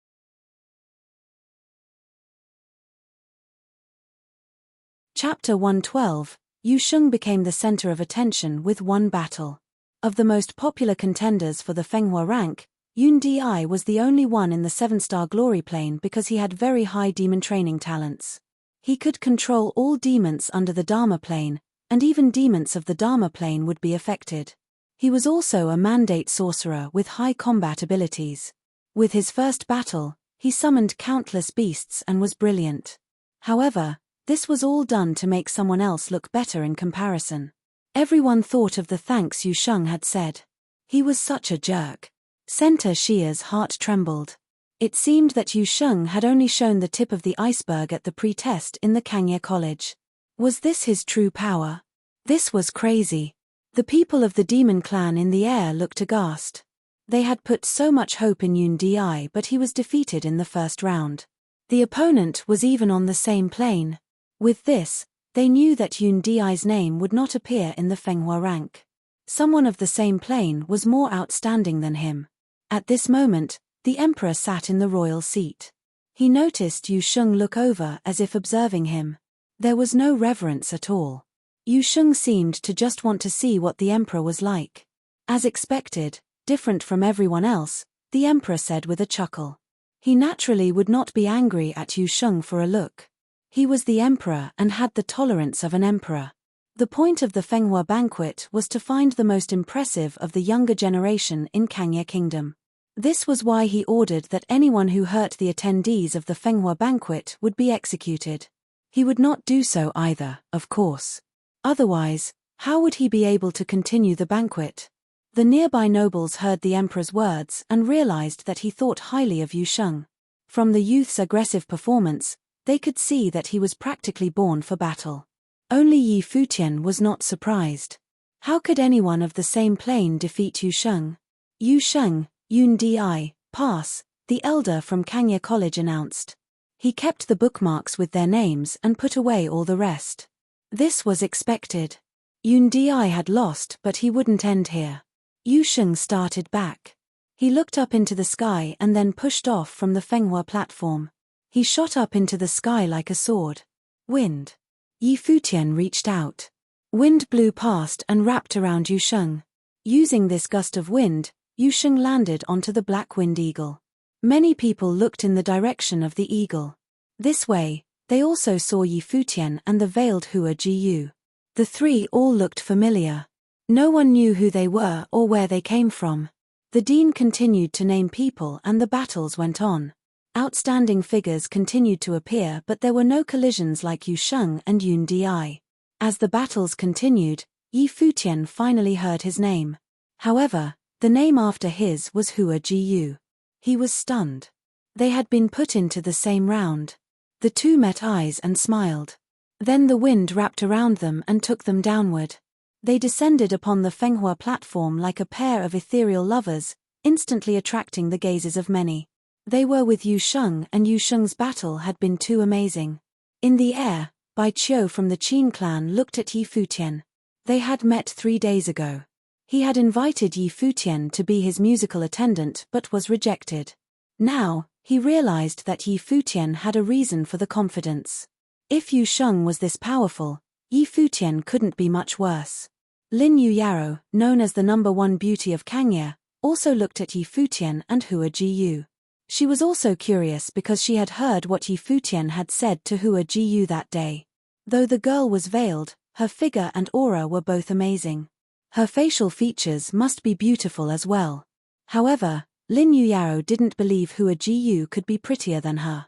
Chapter 112, Yu Sheng became the center of attention with one battle. Of the most popular contenders for the Fenghua rank, Yun Di was the only one in the 7-star glory plane because he had very high demon training talents. He could control all demons under the Dharma plane, and even demons of the Dharma plane would be affected. He was also a mandate sorcerer with high combat abilities. With his first battle, he summoned countless beasts and was brilliant. However, this was all done to make someone else look better in comparison. Everyone thought of the thanks Yu Sheng had said. He was such a jerk. Center Shia's heart trembled. It seemed that Yu Sheng had only shown the tip of the iceberg at the pre-test in the Kangye College. Was this his true power? This was crazy. The people of the demon clan in the air looked aghast. They had put so much hope in Yun Di, but he was defeated in the first round. The opponent was even on the same plane. With this, they knew that Yun Di's name would not appear in the Fenghua rank. Someone of the same plane was more outstanding than him. At this moment, the emperor sat in the royal seat. He noticed Yu Sheng look over as if observing him. There was no reverence at all. Yu Sheng seemed to just want to see what the emperor was like. As expected, different from everyone else, the emperor said with a chuckle. He naturally would not be angry at Yu Sheng for a look. He was the emperor and had the tolerance of an emperor. The point of the Fenghua banquet was to find the most impressive of the younger generation in Kangye Kingdom. This was why he ordered that anyone who hurt the attendees of the Fenghua banquet would be executed. He would not do so either, of course. Otherwise, how would he be able to continue the banquet? The nearby nobles heard the emperor's words and realized that he thought highly of Yu Sheng. From the youth's aggressive performance, they could see that he was practically born for battle. Only Yi Futian was not surprised. How could anyone of the same plane defeat Yu Sheng? Yu Sheng, Yun Di, pass, the elder from Kangye College announced. He kept the bookmarks with their names and put away all the rest. This was expected. Yun Di had lost, but he wouldn't end here. Yu Sheng started back. He looked up into the sky and then pushed off from the Fenghua platform. He shot up into the sky like a sword. Wind. Yi Futian reached out. Wind blew past and wrapped around Yu Sheng. Using this gust of wind, Yu Sheng landed onto the black wind eagle. Many people looked in the direction of the eagle. This way, they also saw Yi Futian and the veiled Hua Jiyu. The three all looked familiar. No one knew who they were or where they came from. The dean continued to name people and the battles went on. Outstanding figures continued to appear, but there were no collisions like Yu Sheng and Yun Di. As the battles continued, Yi Futian finally heard his name. However, the name after his was Hua Jiyu. He was stunned. They had been put into the same round. The two met eyes and smiled. Then the wind wrapped around them and took them downward. They descended upon the Fenghua platform like a pair of ethereal lovers, instantly attracting the gazes of many. They were with Yu Sheng, and Yu Sheng's battle had been too amazing. In the air, Bai Qiu from the Qin clan looked at Yi Futian. They had met 3 days ago. He had invited Yi Futian to be his musical attendant but was rejected. Now, he realized that Yi Futian had a reason for the confidence. If Yu Sheng was this powerful, Yi Futian couldn't be much worse. Lin Yuyaro, known as the #1 beauty of Kangye, also looked at Yi Futian and Hua Jiyu. She was also curious because she had heard what Yi Futian had said to Hua Jiyu that day. Though the girl was veiled, her figure and aura were both amazing. Her facial features must be beautiful as well. However, Lin Yuyaro didn't believe Hua Jiyu could be prettier than her.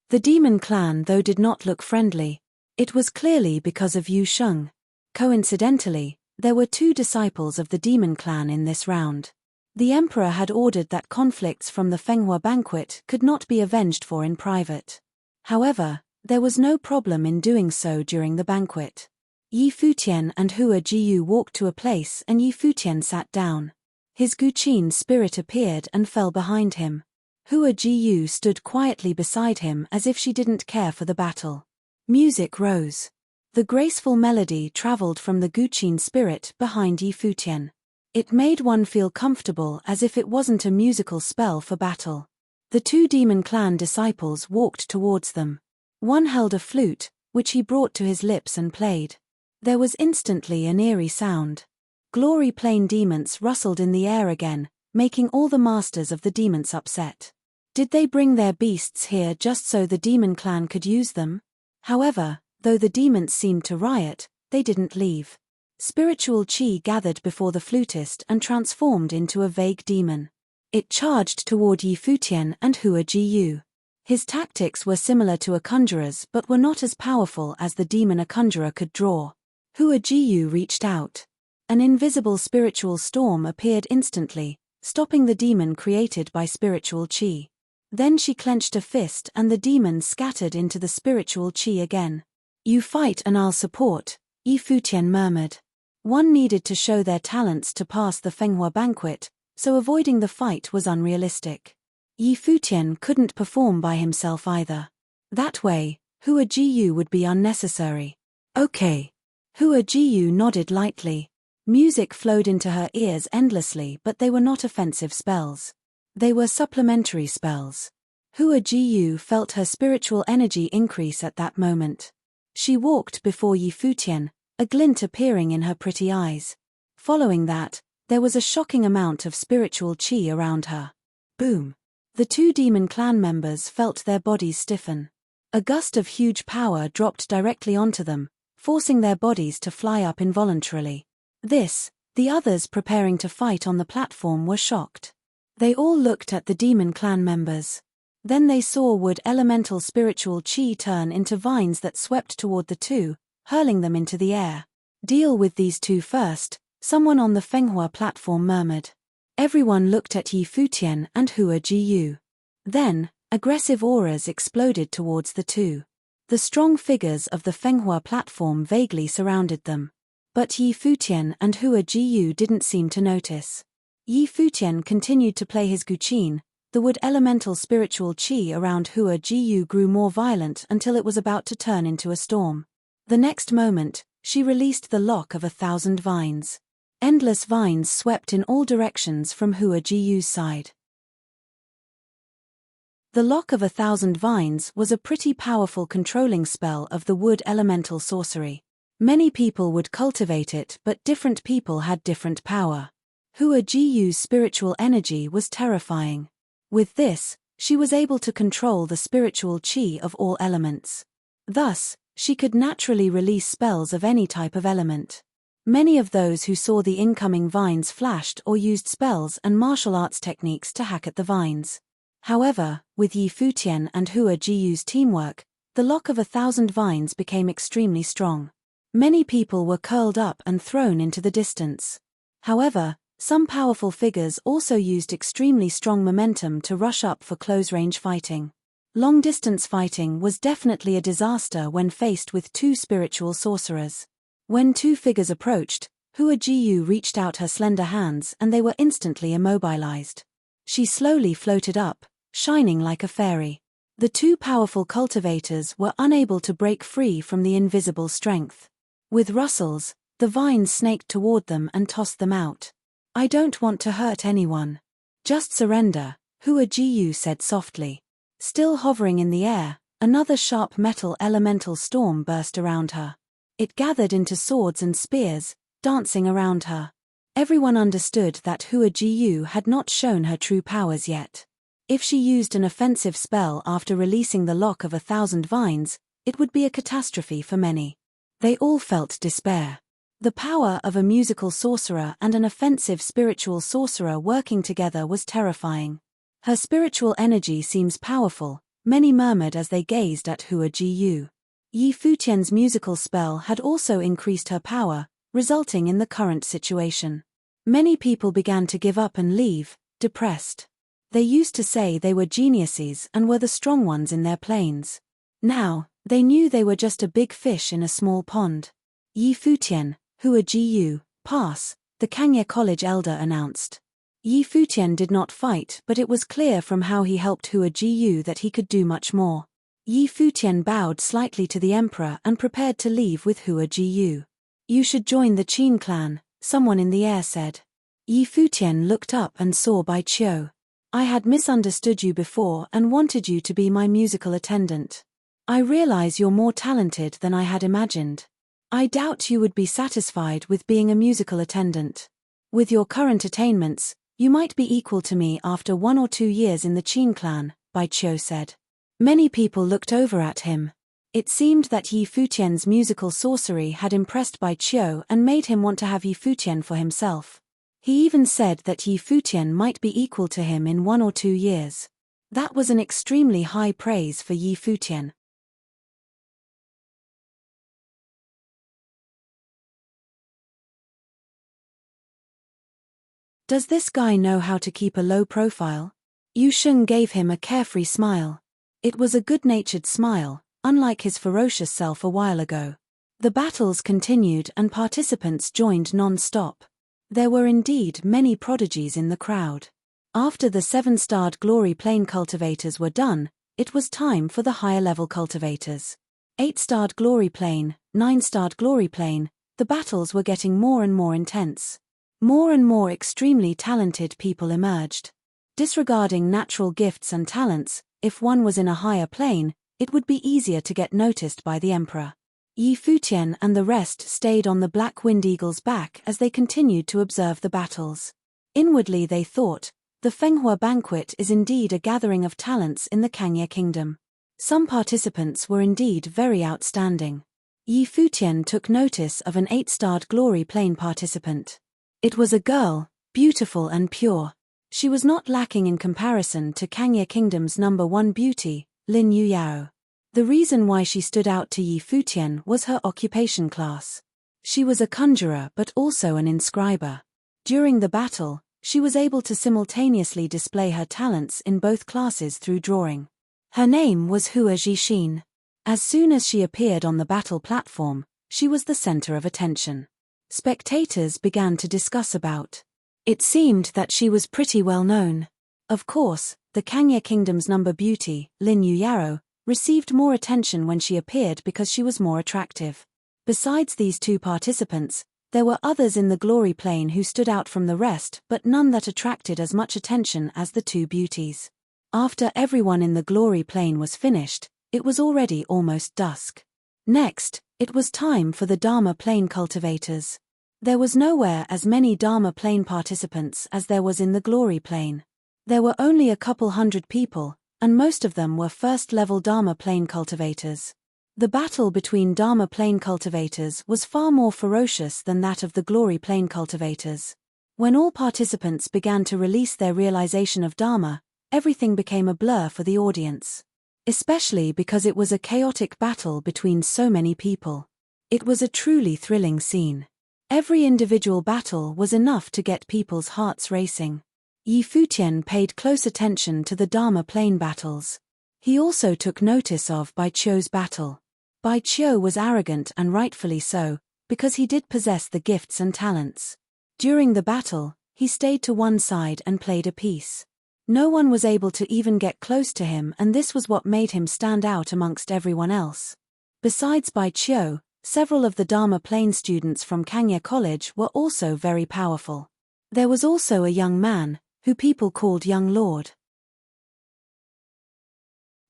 The demon clan though did not look friendly. It was clearly because of Yu Sheng. Coincidentally, there were 2 disciples of the demon clan in this round. The emperor had ordered that conflicts from the Fenghua banquet could not be avenged for in private. However, there was no problem in doing so during the banquet. Yi Futian and Hua Jiyu walked to a place and Yi Futian sat down. His Guqin spirit appeared and fell behind him. Hua Jiyu stood quietly beside him as if she didn't care for the battle. Music rose. The graceful melody traveled from the Guqin spirit behind Yi Futian. It made one feel comfortable as if it wasn't a musical spell for battle. The 2 demon clan disciples walked towards them. One held a flute, which he brought to his lips and played. There was instantly an eerie sound. Glory plane demons rustled in the air again, making all the masters of the demons upset. Did they bring their beasts here just so the demon clan could use them? However, though the demons seemed to riot, they didn't leave. Spiritual chi gathered before the flutist and transformed into a vague demon. It charged toward Yi Futian and Hua Jiyu. His tactics were similar to a conjurer's but were not as powerful as the demon a conjurer could draw. Hua Jiyu reached out. An invisible spiritual storm appeared instantly, stopping the demon created by spiritual chi. Then she clenched a fist and the demon scattered into the spiritual chi again. "You fight and I'll support," Yi Futian murmured. One needed to show their talents to pass the Fenghua banquet, so avoiding the fight was unrealistic. Yi Futian couldn't perform by himself either. That way, Hua Jiyu would be unnecessary. Okay. Hua Jiyu nodded lightly. Music flowed into her ears endlessly, but they were not offensive spells. They were supplementary spells. Hua Jiyu felt her spiritual energy increase at that moment. She walked before Yi Futian, a glint appearing in her pretty eyes. Following that, there was a shocking amount of spiritual chi around her. Boom! The two demon clan members felt their bodies stiffen. A gust of huge power dropped directly onto them, forcing their bodies to fly up involuntarily. The others preparing to fight on the platform were shocked. They all looked at the demon clan members. Then they saw wood elemental spiritual chi turn into vines that swept toward the two, hurling them into the air. Deal with these two first, someone on the Fenghua platform murmured. Everyone looked at Yi Futian and Hua Jiyu. Then, aggressive auras exploded towards the two. The strong figures of the Fenghua platform vaguely surrounded them. But Yi Futian and Hua Jiyu didn't seem to notice. Yi Futian continued to play his guqin. The wood elemental spiritual chi around Hua Jiyu grew more violent until it was about to turn into a storm. The next moment, she released the lock of 1,000 vines. Endless vines swept in all directions from Hua Jiyu's side. The lock of 1,000 vines was a pretty powerful controlling spell of the wood elemental sorcery. Many people would cultivate it, but different people had different power. Hua Jiyu's spiritual energy was terrifying. With this, she was able to control the spiritual chi of all elements. Thus, she could naturally release spells of any type of element. Many of those who saw the incoming vines flashed or used spells and martial arts techniques to hack at the vines. However, with Yi Futian and Hua Jiyu's teamwork, the lock of 1,000 vines became extremely strong. Many people were curled up and thrown into the distance. However, some powerful figures also used extremely strong momentum to rush up for close-range fighting. Long-distance fighting was definitely a disaster when faced with two spiritual sorcerers. When two figures approached, Hua Jiyu reached out her slender hands and they were instantly immobilized. She slowly floated up, shining like a fairy. The two powerful cultivators were unable to break free from the invisible strength. With rustles, the vines snaked toward them and tossed them out. "I don't want to hurt anyone. Just surrender," Hua Jiyu said softly. Still hovering in the air, another sharp metal elemental storm burst around her. It gathered into swords and spears, dancing around her. Everyone understood that Hua Jiyu had not shown her true powers yet. If she used an offensive spell after releasing the lock of 1,000 vines, it would be a catastrophe for many. They all felt despair. The power of a musical sorcerer and an offensive spiritual sorcerer working together was terrifying. "Her spiritual energy seems powerful," many murmured as they gazed at Hua Jiyu. Yi Futian's musical spell had also increased her power, resulting in the current situation. Many people began to give up and leave, depressed. They used to say they were geniuses and were the strong ones in their planes. Now, they knew they were just a big fish in a small pond. "Yi Futian, Hua Jiyu, pass," the Kangye College elder announced. Yi Futian did not fight, but it was clear from how he helped Hua Jiyu that he could do much more. Yi Futian bowed slightly to the emperor and prepared to leave with Hua Jiyu. "You should join the Qin clan," someone in the air said. Yi Futian looked up and saw Bai Qiu. "I had misunderstood you before and wanted you to be my musical attendant. I realize you're more talented than I had imagined. I doubt you would be satisfied with being a musical attendant. With your current attainments, you might be equal to me after 1 or 2 years in the Qin clan," Bai Qiu said. Many people looked over at him. It seemed that Yi Futian's musical sorcery had impressed Bai Qiu and made him want to have Yi Futian for himself. He even said that Yi Futian might be equal to him in 1 or 2 years. That was an extremely high praise for Yi Futian. Does this guy know how to keep a low profile? Yu Sheng gave him a carefree smile. It was a good-natured smile, unlike his ferocious self a while ago. The battles continued and participants joined non-stop. There were indeed many prodigies in the crowd. After the 7-starred glory plane cultivators were done, it was time for the higher-level cultivators. 8-starred glory plane, 9-starred glory plane, the battles were getting more and more intense. More and more extremely talented people emerged. Disregarding natural gifts and talents, if one was in a higher plane, it would be easier to get noticed by the emperor. Yi Futian and the rest stayed on the Black Wind Eagle's back as they continued to observe the battles. Inwardly they thought, The Fenghua banquet is indeed a gathering of talents in the Kangye kingdom. Some participants were indeed very outstanding. Yi Futian took notice of an 8-starred glory plane participant. It was a girl, beautiful and pure. She was not lacking in comparison to Kangye Kingdom's #1 beauty, Lin Yuyao. The reason why she stood out to Yi Futian was her occupation class. She was a conjurer but also an inscriber. During the battle, she was able to simultaneously display her talents in both classes through drawing. Her name was Hua Jixin. As soon as she appeared on the battle platform, she was the center of attention. Spectators began to discuss about. It seemed that she was pretty well known. Of course, the Kangye Kingdom's beauty, Lin Yuyao, received more attention when she appeared because she was more attractive. Besides these two participants, there were others in the glory plane who stood out from the rest, but none that attracted as much attention as the two beauties. After everyone in the glory plane was finished, it was already almost dusk. Next, it was time for the Dharma plane cultivators. There was nowhere as many Dharma plane participants as there was in the glory plane. There were only a couple hundred people, and most of them were first-level Dharma plane cultivators. The battle between Dharma plane cultivators was far more ferocious than that of the glory plane cultivators. When all participants began to release their realization of Dharma, everything became a blur for the audience. Especially because it was a chaotic battle between so many people. It was a truly thrilling scene. Every individual battle was enough to get people's hearts racing. Yi Futian paid close attention to the Dharma plane battles. He also took notice of Bai Qiu's battle. Bai Qiu was arrogant and rightfully so, because he did possess the gifts and talents. During the battle, he stayed to one side and played a piece. No one was able to even get close to him, and this was what made him stand out amongst everyone else. Besides Bai Qiu, several of the Dharma plane students from Kangye College were also very powerful. There was also a young man, who people called Young Lord.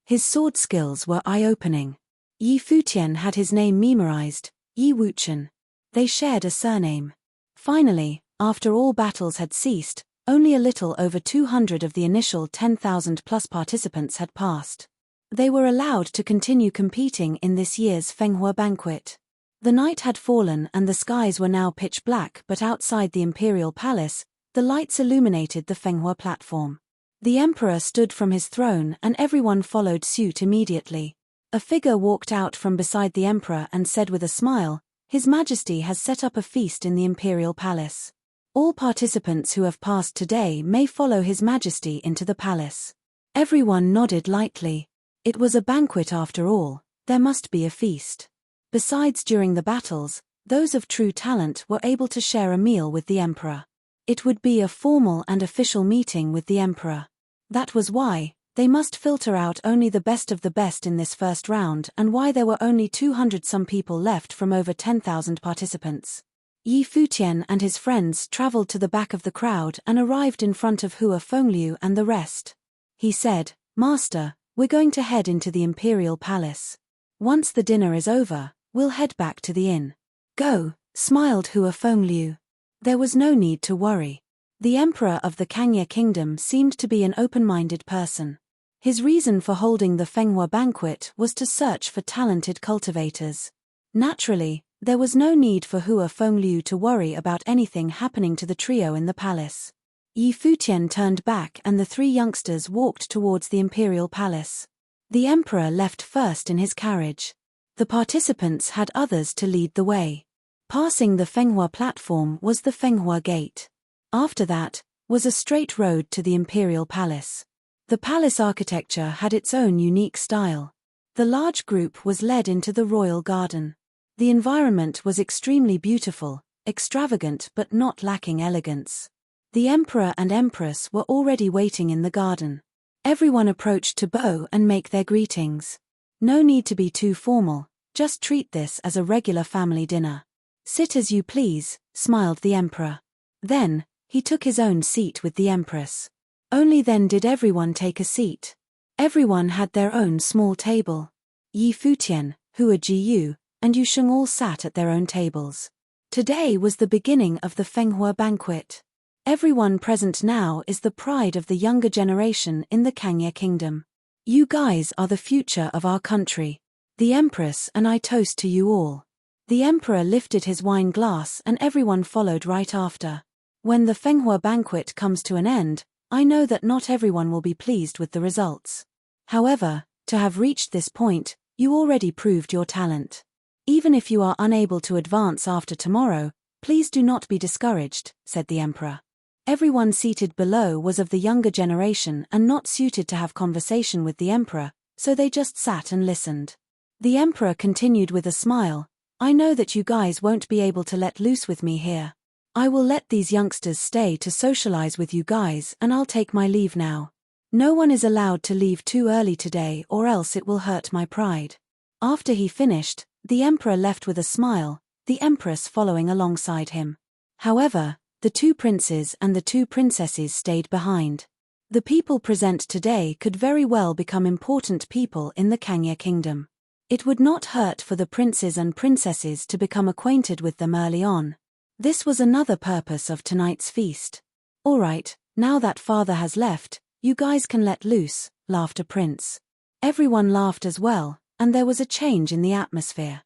His sword skills were eye-opening. Yi Futian had his name memorized, Yi Wuchen. They shared a surname. Finally, after all battles had ceased, only a little over 200 of the initial 10,000+ participants had passed. They were allowed to continue competing in this year's Fenghua banquet. The night had fallen and the skies were now pitch black, but outside the imperial palace, the lights illuminated the Fenghua platform. The emperor stood from his throne and everyone followed suit immediately. A figure walked out from beside the emperor and said with a smile, "His Majesty has set up a feast in the imperial palace. All participants who have passed today may follow His Majesty into the palace." Everyone nodded lightly. It was a banquet after all, there must be a feast. Besides, during the battles, those of true talent were able to share a meal with the emperor. It would be a formal and official meeting with the emperor. That was why they must filter out only the best of the best in this first round, and why there were only 200 some people left from over 10,000 participants. Yi Futian and his friends traveled to the back of the crowd and arrived in front of Hua Fengliu and the rest. He said, "Master, we're going to head into the imperial palace. Once the dinner is over, we'll head back to the inn." "Go," smiled Hua Fengliu. There was no need to worry. The emperor of the Kangye kingdom seemed to be an open-minded person. His reason for holding the Fenghua banquet was to search for talented cultivators. Naturally, there was no need for Hua Fengliu to worry about anything happening to the trio in the palace. Yi Futian turned back and the three youngsters walked towards the imperial palace. The emperor left first in his carriage. The participants had others to lead the way. Passing the Fenghua platform was the Fenghua gate. After that, was a straight road to the imperial palace. The palace architecture had its own unique style. The large group was led into the royal garden. The environment was extremely beautiful, extravagant but not lacking elegance. The emperor and empress were already waiting in the garden. Everyone approached to bow and make their greetings. No need to be too formal, just treat this as a regular family dinner. "Sit as you please," smiled the emperor. Then, he took his own seat with the empress. Only then did everyone take a seat. Everyone had their own small table. Yi Futian, Hua Jiyu, and Yu Sheng all sat at their own tables. Today was the beginning of the Fenghua banquet. Everyone present now is the pride of the younger generation in the Kangya kingdom. You guys are the future of our country. The Empress and I toast to you all. The Emperor lifted his wine glass and everyone followed right after. When the Fenghua banquet comes to an end, I know that not everyone will be pleased with the results. However, to have reached this point, you already proved your talent. Even if you are unable to advance after tomorrow, please do not be discouraged, said the Emperor. Everyone seated below was of the younger generation and not suited to have conversation with the Emperor, so they just sat and listened. The Emperor continued with a smile, I know that you guys won't be able to let loose with me here. I will let these youngsters stay to socialize with you guys and I'll take my leave now. No one is allowed to leave too early today or else it will hurt my pride. After he finished, the Emperor left with a smile, the Empress following alongside him. However, the two princes and the two princesses stayed behind. The people present today could very well become important people in the Kangya kingdom. It would not hurt for the princes and princesses to become acquainted with them early on. This was another purpose of tonight's feast. Alright, now that father has left, you guys can let loose, laughed a prince. Everyone laughed as well, and there was a change in the atmosphere.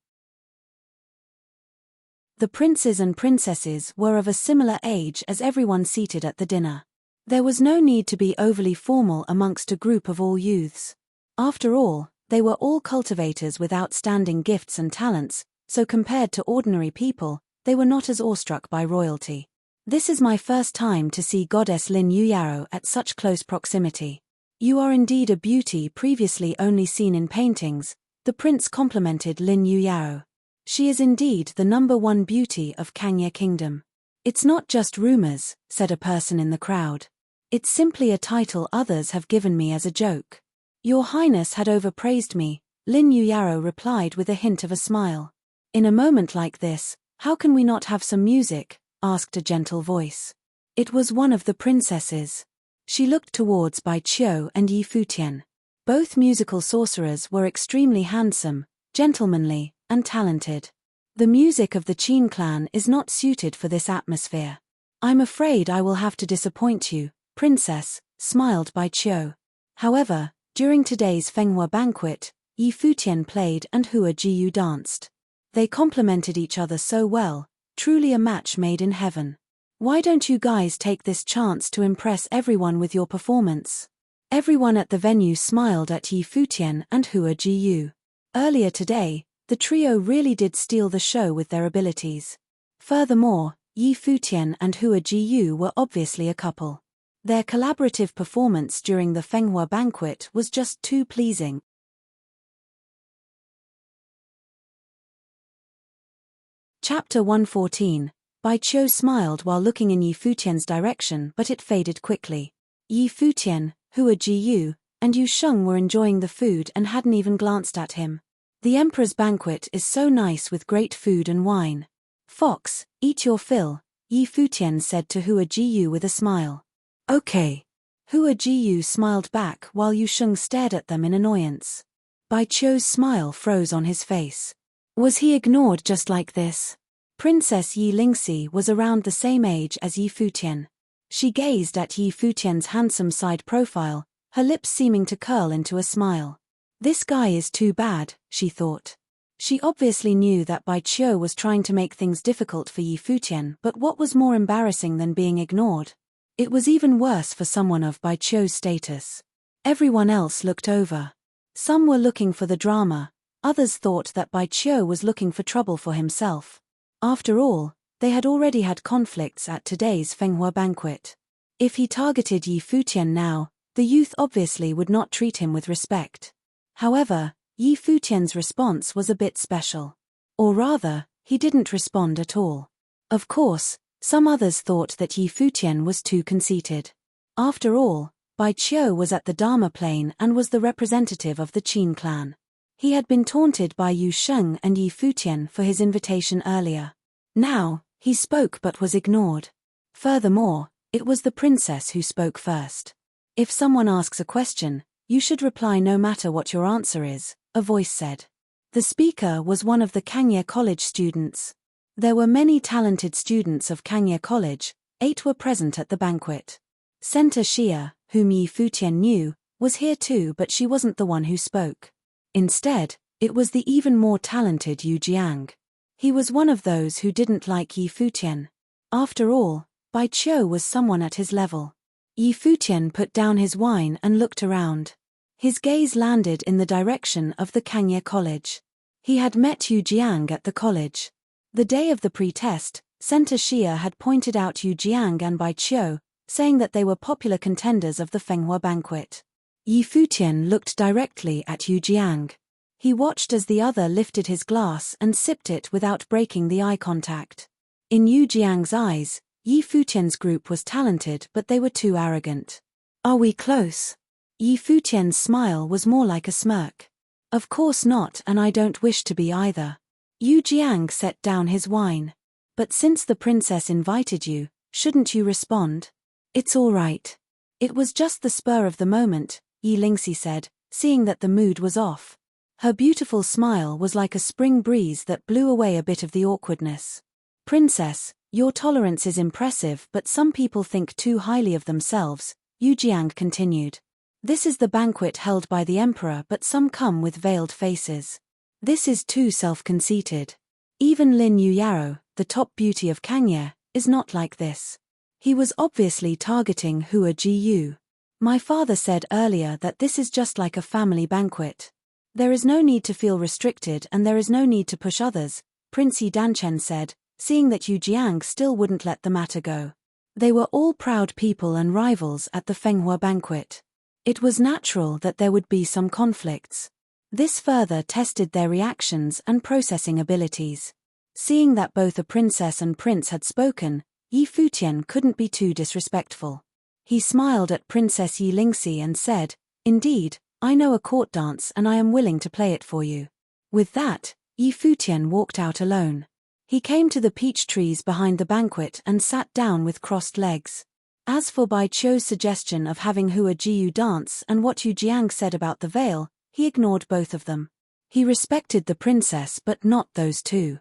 The princes and princesses were of a similar age as everyone seated at the dinner. There was no need to be overly formal amongst a group of all youths. After all, they were all cultivators with outstanding gifts and talents, so compared to ordinary people, they were not as awestruck by royalty. This is my first time to see Goddess Lin Yuyaro at such close proximity. You are indeed a beauty previously only seen in paintings, the prince complimented Lin Yuyaro. She is indeed the #1 beauty of Kangya kingdom. It's not just rumors, said a person in the crowd. It's simply a title others have given me as a joke. Your Highness had overpraised me, Lin Yuyaro replied with a hint of a smile. In a moment like this, how can we not have some music? Asked a gentle voice. It was one of the princesses. She looked towards Bai Qiu and Yi Futian. Both musical sorcerers were extremely handsome, gentlemanly, and talented. The music of the Qin clan is not suited for this atmosphere. I'm afraid I will have to disappoint you, princess, smiled Bai Qiu. However, during today's Fenghua banquet, Yi Futian played and Hua Jiyu danced. They complemented each other so well, truly a match made in heaven. Why don't you guys take this chance to impress everyone with your performance? Everyone at the venue smiled at Yi Futian and Hua Jiyu. Earlier today, the trio really did steal the show with their abilities. Furthermore, Yi Futian and Hua Jiyu were obviously a couple. Their collaborative performance during the Fenghua banquet was just too pleasing. Chapter 114. Bai Qiu smiled while looking in Yi Futian's direction, but it faded quickly. Yi Futian, Hua Jiyu, and Yu Sheng were enjoying the food and hadn't even glanced at him. The Emperor's banquet is so nice with great food and wine. Fox, eat your fill, Yi Futian said to Hua Jiyu with a smile. Okay. Hua Jiyu smiled back while Yu Sheng stared at them in annoyance. Bai Qiu's smile froze on his face. Was he ignored just like this? Princess Yi Lingxi was around the same age as Yi Futian. She gazed at Yi Futian's handsome side profile, her lips seeming to curl into a smile. This guy is too bad, she thought. She obviously knew that Bai Qiu was trying to make things difficult for Yi Futian, but what was more embarrassing than being ignored? It was even worse for someone of Bai Qiu's status. Everyone else looked over. Some were looking for the drama, others thought that Bai Qiu was looking for trouble for himself. After all, they had already had conflicts at today's Fenghua banquet. If he targeted Yi Futian now, the youth obviously would not treat him with respect. However, Yi Futian's response was a bit special. Or rather, he didn't respond at all. Of course, some others thought that Yi Futian was too conceited. After all, Bai Qiu was at the Dharma plane and was the representative of the Qin clan. He had been taunted by Yu Sheng and Yi Futian for his invitation earlier. Now, he spoke but was ignored. Furthermore, it was the princess who spoke first. If someone asks a question, you should reply no matter what your answer is, a voice said. The speaker was one of the Kangya College students. There were many talented students of Kangya College, 8 were present at the banquet. Center Xia, whom Yi Futian knew, was here too, but she wasn't the one who spoke. Instead, it was the even more talented Yu Jiang. He was one of those who didn't like Yi Futian. After all, Bai Qiu was someone at his level. Yi Futian put down his wine and looked around. His gaze landed in the direction of the Kangye College. He had met Yu Jiang at the college. The day of the pre-test, Center Xia had pointed out Yu Jiang and Bai Qiu, saying that they were popular contenders of the Fenghua banquet. Yi Futian looked directly at Yu Jiang. He watched as the other lifted his glass and sipped it without breaking the eye contact. In Yu Jiang's eyes, Yi Futian's group was talented, but they were too arrogant. "Are we close?" Yi Futian's smile was more like a smirk. "Of course not, and I don't wish to be either." Yu Jiang set down his wine. "But since the princess invited you, shouldn't you respond?" "It's all right." "It was just the spur of the moment," Yi Lingxi said, seeing that the mood was off. Her beautiful smile was like a spring breeze that blew away a bit of the awkwardness. "Princess, your tolerance is impressive, but some people think too highly of themselves," Yu Jiang continued. "This is the banquet held by the emperor, but some come with veiled faces. This is too self-conceited. Even Lin Yuyaro, the top beauty of Kangye, is not like this." He was obviously targeting Hua Jiyu. "My father said earlier that this is just like a family banquet. There is no need to feel restricted and there is no need to push others," Prince Yi Danchen said, seeing that Yu Jiang still wouldn't let the matter go. They were all proud people and rivals at the Fenghua banquet. It was natural that there would be some conflicts. This further tested their reactions and processing abilities. Seeing that both a princess and prince had spoken, Yi Futian couldn't be too disrespectful. He smiled at Princess Yi Lingxi and said, "Indeed, I know a court dance and I am willing to play it for you." With that, Yi Futian walked out alone. He came to the peach trees behind the banquet and sat down with crossed legs. As for Bai Qiu's suggestion of having Hua Jiyu dance and what Yu Jiang said about the veil, he ignored both of them. He respected the princess but not those two.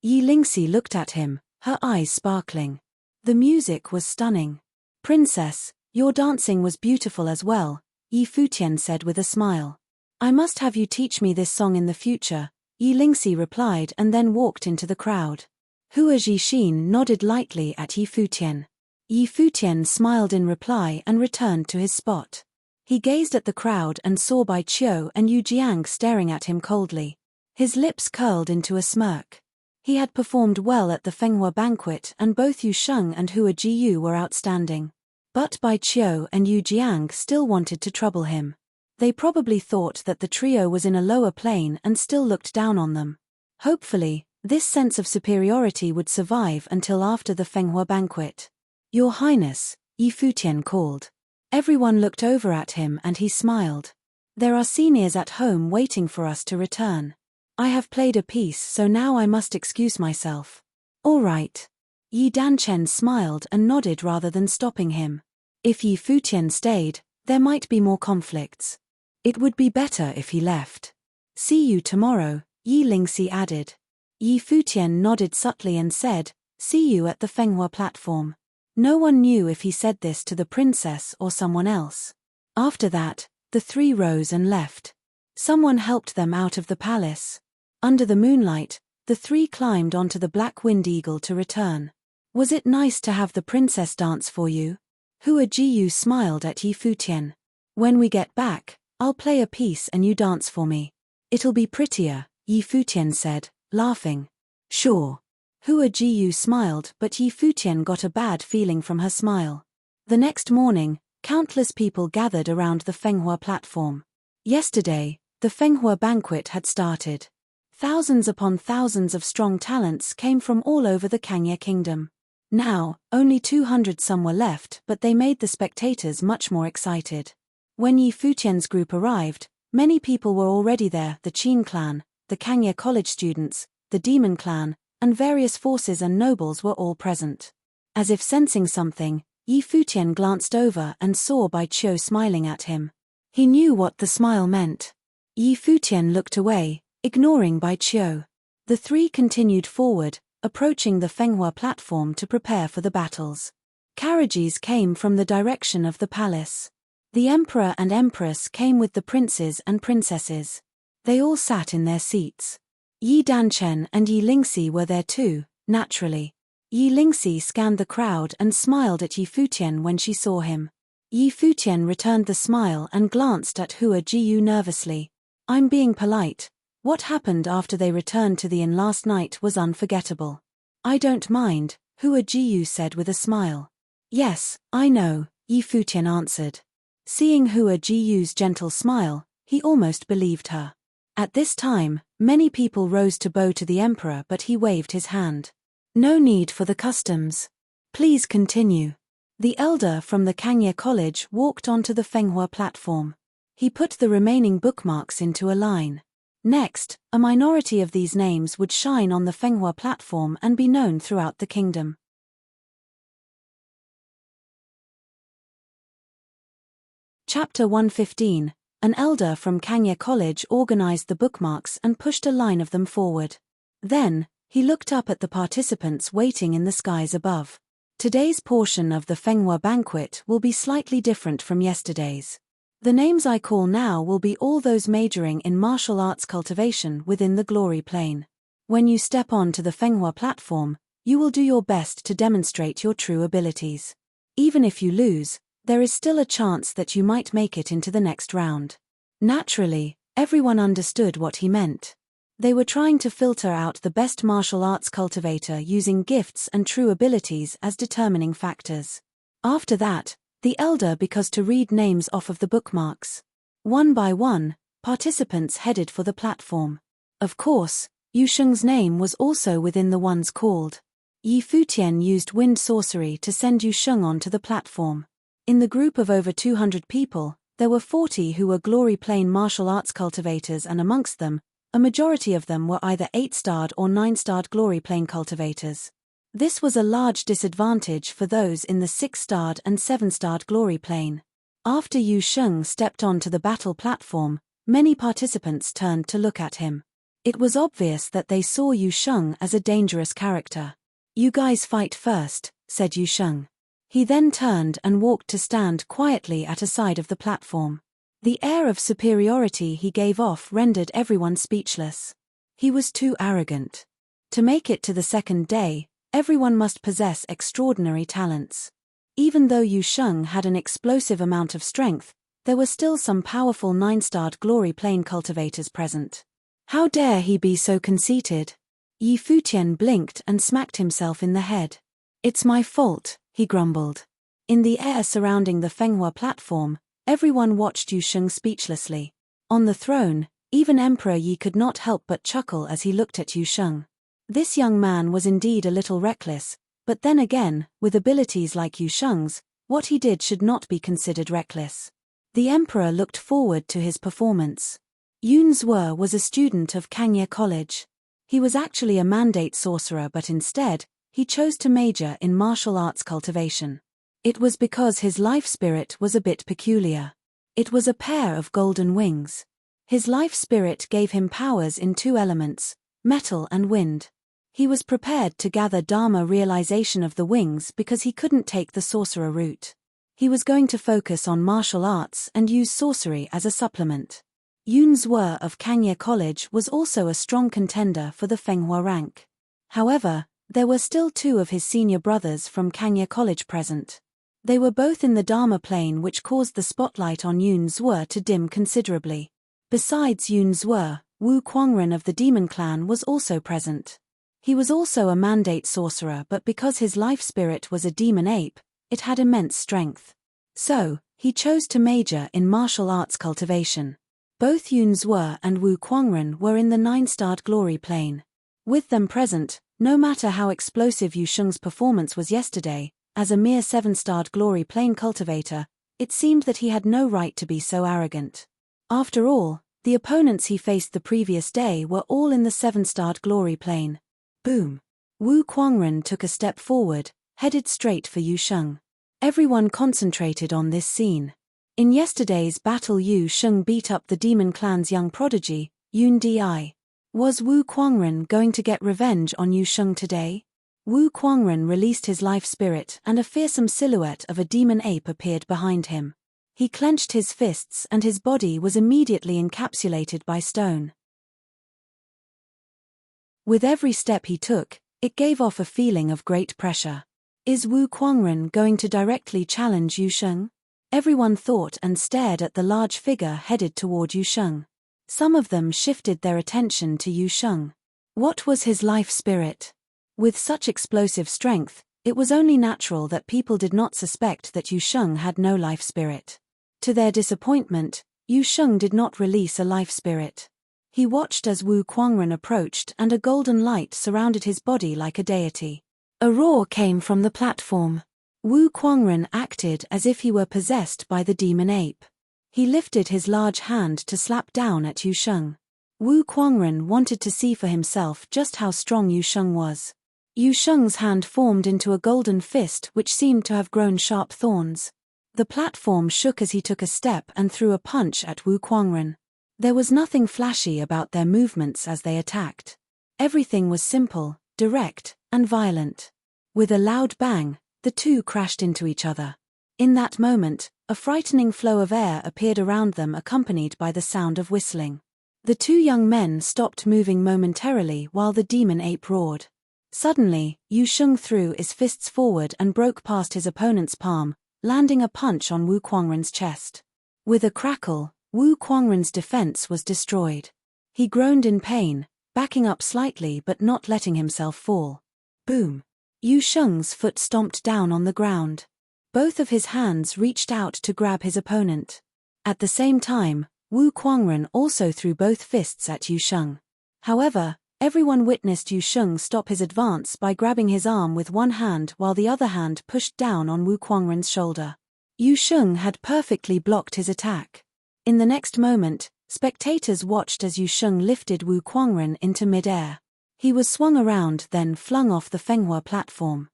Yi Lingxi looked at him, her eyes sparkling. The music was stunning. "Princess, your dancing was beautiful as well," Yi Futian said with a smile. "I must have you teach me this song in the future," Yi Lingxi replied and then walked into the crowd. Hua Jixin nodded lightly at Yi Futian. Yi Futian smiled in reply and returned to his spot. He gazed at the crowd and saw Bai Qiu and Yu Jiang staring at him coldly. His lips curled into a smirk. He had performed well at the Fenghua banquet and both Yu Sheng and Hua Jiyu were outstanding. But Bai Qiu and Yu Jiang still wanted to trouble him. They probably thought that the trio was in a lower plane and still looked down on them. Hopefully, this sense of superiority would survive until after the Fenghua banquet. "Your Highness," Yi Futian called. Everyone looked over at him and he smiled. "There are seniors at home waiting for us to return. I have played a piece, so now I must excuse myself." "All right." Yi Danchen smiled and nodded rather than stopping him. If Yi Futian stayed, there might be more conflicts. It would be better if he left. "See you tomorrow," Yi Lingxi added. Yi Futian nodded subtly and said, "See you at the Fenghua platform." No one knew if he said this to the princess or someone else. After that, the three rose and left. Someone helped them out of the palace. Under the moonlight, the three climbed onto the Black Wind Eagle to return. "Was it nice to have the princess dance for you?" Hua Jiyu smiled at Yi Futian. "When we get back, I'll play a piece and you dance for me. It'll be prettier," Yi Futian said, laughing. "Sure." Hua Jiyu smiled, but Yi Futian got a bad feeling from her smile. The next morning, countless people gathered around the Fenghua platform. Yesterday, the Fenghua banquet had started. Thousands upon thousands of strong talents came from all over the Kangye kingdom. Now, only 200 some were left, but they made the spectators much more excited. When Yi Futian's group arrived, many people were already there: the Qin clan, the Kangye college students, the Demon clan, and various forces and nobles were all present. As if sensing something, Yi Futian glanced over and saw Bai Qiu smiling at him. He knew what the smile meant. Yi Futian looked away, ignoring Bai Qiu. The three continued forward, approaching the Fenghua platform to prepare for the battles. Carriages came from the direction of the palace. The emperor and empress came with the princes and princesses. They all sat in their seats. Yi Danchen and Yi Lingxi were there too, naturally. Yi Lingxi scanned the crowd and smiled at Yi Futian when she saw him. Yi Futian returned the smile and glanced at Hua Jiyu nervously. "I'm being polite. What happened after they returned to the inn last night was unforgettable." "I don't mind," Hua Jiyu said with a smile. "Yes, I know," Yi Futian answered. Seeing Hua Jiyu's gentle smile, he almost believed her. At this time, many people rose to bow to the emperor, but he waved his hand. "No need for the customs. Please continue." The elder from the Kangye College walked onto the Fenghua platform. He put the remaining bookmarks into a line. Next, a minority of these names would shine on the Fenghua platform and be known throughout the kingdom. Chapter 115. An elder from Kangye College organized the bookmarks and pushed a line of them forward. Then, he looked up at the participants waiting in the skies above. Today's portion of the Fenghua banquet will be slightly different from yesterday's. The names I call now will be all those majoring in martial arts cultivation within the glory plane. When you step on to the Fenghua platform, you will do your best to demonstrate your true abilities. Even if you lose, there is still a chance that you might make it into the next round. Naturally, everyone understood what he meant. They were trying to filter out the best martial arts cultivator using gifts and true abilities as determining factors. After that, the elder began to read names off of the bookmarks. One by one, participants headed for the platform. Of course, Yu Sheng's name was also within the ones called. Yi Futian used wind sorcery to send Yu Sheng onto the platform. In the group of over 200 people, there were 40 who were glory plane martial arts cultivators, and amongst them, a majority of them were either 8-starred or 9-starred glory plane cultivators. This was a large disadvantage for those in the 6-starred and 7-starred glory plane. After Yu Sheng stepped onto the battle platform, many participants turned to look at him. It was obvious that they saw Yu Sheng as a dangerous character. "You guys fight first," said Yu Sheng. He then turned and walked to stand quietly at a side of the platform. The air of superiority he gave off rendered everyone speechless. He was too arrogant. To make it to the second day, everyone must possess extraordinary talents. Even though Yu Sheng had an explosive amount of strength, there were still some powerful 9-starred glory plane cultivators present. How dare he be so conceited? Yi Futian blinked and smacked himself in the head. "It's my fault," he grumbled. In the air surrounding the Fenghua platform, everyone watched Yu Sheng speechlessly. On the throne, even Emperor Yi could not help but chuckle as he looked at Yu Sheng. This young man was indeed a little reckless, but then again, with abilities like Yu Sheng's, what he did should not be considered reckless. The emperor looked forward to his performance. Yun Zwe was a student of Kangye College. He was actually a mandate sorcerer, but instead, he chose to major in martial arts cultivation. It was because his life spirit was a bit peculiar. It was a pair of golden wings. His life spirit gave him powers in 2 elements, metal and wind. He was prepared to gather Dharma realization of the wings because he couldn't take the sorcerer route. He was going to focus on martial arts and use sorcery as a supplement. Yun Zwe of Kangye College was also a strong contender for the Fenghua rank. However, there were still 2 of his senior brothers from Kangye College present. They were both in the Dharma plane, which caused the spotlight on Yun Zwe to dim considerably. Besides Yun Zwe, Wu Quangren of the Demon Clan was also present. He was also a mandate sorcerer, but because his life spirit was a demon ape, it had immense strength. So, he chose to major in martial arts cultivation. Both Yun Zwe and Wu Quangren were in the 9-starred glory plane. With them present, no matter how explosive Yu Sheng's performance was yesterday, as a mere 7-starred glory plane cultivator, it seemed that he had no right to be so arrogant. After all, the opponents he faced the previous day were all in the 7-starred glory plane. Boom! Wu Quangren took a step forward, headed straight for Yu Sheng. Everyone concentrated on this scene. In yesterday's battle, Yu Sheng beat up the Demon Clan's young prodigy, Yun Di. Was Wu Quangren going to get revenge on Yu Sheng today? Wu Quangren released his life spirit and a fearsome silhouette of a demon ape appeared behind him. He clenched his fists and his body was immediately encapsulated by stone. With every step he took, it gave off a feeling of great pressure. Is Wu Quangren going to directly challenge Yu Sheng? Everyone thought and stared at the large figure headed toward Yu Sheng. Some of them shifted their attention to Yu Sheng. What was his life spirit? With such explosive strength, it was only natural that people did not suspect that Yu Sheng had no life spirit. To their disappointment, Yu Sheng did not release a life spirit. He watched as Wu Quangren approached and a golden light surrounded his body like a deity. A roar came from the platform. Wu Quangren acted as if he were possessed by the demon ape. He lifted his large hand to slap down at Yu Sheng. Wu Quangren wanted to see for himself just how strong Yu Sheng was. Yu Sheng's hand formed into a golden fist which seemed to have grown sharp thorns. The platform shook as he took a step and threw a punch at Wu Quangren. There was nothing flashy about their movements as they attacked. Everything was simple, direct, and violent. With a loud bang, the two crashed into each other. In that moment, a frightening flow of air appeared around them accompanied by the sound of whistling. The two young men stopped moving momentarily while the demon ape roared. Suddenly, Yu Sheng threw his fists forward and broke past his opponent's palm, landing a punch on Wu Quangren's chest. With a crackle, Wu Quangren's defense was destroyed. He groaned in pain, backing up slightly but not letting himself fall. Boom! Yu Sheng's foot stomped down on the ground. Both of his hands reached out to grab his opponent. At the same time, Wu Quangren also threw both fists at Yu Sheng. However, everyone witnessed Yu Sheng stop his advance by grabbing his arm with one hand while the other hand pushed down on Wu Quangren's shoulder. Yu Sheng had perfectly blocked his attack. In the next moment, spectators watched as Yu Sheng lifted Wu Quangren into mid-air. He was swung around then flung off the Fenghua platform.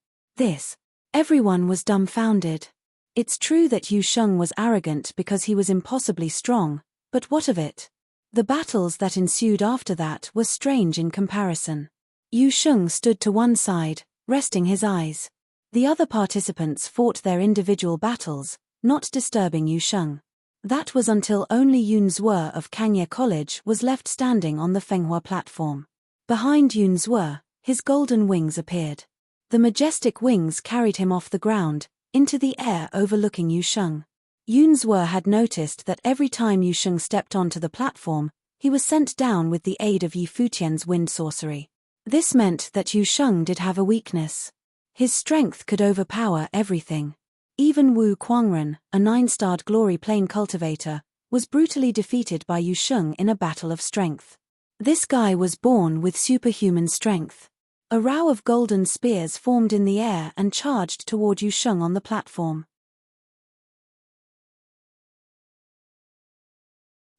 Everyone was dumbfounded. It's true that Yu Sheng was arrogant because he was impossibly strong, but what of it? The battles that ensued after that were strange in comparison. Yu Sheng stood to one side, resting his eyes. The other participants fought their individual battles, not disturbing Yu Sheng. That was until only Yun Zwe of Kangye College was left standing on the Fenghua platform. Behind Yun Zwe, his golden wings appeared. The majestic wings carried him off the ground, into the air overlooking Yu Sheng. Yun Zwe had noticed that every time Yu Sheng stepped onto the platform, he was sent down with the aid of Yi Futian's wind sorcery. This meant that Yu Sheng did have a weakness. His strength could overpower everything. Even Wu Quangren, a 9-starred glory plane cultivator, was brutally defeated by Yu Sheng in a battle of strength. This guy was born with superhuman strength. A row of golden spears formed in the air and charged toward Yu Sheng on the platform.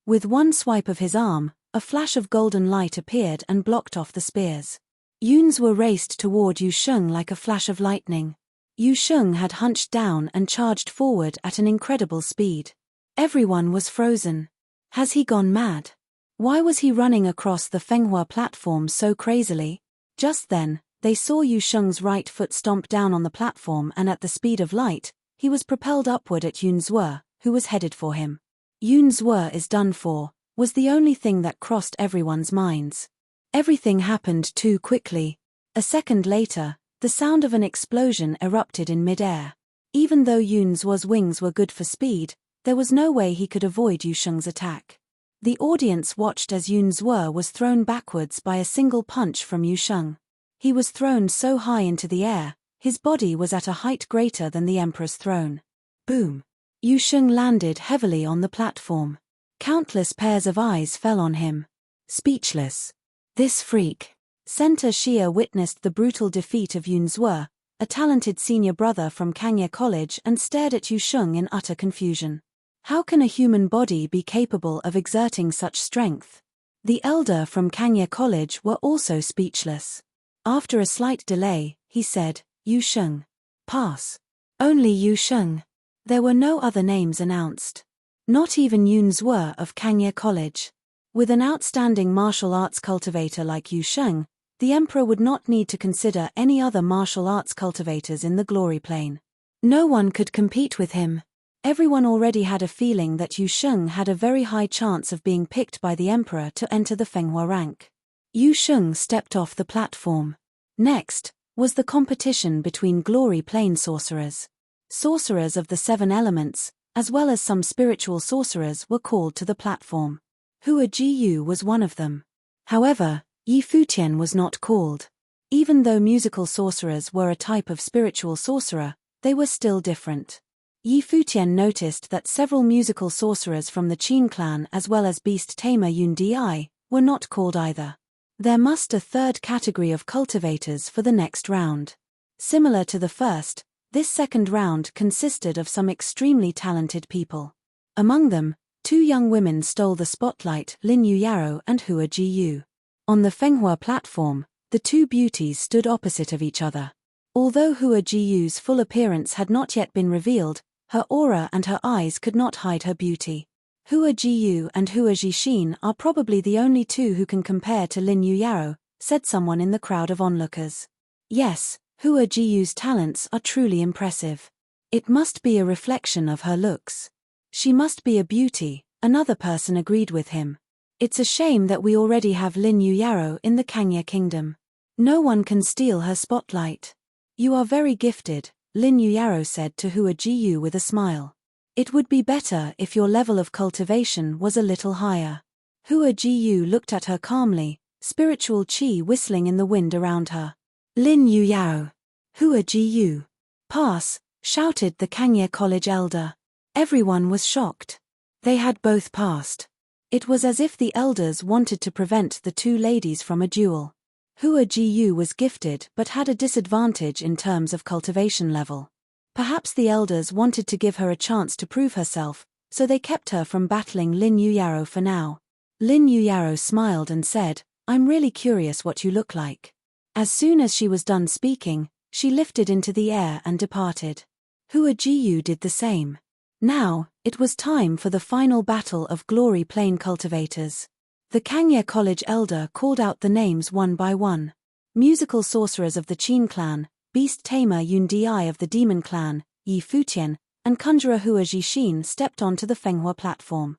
With one swipe of his arm, a flash of golden light appeared and blocked off the spears. Yun Zwe raced toward Yu Sheng like a flash of lightning. Yu Sheng had hunched down and charged forward at an incredible speed. Everyone was frozen. Has he gone mad? Why was he running across the Fenghua platform so crazily? Just then, they saw Yu Sheng's right foot stomp down on the platform and at the speed of light, he was propelled upward at Yun Zwe, who was headed for him. Yun Zwe is done for, was the only thing that crossed everyone's minds. Everything happened too quickly. A second later, the sound of an explosion erupted in mid-air. Even though Yun Zwe's wings were good for speed, there was no way he could avoid Yu Sheng's attack. The audience watched as Yun Zwe was thrown backwards by a single punch from Yu Sheng. He was thrown so high into the air, his body was at a height greater than the Emperor's throne. Boom! Yu Sheng landed heavily on the platform. Countless pairs of eyes fell on him. Speechless. This freak. Center Xia witnessed the brutal defeat of Yun Zwe, a talented senior brother from Kangye College, and stared at Yu Sheng in utter confusion. How can a human body be capable of exerting such strength? The elder from Kangye College were also speechless. After a slight delay, he said, Yu Sheng. Pass. Only Yu Sheng. There were no other names announced. Not even Yun Zwe of Kangye College. With an outstanding martial arts cultivator like Yu Sheng, the emperor would not need to consider any other martial arts cultivators in the glory plane. No one could compete with him. Everyone already had a feeling that Yu Sheng had a very high chance of being picked by the emperor to enter the Fenghua rank. Yu Sheng stepped off the platform. Next was the competition between glory plane sorcerers. Sorcerers of the 7 elements, as well as some spiritual sorcerers, were called to the platform. Hua Jiyu was one of them. However, Yi Futian was not called. Even though musical sorcerers were a type of spiritual sorcerer, they were still different. Yi Futian noticed that several musical sorcerers from the Qin clan as well as beast tamer Yun Di were not called either. There must a third category of cultivators for the next round. Similar to the first, this second round consisted of some extremely talented people. Among them, 2 young women stole the spotlight, Lin Yuyaro and Hua Jiyu. On the Fenghua platform, the 2 beauties stood opposite of each other. Although Hua Jiyu's full appearance had not yet been revealed, her aura and her eyes could not hide her beauty. Hua Jiyu and Hua Jixin are probably the only 2 who can compare to Lin Yuyaro, said someone in the crowd of onlookers. Yes, Hua Jiyu's talents are truly impressive. It must be a reflection of her looks. She must be a beauty, another person agreed with him. It's a shame that we already have Lin Yuyaro in the Kangya kingdom. No one can steal her spotlight. You are very gifted, Lin Yuyaro said to Hua Jiyu with a smile. It would be better if your level of cultivation was a little higher. Hua Jiyu looked at her calmly, spiritual qi whistling in the wind around her. Lin Yuyaro. Hua Jiyu. Pass, shouted the Kangya college elder. Everyone was shocked. They had both passed. It was as if the elders wanted to prevent the 2 ladies from a duel. Hua Jiyu was gifted but had a disadvantage in terms of cultivation level. Perhaps the elders wanted to give her a chance to prove herself, so they kept her from battling Lin Yuyaro for now. Lin Yuyaro smiled and said, I'm really curious what you look like. As soon as she was done speaking, she lifted into the air and departed. Hua Jiyu did the same. Now, it was time for the final battle of glory plane cultivators. The Kangya college elder called out the names one by one. Musical sorcerers of the Qin clan, beast tamer Yun Di of the demon clan, Yi Futian, and conjurer Hua Jixin stepped onto the Fenghua platform.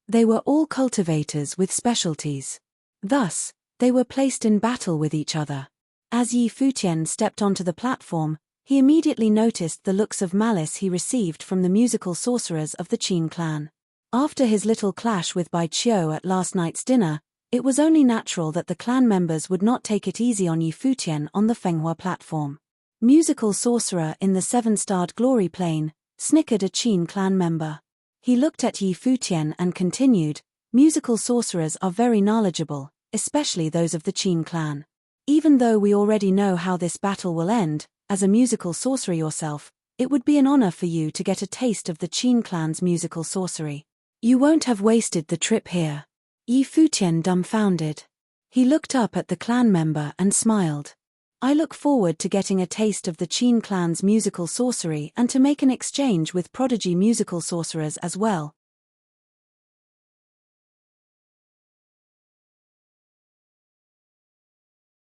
They were all cultivators with specialties. Thus, they were placed in battle with each other. As Yi Futian stepped onto the platform, he immediately noticed the looks of malice he received from the musical sorcerers of the Qin clan. After his little clash with Bai Qiu at last night's dinner, it was only natural that the clan members would not take it easy on Yi Futian on the Fenghua platform. Musical sorcerer in the 7-starred glory plane, snickered a Qin clan member. He looked at Yi Futian and continued, musical sorcerers are very knowledgeable, especially those of the Qin clan. Even though we already know how this battle will end, as a musical sorcerer yourself, it would be an honor for you to get a taste of the Qin clan's musical sorcery. You won't have wasted the trip here. Yi Futian dumbfounded. He looked up at the clan member and smiled. I look forward to getting a taste of the Qin clan's musical sorcery and to make an exchange with prodigy musical sorcerers as well.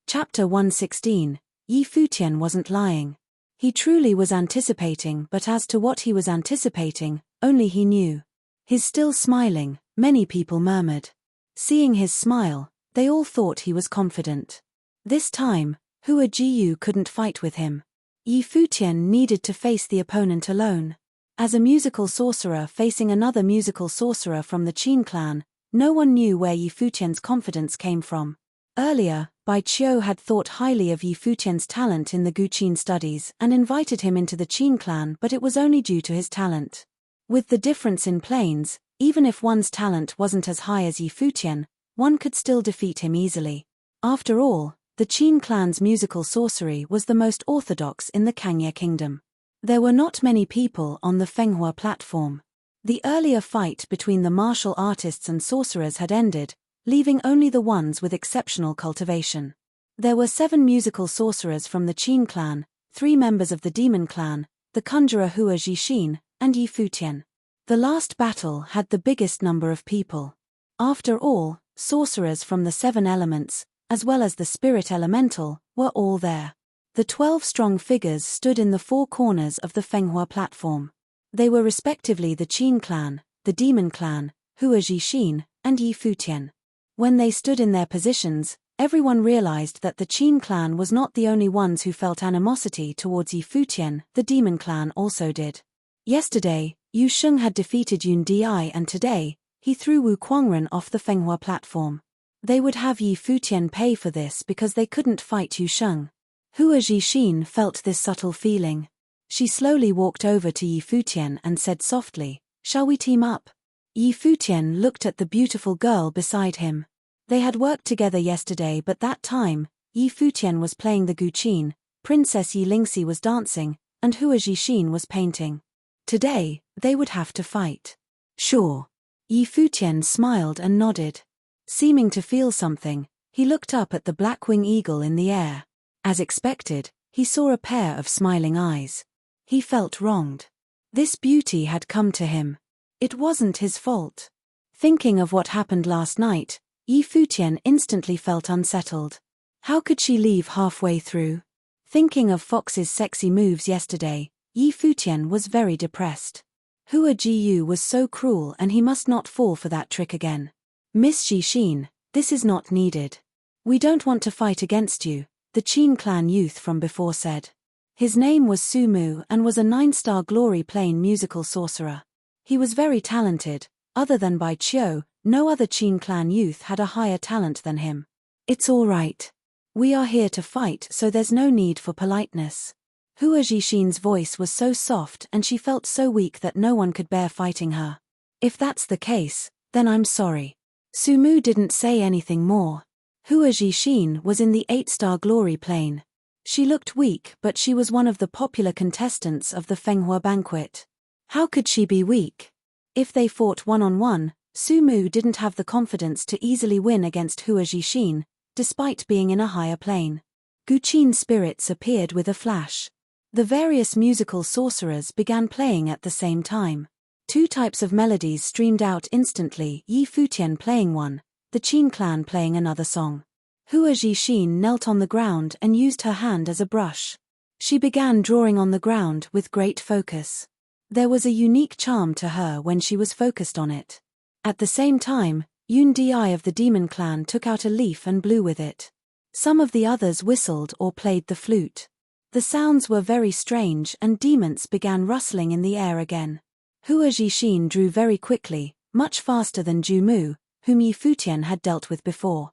Chapter 116. Yi Futian wasn't lying. He truly was anticipating, but as to what he was anticipating, only he knew. He's still smiling, many people murmured. Seeing his smile, they all thought he was confident. This time, Hua Jiyu couldn't fight with him. Yi Futian needed to face the opponent alone. As a musical sorcerer facing another musical sorcerer from the Qin clan, no one knew where Yi Futian's confidence came from. Earlier, Bai Qiu had thought highly of Yi Futian's talent in the Guqin studies and invited him into the Qin clan, but it was only due to his talent. With the difference in planes, even if one's talent wasn't as high as Yi Futian, one could still defeat him easily. After all, the Qin clan's musical sorcery was the most orthodox in the Kangya kingdom. There were not many people on the Fenghua platform. The earlier fight between the martial artists and sorcerers had ended, leaving only the ones with exceptional cultivation. There were 7 musical sorcerers from the Qin clan, 3 members of the demon clan, the conjurer Hua Jixin, and Yi Futian. The last battle had the biggest number of people. After all, sorcerers from the 7 elements, as well as the spirit elemental, were all there. The 12 strong figures stood in the 4 corners of the Fenghua platform. They were respectively the Qin clan, the Demon clan, Hua Jixin, and Yi Futian. When they stood in their positions, everyone realized that the Qin clan was not the only ones who felt animosity towards Yi Futian. The Demon clan also did. Yesterday, Yu Sheng had defeated Yun Di, and today, he threw Wu Kuangren off the Fenghua platform. They would have Yi Futian pay for this because they couldn't fight Yu Sheng. Hua Jixin felt this subtle feeling. She slowly walked over to Yi Futian and said softly, "Shall we team up?" Yi Futian looked at the beautiful girl beside him. They had worked together yesterday, but that time, Yi Futian was playing the guqin, Princess Yi Lingxi was dancing, and Hua Jixin was painting. Today, they would have to fight. Sure. Yi Futian smiled and nodded. Seeming to feel something, he looked up at the black-wing eagle in the air. As expected, he saw a pair of smiling eyes. He felt wronged. This beauty had come to him. It wasn't his fault. Thinking of what happened last night, Yi Futian instantly felt unsettled. How could she leave halfway through? Thinking of Fox's sexy moves yesterday, Yi Futian was very depressed. Hua Jiyu was so cruel, and he must not fall for that trick again. "Miss Jixin, this is not needed. We don't want to fight against you," the Qin clan youth from before said. His name was Su Mu and was a 9-star glory plane musical sorcerer. He was very talented. Other than Bai Qiu, no other Qin clan youth had a higher talent than him. "It's all right. We are here to fight, so there's no need for politeness." Hua Jixin's voice was so soft and she felt so weak that no one could bear fighting her. "If that's the case, then I'm sorry." Su Mu didn't say anything more. Hua Jixin was in the 8-star glory plane. She looked weak, but she was one of the popular contestants of the Fenghua banquet. How could she be weak? If they fought one-on-one, Su Mu didn't have the confidence to easily win against Hua Jixin, despite being in a higher plane. Guqin spirits appeared with a flash. The various musical sorcerers began playing at the same time. 2 types of melodies streamed out instantly, Yi Futian playing one, the Qin clan playing another song. Hua Jixin knelt on the ground and used her hand as a brush. She began drawing on the ground with great focus. There was a unique charm to her when she was focused on it. At the same time, Yun Di of the Demon clan took out a leaf and blew with it. Some of the others whistled or played the flute. The sounds were very strange and demons began rustling in the air again. Hua Jixin drew very quickly, much faster than Ju Mu, whom Yi Futian had dealt with before.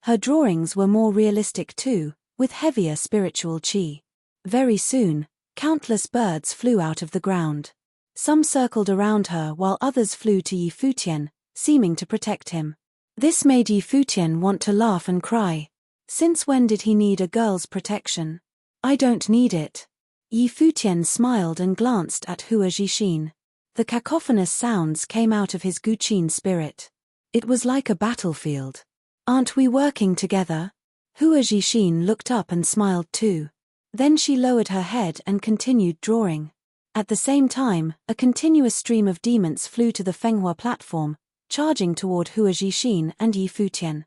Her drawings were more realistic too, with heavier spiritual qi. Very soon, countless birds flew out of the ground. Some circled around her while others flew to Yi Futian, seeming to protect him. This made Yi Futian want to laugh and cry. Since when did he need a girl's protection? "I don't need it." Yi Futian smiled and glanced at Hua Jixin. The cacophonous sounds came out of his guqin spirit. It was like a battlefield. "Aren't we working together?" Hua Jixin looked up and smiled too. Then she lowered her head and continued drawing. At the same time, a continuous stream of demons flew to the Fenghua platform, charging toward Hua Jixin and Yi Futian.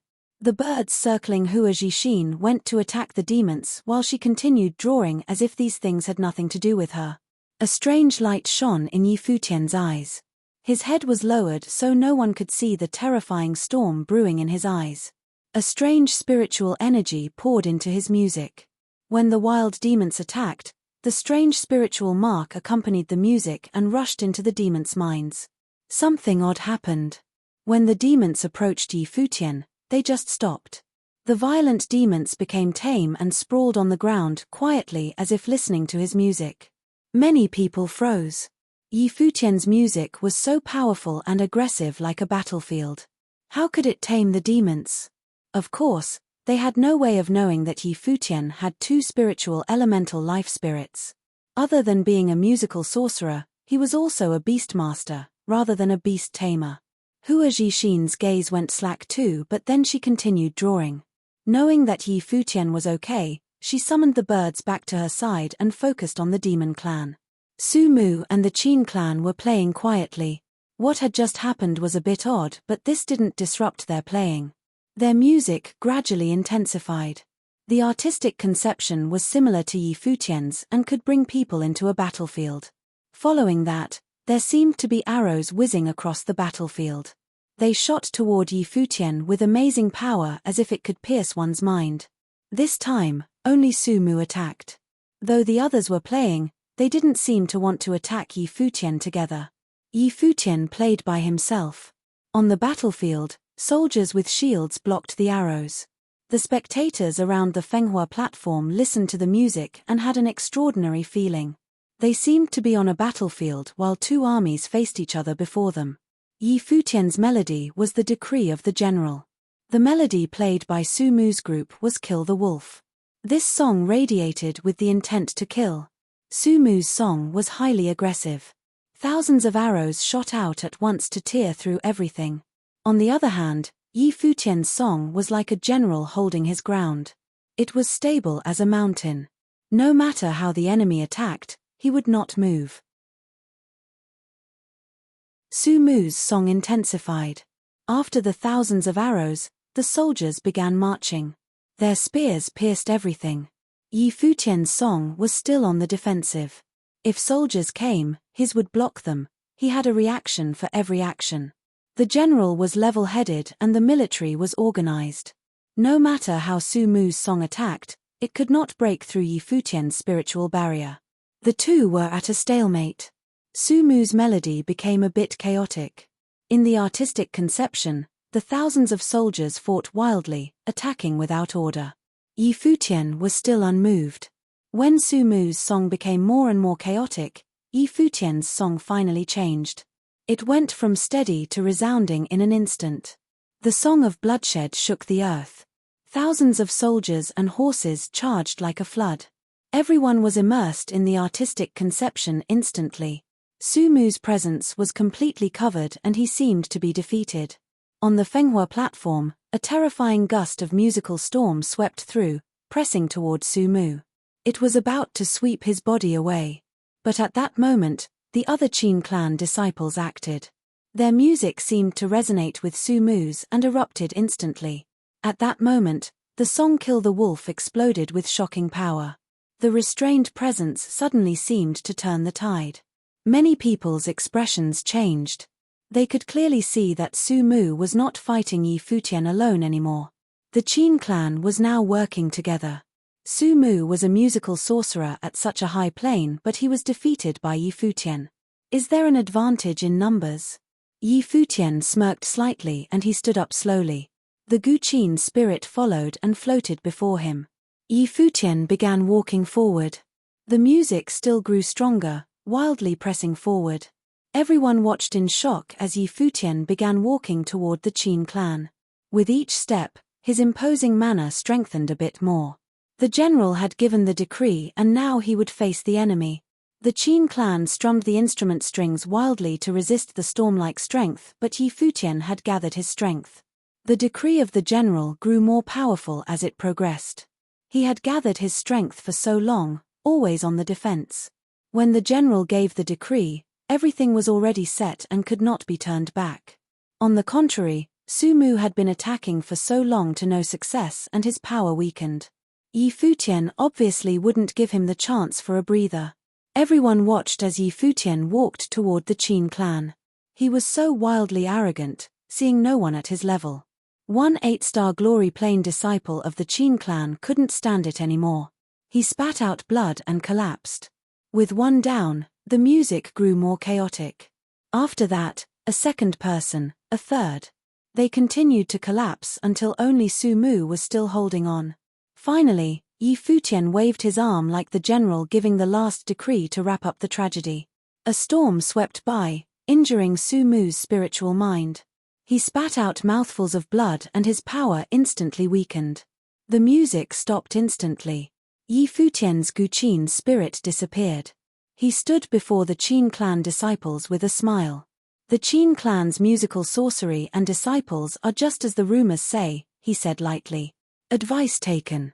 The birds circling Hua Jixin went to attack the demons while she continued drawing as if these things had nothing to do with her. A strange light shone in Yi Futian's eyes. His head was lowered so no one could see the terrifying storm brewing in his eyes. A strange spiritual energy poured into his music. When the wild demons attacked, the strange spiritual mark accompanied the music and rushed into the demons' minds. Something odd happened. When the demons approached Yi Futian, they just stopped. The violent demons became tame and sprawled on the ground quietly as if listening to his music. Many people froze. Yi Futian's music was so powerful and aggressive like a battlefield. How could it tame the demons? Of course, they had no way of knowing that Yi Futian had 2 spiritual elemental life spirits. Other than being a musical sorcerer, he was also a beastmaster, rather than a beast tamer. Hua Jixin's gaze went slack too, but then she continued drawing. Knowing that Yi Futian was okay, she summoned the birds back to her side and focused on the demon clan. Su Mu and the Qin clan were playing quietly. What had just happened was a bit odd, but this didn't disrupt their playing. Their music gradually intensified. The artistic conception was similar to Yi Futian's and could bring people into a battlefield. Following that, there seemed to be arrows whizzing across the battlefield. They shot toward Yi Futian with amazing power, as if it could pierce one's mind. This time, only Su Mu attacked. Though the others were playing, they didn't seem to want to attack Yi Futian together. Yi Futian played by himself. On the battlefield, soldiers with shields blocked the arrows. The spectators around the Fenghua platform listened to the music and had an extraordinary feeling. They seemed to be on a battlefield while two armies faced each other before them. Yi Futian's melody was the decree of the general. The melody played by Su Mu's group was Kill the Wolf. This song radiated with the intent to kill. Su Mu's song was highly aggressive. Thousands of arrows shot out at once to tear through everything. On the other hand, Yi Futian's song was like a general holding his ground. It was stable as a mountain. No matter how the enemy attacked, he would not move. Su Mu's song intensified. After the thousands of arrows, the soldiers began marching. Their spears pierced everything. Yi Futian's song was still on the defensive. If soldiers came, his would block them. He had a reaction for every action. The general was level-headed and the military was organized. No matter how Su Mu's song attacked, it could not break through Yi Futian's spiritual barrier. The two were at a stalemate. Su Mu's melody became a bit chaotic. In the artistic conception, the thousands of soldiers fought wildly, attacking without order. Yi Futian was still unmoved. When Su Mu's song became more and more chaotic, Yi Futian's song finally changed. It went from steady to resounding in an instant. The song of bloodshed shook the earth. Thousands of soldiers and horses charged like a flood. Everyone was immersed in the artistic conception instantly. Su Mu's presence was completely covered and he seemed to be defeated. On the Fenghua platform, a terrifying gust of musical storm swept through, pressing toward Su Mu. It was about to sweep his body away. But at that moment, the other Qin clan disciples acted. Their music seemed to resonate with Su Mu's and erupted instantly. At that moment, the song Kill the Wolf exploded with shocking power. The restrained presence suddenly seemed to turn the tide. Many people's expressions changed. They could clearly see that Su Mu was not fighting Yi Futian alone anymore. The Qin clan was now working together. Su Mu was a musical sorcerer at such a high plane, but he was defeated by Yi Futian. Is there an advantage in numbers? Yi Futian smirked slightly and he stood up slowly. The Guqin spirit followed and floated before him. Yi Futian began walking forward. The music still grew stronger, wildly pressing forward. Everyone watched in shock as Yi Futian began walking toward the Qin clan. With each step, his imposing manner strengthened a bit more. The general had given the decree and now he would face the enemy. The Qin clan strummed the instrument strings wildly to resist the storm-like strength, but Yi Futian had gathered his strength. The decree of the general grew more powerful as it progressed. He had gathered his strength for so long, always on the defense. When the general gave the decree, everything was already set and could not be turned back. On the contrary, Su Mu had been attacking for so long to no success and his power weakened. Yi Futian obviously wouldn't give him the chance for a breather. Everyone watched as Yi Futian walked toward the Qin clan. He was so wildly arrogant, seeing no one at his level. One 8-star glory plane disciple of the Qin clan couldn't stand it anymore. He spat out blood and collapsed. With one down, the music grew more chaotic. After that, a second person, a third. They continued to collapse until only Su Mu was still holding on. Finally, Yi Futian waved his arm like the general giving the last decree to wrap up the tragedy. A storm swept by, injuring Su Mu's spiritual mind. He spat out mouthfuls of blood and his power instantly weakened. The music stopped instantly. Yi Futian's Guqin spirit disappeared. He stood before the Qin clan disciples with a smile. The Qin clan's musical sorcery and disciples are just as the rumors say, he said lightly. Advice taken.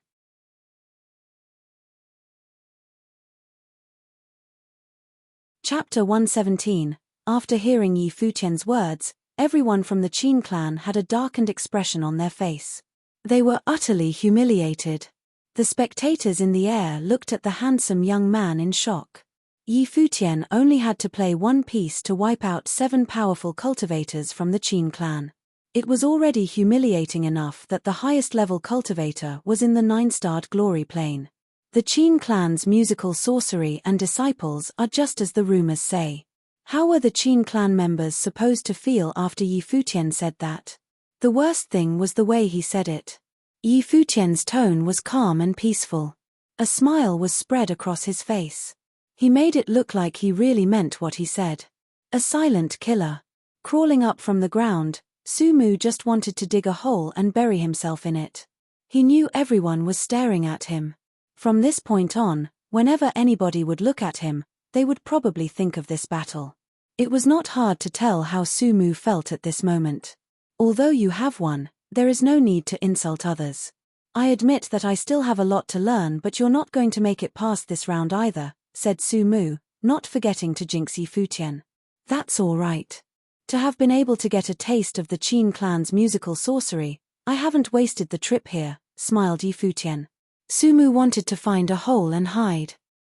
Chapter 117. After hearing Yi Futian's words, everyone from the Qin clan had a darkened expression on their face. They were utterly humiliated. The spectators in the air looked at the handsome young man in shock. Yi Futian only had to play one piece to wipe out 7 powerful cultivators from the Qin clan. It was already humiliating enough that the highest level cultivator was in the 9-starred glory plane. The Qin clan's musical sorcery and disciples are just as the rumors say. How were the Qin clan members supposed to feel after Yi Futian said that? The worst thing was the way he said it. Yi Futian's tone was calm and peaceful. A smile was spread across his face. He made it look like he really meant what he said. A silent killer. Crawling up from the ground, Sumu just wanted to dig a hole and bury himself in it. He knew everyone was staring at him. From this point on, whenever anybody would look at him, they would probably think of this battle. It was not hard to tell how Sumu felt at this moment. Although you have won, there is no need to insult others. I admit that I still have a lot to learn, but you're not going to make it past this round either, said Sumu, not forgetting to jinx Yi Futian. That's all right. To have been able to get a taste of the Qin clan's musical sorcery, I haven't wasted the trip here, smiled Yi Futian. Sumu wanted to find a hole and hide.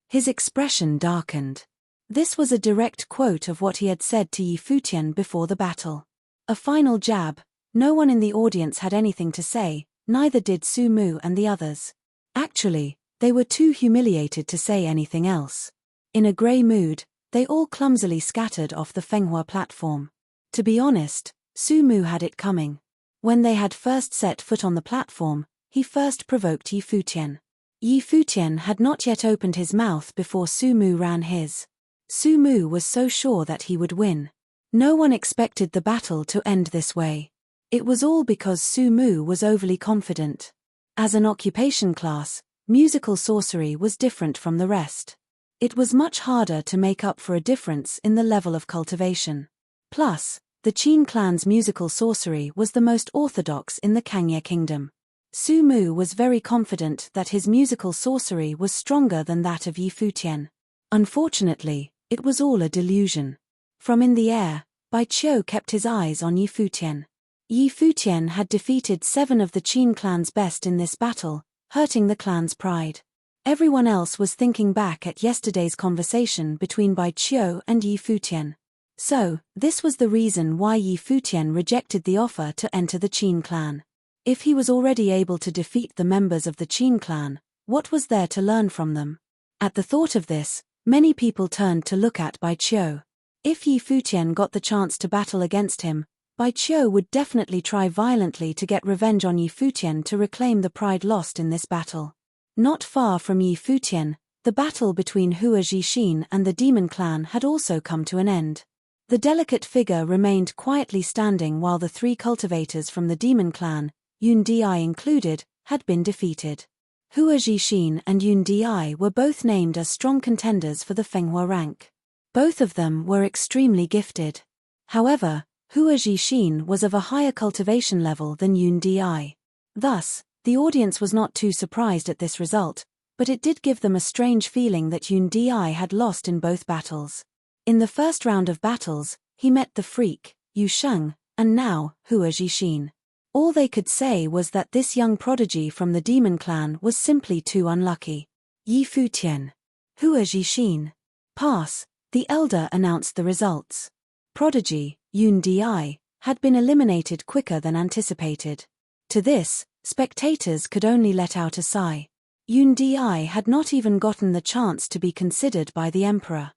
His expression darkened. This was a direct quote of what he had said to Yi Futian before the battle. A final jab. No one in the audience had anything to say, neither did Sumu and the others. Actually, they were too humiliated to say anything else. In a grey mood, they all clumsily scattered off the Fenghua platform. To be honest, Sumu had it coming. When they had first set foot on the platform, he first provoked Yi Futian. Yi Futian had not yet opened his mouth before Sumu ran his. Sumu was so sure that he would win. No one expected the battle to end this way. It was all because Sumu was overly confident. As an occupation class, musical sorcery was different from the rest. It was much harder to make up for a difference in the level of cultivation. Plus, the Qin clan's musical sorcery was the most orthodox in the Kangye kingdom. Sumu was very confident that his musical sorcery was stronger than that of Yi Futian. Unfortunately, it was all a delusion. From in the air, Bai Qiu kept his eyes on Yi Futian. Yi Futian had defeated 7 of the Qin clan's best in this battle, hurting the clan's pride. Everyone else was thinking back at yesterday's conversation between Bai Qiu and Yi Futian. So, this was the reason why Yi Futian rejected the offer to enter the Qin clan. If he was already able to defeat the members of the Qin clan, what was there to learn from them? At the thought of this, many people turned to look at Bai Qiu. If Yi Futian got the chance to battle against him, Bai Qiu would definitely try violently to get revenge on Yi Futian to reclaim the pride lost in this battle. Not far from Yi Futian, the battle between Hua Jixin and the Demon Clan had also come to an end. The delicate figure remained quietly standing while the 3 cultivators from the Demon Clan, Yun Di included, had been defeated. Hua Jixin and Yun Di were both named as strong contenders for the Fenghua rank. Both of them were extremely gifted. However, Hua Jixin was of a higher cultivation level than Yun Di. Thus, the audience was not too surprised at this result, but it did give them a strange feeling that Yun Di had lost in both battles. In the first round of battles, he met the freak, Yu Sheng, and now, Hua Jixin. All they could say was that this young prodigy from the Demon Clan was simply too unlucky. Yi Futian. Hua Jixin. Pass, the elder announced the results. Prodigy, Yun Di, had been eliminated quicker than anticipated. To this, spectators could only let out a sigh. Yun Di had not even gotten the chance to be considered by the emperor.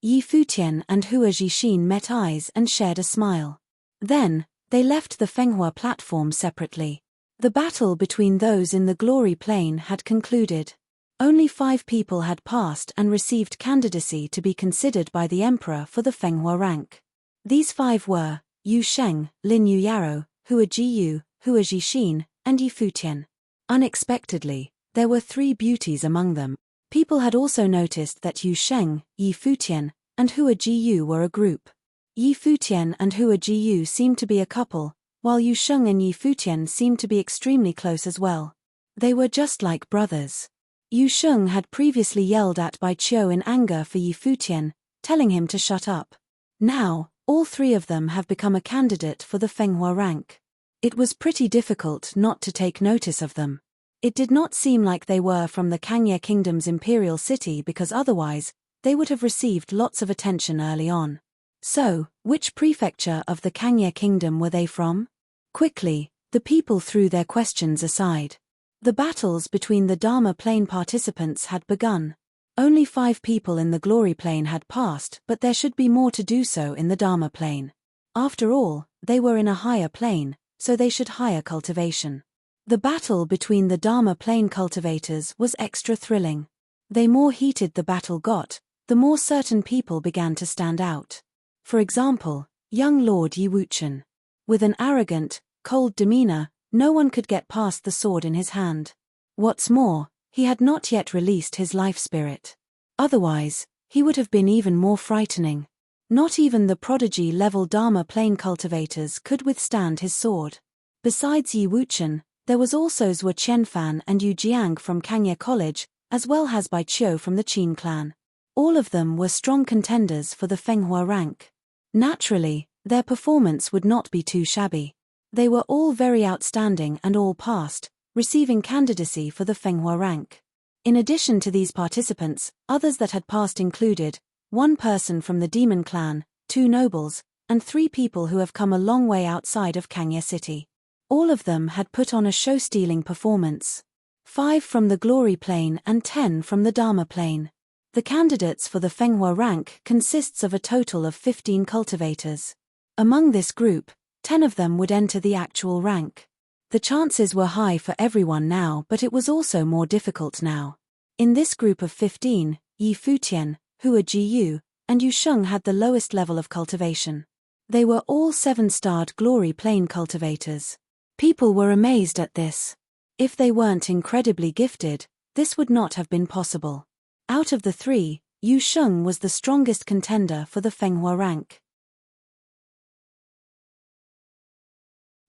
Yi Futian and Hua Jixin met eyes and shared a smile. Then, they left the Fenghua platform separately. The battle between those in the glory plane had concluded. Only 5 people had passed and received candidacy to be considered by the emperor for the Fenghua rank. These 5 were Yu Sheng, Lin Yu Yaro, Hua Jiyu, Hua Jixin, and Yi Futian. Unexpectedly, there were 3 beauties among them. People had also noticed that Yu Sheng, Yi Futian, and Hua Jiyu were a group. Yi Futian and Hua Jiyu seemed to be a couple, while Yu Sheng and Yi Futian seemed to be extremely close as well. They were just like brothers. Yu Sheng had previously yelled at Bai Qiu in anger for Yi Futian, telling him to shut up. Now, all three of them have become a candidate for the Fenghua rank. It was pretty difficult not to take notice of them. It did not seem like they were from the Kangye Kingdom's imperial city because otherwise, they would have received lots of attention early on. So, which prefecture of the Kangye Kingdom were they from? Quickly, the people threw their questions aside. The battles between the Dharma Plane participants had begun. Only 5 people in the Glory Plane had passed, but there should be more to do so in the Dharma Plane. After all, they were in a higher plane, so they should higher cultivation. The battle between the Dharma Plane cultivators was extra thrilling. The more heated the battle got, the more certain people began to stand out. For example, young Lord Yi Wuchen. With an arrogant, cold demeanor, no one could get past the sword in his hand. What's more, he had not yet released his life spirit. Otherwise, he would have been even more frightening. Not even the prodigy-level Dharma Plane cultivators could withstand his sword. Besides Yi Wuchen, there was also Zhuo Qianfan and Yu Jiang from Kangye College, as well as Bai Qiu from the Qin clan. All of them were strong contenders for the Fenghua rank. Naturally, their performance would not be too shabby. They were all very outstanding and all passed, receiving candidacy for the Fenghua rank. In addition to these participants, others that had passed included 1 person from the Demon clan, 2 nobles, and 3 people who have come a long way outside of Kangye City. All of them had put on a show-stealing performance. 5 from the Glory Plane and 10 from the Dharma Plane. The candidates for the Fenghua rank consists of a total of 15 cultivators. Among this group, 10 of them would enter the actual rank. The chances were high for everyone now, but it was also more difficult now. In this group of 15, Yi Futian, Hua Jiyu, and Yu Sheng had the lowest level of cultivation. They were all 7-starred Glory Plane cultivators. People were amazed at this. If they weren't incredibly gifted, this would not have been possible. Out of the 3, Yu Sheng was the strongest contender for the Fenghua rank.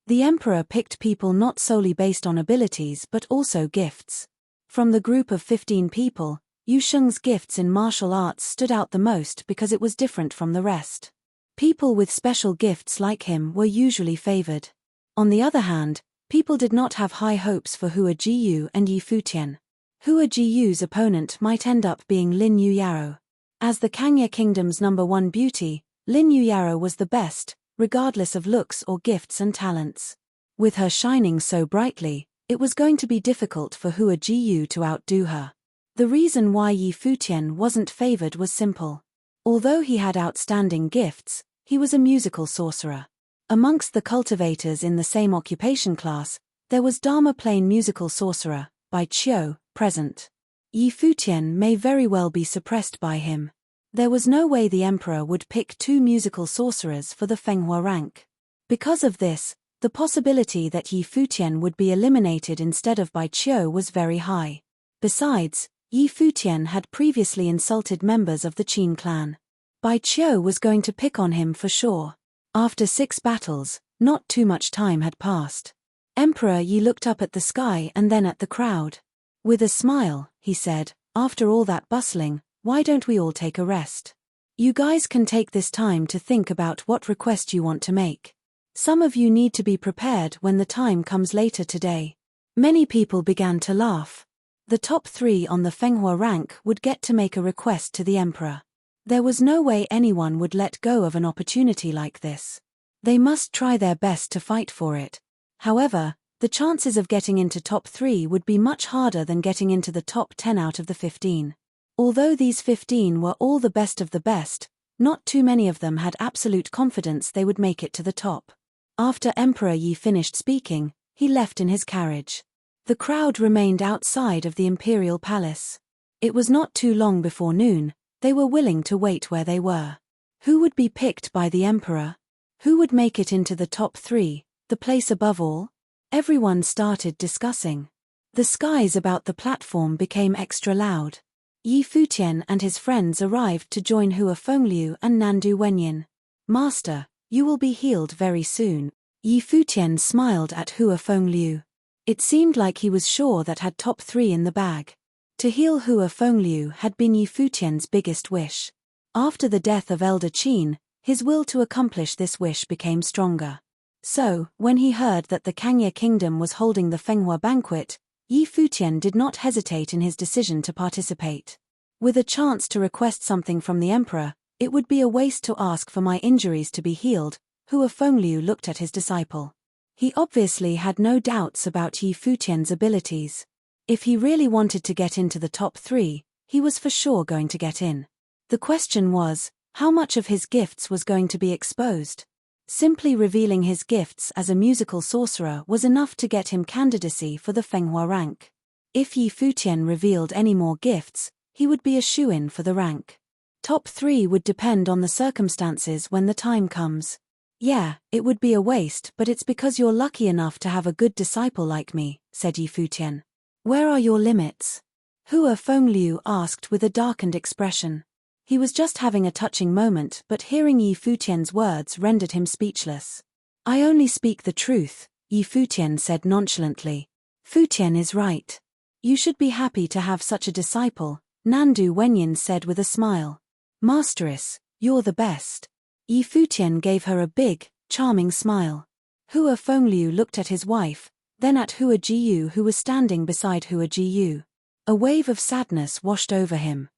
The emperor picked people not solely based on abilities but also gifts. From the group of 15 people, Yu Sheng's gifts in martial arts stood out the most because it was different from the rest. People with special gifts like him were usually favored. On the other hand, people did not have high hopes for Hua Jiyu and Yi Futian. Hua Jiyu's opponent might end up being Lin Yuyaro. As the Kangye Kingdom's #1 beauty, Lin Yuyaro was the best, regardless of looks or gifts and talents. With her shining so brightly, it was going to be difficult for Hua Jiyu to outdo her. The reason why Yi Futian wasn't favored was simple. Although he had outstanding gifts, he was a musical sorcerer. Amongst the cultivators in the same occupation class, there was Dharma Plane musical sorcerer, Bai Qiu, present. Yi Futian may very well be suppressed by him. There was no way the emperor would pick 2 musical sorcerers for the Fenghua rank. Because of this, the possibility that Yi Futian would be eliminated instead of Bai Qiu was very high. Besides, Yi Futian had previously insulted members of the Qin clan. Bai Qiu was going to pick on him for sure. After 6 battles, not too much time had passed. Emperor Yi looked up at the sky and then at the crowd. With a smile, he said, "After all that bustling, why don't we all take a rest? You guys can take this time to think about what request you want to make. Some of you need to be prepared when the time comes later today." Many people began to laugh. The top 3 on the Fenghua rank would get to make a request to the emperor. There was no way anyone would let go of an opportunity like this. They must try their best to fight for it. However, the chances of getting into top 3 would be much harder than getting into the top 10 out of the 15. Although these 15 were all the best of the best, not too many of them had absolute confidence they would make it to the top. After Emperor Yi finished speaking, he left in his carriage. The crowd remained outside of the imperial palace. It was not too long before noon. They were willing to wait where they were. Who would be picked by the emperor? Who would make it into the top 3, the place above all? Everyone started discussing. The skies about the platform became extra loud. Yi Futian and his friends arrived to join Hua Fengliu and Nandu Wenyin. "Master, you will be healed very soon." Yi Futian smiled at Hua Fengliu. It seemed like he was sure that had top 3 in the bag. To heal Hua Fengliu had been Yi Futian's biggest wish. After the death of Elder Qin, his will to accomplish this wish became stronger. So, when he heard that the Kangye kingdom was holding the Fenghua banquet, Yi Futian did not hesitate in his decision to participate. With a chance to request something from the emperor, it would be a waste to ask for my injuries to be healed. Hua Fengliu looked at his disciple. He obviously had no doubts about Yi Futian's abilities. If he really wanted to get into the top 3, he was for sure going to get in. The question was, how much of his gifts was going to be exposed? Simply revealing his gifts as a musical sorcerer was enough to get him candidacy for the Fenghua rank. If Yi Futian revealed any more gifts, he would be a shoo-in for the rank. Top 3 would depend on the circumstances when the time comes. Yeah, it would be a waste, but it's because you're lucky enough to have a good disciple like me, said Yi Futian. Where are your limits? Hua Fengliu asked with a darkened expression. He was just having a touching moment, but hearing Yi Futian's words rendered him speechless. I only speak the truth, Yi Futian said nonchalantly. Futian is right. You should be happy to have such a disciple, Nandu Wenyin said with a smile. Masteress, you're the best. Yi Futian gave her a big, charming smile. Hua Fengliu looked at his wife, then at Hua Jiyu who was standing beside Hua Jiyu. A wave of sadness washed over him.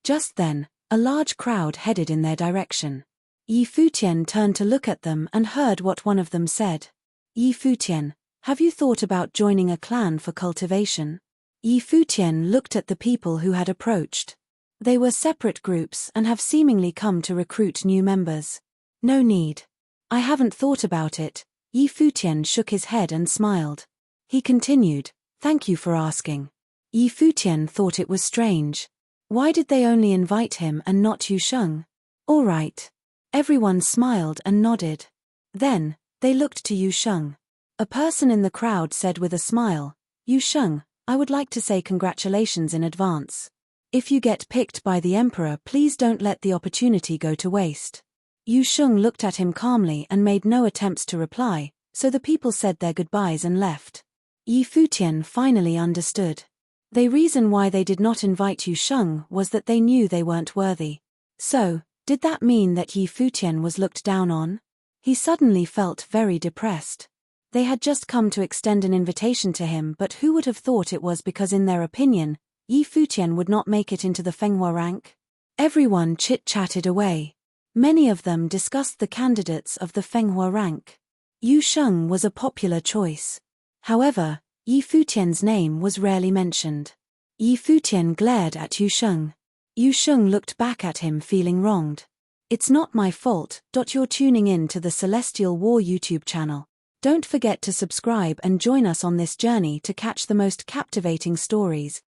Just then, a large crowd headed in their direction. Yi Futian turned to look at them and heard what one of them said. Yi Futian, have you thought about joining a clan for cultivation? Yi Futian looked at the people who had approached. They were separate groups and have seemingly come to recruit new members. No need. I haven't thought about it. Yi Futian shook his head and smiled. He continued, thank you for asking. Yi Futian thought it was strange. Why did they only invite him and not Yu Sheng? All right. Everyone smiled and nodded. Then, they looked to Yu Sheng. A person in the crowd said with a smile, Yu Sheng, I would like to say congratulations in advance. If you get picked by the emperor, please don't let the opportunity go to waste. Yu Sheng looked at him calmly and made no attempts to reply, so the people said their goodbyes and left. Yi Futian finally understood. The reason why they did not invite Yu Sheng was that they knew they weren't worthy. So, did that mean that Yi Futian was looked down on? He suddenly felt very depressed. They had just come to extend an invitation to him, but who would have thought it was because in their opinion, Yi Futian would not make it into the Fenghua rank? Everyone chit-chatted away. Many of them discussed the candidates of the Fenghua rank. Yu Sheng was a popular choice. However, Yi Futian's name was rarely mentioned. Yi Futian glared at Yu Sheng. Yu Sheng looked back at him feeling wronged. It's not my fault. You're tuning in to the Celestial War YouTube channel. Don't forget to subscribe and join us on this journey to catch the most captivating stories.